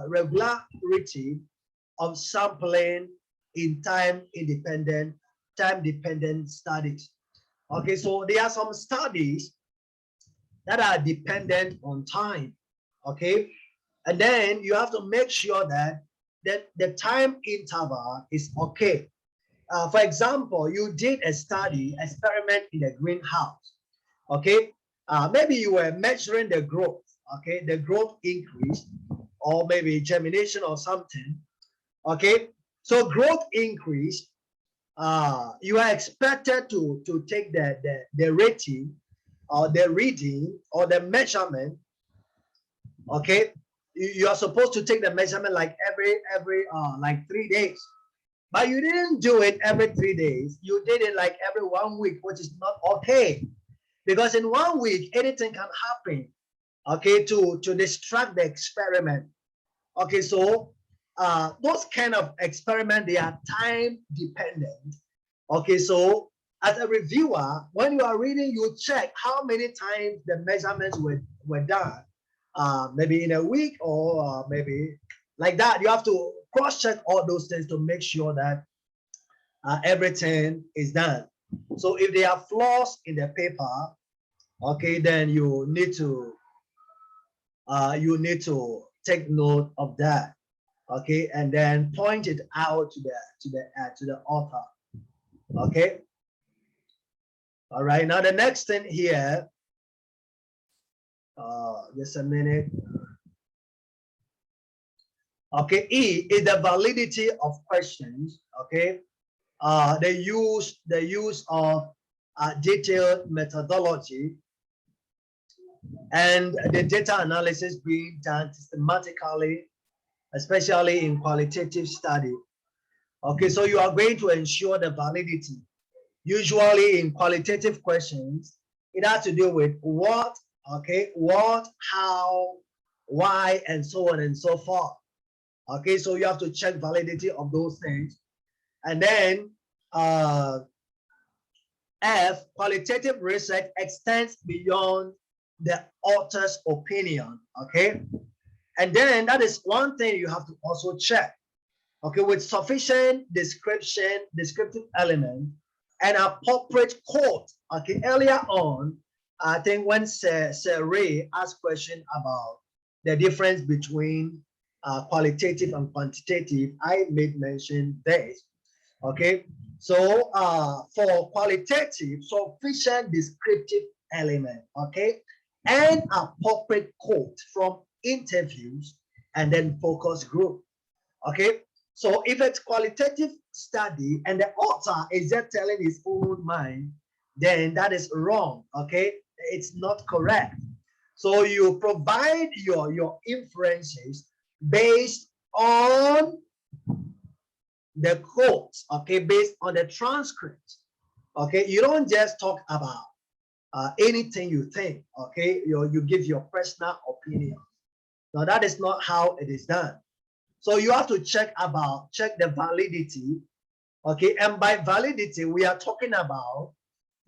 A: regularity of sampling in time-dependent studies. Okay, so there are some studies that are dependent on time. Okay, and then you have to make sure that the time interval is okay. For example, you did a experiment in a greenhouse. Okay, maybe you were measuring the growth. Okay, the growth increase, or maybe germination or something. Okay, so growth increase. You are expected to take the rating or the reading or the measurement. Okay, you are supposed to take the measurement like every like 3 days. But you didn't do it every 3 days. You did it like every 1 week, which is not okay. Because in 1 week, anything can happen, okay, to distract the experiment. Okay, so those kind of experiment, they are time dependent. Okay, so as a reviewer, when you are reading, you check how many times the measurements were done. Maybe in a week or maybe like that. You have to cross-check all those things to make sure that everything is done. So if there are flaws in the paper, okay, then you need to take note of that, okay, and then point it out to the author. Okay, all right. Now the next thing here, just a minute. Okay, E is the validity of questions. Okay, the use of detailed methodology and the data analysis being done systematically, especially in qualitative study. Okay, so you are going to ensure the validity. Usually in qualitative questions, it has to do with what, okay, what, how, why, and so on and so forth. Okay, so you have to check validity of those things. And then F, qualitative research extends beyond the author's opinion. Okay, and then that is one thing you have to also check. okay, with sufficient descriptive element, and appropriate quote. Okay, earlier on, I think when Sir Ray asked question about the difference between qualitative and quantitative, I made mention this. Okay, so for qualitative, sufficient descriptive element, okay, and appropriate quote from interviews and then focus group. Okay, so if it's qualitative study and the author is just telling his own mind, then that is wrong. Okay, it's not correct. So you provide your inferences based on the quotes, okay, based on the transcript. Okay, you don't just talk about anything you think. Okay, you give your personal opinion. Now that is not how it is done. So you have to check the validity. Okay, and by validity we are talking about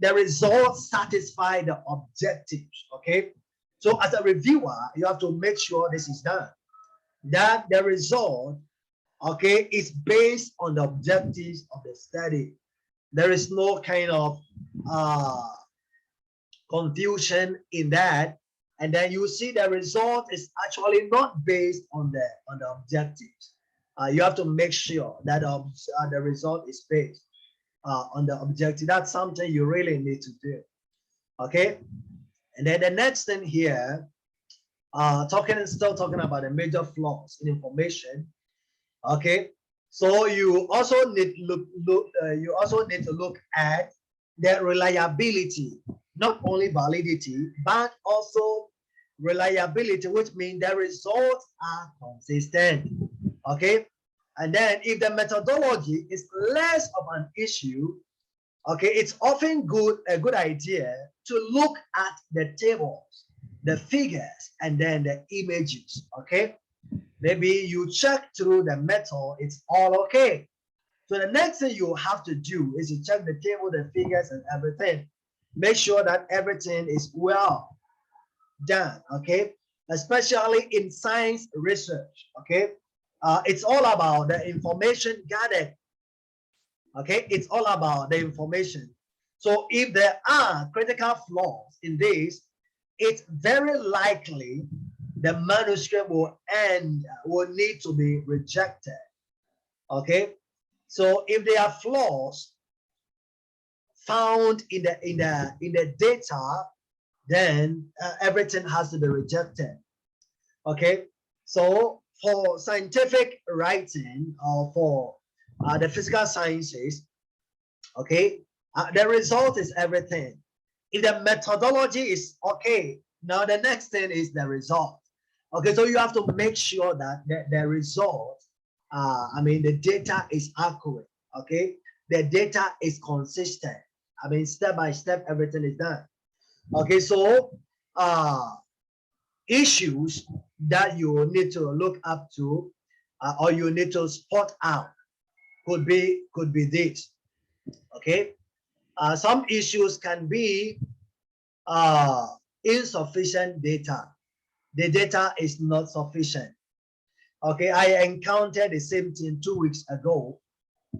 A: the results satisfy the objectives. Okay, so as a reviewer you have to make sure this is done, that the result, okay, is based on the objectives of the study. There is no kind of confusion in that, and then you see the result is actually not based on the objectives. You have to make sure that the result is based on the objective. That's something you really need to do. Okay, and then the next thing here, still talking about the major flaws in information. Okay, so you also need to look at the reliability, not only validity, but also reliability, which means the results are consistent. Okay, and then if the methodology is less of an issue, okay, it's often a good idea to look at the tables, the figures, and then the images. Okay, maybe you check through the method, it's all okay. So the next thing you have to do is to check the table, the figures, and everything. Make sure that everything is well done, okay? Especially in science research, okay? It's all about the information gathered, okay? It's all about the information. So if there are critical flaws in this, it's very likely the manuscript will need to be rejected, okay? So if there are flaws found in the data, then everything has to be rejected. Okay, so for scientific writing or for the physical sciences, okay, the result is everything. If the methodology is okay, now the next thing is the result. Okay, so you have to make sure that the result, the data is accurate. Okay, the data is consistent. Step by step, everything is done. Okay, so issues that you need to look up to or you need to spot out could be this. Okay, some issues can be insufficient data. The data is not sufficient. Okay, I encountered the same thing 2 weeks ago.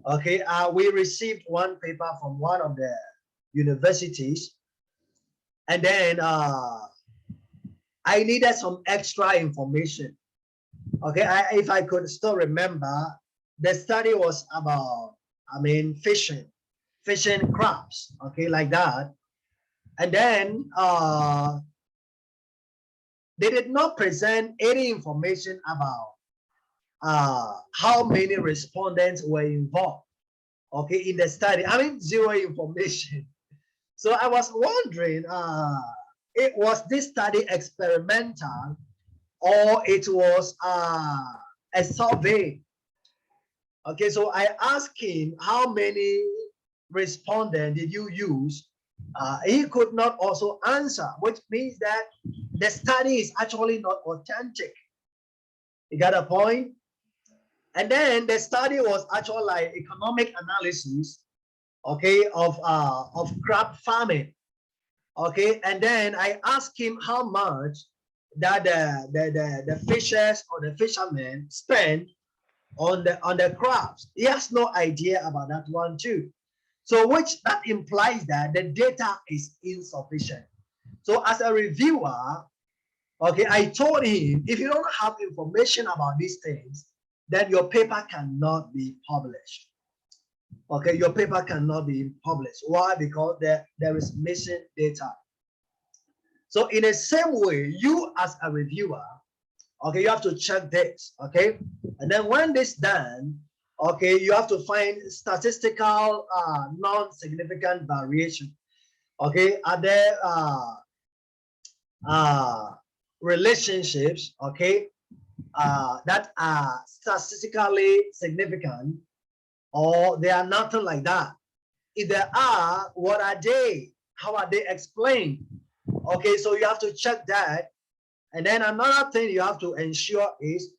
A: Okay, we received one paper from one of the universities, and then I needed some extra information. Okay, if I could still remember, the study was about, fishing crabs, okay, like that. And then they did not present any information about how many respondents were involved, okay, in the study. Zero information. So I was wondering, was this study experimental or it was a survey? Okay, so I asked him, how many respondents did you use? He could not also answer, which means that the study is actually not authentic. You got a point? And then the study was actually like economic analysis, okay, of crab farming. Okay, and then I asked him how much that the fishers or the fishermen spend on the crafts. He has no idea about that one too. So which that implies that the data is insufficient. So as a reviewer, okay, I told him, if you don't have information about these things, then your paper cannot be published. Okay, your paper cannot be published. Why? Because there is missing data. So in the same way, you as a reviewer, okay, you have to check this, okay? And then when this done, okay, you have to find statistical non-significant variation. Okay, are there relationships, okay, that are statistically significant, or they are nothing like that? If there are, what are they? How are they explained? Okay, so you have to check that. And then another thing you have to ensure is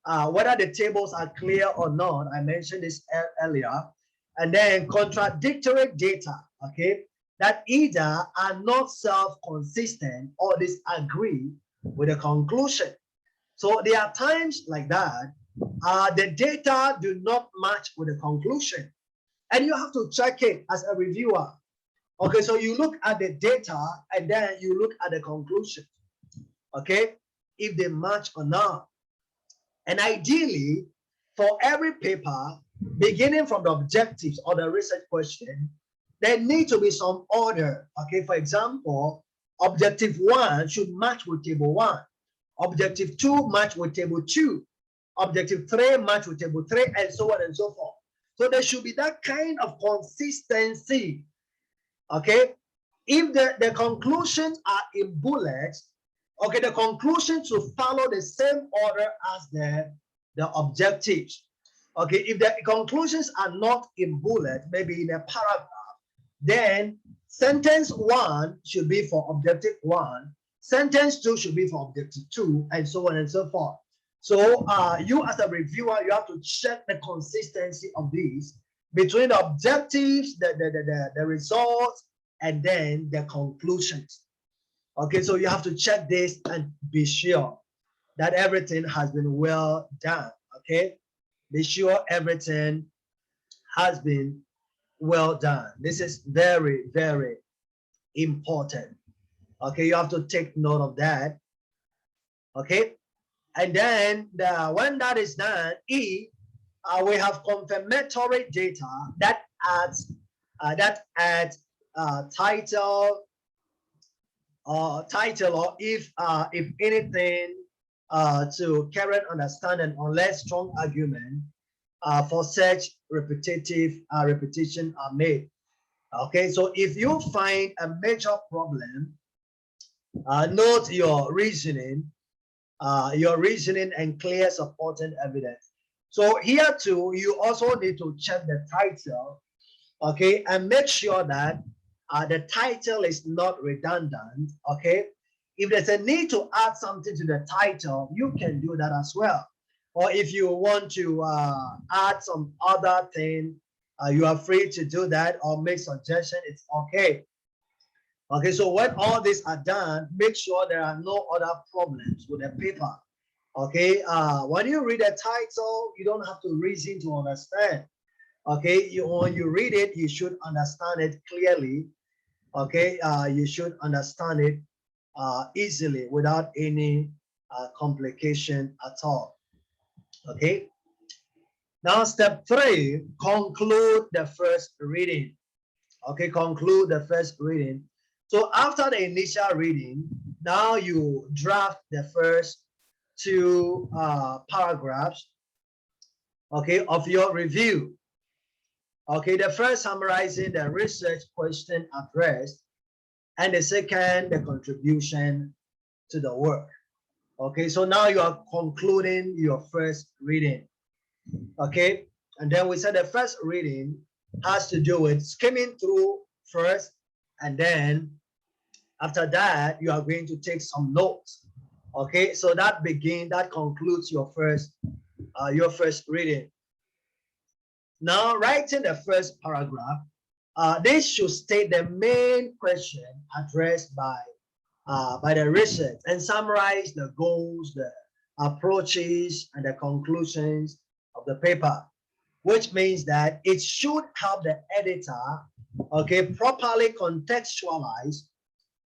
A: whether the tables are clear or not. I mentioned this earlier. And then contradictory data, okay, that either are not self-consistent or disagree with the conclusion. So there are times like that, the data do not match with the conclusion. And you have to check it as a reviewer. Okay, so you look at the data and then you look at the conclusion. Okay, if they match or not. And ideally, for every paper, beginning from the objectives or the research question, there need to be some order. Okay, for example, objective 1 should match with table 1. Objective 2 match with table 2. Objective 3 match with table 3, and so on and so forth. So there should be that kind of consistency. Okay, if the conclusions are in bullets, okay, the conclusions should follow the same order as the objectives. Okay, if the conclusions are not in bullet, maybe in a paragraph, then sentence 1 should be for objective 1, sentence 2 should be for objective 2, and so on and so forth. So you as a reviewer, you have to check the consistency of these between the objectives, the results, and then the conclusions. Okay, so you have to check this and be sure that everything has been well done. Okay, be sure everything has been well done. This is very, very important. Okay, you have to take note of that. Okay, and then when that is done, we have confirmatory data that adds title or if anything to current understanding unless strong argument for such repetition are made. Okay, so if you find a major problem, note your reasoning and clear supporting evidence. So here too, you also need to check the title, okay, and make sure that the title is not redundant. Okay, if there's a need to add something to the title, you can do that as well. Or if you want to add some other thing, you are free to do that or make suggestion. It's okay. Okay, so when all these are done, make sure there are no other problems with the paper. Okay, when you read a title, you don't have to reason to understand. Okay, when you read it, you should understand it clearly. Okay, you should understand it easily without any complication at all. Okay, now step 3, conclude the first reading. Okay, conclude the first reading. So after the initial reading, now you draft the first 2 paragraphs, okay, of your review. Okay, the first summarizing the research question addressed, and the second, the contribution to the work. Okay, so now you are concluding your first reading. Okay, and then we said the first reading has to do with skimming through first, and then after that, you are going to take some notes. Okay, so that concludes your first reading. Now, writing the first paragraph, this should state the main question addressed by the research and summarize the goals, the approaches, and the conclusions of the paper, which means that it should help the editor, okay, properly contextualize,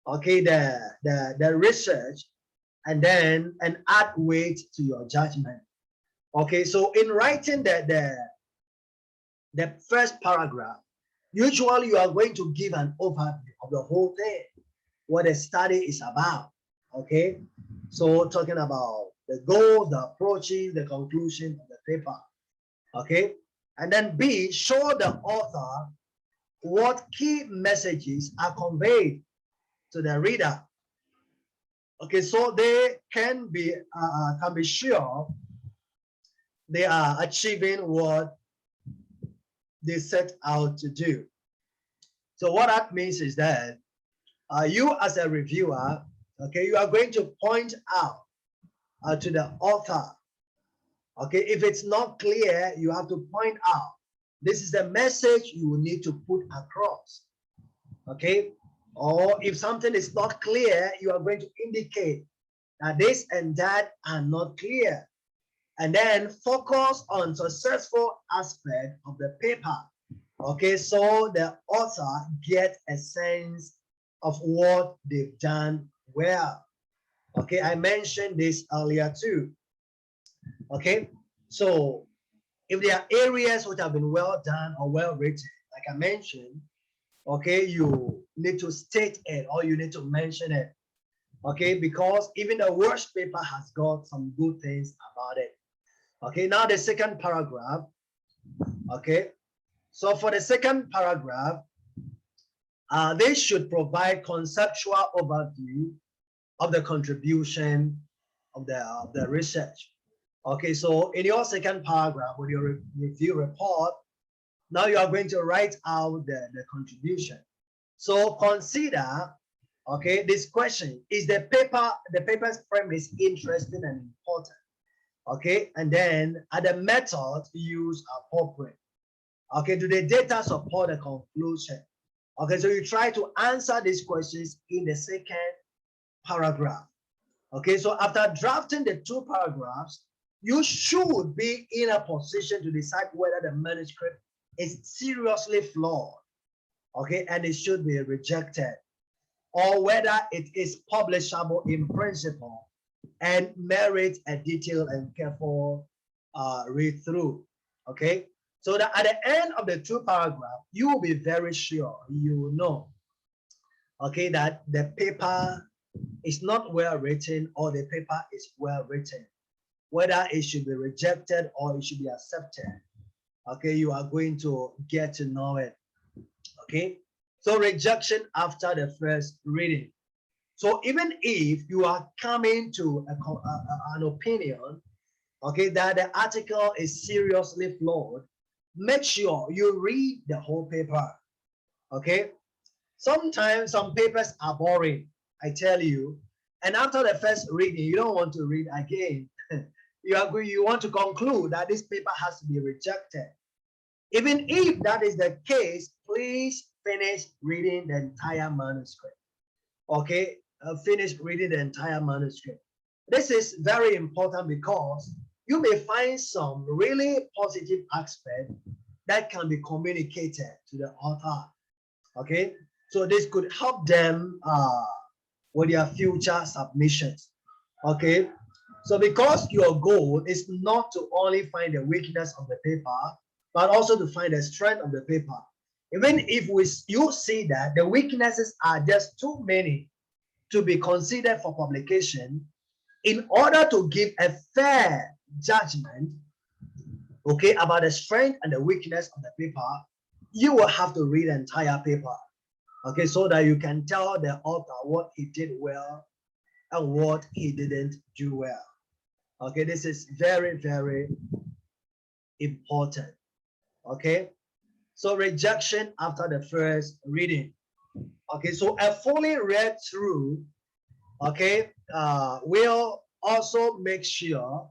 A: okay, the research, and then and add weight to your judgment. Okay, so in writing the first paragraph, usually you are going to give an overview of the whole thing, what the study is about. Okay, so talking about the goals, the approaches, the conclusion of the paper. Okay, and then B, show the author what key messages are conveyed to the reader. Okay, so they can be sure they are achieving what they set out to do. So what that means is that you as a reviewer, okay, you are going to point out to the author. Okay, if it's not clear, you have to point out. This is the message you will need to put across. Okay, or if something is not clear, you are going to indicate that this and that are not clear. And then focus on successful aspect of the paper. Okay, so the author gets a sense of what they've done well. Okay, I mentioned this earlier too. Okay, so if there are areas which have been well done or well written, like I mentioned, okay, you need to state it or you need to mention it. Okay, because even the worst paper has got some good things about it. Okay, now the second paragraph. Okay, so for the second paragraph, they should provide conceptual overview of the contribution of the research. Okay, so in your second paragraph, with your review report, now you are going to write out the contribution. So consider, okay, this question: is the paper's premise interesting and important? Okay, and then are the methods used appropriate? Okay, do the data support the conclusion? Okay, so you try to answer these questions in the second paragraph. Okay, so after drafting the two paragraphs, you should be in a position to decide whether the manuscript is seriously flawed, okay, and it should be rejected, or whether it is publishable in principle and merits a detailed and careful read through. Okay, so that at the end of the two paragraphs, you will be very sure, you will know, okay, that the paper is not well written or the paper is well written, whether it should be rejected or it should be accepted. Okay, you are going to get to know it. Okay, so rejection after the first reading. So even if you are coming to an opinion, okay, that the article is seriously flawed, make sure you read the whole paper. Okay, sometimes some papers are boring, I tell you, and after the first reading, you don't want to read again. You want to conclude that this paper has to be rejected. Even if that is the case, please finish reading the entire manuscript. Okay, finish reading the entire manuscript. This is very important because you may find some really positive aspect that can be communicated to the author. Okay, so this could help them with their future submissions. Okay, so because your goal is not to only find the weakness of the paper, but also to find the strength of the paper. Even if you see that the weaknesses are just too many to be considered for publication, in order to give a fair judgment, okay, about the strength and the weakness of the paper, you will have to read the entire paper, okay, so that you can tell the author what he did well and what he didn't do well. Okay, this is very, very important. Okay, so rejection after the first reading. Okay, so a fully read through, okay, will also make sure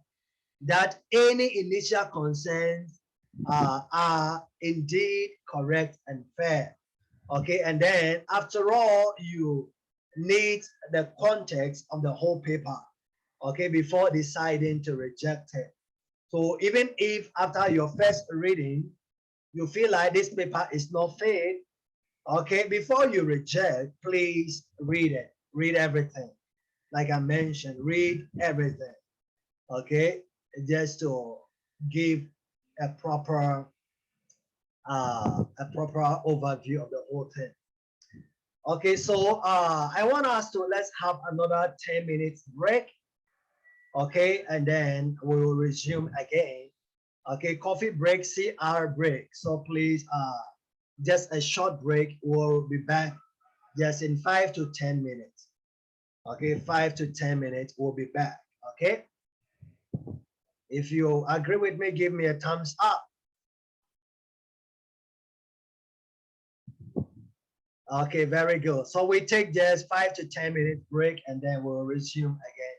A: that any initial concerns are indeed correct and fair. Okay, and then after all, you need the context of the whole paper, okay, before deciding to reject it. So even if after your first reading, you feel like this paper is not fit, okay, before you reject, please read it. Read everything. Like I mentioned, read everything. Okay, just to give a proper overview of the whole thing. Okay, so I want us to let's have another 10 minutes break. Okay, and then we will resume again. Okay, coffee break, CR break. So please, just a short break. We'll be back just in 5 to 10 minutes. Okay, 5 to 10 minutes. We'll be back. Okay. If you agree with me, give me a thumbs up. Okay, very good. So we take just 5 to 10 minutes break and then we'll resume again.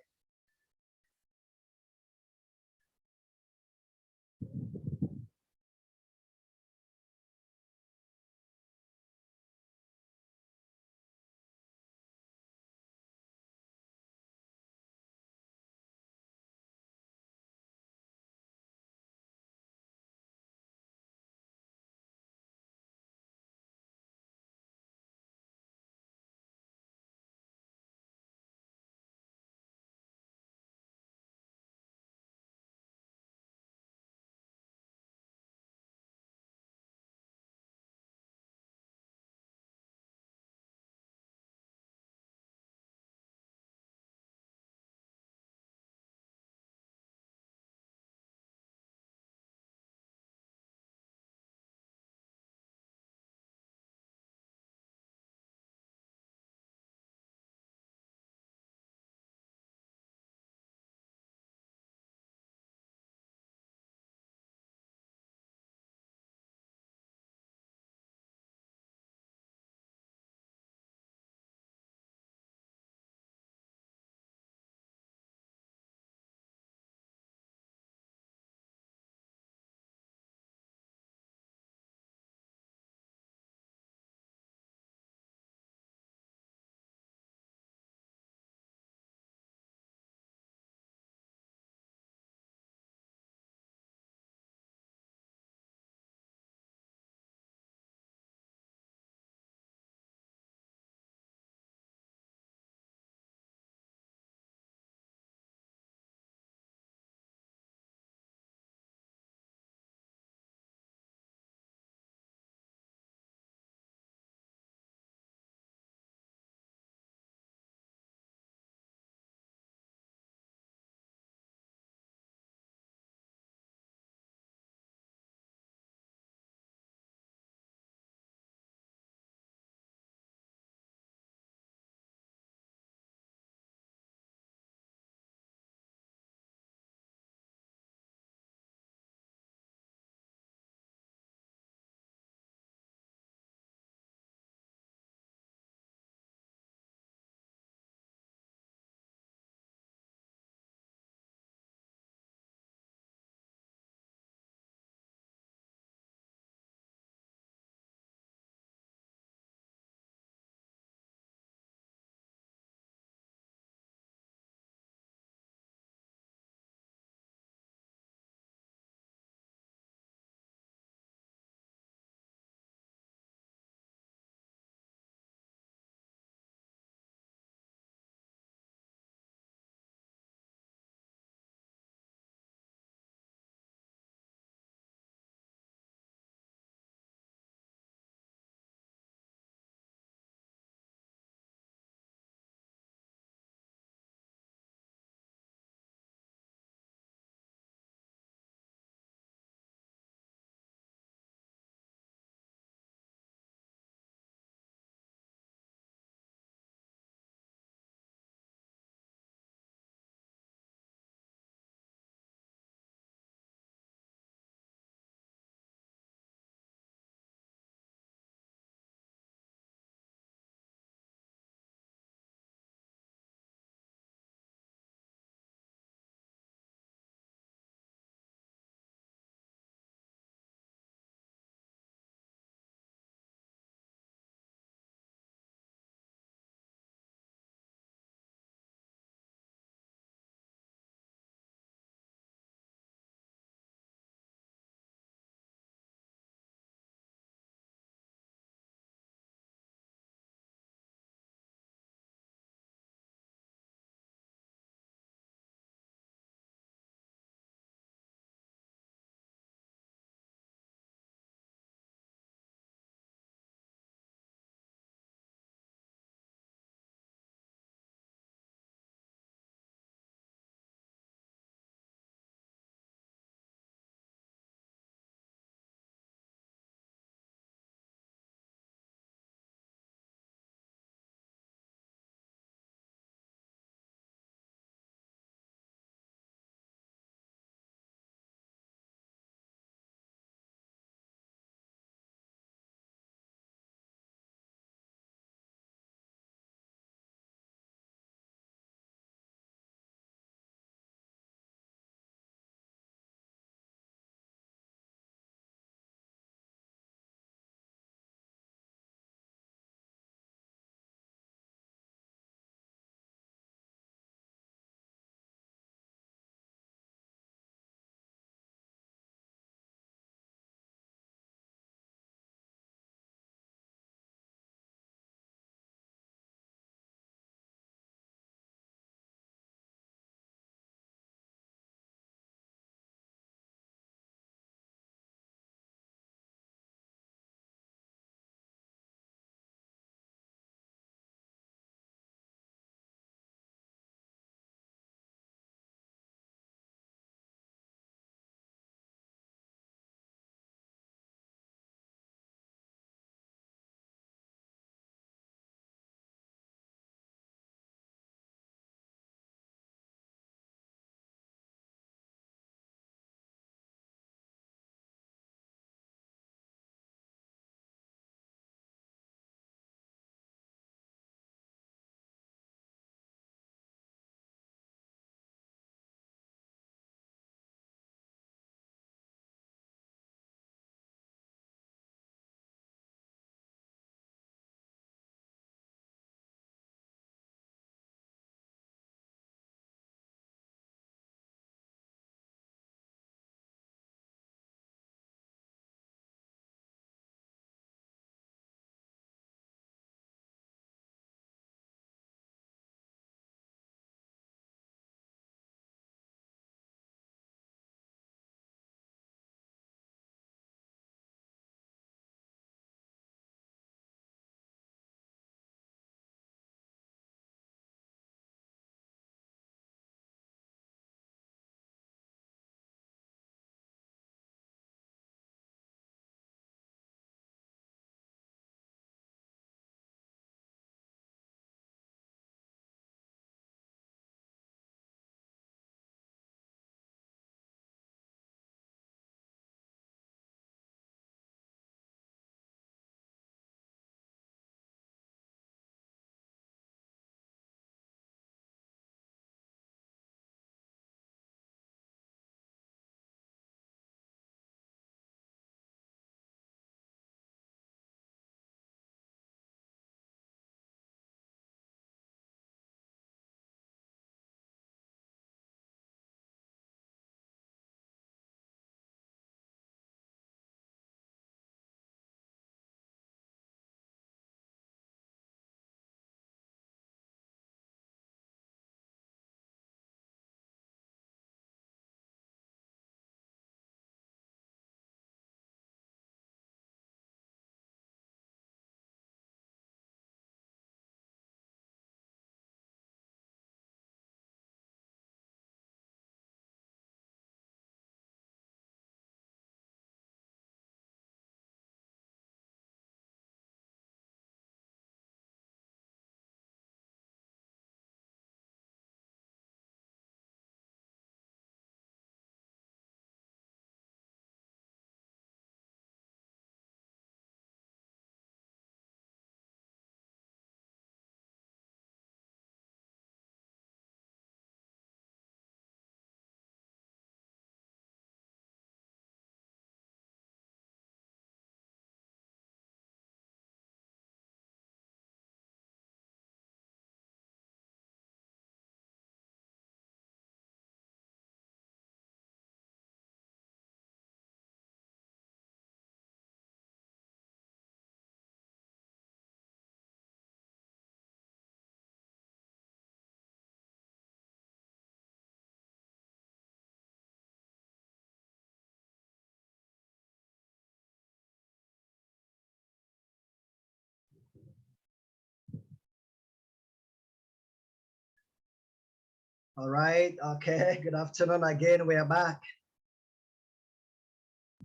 A: All right. Okay. Good afternoon again. We are back.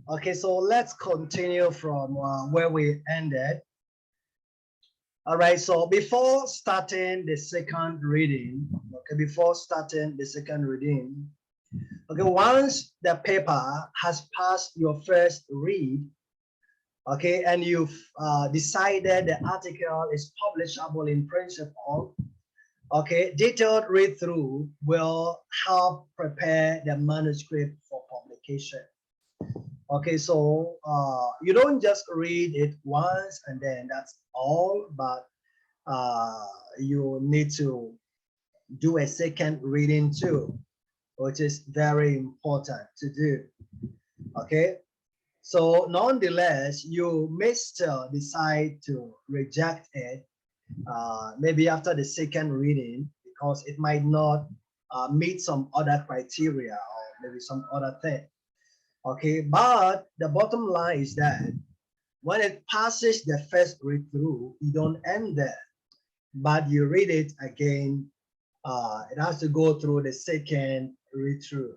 A: Okay. So let's continue from where we ended. All right. So before starting the second reading, okay, once the paper has passed your first read, okay, and you've decided the article is publishable in principle, okay, detailed read through will help prepare the manuscript for publication. Okay, so you don't just read it once and then that's all, but you need to do a second reading too, which is very important to do. Okay, so nonetheless, you may still decide to reject it maybe after the second reading because it might not meet some other criteria or maybe some other thing. Okay, but the bottom line is that when it passes the first read through, you don't end there, but you read it again. It has to go through the second read through,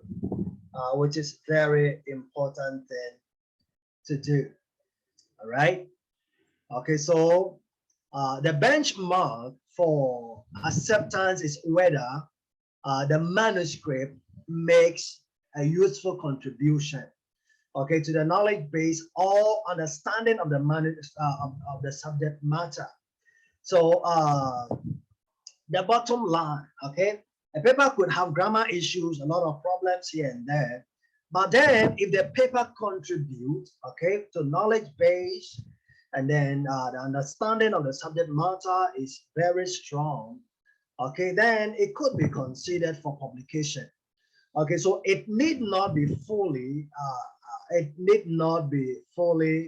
A: which is very important thing to do. All right. Okay, so the benchmark for acceptance is whether the manuscript makes a useful contribution, okay, to the knowledge base or understanding of the of the subject matter. So the bottom line, okay, a paper could have grammar issues, a lot of problems here and there, but then if the paper contributes, okay, to knowledge base, and then the understanding of the subject matter is very strong, okay, then it could be considered for publication. Okay, so it need not be fully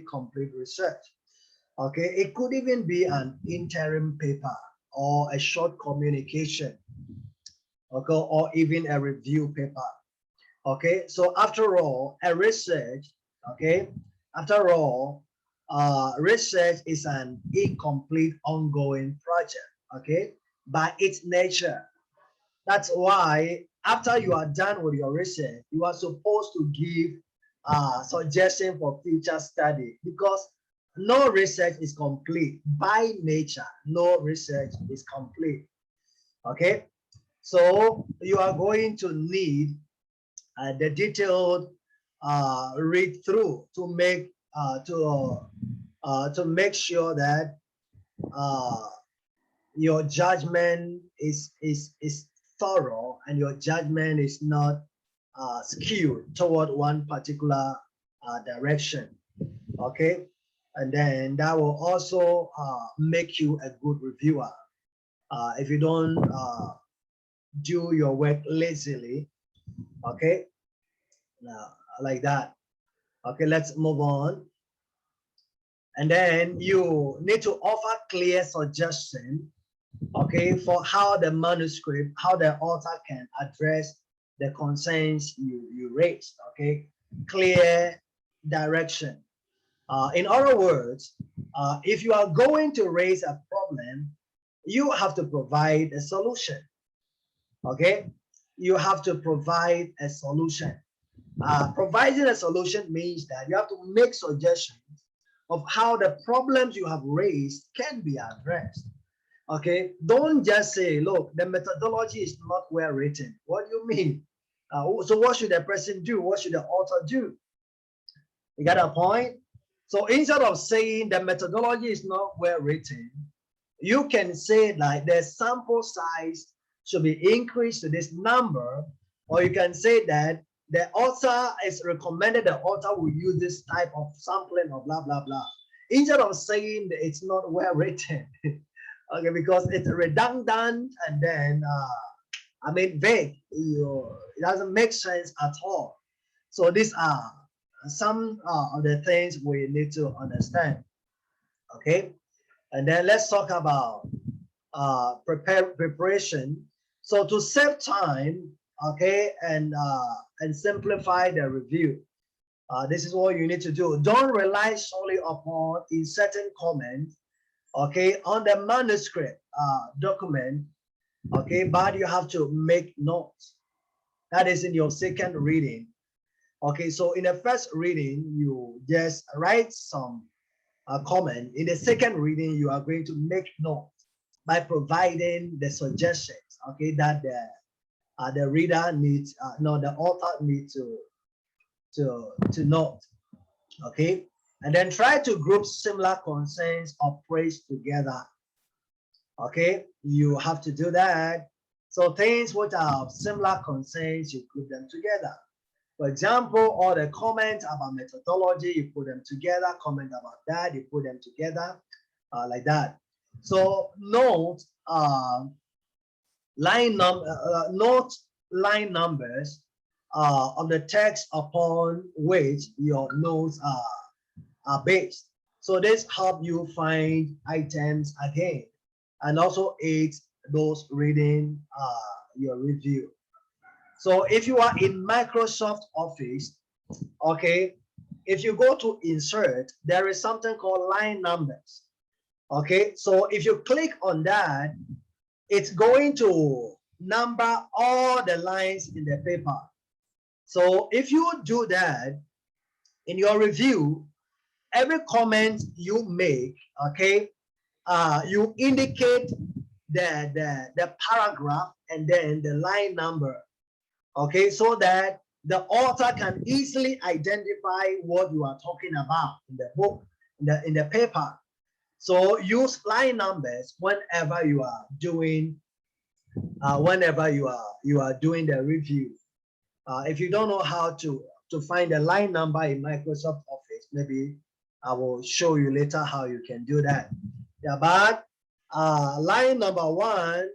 A: complete research. Okay, it could even be an interim paper or a short communication, okay, or even a review paper. Okay, so after all, a research, okay, after all, research is an incomplete ongoing project, okay, by its nature. That's why after you are done with your research, you are supposed to give suggestion for future study because no research is complete by nature. No research is complete. Okay, so you are going to need the detailed read through to make sure that your judgment is thorough and your judgment is not skewed toward one particular direction. Okay, and then that will also make you a good reviewer. If you don't do your work lazily, okay, like that. Okay, let's move on. And then you need to offer clear suggestion, okay, for how the manuscript, how the author can address the concerns you raised, okay, clear direction. In other words, if you are going to raise a problem, you have to provide a solution, okay? You have to provide a solution. Providing a solution means that you have to make suggestions of how the problems you have raised can be addressed. Okay, don't just say, look, the methodology is not well written. What do you mean? So what should the person do? What should the author do? You got a point? So instead of saying the methodology is not well written, you can say like the sample size should be increased to this number, or you can say that the author is recommended the author will use this type of sampling or blah, blah, blah. Instead of saying that it's not well written, okay, because it's redundant and then, I mean, vague, it doesn't make sense at all. So these are some of the things we need to understand, okay? And then let's talk about preparation. So to save time, okay, and simplify the review, this is what you need to do. Don't rely solely upon inserting comments, okay, on the manuscript document, Okay, but you have to make notes. That is in your second reading. Okay, so in the first reading, you just write some comment. In the second reading, you are going to make notes by providing the suggestions, okay, that the reader needs, no, the author needs to note, okay, and then try to group similar concerns or praise together. Okay, you have to do that. So things which are similar concerns, you group them together. For example, all the comments about methodology, you put them together. Comment about that, you put them together, like that. So note note line numbers of the text upon which your notes are based. So this help you find items again, and also aids those reading your review. So if you are in Microsoft Office, okay, if you go to insert, there is something called line numbers. Okay, so if you click on that, it's going to number all the lines in the paper. So if you do that in your review, every comment you make, okay, you indicate the paragraph and then the line number, okay, so that the author can easily identify what you are talking about in the book, in the paper. So use line numbers whenever you are doing doing the review. If you don't know how to find a line number in Microsoft Office, maybe I will show you later how you can do that. Yeah, but line number one,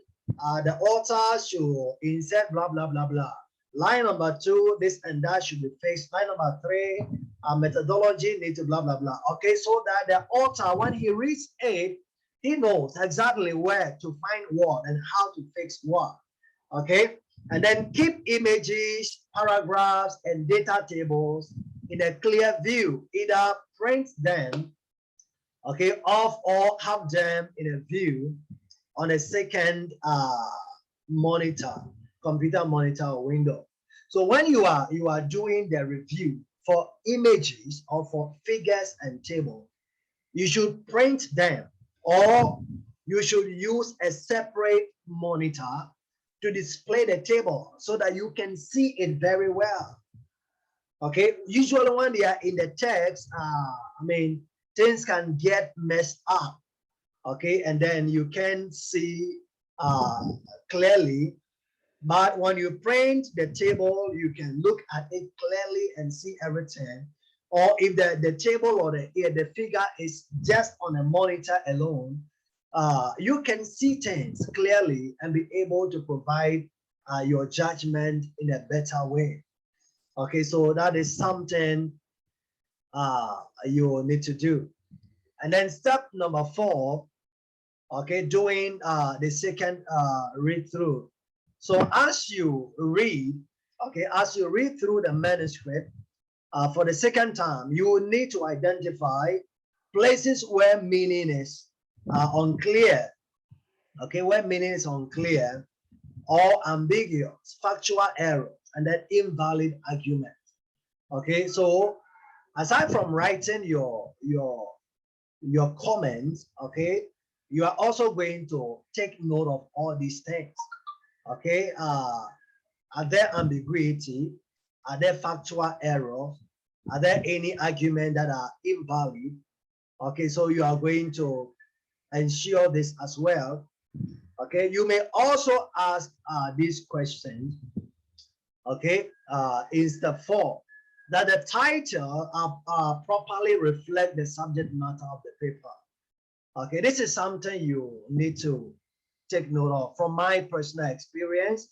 A: the author should insert blah blah blah blah. Line number two, this and that should be fixed. Line number three, methodology need to blah blah blah. Okay, so that the author, when he reads it, he knows exactly where to find what and how to fix what. Okay, and then keep images, paragraphs, and data tables in a clear view. Either print them, okay, off, or have them in a view on a second monitor, computer monitor or window. So when you are doing the review for images or for figures and tables, you should print them, or you should use a separate monitor to display the table so that you can see it very well. Okay, usually when they are in the text, things can get messed up. Okay, and then you can see clearly. But when you print the table, you can look at it clearly and see everything. Or if the table or the figure is just on a monitor alone, you can see things clearly and be able to provide your judgment in a better way. Okay, so that is something you need to do. And then step number 4, okay, doing the second read through. So as you read, okay, as you read through the manuscript for the second time, you will need to identify places where meaning is unclear, okay, where meaning is unclear or ambiguous, factual errors, and then invalid argument. Okay, so aside from writing your comments, okay, you are also going to take note of all these things. Okay, are there ambiguity? Are there factual errors? Are there any arguments that are invalid? Okay, so you are going to ensure this as well. Okay, you may also ask these questions. Okay, in step 4, that the title properly reflect the subject matter of the paper. Okay, this is something you need to take note of. From my personal experience,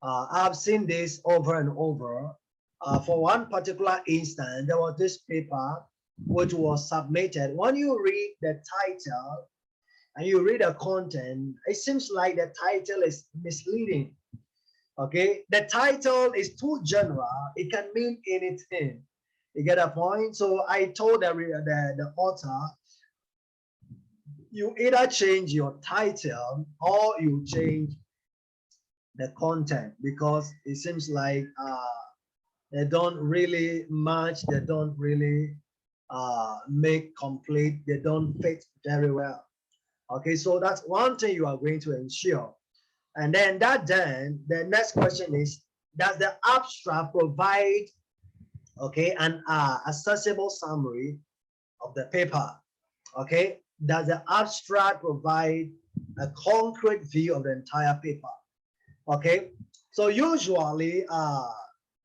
A: I've seen this over and over. For one particular instance, there was this paper which was submitted. When you read the title and you read the content, it seems like the title is misleading. Okay, the title is too general. It can mean anything. You get a point? So I told the author, you either change your title or you change the content, because it seems like they don't really match, they don't really make complete, they don't fit very well. Okay, so that's one thing you are going to ensure. And then the next question is, does the abstract provide, okay, an accessible summary of the paper? Okay, does the abstract provide a concrete view of the entire paper? Okay, so usually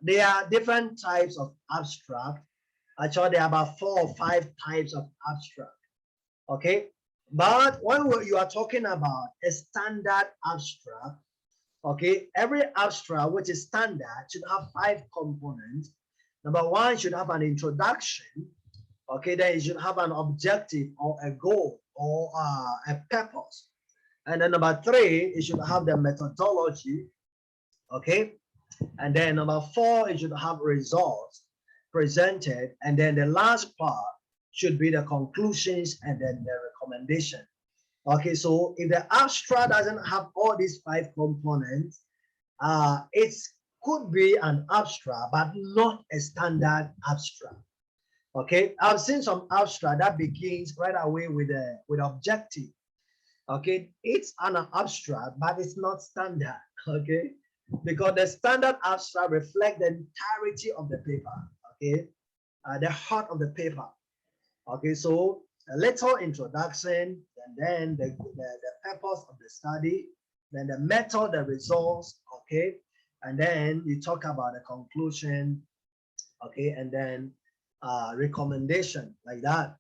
A: there are different types of abstract. Actually, there are about 4 or 5 types of abstract. Okay, but when you are talking about a standard abstract, okay, every abstract which is standard should have 5 components. Number 1 should have an introduction. Okay, then it should have an objective or a goal or a purpose. And then number 3, it should have the methodology. Okay, and then number 4, it should have results presented. And then the last part should be the conclusions and then the recommendation. Okay, so if the abstract doesn't have all these 5 components, it could be an abstract, but not a standard abstract. Okay, I've seen some abstract that begins right away with objective. Okay, it's an abstract, but it's not standard. Okay, because the standard abstract reflects the entirety of the paper. Okay, the heart of the paper. Okay, so a little introduction, and then the purpose of the study, then the method, the results. Okay, and then you talk about the conclusion. Okay, and then recommendation, like that.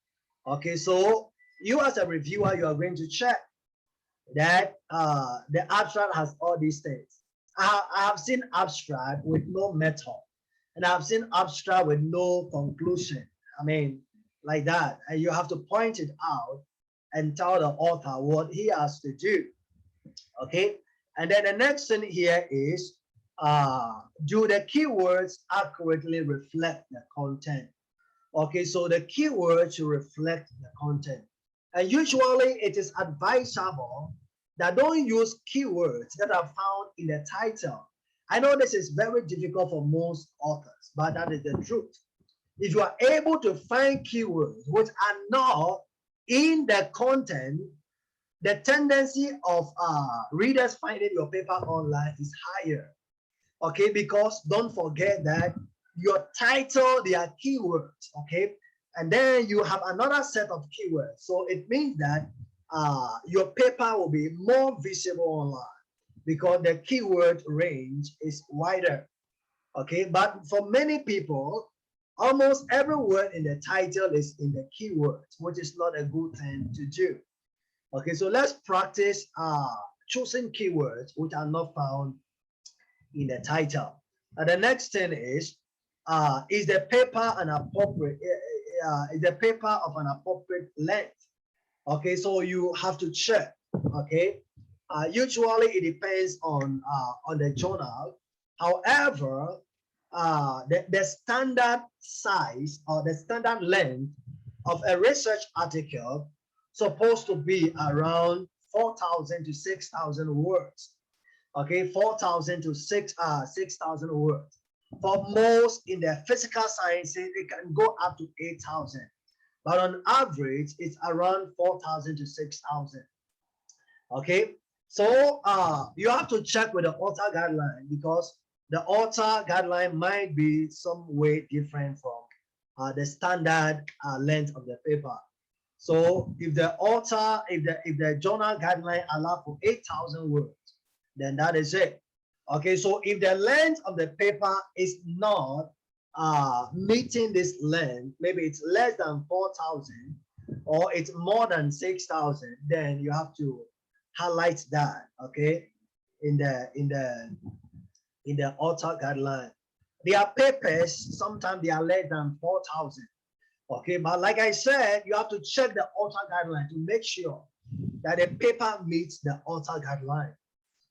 A: Okay, so you as a reviewer, you are going to check that the abstract has all these things. I have seen abstract with no method, and I've seen abstract with no conclusion. I mean, like that, and you have to point it out and tell the author what he has to do. Okay, and then the next thing here is, do the keywords accurately reflect the content? Okay, so the keywords should reflect the content. And usually it is advisable that don't use keywords that are found in the title. I know this is very difficult for most authors, but that is the truth. If you are able to find keywords which are not in the content, the tendency of readers finding your paper online is higher. Okay, because don't forget that your title, they are keywords. Okay, and then you have another set of keywords, so it means that your paper will be more visible online because the keyword range is wider. Okay, but for many people, almost every word in the title is in the keywords, which is not a good thing to do. Okay, so let's practice choosing keywords which are not found in the title. And the next thing is the paper an appropriate is the paper of an appropriate length? Okay, so you have to check. Okay, usually it depends on the journal. However, the standard size or the standard length of a research article supposed to be around 4,000 to 6,000 words. Okay, 4,000 to 6,000 words. For most in the physical sciences, it can go up to 8,000. But on average, it's around 4,000 to 6,000. Okay, so you have to check with the author guideline, because the author guideline might be some way different from the standard length of the paper. So if the author, if the journal guideline allow for 8,000 words, then that is it. Okay, so if the length of the paper is not meeting this length, maybe it's less than 4,000 or it's more than 6,000, then you have to highlight that. Okay, in the author guideline. There are papers, sometimes they are less than 4,000. Okay, but like I said, you have to check the author guideline to make sure that the paper meets the author guideline.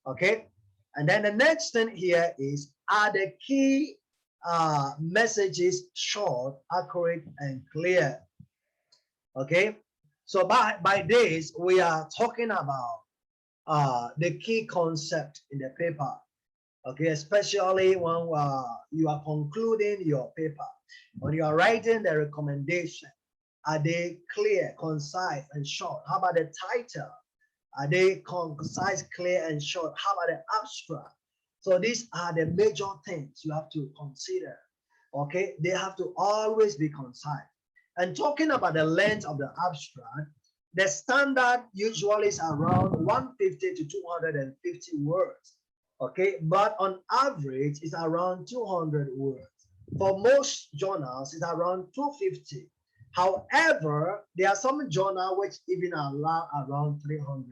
A: Okay, and then the next thing here is, are the key messages short, accurate, and clear? Okay, so by this we are talking about the key concept in the paper. Okay, especially when you are concluding your paper, when you are writing the recommendation. Are they clear, concise, and short? How about the title? Are they concise, clear, and short? How about the abstract? So these are the major things you have to consider. Okay, they have to always be concise. And talking about the length of the abstract, the standard usually is around 150 to 250 words. Okay, but on average, it's around 200 words. For most journals, it's around 250. However, there are some journals which even allow around 300,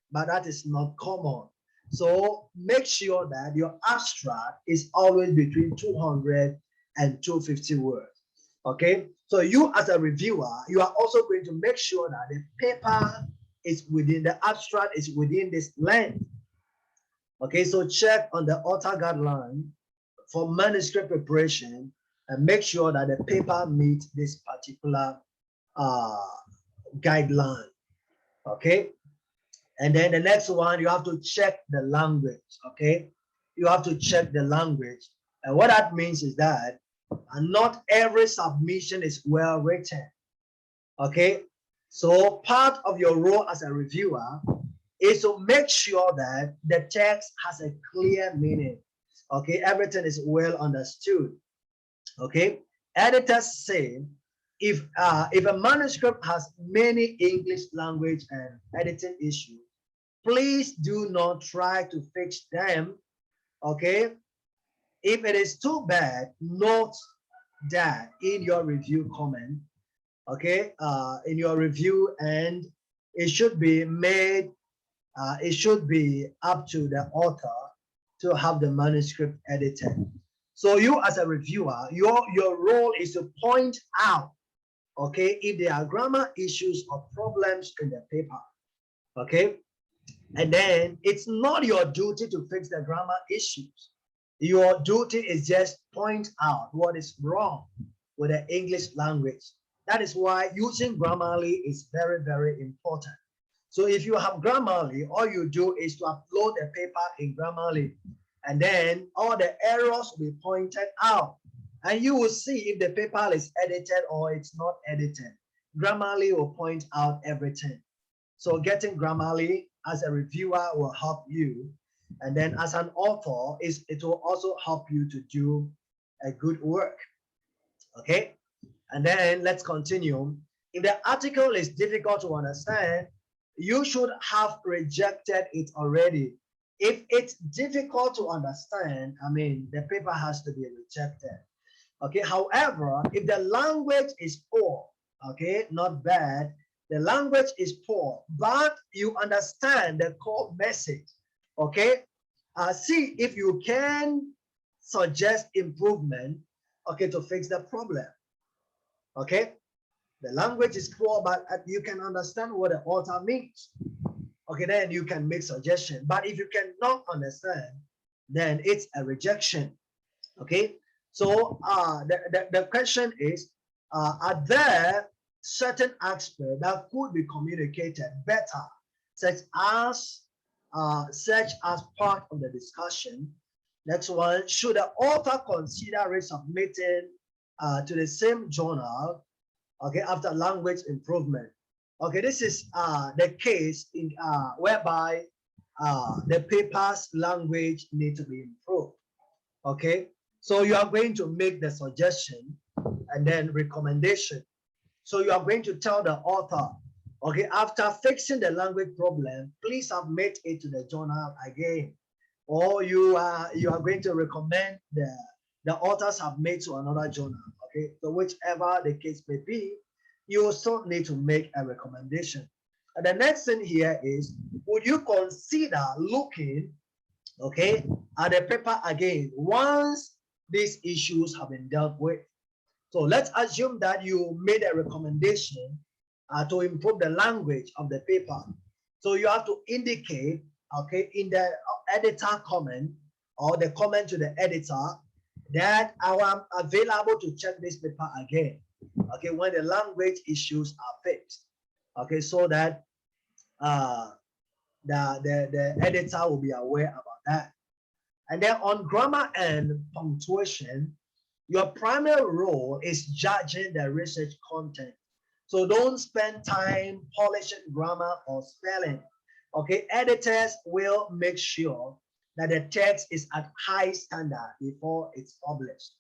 A: but that is not common. So make sure that your abstract is always between 200 and 250 words. Okay, so you as a reviewer, you are also going to make sure that the paper is within, the abstract is within this length. Okay, so check on the author guideline for manuscript preparation and make sure that the paper meets this particular guideline. Okay, and then the next one, you have to check the language. Okay, you have to check the language, and what that means is that not every submission is well written. Okay, so part of your role as a reviewer is to make sure that the text has a clear meaning. Okay, everything is well understood. Okay, editors say if a manuscript has many English language and editing issues, please do not try to fix them. Okay, if it is too bad, note that in your review comment. Okay, in your review, and it should be made. It should be up to the author to have the manuscript edited. So you as a reviewer, your role is to point out, okay, if there are grammar issues or problems in the paper. Okay, and then it's not your duty to fix the grammar issues. Your duty is just point out what is wrong with the English language. That is why using Grammarly is very, very important. So if you have Grammarly, all you do is to upload the paper in Grammarly, and then all the errors will be pointed out. And you will see if the paper is edited or it's not edited. Grammarly will point out everything. So getting Grammarly as a reviewer will help you. And then as an author, it will also help you to do a good work. Okay? And then let's continue. If the article is difficult to understand, you should have rejected it already. If it's difficult to understand, I mean, the paper has to be rejected. Okay, however, if the language is poor, okay, not bad, the language is poor, but you understand the core message, okay, see if you can suggest improvement, okay, to fix the problem. Okay, the language is poor, but you can understand what the author means. Okay, then you can make suggestion. But if you cannot understand, then it's a rejection. Okay, so the question is, are there certain aspects that could be communicated better, such as part of the discussion? Next one, should the author consider resubmitting to the same journal, okay, after language improvement? Okay, this is the case in whereby the paper's language need to be improved. Okay, so you are going to make the suggestion and then recommendation. So you are going to tell the author, okay, after fixing the language problem, please submit it to the journal again. Or you are going to recommend the author submit to another journal. Okay, so whichever the case may be, you also need to make a recommendation. And the next thing here is, would you consider looking, okay, at the paper again once these issues have been dealt with? So let's assume that you made a recommendation to improve the language of the paper. So you have to indicate, okay, in the editor comment or the comment to the editor that I am available to check this paper again, okay, when the language issues are fixed, okay, so that the editor will be aware about that. And then on grammar and punctuation, your primary role is judging the research content. So don't spend time polishing grammar or spelling. Okay, editors will make sure that the text is at high standard before it's published.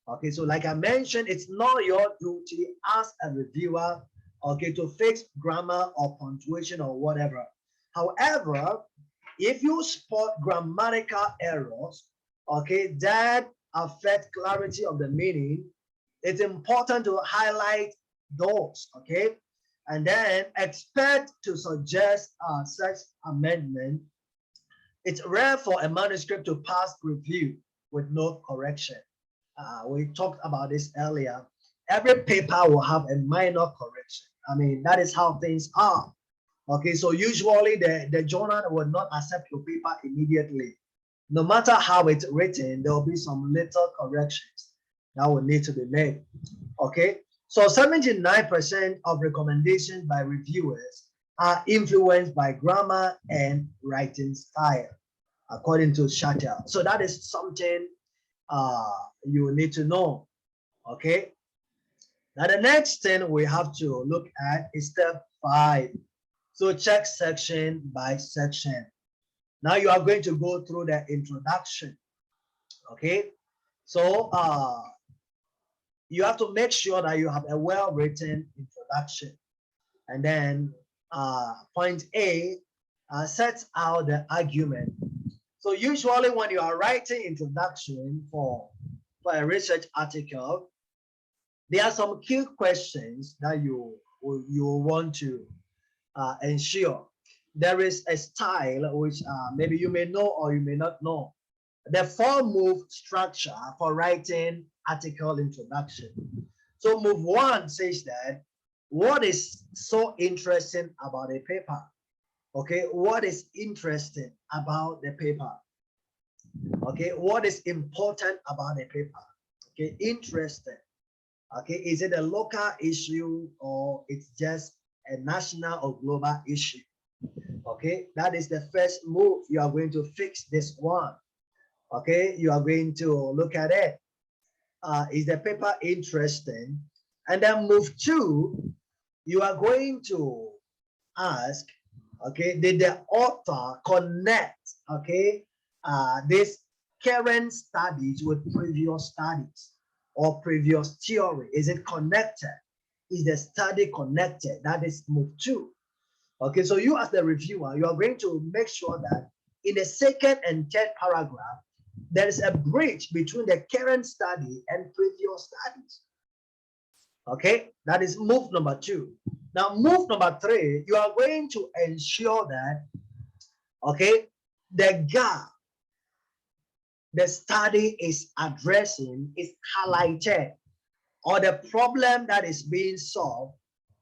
A: Okay, so like I mentioned, it's not your duty as a reviewer, okay, to fix grammar or punctuation or whatever. However, if you spot grammatical errors, okay, that affect clarity of the meaning, it's important to highlight those, okay, and then expect to suggest such amendment. It's rare for a manuscript to pass review with no correction. We talked about this earlier. Every paper will have a minor correction. I mean, that is how things are. Okay, so usually the journal will not accept your paper immediately. No matter how it's written, there will be some little corrections that will need to be made. Okay, so 79% of recommendations by reviewers are influenced by grammar and writing style, according to Shatter. So that is something you need to know. Okay, now the next thing we have to look at is step 5. So check section by section. Now you are going to go through the introduction. Okay, so you have to make sure that you have a well-written introduction. And then point A sets out the argument. So usually when you are writing introduction for a research article, there are some key questions that you want to ensure. There is a style which maybe you may know or you may not know. The 4-move structure for writing article introduction. So move 1 says that what is so interesting about a paper? Okay, what is interesting about the paper? Okay, what is important about the paper? Okay, interesting. Okay, is it a local issue or it's just a national or global issue? Okay, that is the first move. You are going to fix this one. Okay, you are going to look at it. Is the paper interesting? And then move 2, you are going to ask, okay, did the author connect, okay, this current studies with previous studies or previous theory? Is it connected? Is the study connected? That is move 2. Okay, so you as the reviewer, you are going to make sure that in the second and third paragraph, there is a bridge between the current study and previous studies. Okay, that is move number 2. Now, move number 3, you are going to ensure that, okay, the gap the study is addressing is highlighted, or the problem that is being solved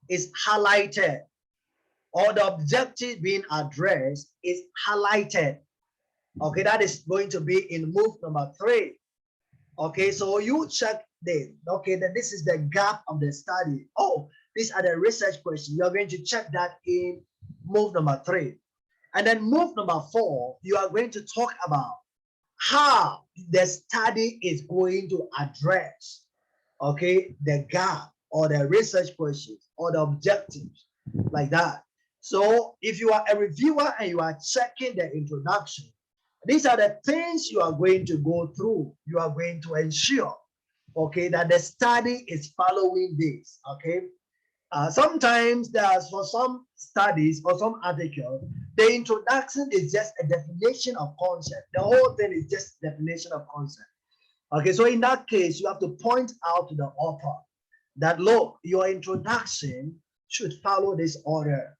A: is highlighted, or the objective being addressed is highlighted. Okay, that is going to be in move number 3. Okay, so you check this. Okay, then this is the gap of the study. Oh, these are the research questions. You're going to check that in move number 3. And then move number 4, you are going to talk about how the study is going to address, okay, the gap or the research questions or the objectives, like that. So if you are a reviewer and you are checking the introduction, these are the things you are going to go through. You are going to ensure, okay, that the study is following this, okay. Sometimes there's for some studies or some article, the introduction is just a definition of concept. The whole thing is just definition of concept. Okay, so in that case, you have to point out to the author that, look, your introduction should follow this order.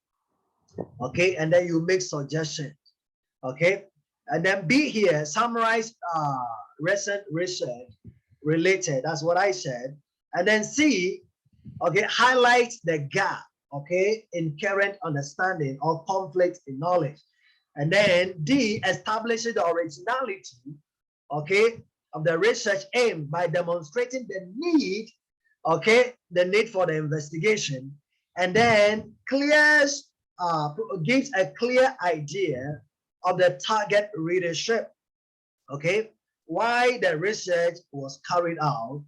A: Okay, and then you make suggestions. Okay, and then B here, summarize recent research related. That's what I said. And then C, okay, highlights the gap, okay, in current understanding or conflict in knowledge. And then D, establishes the originality, okay, of the research aim by demonstrating the need, okay, the need for the investigation, and then gives a clear idea of the target readership. Okay, why the research was carried out,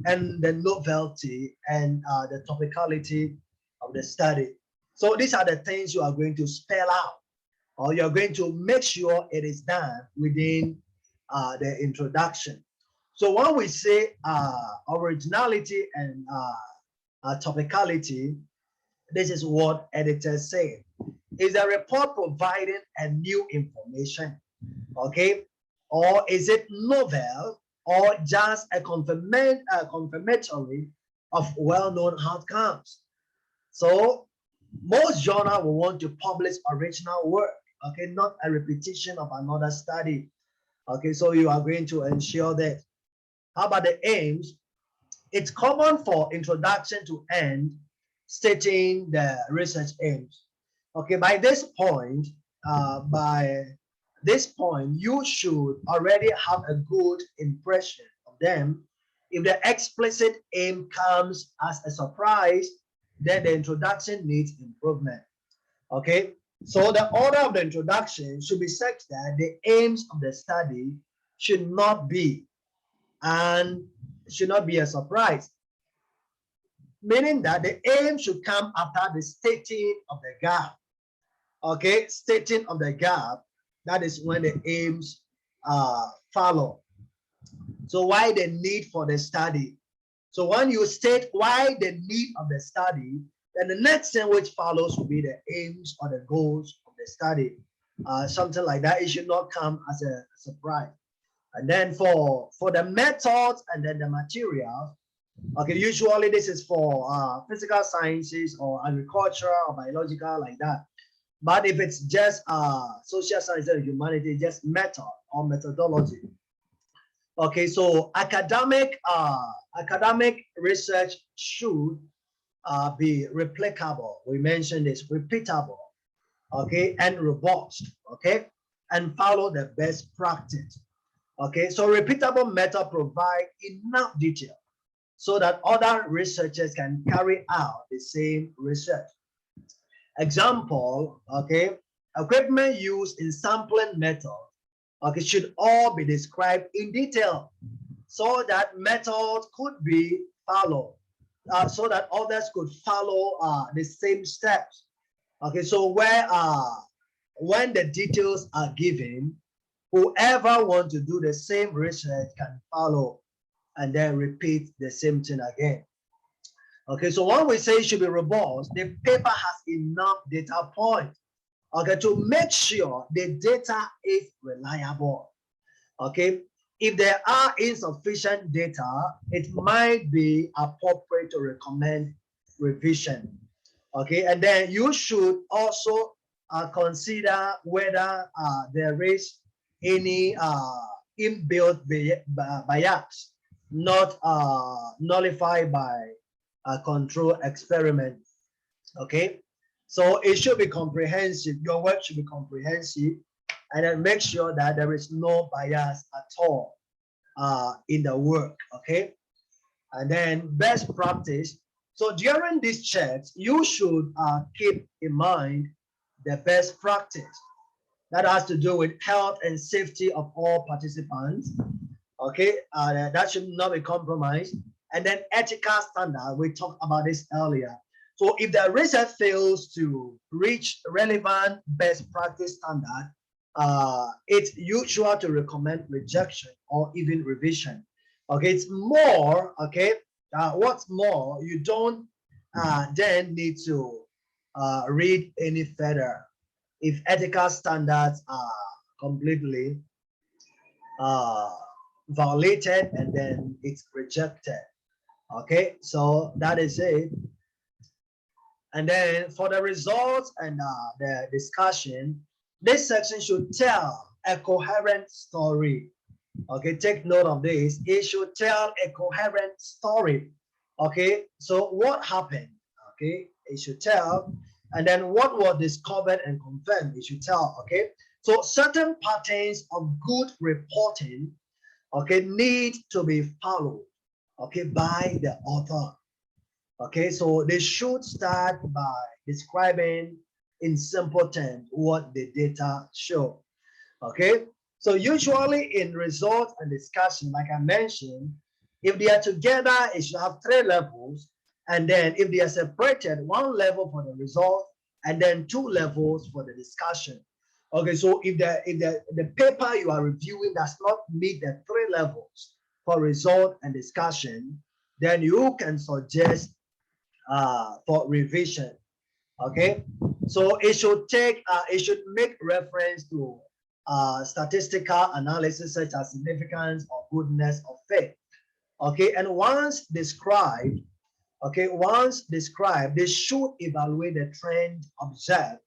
A: and the novelty and the topicality of the study. So these are the things you are going to spell out, or you're going to make sure it is done within the introduction. So when we say originality and topicality, this is what editors say. Is a report providing a new information, okay? Or is it novel, or just a confirmatory of well-known outcomes? So most journals will want to publish original work, okay, not a repetition of another study. Okay, so you are going to ensure that. How about the aims? It's common for introduction to end stating the research aims. Okay, by this point, you should already have a good impression of them. If the explicit aim comes as a surprise, then the introduction needs improvement. Okay, so the order of the introduction should be such that the aims of the study should not be a surprise, meaning that the aim should come after the stating of the gap. Okay, stating of the gap, that is when the aims follow. So why the need for the study? So when you state why the need of the study, then the next thing which follows will be the aims or the goals of the study. Something like that. It should not come as a surprise. And then for the methods and then the materials, okay, usually this is for physical sciences or agriculture or biological, like that. But if it's just social sciences and humanity, just method or methodology. Okay, so academic research should be replicable. We mentioned this, repeatable, okay, and robust, okay, and follow the best practice. Okay, so repeatable method provide enough detail so that other researchers can carry out the same research. Example, okay, equipment used in sampling method, okay, should all be described in detail so that method could be followed, so that others could follow the same steps. Okay, so where when the details are given, whoever wants to do the same research can follow and then repeat the same thing again. Okay, so when we say it should be robust, the paper has enough data points, okay, to make sure the data is reliable. Okay, if there are insufficient data, it might be appropriate to recommend revision. Okay, and then you should also consider whether there is any inbuilt bias not nullified by a control experiment. Okay, so it should be comprehensive. Your work should be comprehensive, and then make sure that there is no bias at all in the work. Okay, and then best practice. So during these checks, you should keep in mind the best practice that has to do with health and safety of all participants. Okay, that should not be compromised. And then ethical standard, we talked about this earlier. So if the research fails to reach relevant best practice standard, it's usual to recommend rejection or even revision. Okay, it's more, okay, what's more, you don't then need to read any further if ethical standards are completely violated and then it's rejected. Okay, so that is it. And then for the results and the discussion, this section should tell a coherent story. Okay, take note of this. It should tell a coherent story. Okay, so what happened? Okay, it should tell. And then what was discovered and confirmed, it should tell. Okay, so certain patterns of good reporting, okay, need to be followed, okay, by the author. Okay, so they should start by describing in simple terms what the data show. Okay, So usually in results and discussion, like I mentioned, if they are together, it should have 3 levels. And then if they are separated, 1 level for the result, and then 2 levels for the discussion. Okay, so if the paper you are reviewing does not meet the 3 levels for result and discussion, then you can suggest for revision. Okay, so it should make reference to statistical analysis such as significance or goodness of faith. Okay, and once described, they should evaluate the trend observed,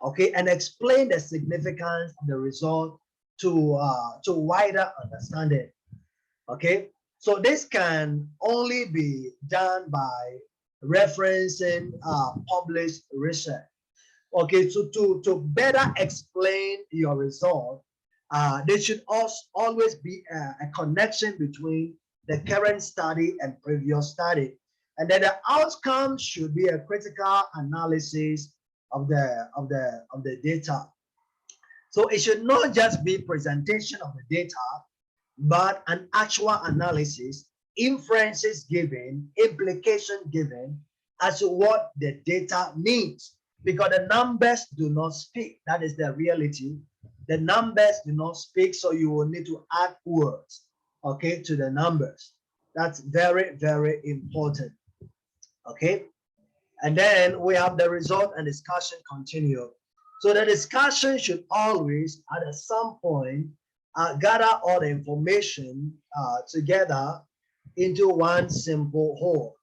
A: okay, and explain the significance of the result to wider understanding. Okay, so this can only be done by referencing published research. Okay, so to better explain your result, there should also always be a connection between the current study and previous study, and then the outcome should be a critical analysis of the data. So it should not just be presentation of the data, but an actual analysis, inferences given, implication given as to what the data means, because the numbers do not speak. That is the reality. The numbers do not speak, so you will need to add words, okay, to the numbers. That's very, very important. Okay, and then we have the result and discussion continue. So the discussion should always, at some point, gather all the information together into one simple whole.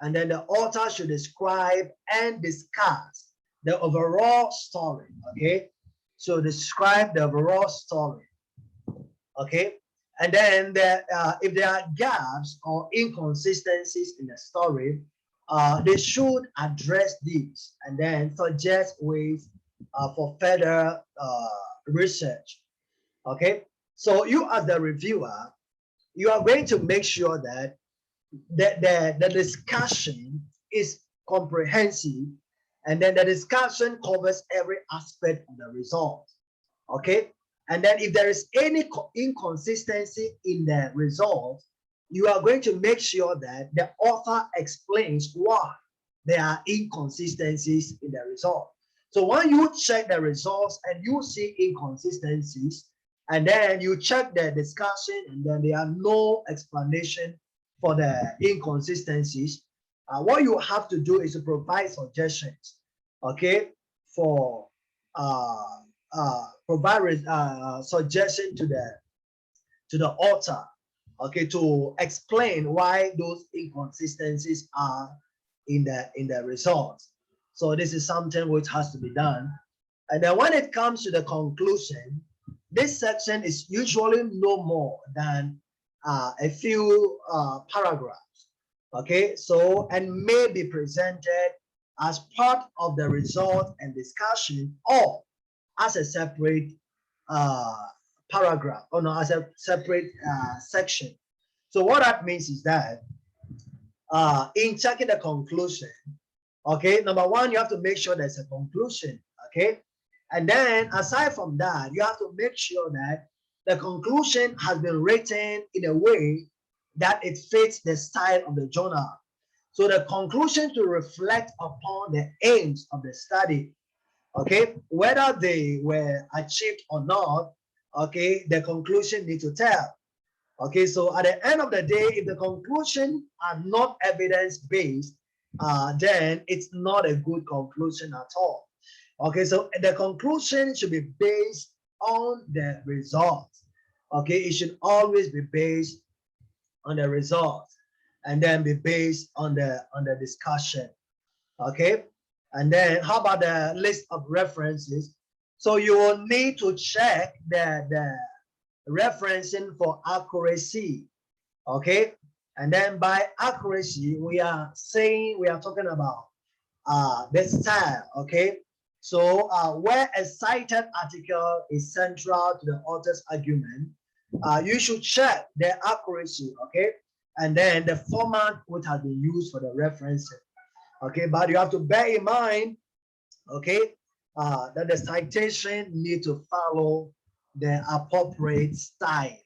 A: And then the author should describe and discuss the overall story, okay? So describe the overall story, okay? And then if there are gaps or inconsistencies in the story, they should address these and then suggest ways for further research, okay? So you as the reviewer, you are going to make sure that the discussion is comprehensive, and then the discussion covers every aspect of the result, okay? And then if there is any inconsistency in the result, you are going to make sure that the author explains why there are inconsistencies in the result. So when you check the results and you see inconsistencies, and then you check the discussion and then there are no explanation for the inconsistencies, what you have to do is to provide suggestions, okay, for provide suggestion to the author, okay, to explain why those inconsistencies are in the results. So this is something which has to be done. And then when it comes to the conclusion, this section is usually no more than a few paragraphs, okay? So, and may be presented as part of the result and discussion, or as a separate paragraph, or no, as a separate section. So what that means is that in checking the conclusion, okay, number one, you have to make sure there's a conclusion, okay? And then aside from that, you have to make sure that the conclusion has been written in a way that it fits the style of the journal. So the conclusion to reflect upon the aims of the study, okay, whether they were achieved or not, okay, the conclusion needs to tell. Okay, so at the end of the day, if the conclusion are not evidence-based, then it's not a good conclusion at all. Okay, so the conclusion should be based on the results. Okay, it should always be based on the results, and then be based on the discussion. Okay, and then how about the list of references? So you will need to check the referencing for accuracy. Okay, and then by accuracy, we are talking about the style. Okay, so where a cited article is central to the author's argument, you should check the accuracy, okay, and then the format which has been used for the referencing. Okay, but you have to bear in mind, okay, that the citation need to follow the appropriate style.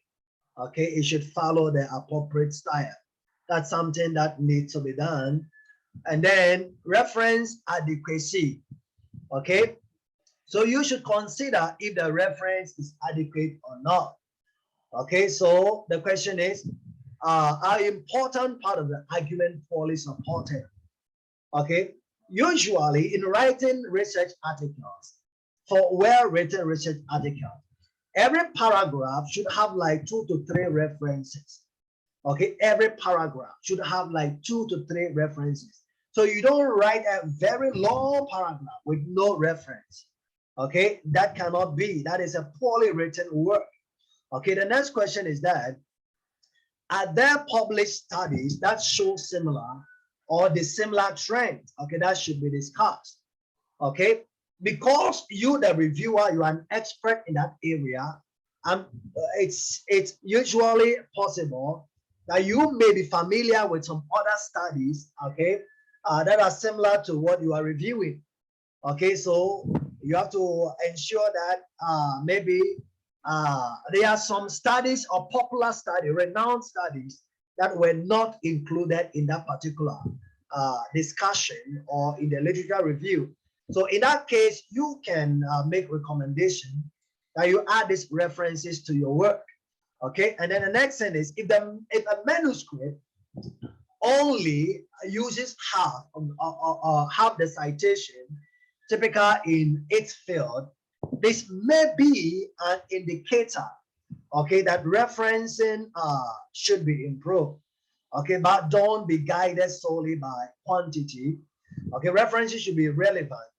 A: Okay, it should follow the appropriate style. That's something that needs to be done. And then reference adequacy. Okay, so you should consider if the reference is adequate or not. Okay, so the question is, are important part of the argument fully supported? Okay, usually in writing research articles, for well-written research articles, every paragraph should have like 2 to 3 references. Okay, every paragraph should have like 2 to 3 references. So you don't write a very long paragraph with no reference. Okay, that cannot be. That is a poorly written work. Okay, the next question is that, are there published studies that show similar or the similar trends? Okay, that should be discussed. Okay, because you, the reviewer, you are an expert in that area, and it's usually possible that you may be familiar with some other studies, okay, that are similar to what you are reviewing. Okay, so you have to ensure that maybe there are some studies or popular studies, renowned studies that were not included in that particular discussion or in the literature review. So in that case, you can make recommendation that you add these references to your work. Okay, and then the next thing is, if a manuscript only uses half the citation typical in its field, this may be an indicator, okay, that referencing should be improved. Okay, but don't be guided solely by quantity. Okay, references should be relevant.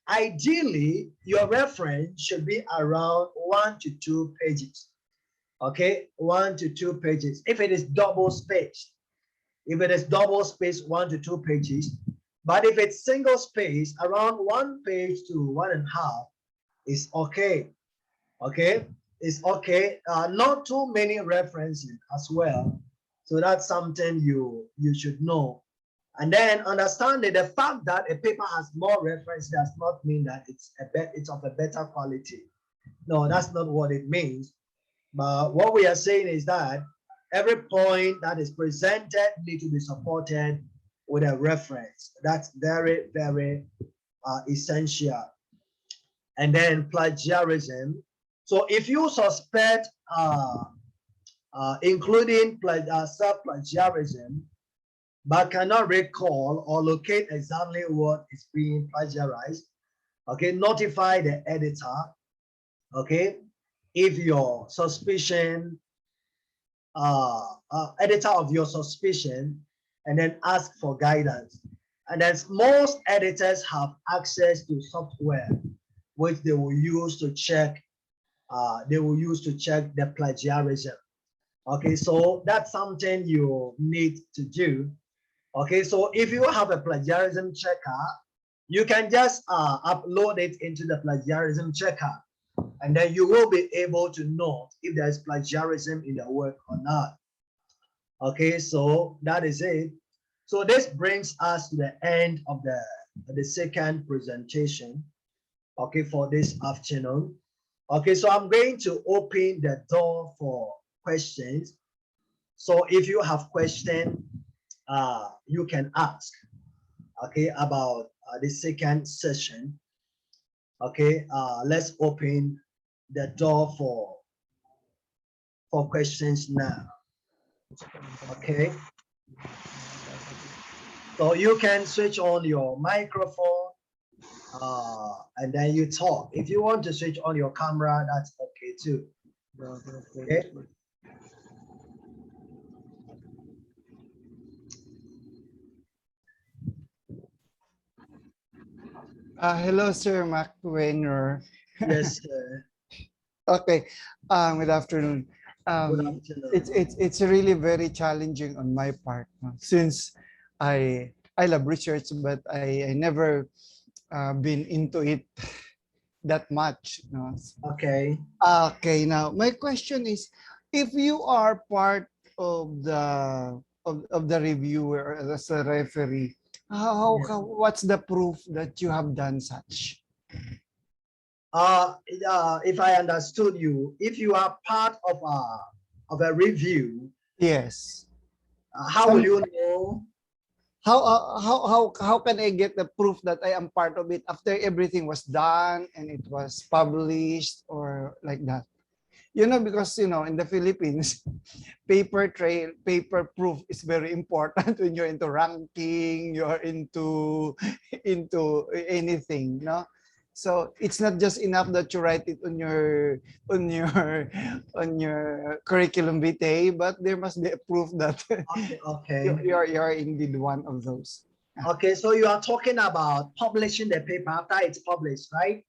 A: Ideally, your reference should be around 1 to 2 pages. Okay, 1 to 2 pages. If it is double spaced, 1 to 2 pages. But if it's single space, around 1 page to 1.5 is okay. Okay, it's okay. Not too many references as well. So that's something you should know. And then understanding the fact that a paper has more references does not mean that it's of a better quality. No, that's not what it means. But what we are saying is that every point that is presented needs to be supported with a reference. That's very, very essential. And then plagiarism. So if you suspect including self-plagiarism, but cannot recall or locate exactly what is being plagiarized, okay, notify the editor, okay, if your suspicion, editor of your suspicion, and then ask for guidance. And then most editors have access to software which they will use to check the plagiarism. Okay, so that's something you need to do. Okay, so if you have a plagiarism checker, you can just upload it into the plagiarism checker, and then you will be able to know if there's plagiarism in the work or not. Okay, so that is it. So this brings us to the end of the second presentation, okay, for this afternoon. Okay, so I'm going to open the door for questions. So if you have questions, you can ask, okay, about the second session. Okay, let's open the door for questions now. Okay, so you can switch on your microphone and then you talk. If you want to switch on your camera, that's okay too. Okay.
I: Hello, Sir McWenner.
A: Yes, sir.
I: Okay. Good afternoon.
A: Good afternoon.
I: It's really very challenging on my part, no? Since I love research, but I never been into it that much. No?
A: Okay.
I: Okay. Now my question is, if you are part of the reviewer as a referee,
A: Yeah.
I: what's the proof that you have done such?
A: If I understood you, if you are part of a review,
I: Yes.
A: how will
I: Some,
A: you know?
I: how can I get the proof that I am part of it after everything was done and it was published or like that? Because in the Philippines, paper trail, paper proof is very important when you're into ranking, you're into anything, no? So it's not just enough that you write it on your on your curriculum vitae, but there must be a proof that
A: Okay, okay.
I: you're indeed one of those.
A: Okay, so you are talking about publishing the paper after it's published, right?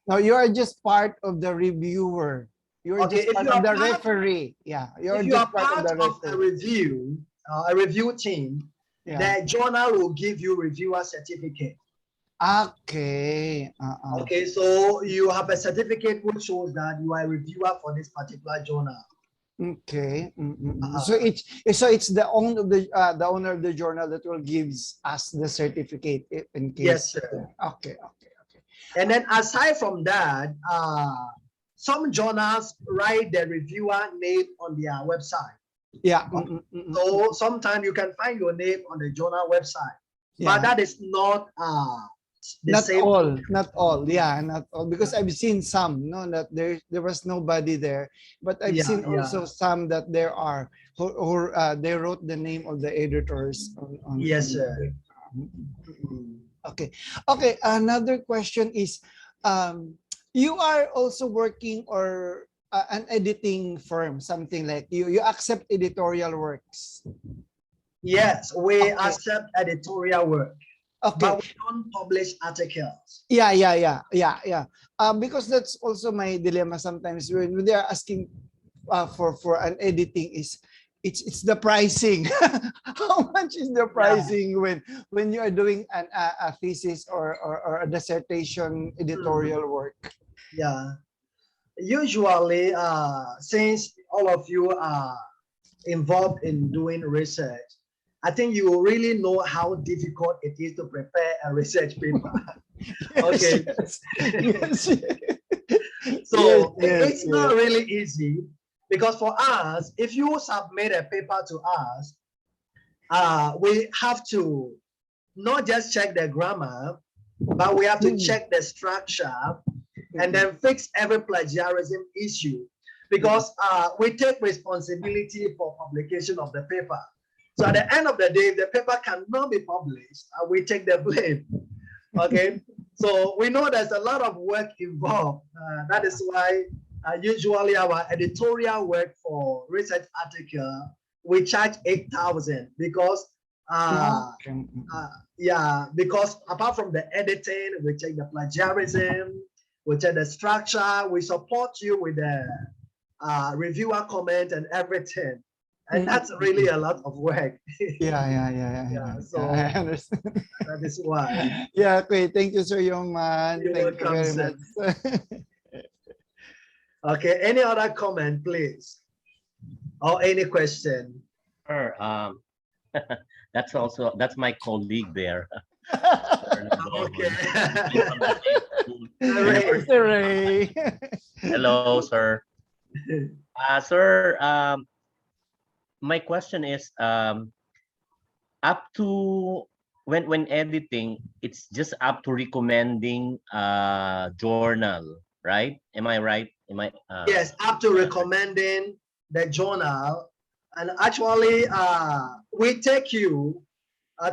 I: Now you are just part of the reviewer. You're
A: Okay,
I: just part of the referee. Yeah, you're
A: if you are
I: just part of
A: part
I: the
A: of
I: referee.
A: a review team,
I: Yeah.
A: the journal will give you reviewer certificate.
I: Okay.
A: Okay, so you have a certificate which shows that you are a reviewer for this particular journal.
I: Okay. So it's the owner of the journal that will gives us the certificate in case.
A: Yes, sir.
I: Okay.
A: And then aside from that, some journals write the reviewer name on their website.
I: Yeah.
A: So sometimes you can find your name on the journal website,
I: Yeah.
A: but that is not the
I: Not
A: same.
I: all. Yeah, not all. Because I've seen some, no, that there was nobody there, but I've seen also some that there are who they wrote the name of the editors on.
A: Yes, sir.
I: Okay. Okay. Another question is, you are also working or an editing firm, something like you accept editorial works.
A: Yes, we
I: Okay.
A: accept editorial work,
I: Okay.
A: but we don't publish articles.
I: Yeah. Because that's also my dilemma sometimes when they are asking for an editing is it's the pricing. How much is the pricing when you are doing a thesis or a dissertation editorial work?
A: Yeah. Usually, since all of you are involved in doing research, I think you really know how difficult it is to prepare a research paper. Okay.
I: Yes.
A: So it's not really easy because for us, if you submit a paper to us, we have to not just check the grammar, but we have to check the structure and then fix every plagiarism issue because we take responsibility for publication of the paper. So at the end of the day, if the paper cannot be published, we take the blame. Okay, so we know there's a lot of work involved. That is why usually our editorial work for research article, we charge 8,000 because because apart from the editing, we check the plagiarism, we check the structure, we support you with the reviewer comment and everything. And that's really a lot of work.
I: Yeah.
A: So
I: I understand.
A: that is why.
I: Yeah, okay. Thank you, Sir Youngman.
A: You're
I: Thank you
A: welcome,
I: very
A: sir.
I: much.
A: Okay, any other comment, please? Or any question?
E: Sure. That's my colleague there.
A: Okay.
I: Mr. Ray.
E: Hello, sir. Sir, my question is up to when editing, it's just up to recommending journal, right? Am I right?
A: Yes, up to recommending the journal. And actually, we take you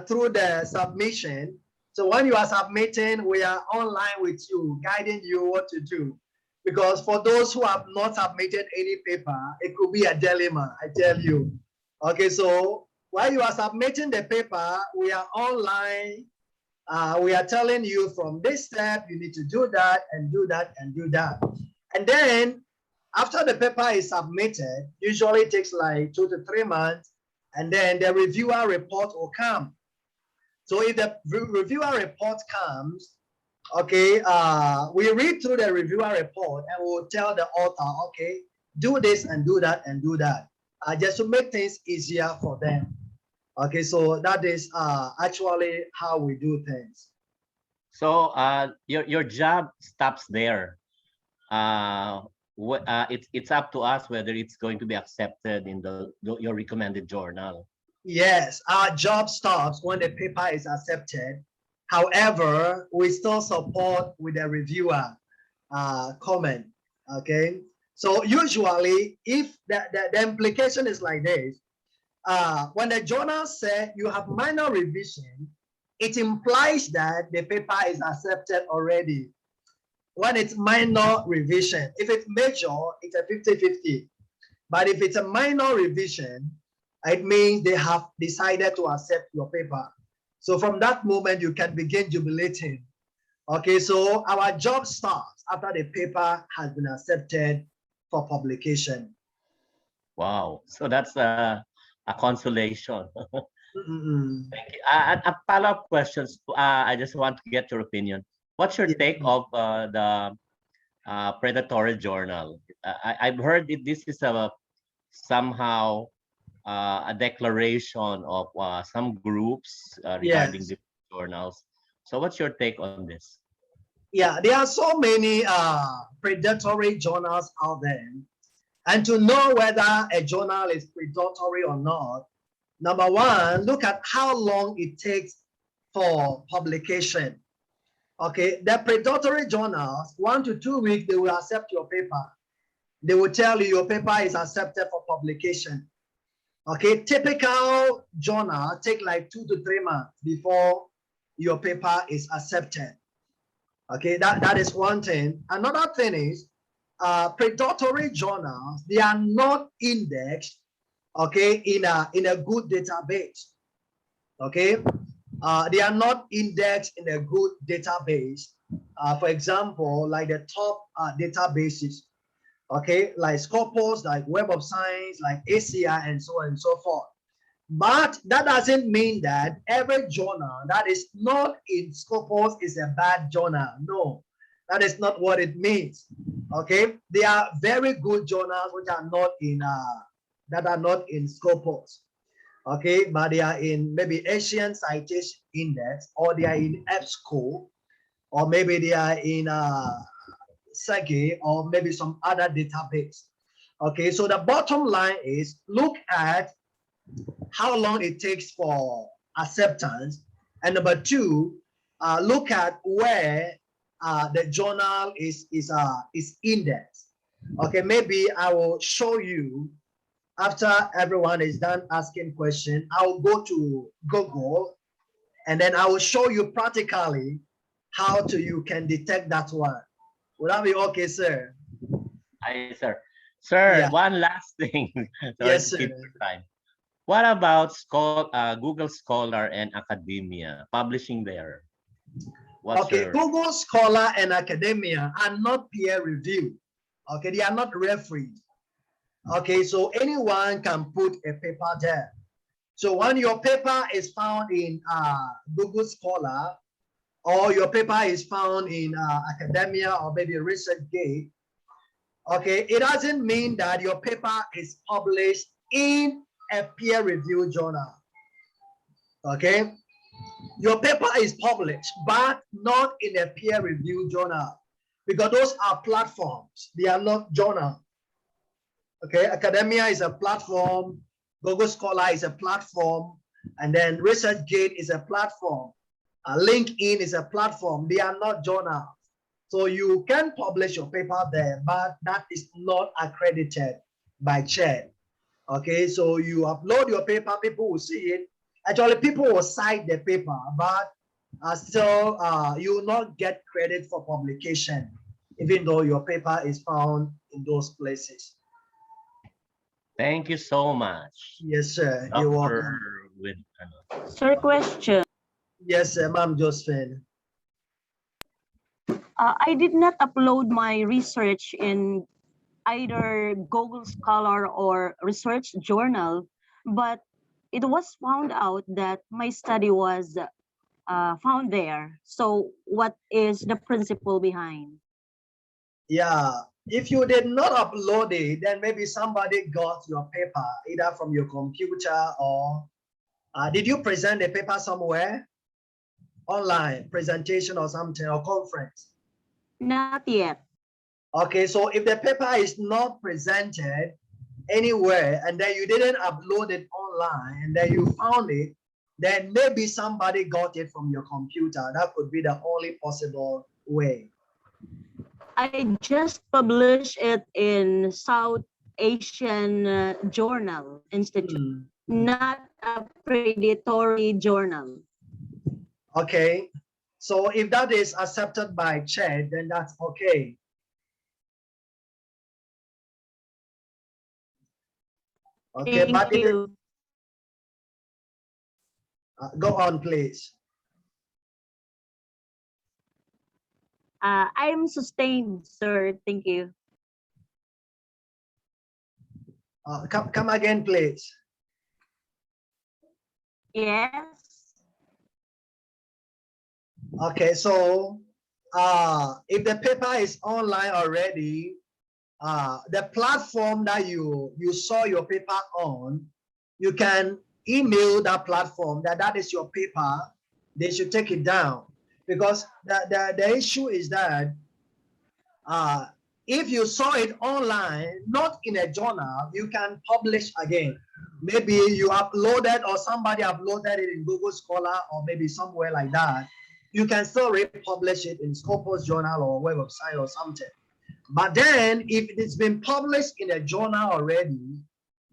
A: through the submission. So when you are submitting, we are online with you, guiding you what to do. Because for those who have not submitted any paper, it could be a dilemma, I tell you. Okay, so while you are submitting the paper, we are online. We are telling you from this step, you need to do that and do that and do that. And then after the paper is submitted, usually it takes like 2 to 3 months, and then the reviewer report will come. So if the reviewer report comes, okay, we read through the reviewer report and we'll tell the author, okay, do this and do that and do that, just to make things easier for them. Okay, so that is actually how we do things.
E: So your job stops there. it's up to us whether it's going to be accepted in your recommended journal.
A: Yes, our job stops when the paper is accepted. However, we still support with the reviewer comment. Okay, so usually if the implication is like this, when the journal said you have minor revision, it implies that the paper is accepted already. When it's minor revision, if it's major, it's a 50-50. But if it's a minor revision, it means they have decided to accept your paper. So from that moment, you can begin jubilating. Okay, so our job starts after the paper has been accepted for publication.
E: Wow, so that's a consolation.
A: Mm-mm.
E: Thank you. A follow-up questions. I just want to get your opinion. What's your take of the predatory journal? I've heard this is somehow a declaration of some groups regarding
A: Yes.
E: the journals. So what's your take on this?
A: Yeah, there are so many predatory journals out there. And to know whether a journal is predatory or not, number one, look at how long it takes for publication. Okay, the predatory journals, 1 to 2 weeks, they will accept your paper. They will tell you your paper is accepted for publication. Okay, typical journal take like 2 to 3 months before your paper is accepted. Okay, that is one thing. Another thing is predatory journals, they are not indexed, okay, in a good database. Okay, they are not indexed in a good database. For example, like the top databases, okay, like Scopus, like Web of Science, like ACI, and so on and so forth. But that doesn't mean that every journal that is not in Scopus is a bad journal. No, that is not what it means. Okay, there are very good journals which are not in that are not in Scopus. Okay, but they are in maybe Asian Citation Index, or they are in EBSCO, or maybe they are in SEGI, or maybe some other database. Okay, so the bottom line is look at how long it takes for acceptance, and number two, look at where the journal is indexed. Okay, maybe I will show you after everyone is done asking questions. I'll go to Google and then I will show you practically how you can detect that one. Would that be okay, sir?
E: Hi, sir. Sir,
A: Yeah.
E: one last thing. Sorry
A: Yes,
E: to
A: sir.
E: keep your time. What about Google Scholar and Academia publishing there? What's
A: Okay,
E: your
A: Google Scholar and Academia are not peer reviewed. Okay, they are not refereed. Okay, so anyone can put a paper there. So when your paper is found in Google Scholar, or your paper is found in Academia or maybe ResearchGate, okay, it doesn't mean that your paper is published in a peer-reviewed journal. Okay, your paper is published, but not in a peer-reviewed journal, because those are platforms. They are not journals. Okay, Academia is a platform, Google Scholar is a platform, and then ResearchGate is a platform. LinkedIn is a platform. They are not journals. So you can publish your paper there, but that is not accredited by CHED. Okay, so you upload your paper, people will see it. Actually, people will cite the paper, but still you will not get credit for publication, even though your paper is found in those places.
E: Thank you so much.
A: Yes, sir. You're welcome.
C: Sir, question.
A: Yes, sir, Ma'am Josephine.
C: I did not upload my research in either Google Scholar or research journal, but it was found out that my study was found there. So what is the principle behind?
A: Yeah, if you did not upload it, then maybe somebody got your paper either from your computer or did you present the paper somewhere? Online presentation or something, or conference?
C: Not yet.
A: Okay, so if the paper is not presented anywhere and then you didn't upload it online and then you found it, then maybe somebody got it from your computer. That could be the only possible way.
C: I just published it in South Asian Journal Institute, not a predatory journal.
A: Okay, so if that is accepted by CHED, then that's okay. Okay,
C: Thank
A: but if it,
C: you.
A: go on, please.
C: I'm sustained, sir. Thank you.
A: Come again, please.
C: Yes.
A: Okay, so if the paper is online already, the platform that you saw your paper on, you can email that platform that is your paper. They should take it down, because the issue is that if you saw it online, not in a journal, you can publish again. Maybe you uploaded or somebody uploaded it in Google Scholar or maybe somewhere like that. You can still republish it in Scopus Journal or web website or something. But then if it's been published in a journal already,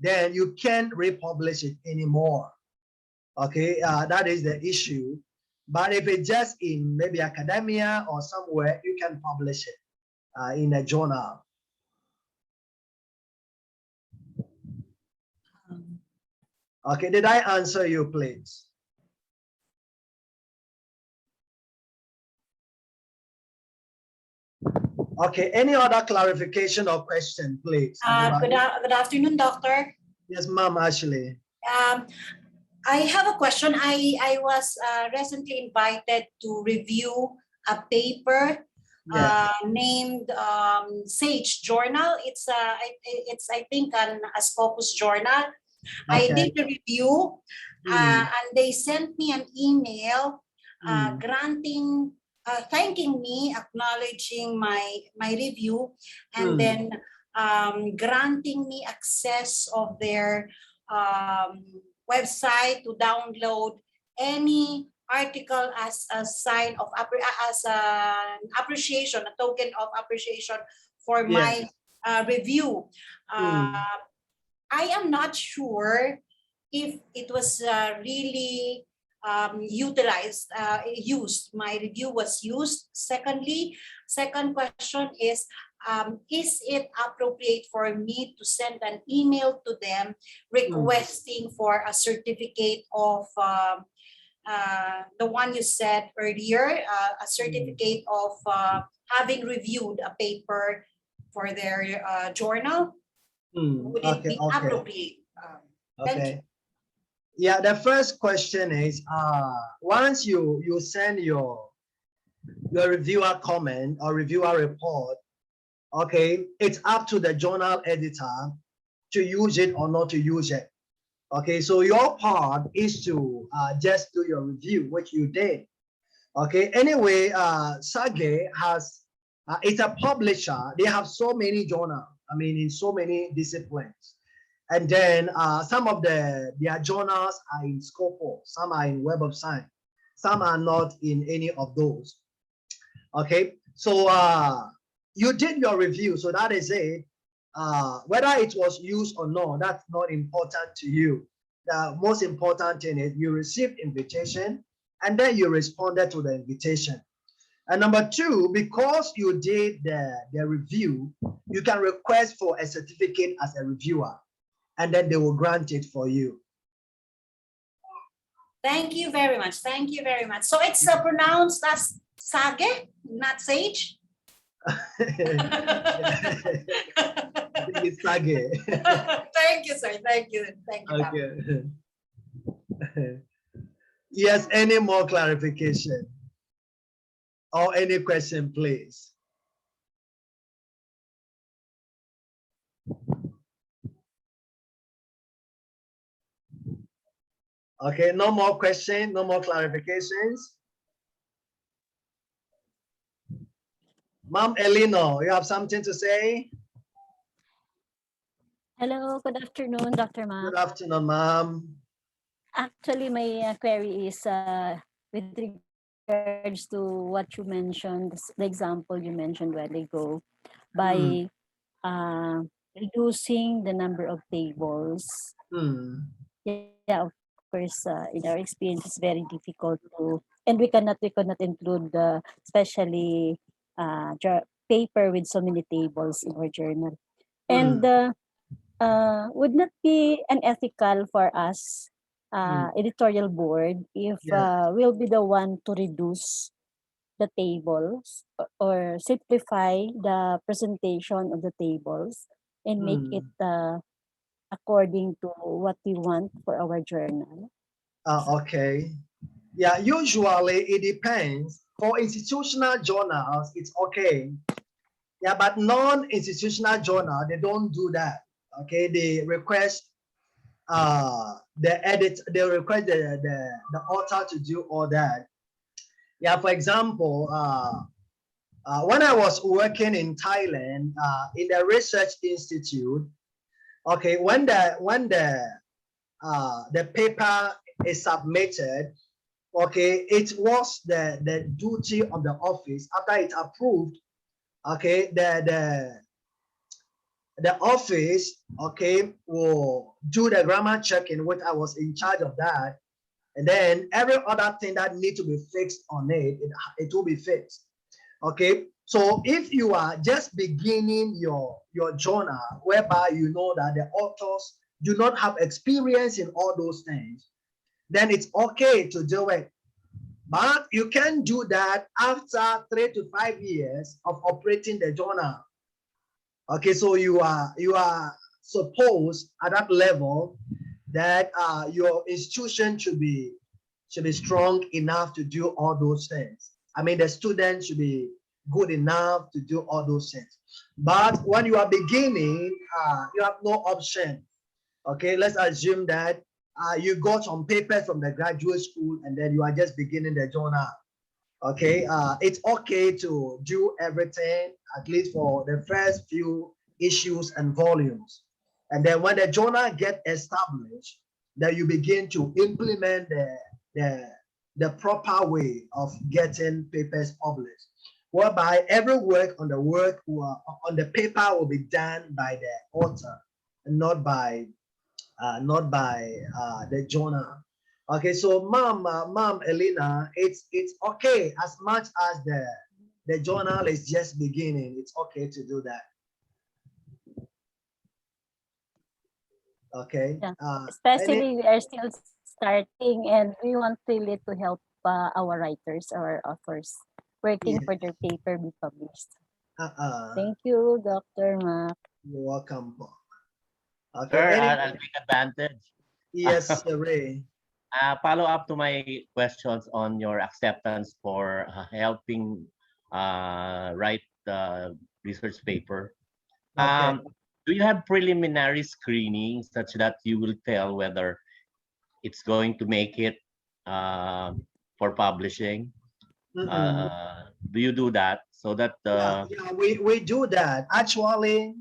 A: then you can't republish it anymore. Okay, that is the issue. But if it's just in maybe academia or somewhere, you can publish it in a journal. Okay, did I answer you, please? Okay, any other clarification or question, please?
J: Good afternoon, doctor.
A: Yes, ma'am, Ashley.
J: I have a question. I was recently invited to review a paper named Sage Journal. It's I think a Scopus journal. I did the review, and they sent me an email granting, thanking me, acknowledging my review, and then granting me access of their website to download any article as a sign of as an appreciation, a token of appreciation for my review. I am not sure if it was really utilized, used. My review was used. Second question is it appropriate for me to send an email to them requesting for a certificate of the one you said earlier, a certificate of having reviewed a paper for their journal? Would it be appropriate? Thank you.
A: Yeah, the first question is once you send your reviewer comment or reviewer report, okay, it's up to the journal editor to use it or not to use it. Okay, so your part is to just do your review, which you did. Okay, anyway, Sage has, it's a publisher. They have so many journals, I mean, in so many disciplines. And then some of their journals are in Scopus, some are in Web of Science, some are not in any of those. Okay, so you did your review, so that is it. Whether it was used or not, that's not important to you. The most important thing is you received invitation and then you responded to the invitation. And number two, because you did the review, you can request for a certificate as a reviewer, and then they will grant it for you.
J: Thank you very much. Thank you very much. So it's pronounced as Sage, not Sage?
A: I think it's Sage.
J: Thank you, sir. Thank you. Thank you.
A: Okay. Yes, any more clarification? Or any question, please? Okay, no more question, no more clarifications. Mom Elino, you have something to say?
K: Hello, good afternoon, Dr.
A: Good
K: Mac.
A: afternoon, Mom.
K: Actually, my query is with regards to what you mentioned, the example you mentioned a while ago, by
A: Hmm.
K: reducing the number of tables.
A: Hmm.
K: Yeah, of course, in our experience, it's very difficult to, and we cannot include especially paper with so many tables in our journal. And
A: Hmm.
K: would not be unethical for us,
A: Hmm.
K: editorial board, if
A: Yeah.
K: we'll be the one to reduce the tables or simplify the presentation of the tables and make it
A: Hmm.
K: according to what we want for our journal.
A: Okay. Yeah, usually it depends. For institutional journals, it's okay. Yeah, but non-institutional journal, they don't do that. Okay, they request they request the author to do all that. Yeah, for example, when I was working in Thailand, in the research institute, okay, when the paper is submitted, okay, it was the duty of the office after it's approved, okay, the office, okay, will do the grammar checking, which I was in charge of that. And then every other thing that need to be fixed on it will be fixed. Okay. So if you are just beginning your journal, whereby you know that the authors do not have experience in all those things, then it's okay to do it. But you can do that after 3 to 5 years of operating the journal. Okay, so you are supposed at that level that your institution should be strong enough to do all those things. I mean, the students should be good enough to do all those things. But when you are beginning, you have no option. Okay, let's assume that you got some papers from the graduate school and then you are just beginning the journal. Okay, it's okay to do everything at least for the first few issues and volumes, and then when the journal get established, then you begin to implement the the proper way of getting papers published, whereby every work on the paper will be done by the author and not by the journal. Okay, so mom Elena, it's okay as much as the journal is just beginning. It's okay to do that. Okay.
K: Yeah.
A: Any
K: Especially we are still starting and we want really to help our writers or authors working
A: yeah.
K: for their paper be published.
A: Uh-uh.
K: Thank you, Dr. Mac.
A: You're welcome. Okay.
E: Sir,
A: Any
E: I'll take advantage.
A: yes, Ray.
E: Follow up to my questions on your acceptance for helping write the research paper.
A: Okay.
E: Do you have preliminary screening such that you will tell whether it's going to make it for publishing?
A: Mm-mm.
E: Do you do that so that
A: Yeah, we do that. Actually,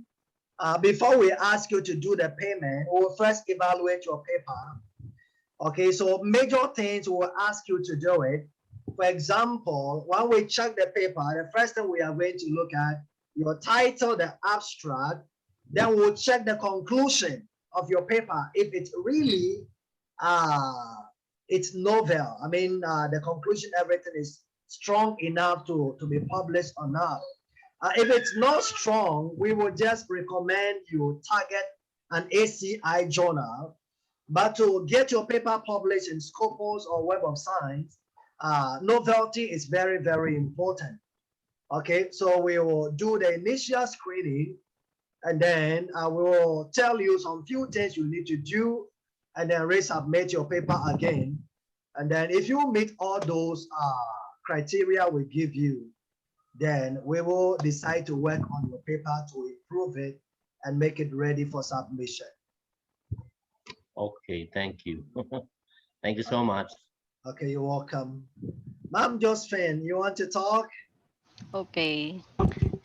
A: before we ask you to do the payment, we'll first evaluate your paper. Okay, so major things we'll ask you to do it. For example, when we check the paper, the first thing we are going to look at your title, the abstract, then we'll check the conclusion of your paper. If it's really it's novel, I mean the conclusion, everything is strong enough to be published or not. If it's not strong, we will just recommend you target an ACI journal. But to get your paper published in Scopus or Web of Science, novelty is very, very important. Okay, so we will do the initial screening and then I will tell you some few things you need to do and then resubmit your paper again. And then if you meet all those criteria we give you, then we will decide to work on your paper to improve it and make it ready for submission.
E: okay, thank you. Thank you so much.
A: Okay, you're welcome. Ma'am Josephine, you want to talk?
G: Okay.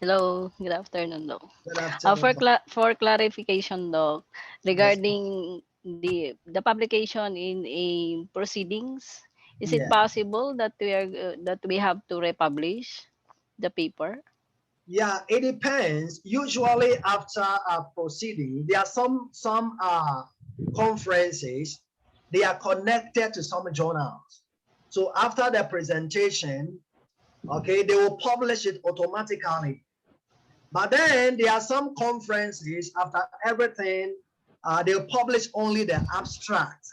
L: Hello, good afternoon, Doc.
A: Good afternoon.
L: For clarification, Doc,
A: Yes.
L: regarding the publication in a proceedings, is it
A: Yeah.
L: possible that we have to republish the paper?
A: Yeah, it depends. Usually after a proceeding, there are some conferences, they are connected to some journals. So after the presentation, okay, they will publish it automatically. But then there are some conferences after everything, they'll publish only the abstract.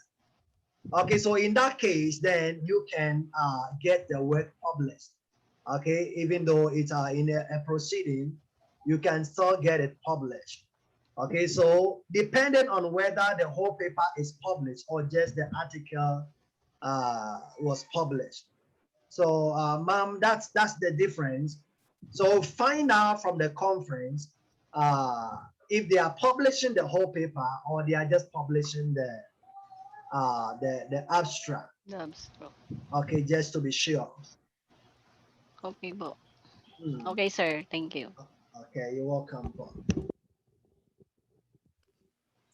A: Okay, so in that case, then you can get the work published. Okay, even though it's in a proceeding, you can still get it published. Okay, so depending on whether the whole paper is published or just the article was published. So, ma'am, that's the difference. So find out from the conference if they are publishing the whole paper or they are just publishing the abstract.
L: The abstract.
A: Okay, just to be sure.
L: Okay po.
A: Hmm.
L: Okay, sir. Thank you.
A: Okay, you're welcome.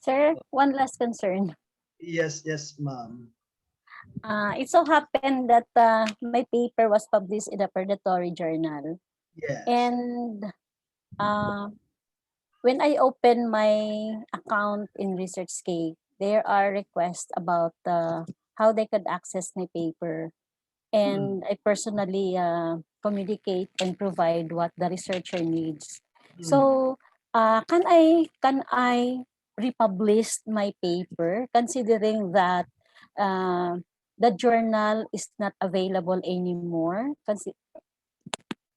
K: Sir, one last concern.
A: Yes, ma'am.
K: It so happened that my paper was published in a predatory journal.
A: Yes.
K: And when I open my account in ResearchScape, there are requests about how they could access my paper. And I personally communicate and provide what the researcher needs. So can I republish my paper considering that the journal is not available anymore,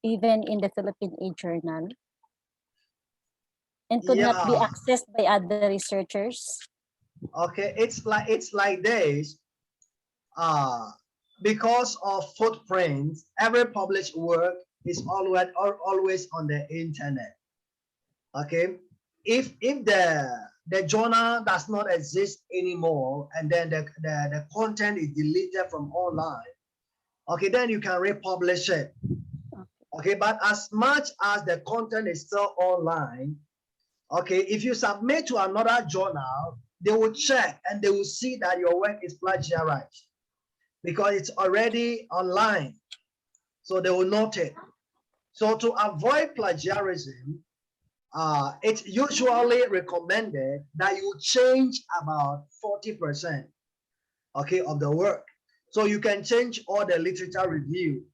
K: even in the Philippine e-journal, and could not be
A: Yeah.
K: accessed by other researchers?
A: Okay, it's like this. Because of footprints, every published work is always on the internet. Okay, if the journal does not exist anymore and then the content is deleted from online, okay, then you can republish it. Okay, but as much as the content is still online, okay, if you submit to another journal, they will check and they will see that your work is plagiarized because it's already online. So they will note it. So to avoid plagiarism, it's usually recommended that you change about 40%, okay, of the work. So you can change all the literature review.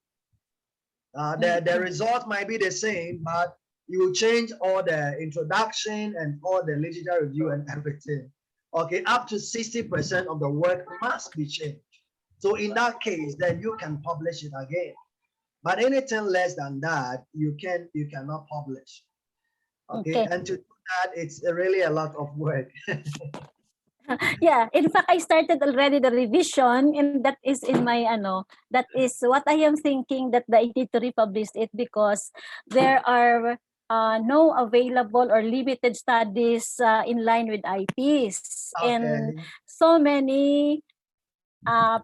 A: The result might be the same, but you will change all the introduction and all the literature review and everything. Okay, up to 60% of the work must be changed. So in that case, then you can publish it again. But anything less than that, you cannot publish. Okay, and to do that, it's really a lot of work.
K: Yeah, in fact, I started already the revision, and that is in my that is what I am thinking, that I need to republish it because there are no available or limited studies in line with IPs, and
A: Okay.
K: so many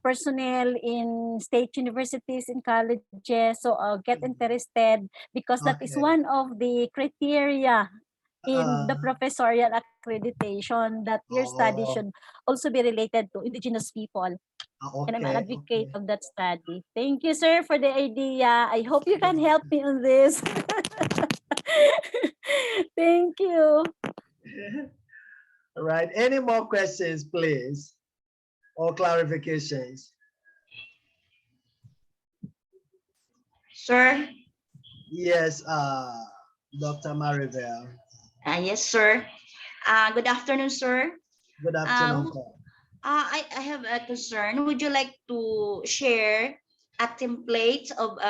K: personnel in state universities and colleges so get interested because that is
A: Okay.
K: one of the criteria in the
A: Uh,
K: professorial accreditation, that your study
A: oh,
K: should also be related to indigenous people. And I'm an
A: okay,
K: advocate
A: okay.
K: of that study. Thank you, sir, for the idea. I hope you can help me on this. Thank you.
A: All right. Any more questions, please, or clarifications?
G: Sir?
A: Yes, Dr. Maribel.
G: Yes, sir. Good afternoon, sir.
A: Good afternoon,
G: Uh,
A: sir.
G: I have a concern. Would you like to share a template of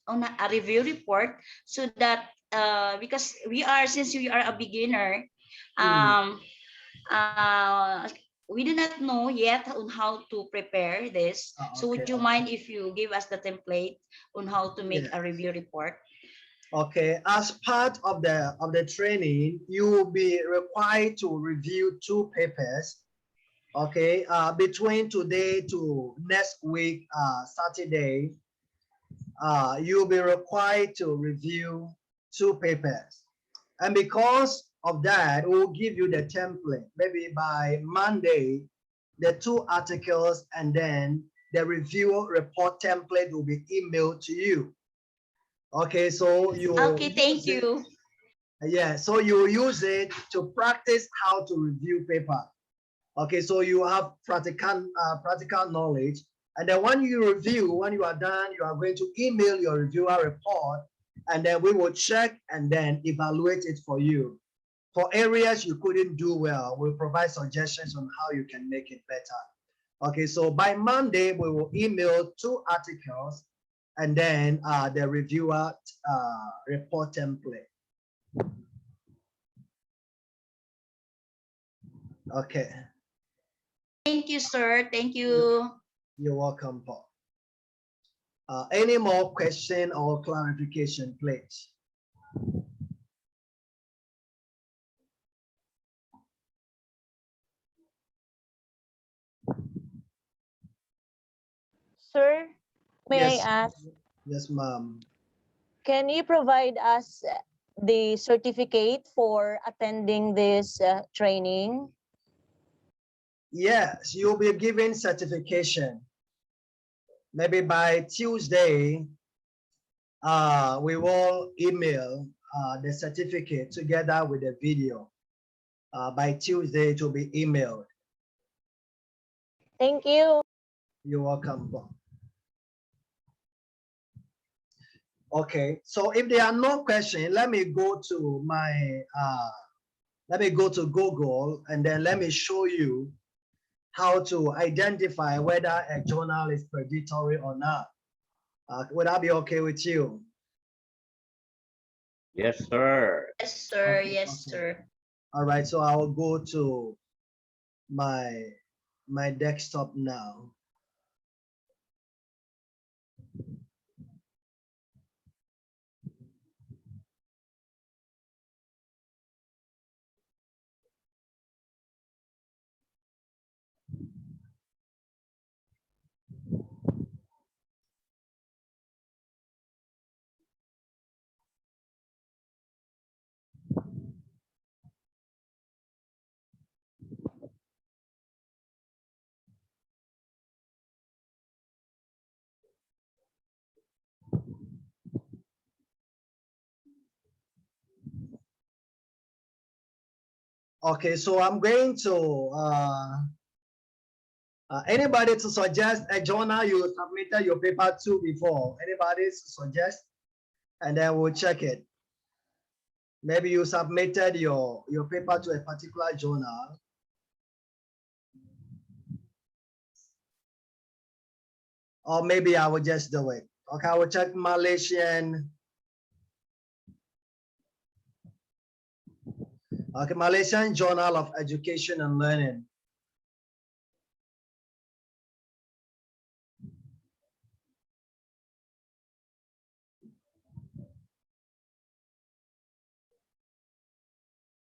G: on a review report so that because since we are a beginner, um, uh, we do not know yet on how to prepare this. So
A: Okay,
G: would you mind if you give us the template on how to make
A: yeah.
G: a review report?
A: Okay, as part of the training, you will be required to review 2 papers. Okay, between today to next week, Saturday, you'll be required to review 2 papers. And because of that, we'll give you the template. Maybe by Monday, the 2 articles and then the review report template will be emailed to you. Okay, so you
G: Okay, thank you.
A: yeah, so you use it to practice how to review paper. Okay, so you have practical knowledge, and then when you review, when you are done, you are going to email your reviewer report, and then we will check and then evaluate it for you. For areas you couldn't do well, we'll provide suggestions on how you can make it better. Okay, so by Monday, we will email 2 articles and then the reviewer report template. Okay.
G: Thank you, sir. Thank you.
A: You're welcome, Paul. Any more question or clarification, please?
M: Sir, may
A: Yes.
M: I ask,
A: Yes, ma'am.
M: can you provide us the certificate for attending this training?
A: Yes, you'll be given certification. Maybe by Tuesday, we will email the certificate together with the video. By Tuesday, it will be emailed.
M: Thank you.
A: You're welcome, Paul. Okay, so if there are no questions, let me go to my let me go to Google and then let me show you how to identify whether a journal is predatory or not. Would that be okay with you?
E: Yes, sir.
G: Yes, sir.
A: Okay,
G: Yes,
A: okay.
G: sir.
A: All right, so I will go to my desktop now. Okay, so I'm going to anybody to suggest a journal you submitted your paper to before? Anybody to suggest? And then we'll check it. Maybe you submitted your paper to a particular journal. Or maybe I will just do it. Okay, I will check Malaysian. Okay, Malaysian Journal of Education and Learning.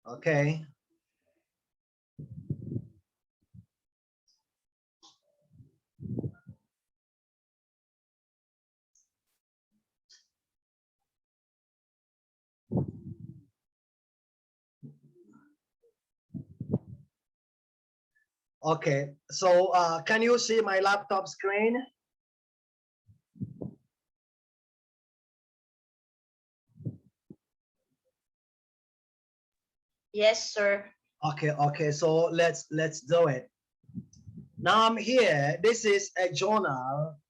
A: Okay. Okay, so can you see my laptop screen?
G: Yes, sir.
A: Okay, so let's do it. Now I'm here. This is a journal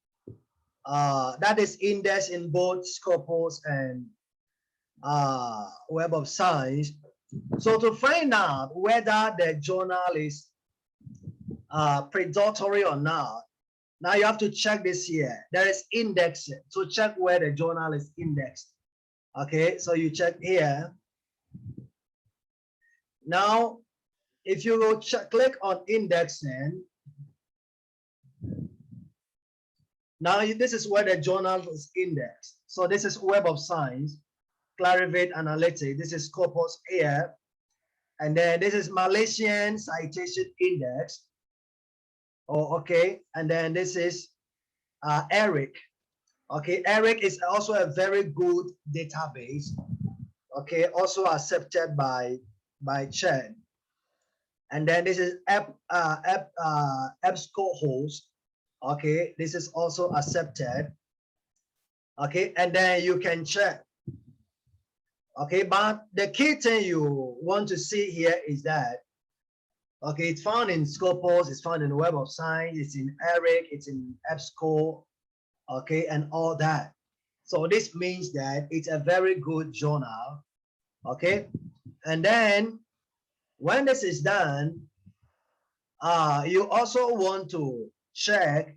A: that is indexed in both Scopus and Web of Science. So to find out whether the journal is predatory or not, now you have to check this here. There is indexing to check where the journal is indexed. Okay, so you check here. Now, if you go click on indexing, now this is where the journal is indexed. So this is Web of Science, Clarivate Analytics. This is Scopus here. And then this is Malaysian Citation Index. Oh, okay. And then this is ERIC. Okay, ERIC is also a very good database. Okay, also accepted by Chen. And then this is EBSCO host. Okay, this is also accepted. Okay, and then you can check. Okay, but the key thing you want to see here is that, okay, it's found in Scopus, it's found in the Web of Science, it's in ERIC, it's in EBSCO, okay, and all that. So this means that it's a very good journal, okay? And then when this is done, you also want to check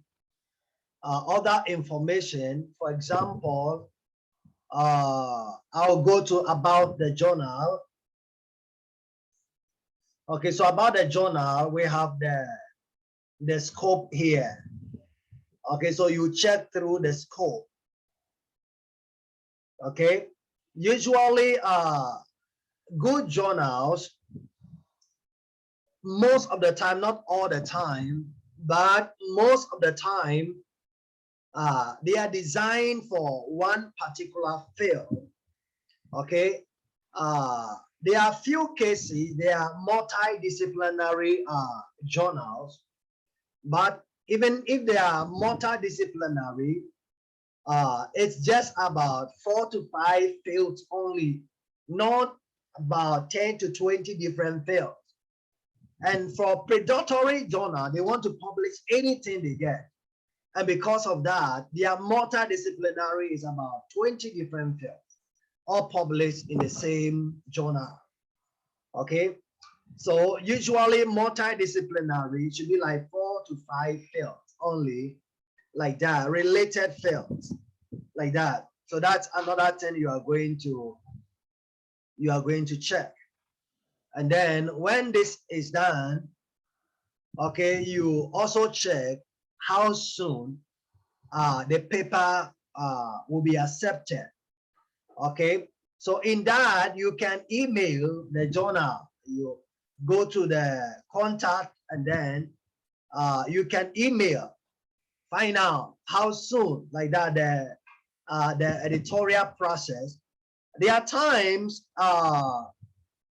A: other information. For example, I'll go to about the journal. Okay, so about the journal, we have the scope here. Okay, so you check through the scope. Okay, usually good journals, most of the time, not all the time, but most of the time, they are designed for one particular field. Okay, there are few cases, there are multidisciplinary journals, but even if they are multidisciplinary, it's just about 4 to 5 fields only, not about 10 to 20 different fields. And for predatory journal, they want to publish anything they get. And because of that, their multidisciplinary is about 20 different fields, all published in the same journal. Okay, so usually multidisciplinary should be like 4 to 5 fields only, like that, related fields, like that. So that's another thing you are going to check. And then when this is done, okay, you also check how soon the paper will be accepted. Okay, so in that you can email the journal. You go to the contact and then you can email, find out how soon, like that, the editorial process. There are times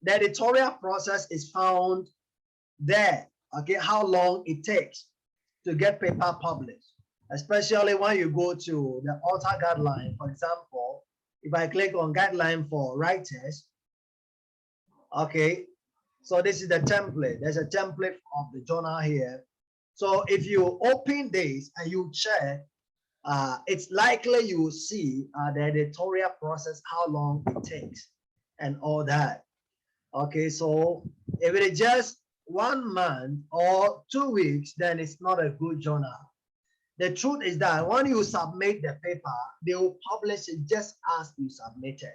A: the editorial process is found there. Okay, how long it takes to get paper published, especially when you go to the author guideline. For example, if I click on guideline for writers, okay, so this is the template. There's a template of the journal here. So if you open this and you check, it's likely you will see the editorial process, how long it takes and all that. Okay, so if it is just 1 month or 2 weeks, then it's not a good journal. The truth is that when you submit the paper, they will publish it just as you submitted.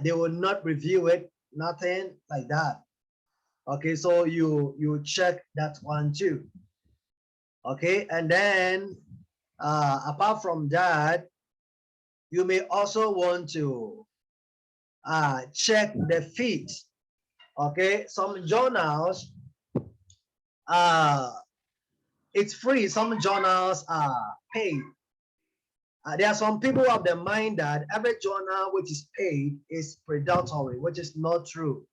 A: They will not review it, nothing like that. Okay, so you check that one too. Okay, and then apart from that, you may also want to check the fees. Okay, some journals, it's free. Some journals are paid. There are some people of the mind that every journal which is paid is predatory, which is not true,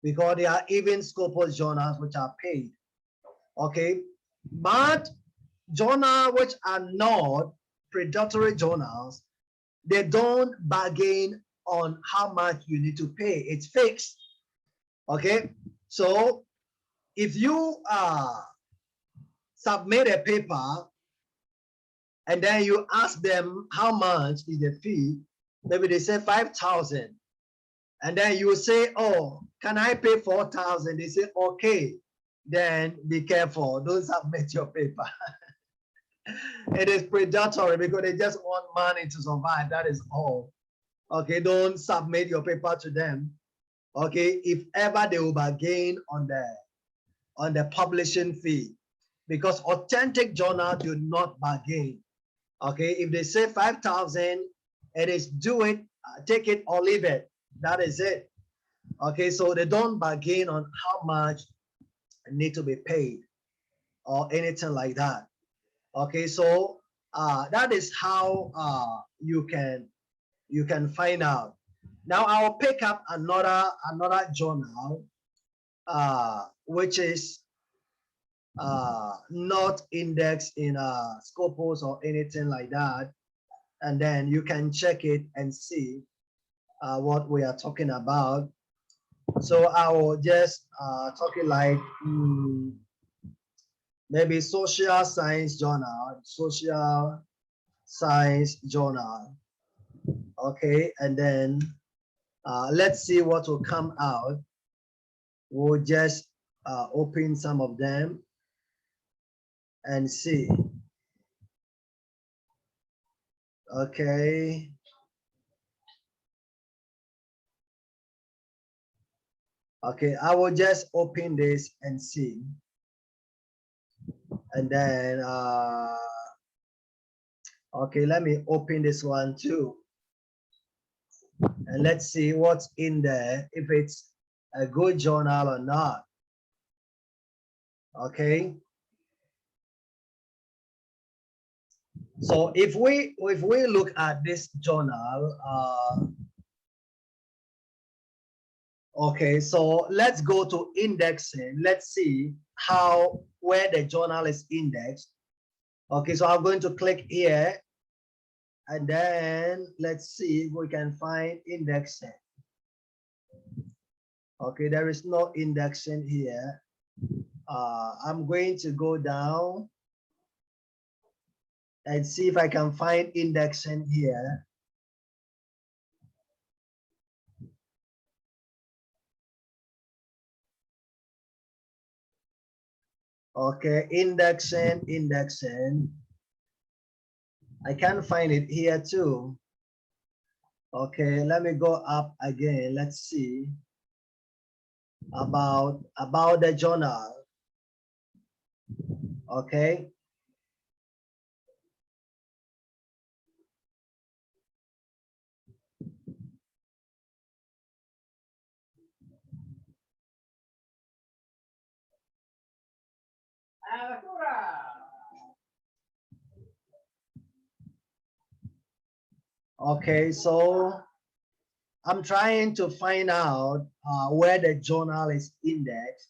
A: because there are even Scopus journals which are paid. Okay, but journals which are not predatory journals, they don't bargain on how much you need to pay. It's fixed. Okay, so if you submit a paper and then you ask them how much is the fee, maybe they say 5,000, and then you say, oh, can I pay 4,000? They say, okay, then be careful, don't submit your paper. It is predatory because they just want money to survive, that is all. Okay, don't submit your paper to them. Okay, if ever they will bargain on the publishing fee, because authentic journals do not bargain. Okay, if they say 5,000, it is do it, take it or leave it. That is it. Okay, so they don't bargain on how much need to be paid or anything like that. Okay, so that is how you can find out. Now I'll pick up another journal, which is not indexed in Scopus or anything like that, and then you can check it and see what we are talking about. So I will just talk it like maybe social science journal. Okay, and then let's see what will come out. We'll just open some of them and see. Okay. Okay, I will just open this and see. And then, okay, let me open this one too. And let's see what's in there, if it's a good journal or not. Okay. So if we look at this journal, okay, so let's go to indexing. Let's see where the journal is indexed. Okay, so I'm going to click here, and then let's see if we can find indexing. Okay, there is no indexing here. I'm going to go down and see if I can find indexing here. Okay, indexing. I can't find it here too. Okay, let me go up again. Let's see about the journal. Okay. Okay, so I'm trying to find out where the journal is indexed.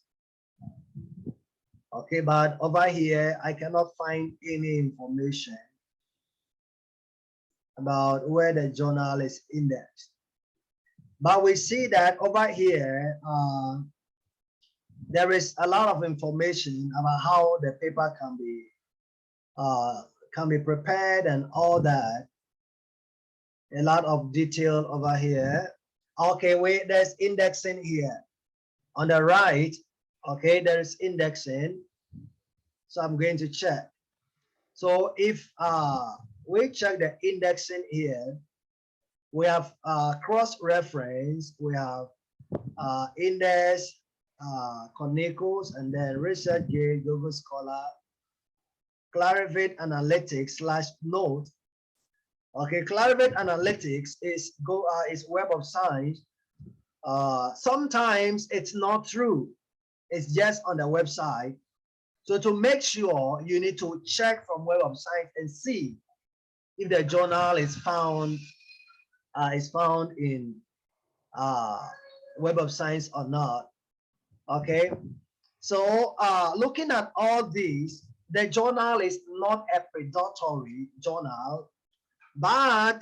A: Okay, but over here, I cannot find any information about where the journal is indexed. But we see that over here, there is a lot of information about how the paper can be prepared and all that. A lot of detail over here. Okay, wait, there's indexing here on the right. Okay, there is indexing. So I'm going to check. So if we check the indexing here, we have cross-reference, we have index, Conicos, and then ResearchGate, Google Scholar, Clarivate Analytics /note. Okay, Clarivate Analytics is Web of Science. Sometimes it's not true. It's just on the website. So to make sure, you need to check from Web of Science and see if the journal is found in Web of Science or not. Okay, so looking at all these, the journal is not a predatory journal, but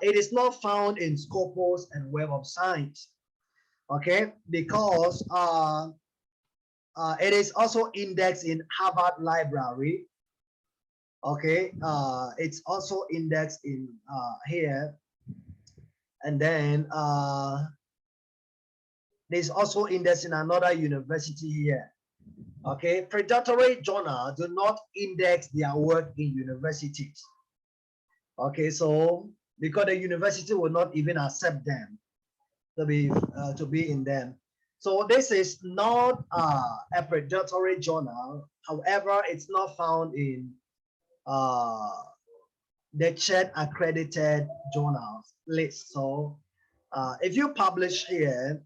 A: it is not found in Scopus and Web of Science. Okay, because it is also indexed in Harvard Library. Okay, it's also indexed in here, and then there's also indexed in another university here. Okay, predatory journals do not index their work in universities. Okay, so because the university will not even accept them to be in them. So this is not a predatory journal. However, it's not found in the CHED accredited journals list. So if you publish here,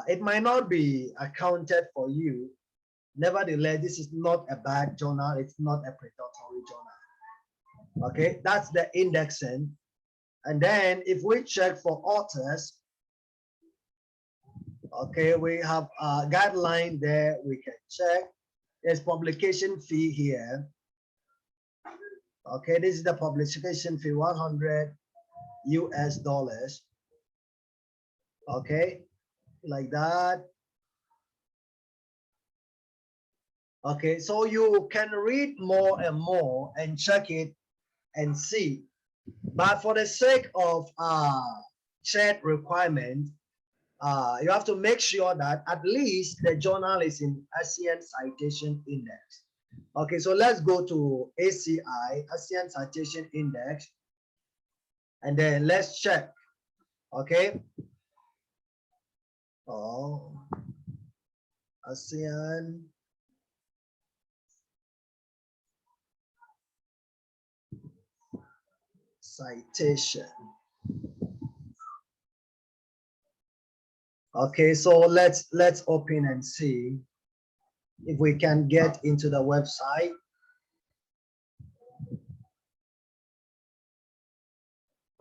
A: it might not be accounted for you. Nevertheless, this is not a bad journal. It's not a predatory journal. Okay, that's the indexing. And then if we check for authors, okay, we have a guideline there. We can check. There's publication fee here. Okay, this is the publication fee, 100 US dollars. Okay, like that. Okay, so you can read more and more and check it and see. But for the sake of chat requirement, you have to make sure that at least the journal is in ASEAN Citation Index. Okay, so let's go to ACI, ASEAN Citation Index, and then let's check. Okay. Oh, ASEAN citation. Okay, so let's open and see if we can get into the website.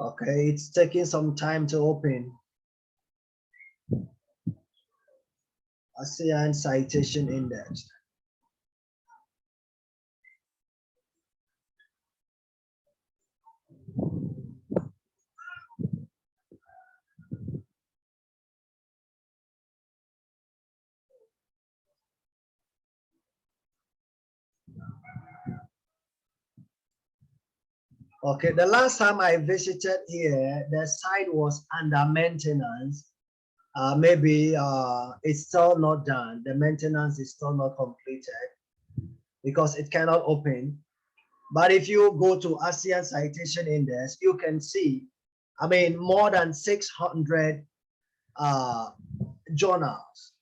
A: Okay, it's taking some time to open. ASEAN Citation Index. Okay, the last time I visited here, the site was under maintenance. Maybe it's still not done. The maintenance is still not completed because it cannot open. But if you go to ASEAN Citation Index, you can see, I mean, more than 600 journals.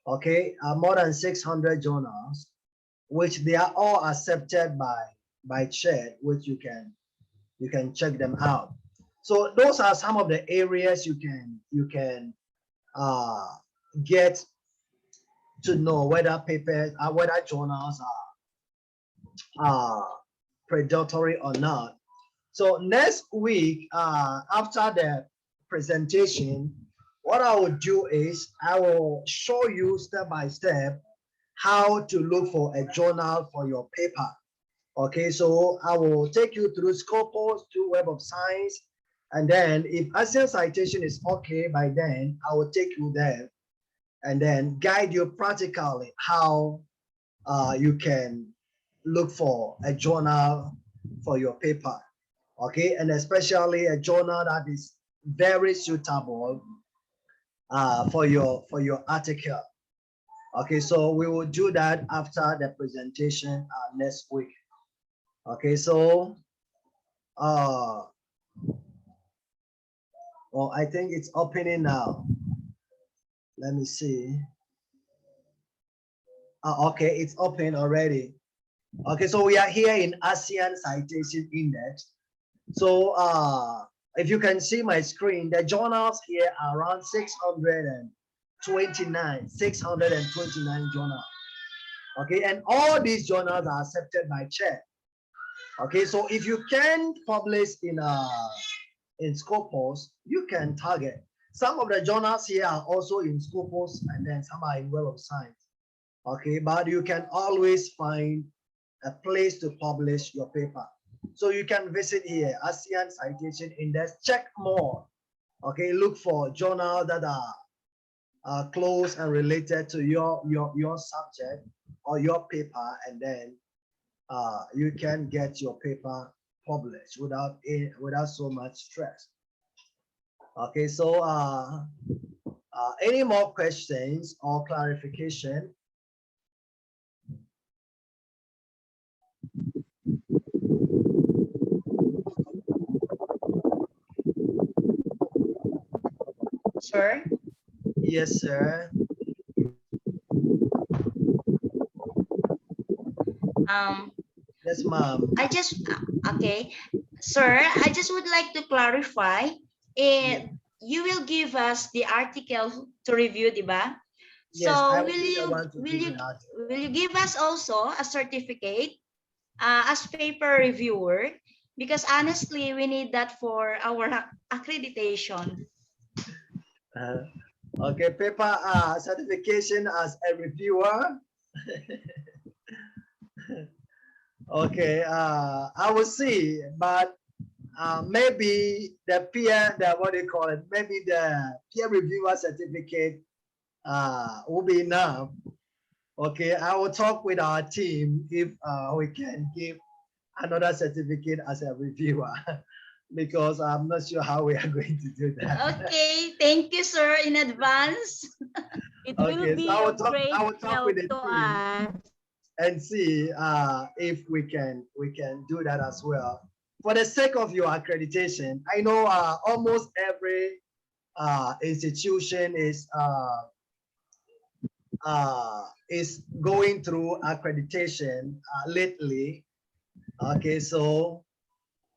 A: Okay, more than 600 journals, which they are all accepted by CHED, which you can check them out. So those are some of the areas you can get to know whether papers whether journals are predatory or not. So next week, after the presentation, what I will do is I will show you step by step how to look for a journal for your paper. Okay, so I will take you through Scopus, to Web of Science, and then if ASEAN Citation is okay by then, I will take you there and then guide you practically how you can look for a journal for your paper. Okay, and especially a journal that is very suitable for your article. Okay, so we will do that after the presentation next week. Okay, so well, I think it's opening now. Let me see. Okay, it's open already. Okay, so we are here in ASEAN Citation Index. So if you can see my screen, the journals here are around 629 journals. Okay, and all these journals are accepted by CHED. Okay, so if you can publish in Scopus, you can target. Some of the journals here are also in Scopus, and then some are in Web of Science. Okay, but you can always find a place to publish your paper. So you can visit here, ASEAN Citation Index, check more. Okay, look for journals that are close and related to your subject or your paper, and then you can get your paper published without so much stress. Okay, so any more questions or clarification?
G: Sir?
A: Yes, sir. Yes, ma'am.
G: Okay, sir, I just would like to clarify. You will give us the article to review, diba?
A: Yes, I
G: So
A: will be the one to give you that.
G: will you give us also a certificate as paper reviewer? because honestly, we need that for our accreditation.
A: Okay, paper certification as a reviewer. Okay, I will see, but maybe the peer, the what do you call it? Maybe the peer reviewer certificate will be enough. Okay, I will talk with our team if we can give another certificate as a reviewer, because I'm not sure how we are going to do that.
G: Okay, thank you, sir, in advance.
M: It
A: Okay,
M: will be
A: so I will
M: of
A: talk.
M: great
A: I will talk with
M: help
A: the
M: to
A: team
M: us.
A: and see if we can do that as well. For the sake of your accreditation, I know almost every institution is going through accreditation lately. Okay, so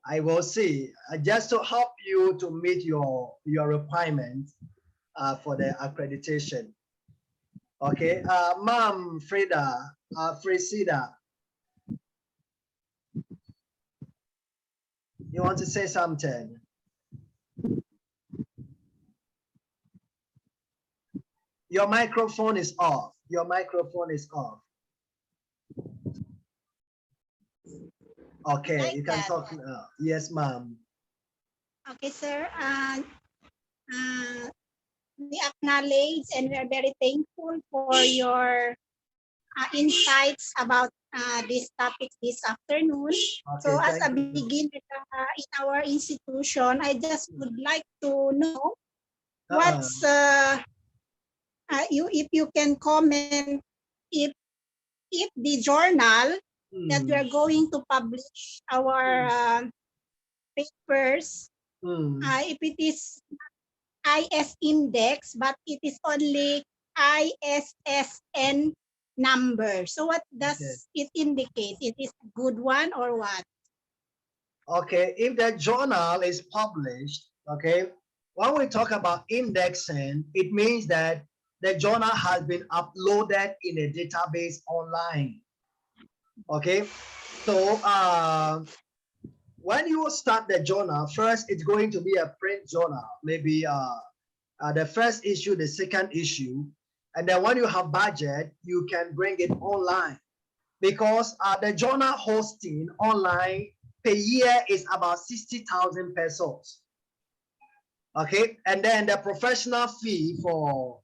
A: I will see just to help you to meet your requirements for the accreditation. Okay, Ma'am Frida, Frisida, you want to say something? Your microphone is off. Your microphone is off. Okay,
N: Like
A: you can
N: that.
A: talk now. Yes, ma'am.
N: Okay, sir. We acknowledge and we are very thankful for your insights about this topic this afternoon. So
A: Okay,
N: as a
A: thank you.
N: beginner in our institution, I just would like to know what's if you can comment if the journal that we are going to publish our papers, if it is IS index, but it is only ISSN number. So what does it indicate? It is a good one or what?
A: Okay, if the journal is published, okay, when we talk about indexing, it means that the journal has been uploaded in a database online. Okay, so when you start the journal, first it's going to be a print journal, maybe the first issue, the second issue, and then when you have budget, you can bring it online, because the journal hosting online per year is about 60,000 pesos. Okay, and then the professional fee for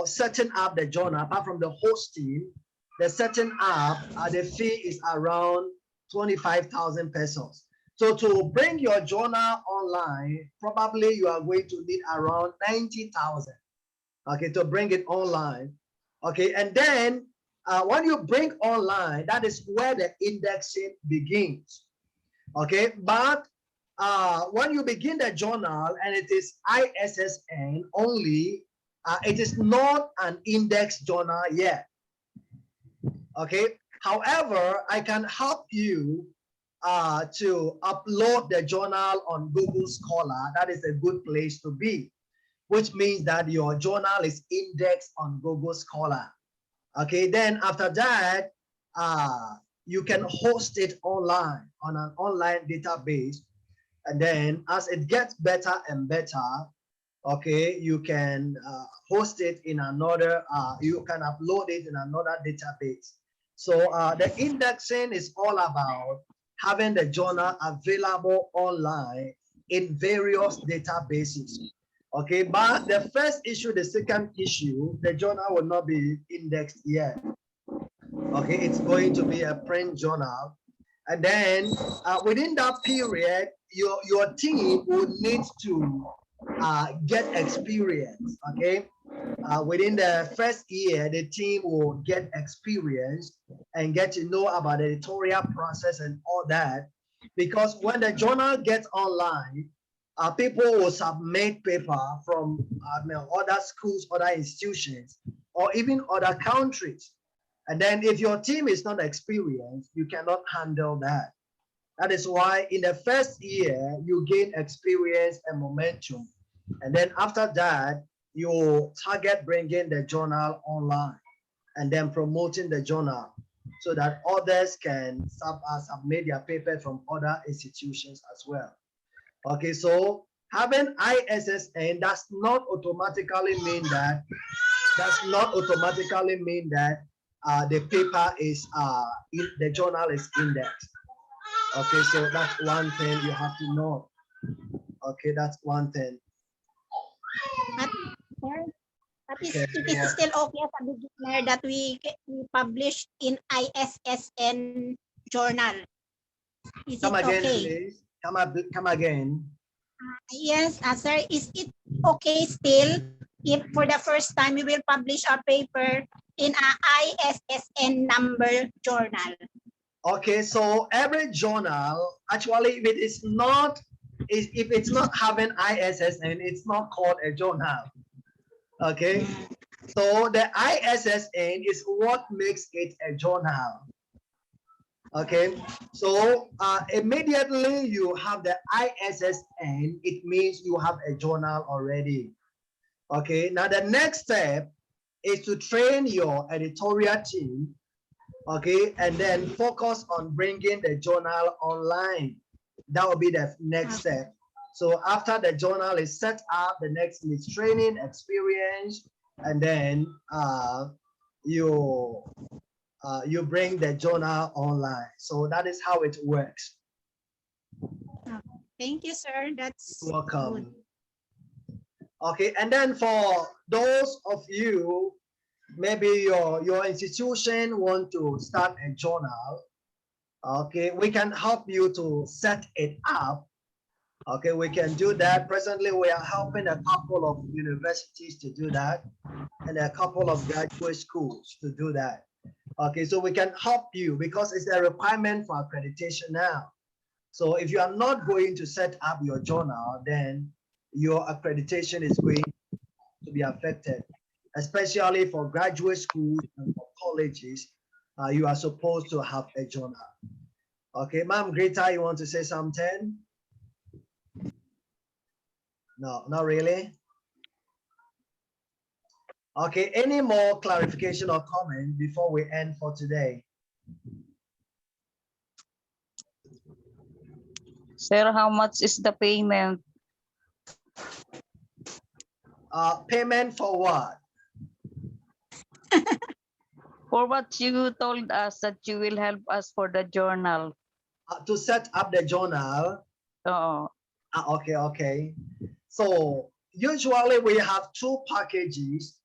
A: setting up the journal, apart from the hosting, the setting up, the fee is around 25,000 pesos. So to bring your journal online, probably you are going to need around 90,000. Okay, to bring it online. Okay, and then when you bring online, that is where the indexing begins. Okay, but when you begin the journal and it is ISSN only, it is not an index journal yet. Okay, however, I can help you to upload the journal on Google Scholar. That is a good place to be, which means that your journal is indexed on Google Scholar. Okay, then after that, you can host it online on an online database. And then as it gets better and better, okay, you can host it in another, you can upload it in another database. So the indexing is all about having the journal available online in various databases. Okay, but the first issue, the second issue, the journal will not be indexed yet. Okay, it's going to be a print journal. And then within that period, your team will need to get experience. Okay, within the first year, the team will get experience and get to know about the editorial process and all that. Because when the journal gets online, people will submit paper from other schools, other institutions, or even other countries. And then if your team is not experienced, you cannot handle that. That is why in the first year, you gain experience and momentum. And then after that, you target bringing the journal online and then promoting the journal. so that others can submit their paper from other institutions as well. Okay, so having ISSN does not automatically mean that the paper is the journal is indexed. Okay, so that's one thing you have to know. Okay, that's one thing.
N: But
A: Okay,
N: it is still okay as a beginner that we publish in ISSN journal. Is
A: come
N: it
A: again,
N: okay?
A: please. Come again.
N: Yes, sir. Is it okay still if for the first time we will publish our paper in a ISSN number journal?
A: Okay, so every journal, actually, if it's not having ISSN, it's not called a journal. Okay, so the ISSN is what makes it a journal. Okay, so immediately you have the ISSN, it means you have a journal already. Okay, now the next step is to train your editorial team, okay, and then focus on bringing the journal online. That will be the next step. So after the journal is set up, the next is training experience, and then you bring the journal online. So that is how it works.
N: Thank you, sir. That's
A: welcome.
N: good.
A: Okay, and then for those of you, maybe your institution want to start a journal, okay, we can help you to set it up. Okay, we can do that. Presently, we are helping a couple of universities to do that and a couple of graduate schools to do that. Okay, so we can help you because it's a requirement for accreditation now. So if you are not going to set up your journal, then your accreditation is going to be affected, especially for graduate schools and for colleges. You are supposed to have a journal. Okay, Ma'am Greta, you want to say something? No, not really. Okay, any more clarification or comment before we end for today?
B: Sir, how much is the payment?
A: Payment for what?
B: For what you told us that you will help us for the journal.
A: To set up the journal.
B: Oh.
A: Okay. So usually we have two packages.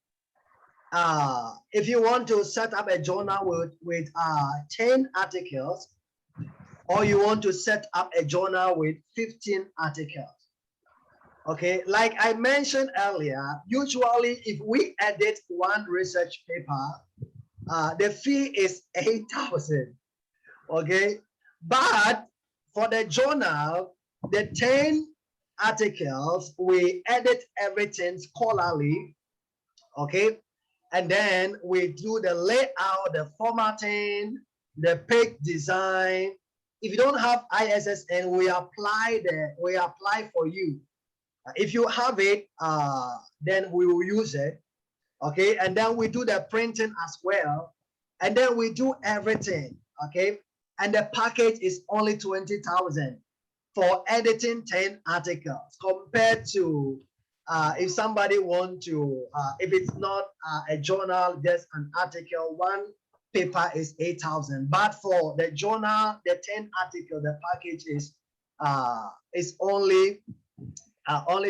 A: If you want to set up a journal with 10 articles, or you want to set up a journal with 15 articles. Okay, like I mentioned earlier, usually if we edit one research paper, the fee is 8,000. Okay, but for the journal, the 10 articles, we edit everything scholarly. Okay, and then we do the layout, the formatting, the page design. If you don't have ISSN, we apply for you. If you have it, then we will use it. Okay, and then we do the printing as well, and then we do everything. Okay, and the package is only 20,000 for editing 10 articles compared to if somebody want to, if it's not a journal, just an article, one paper is 8,000. But for the journal, the 10 article, the package is only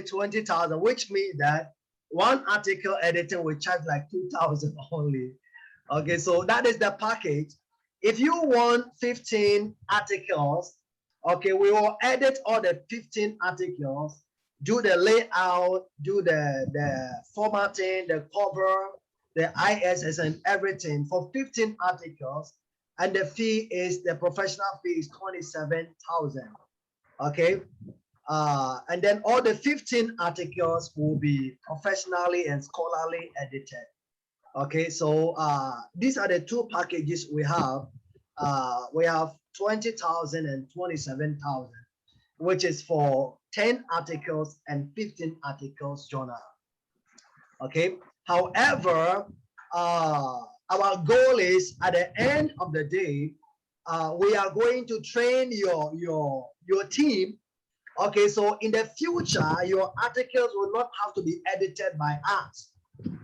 A: 20,000, which means that one article editing will charge like 2,000 only. Okay, so that is the package. If you want 15 articles, okay, we will edit all the 15 articles, do the layout, do the formatting, the cover, the ISS and everything for 15 articles, and the fee is, the professional fee is 27,000. Okay, and then all the 15 articles will be professionally and scholarly edited. Okay, so these are the two packages we have. We have 20,000 and 27,000, which is for 10 articles and 15 articles journal. Okay, however, our goal is at the end of the day, we are going to train your team. Okay, so in the future, your articles will not have to be edited by us.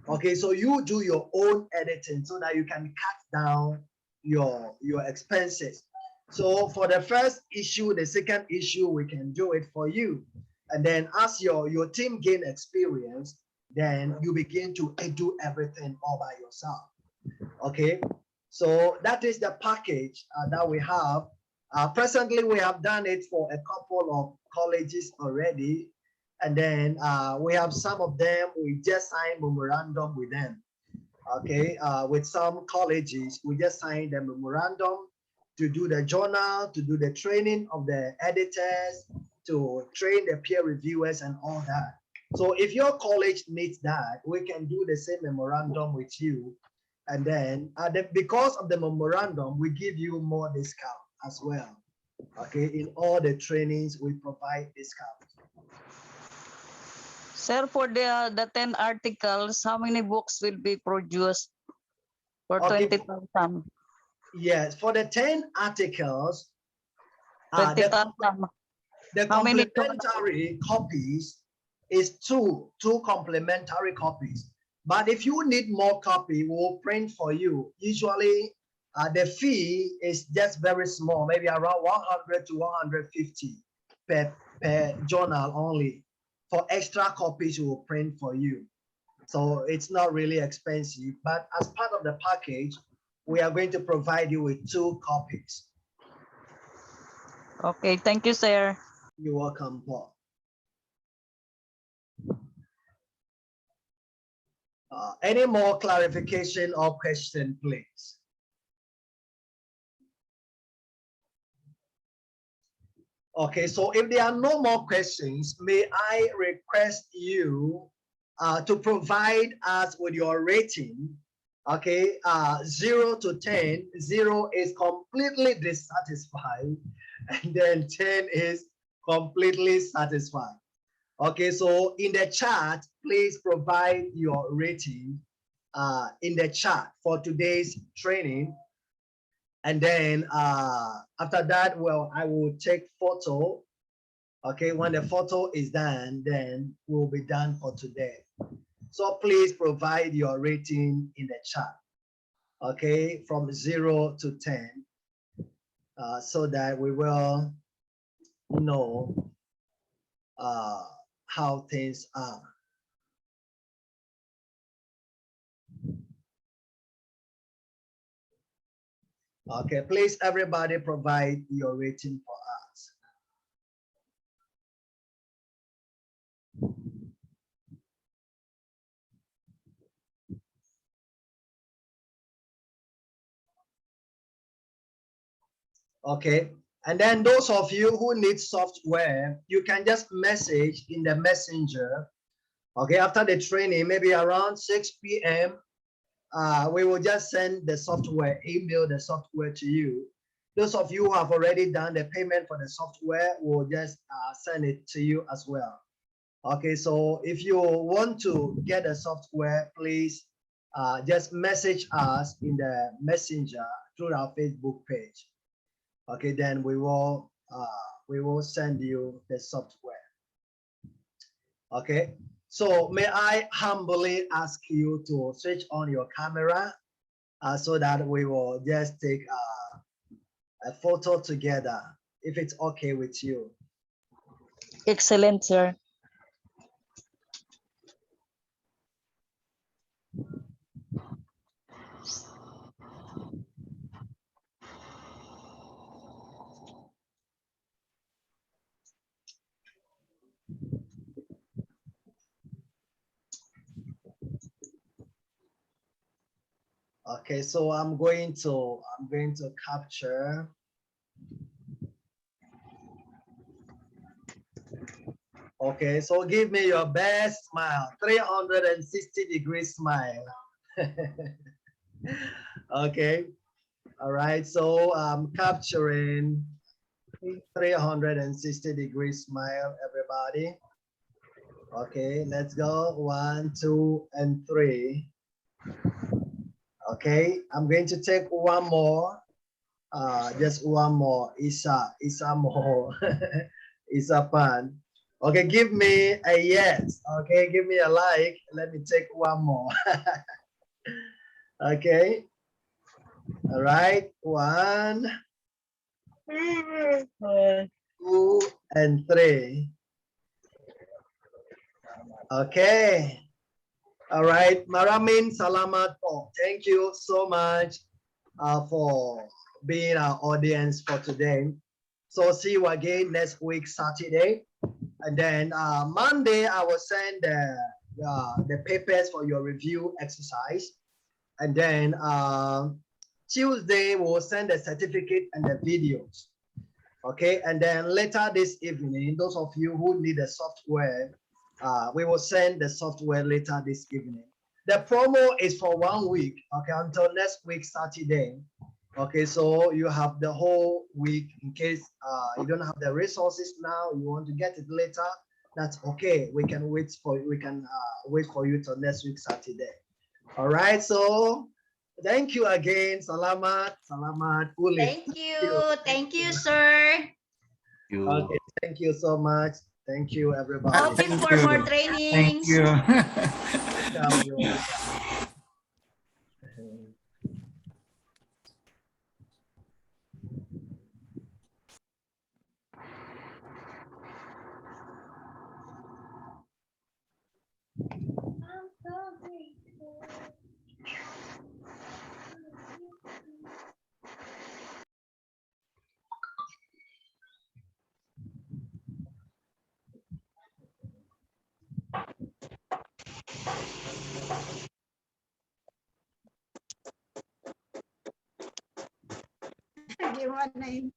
A: Okay, so you do your own editing so that you can cut down your expenses. So for the first issue, the second issue, we can do it for you. And then as your team gain experience, then you begin to do everything all by yourself. Okay, so that is the package that we have. Presently, we have done it for a couple of colleges already. And then we have some of them, we just signed memorandum with them. Okay, with some colleges, we just signed a memorandum to do the journal, to do the training of the editors, to train the peer reviewers and all that. So if your college needs that, we can do the same memorandum with you. And then because of the memorandum, we give you more discount as well. Okay, in all the trainings, we provide discount.
B: Sir, for the 10 articles, how many books will be produced for 20,000?
A: Yes, for the 10 articles, the
B: 20,000.
A: complementary copies is two complementary copies. But if you need more copy, we'll print for you. Usually, the fee is just very small, maybe around 100 to 150 per journal only. For extra copies, we will print for you. So it's not really expensive, but as part of the package, we are going to provide you with 2 copies.
B: Okay, thank you, sir.
A: You're welcome, Paul. Any more clarification or question, please? Okay, so if there are no more questions, may I request you to provide us with your rating. Okay, 0 to 10, 0 is completely dissatisfied, and then 10 is completely satisfied. Okay, so in the chat, please provide your rating in the chat for today's training. And then after that, well, I will take photo. Okay, when the photo is done, then we'll be done for today. So please provide your rating in the chat. Okay, from 0 to 10, so that we will know how things are. Okay, please everybody provide your rating for us. Okay, and then those of you who need software, you can just message in the messenger. Okay, after the training, maybe around 6 p.m., we will just send the software, email the software to you. Those of you who have already done the payment for the software, will just send it to you as well. Okay, so if you want to get the software, please just message us in the messenger through our Facebook page. Okay, then we will send you the software. Okay, so may I humbly ask you to switch on your camera so that we will just take a photo together, if it's okay with you.
B: Excellent, sir.
A: Okay, so I'm going to capture. Okay, so give me your best smile, 360-degree smile. Okay, all right, so I'm capturing 360-degree smile, everybody. Okay, let's go. 1, 2, and 3. Okay, I'm going to take one more. Just one more. Isa more. Isa pan. Okay, give me a yes. Okay, give me a like. Let me take one more. Okay. All right. One, two, and three. Okay. All right. Maraming salamat po. Thank you so much for being our audience for today. So see you again next week, Saturday. And then Monday, I will send the papers for your review exercise. And then Tuesday, we'll send the certificate and the videos. Okay, and then later this evening, those of you who need the software, we will send the software later this evening. The promo is for 1 week, okay, until next week, Saturday. Okay, so you have the whole week in case you don't have the resources now, you want to get it later, that's okay. We can wait for you till next week, Saturday. All right, so thank you again. Salamat, salamat, ulit.
G: Thank you, sir.
A: Okay, thank you so much. Thank you, everybody.
G: Open for more trainings.
H: Thank you.
A: Welcome.
N: Give one name.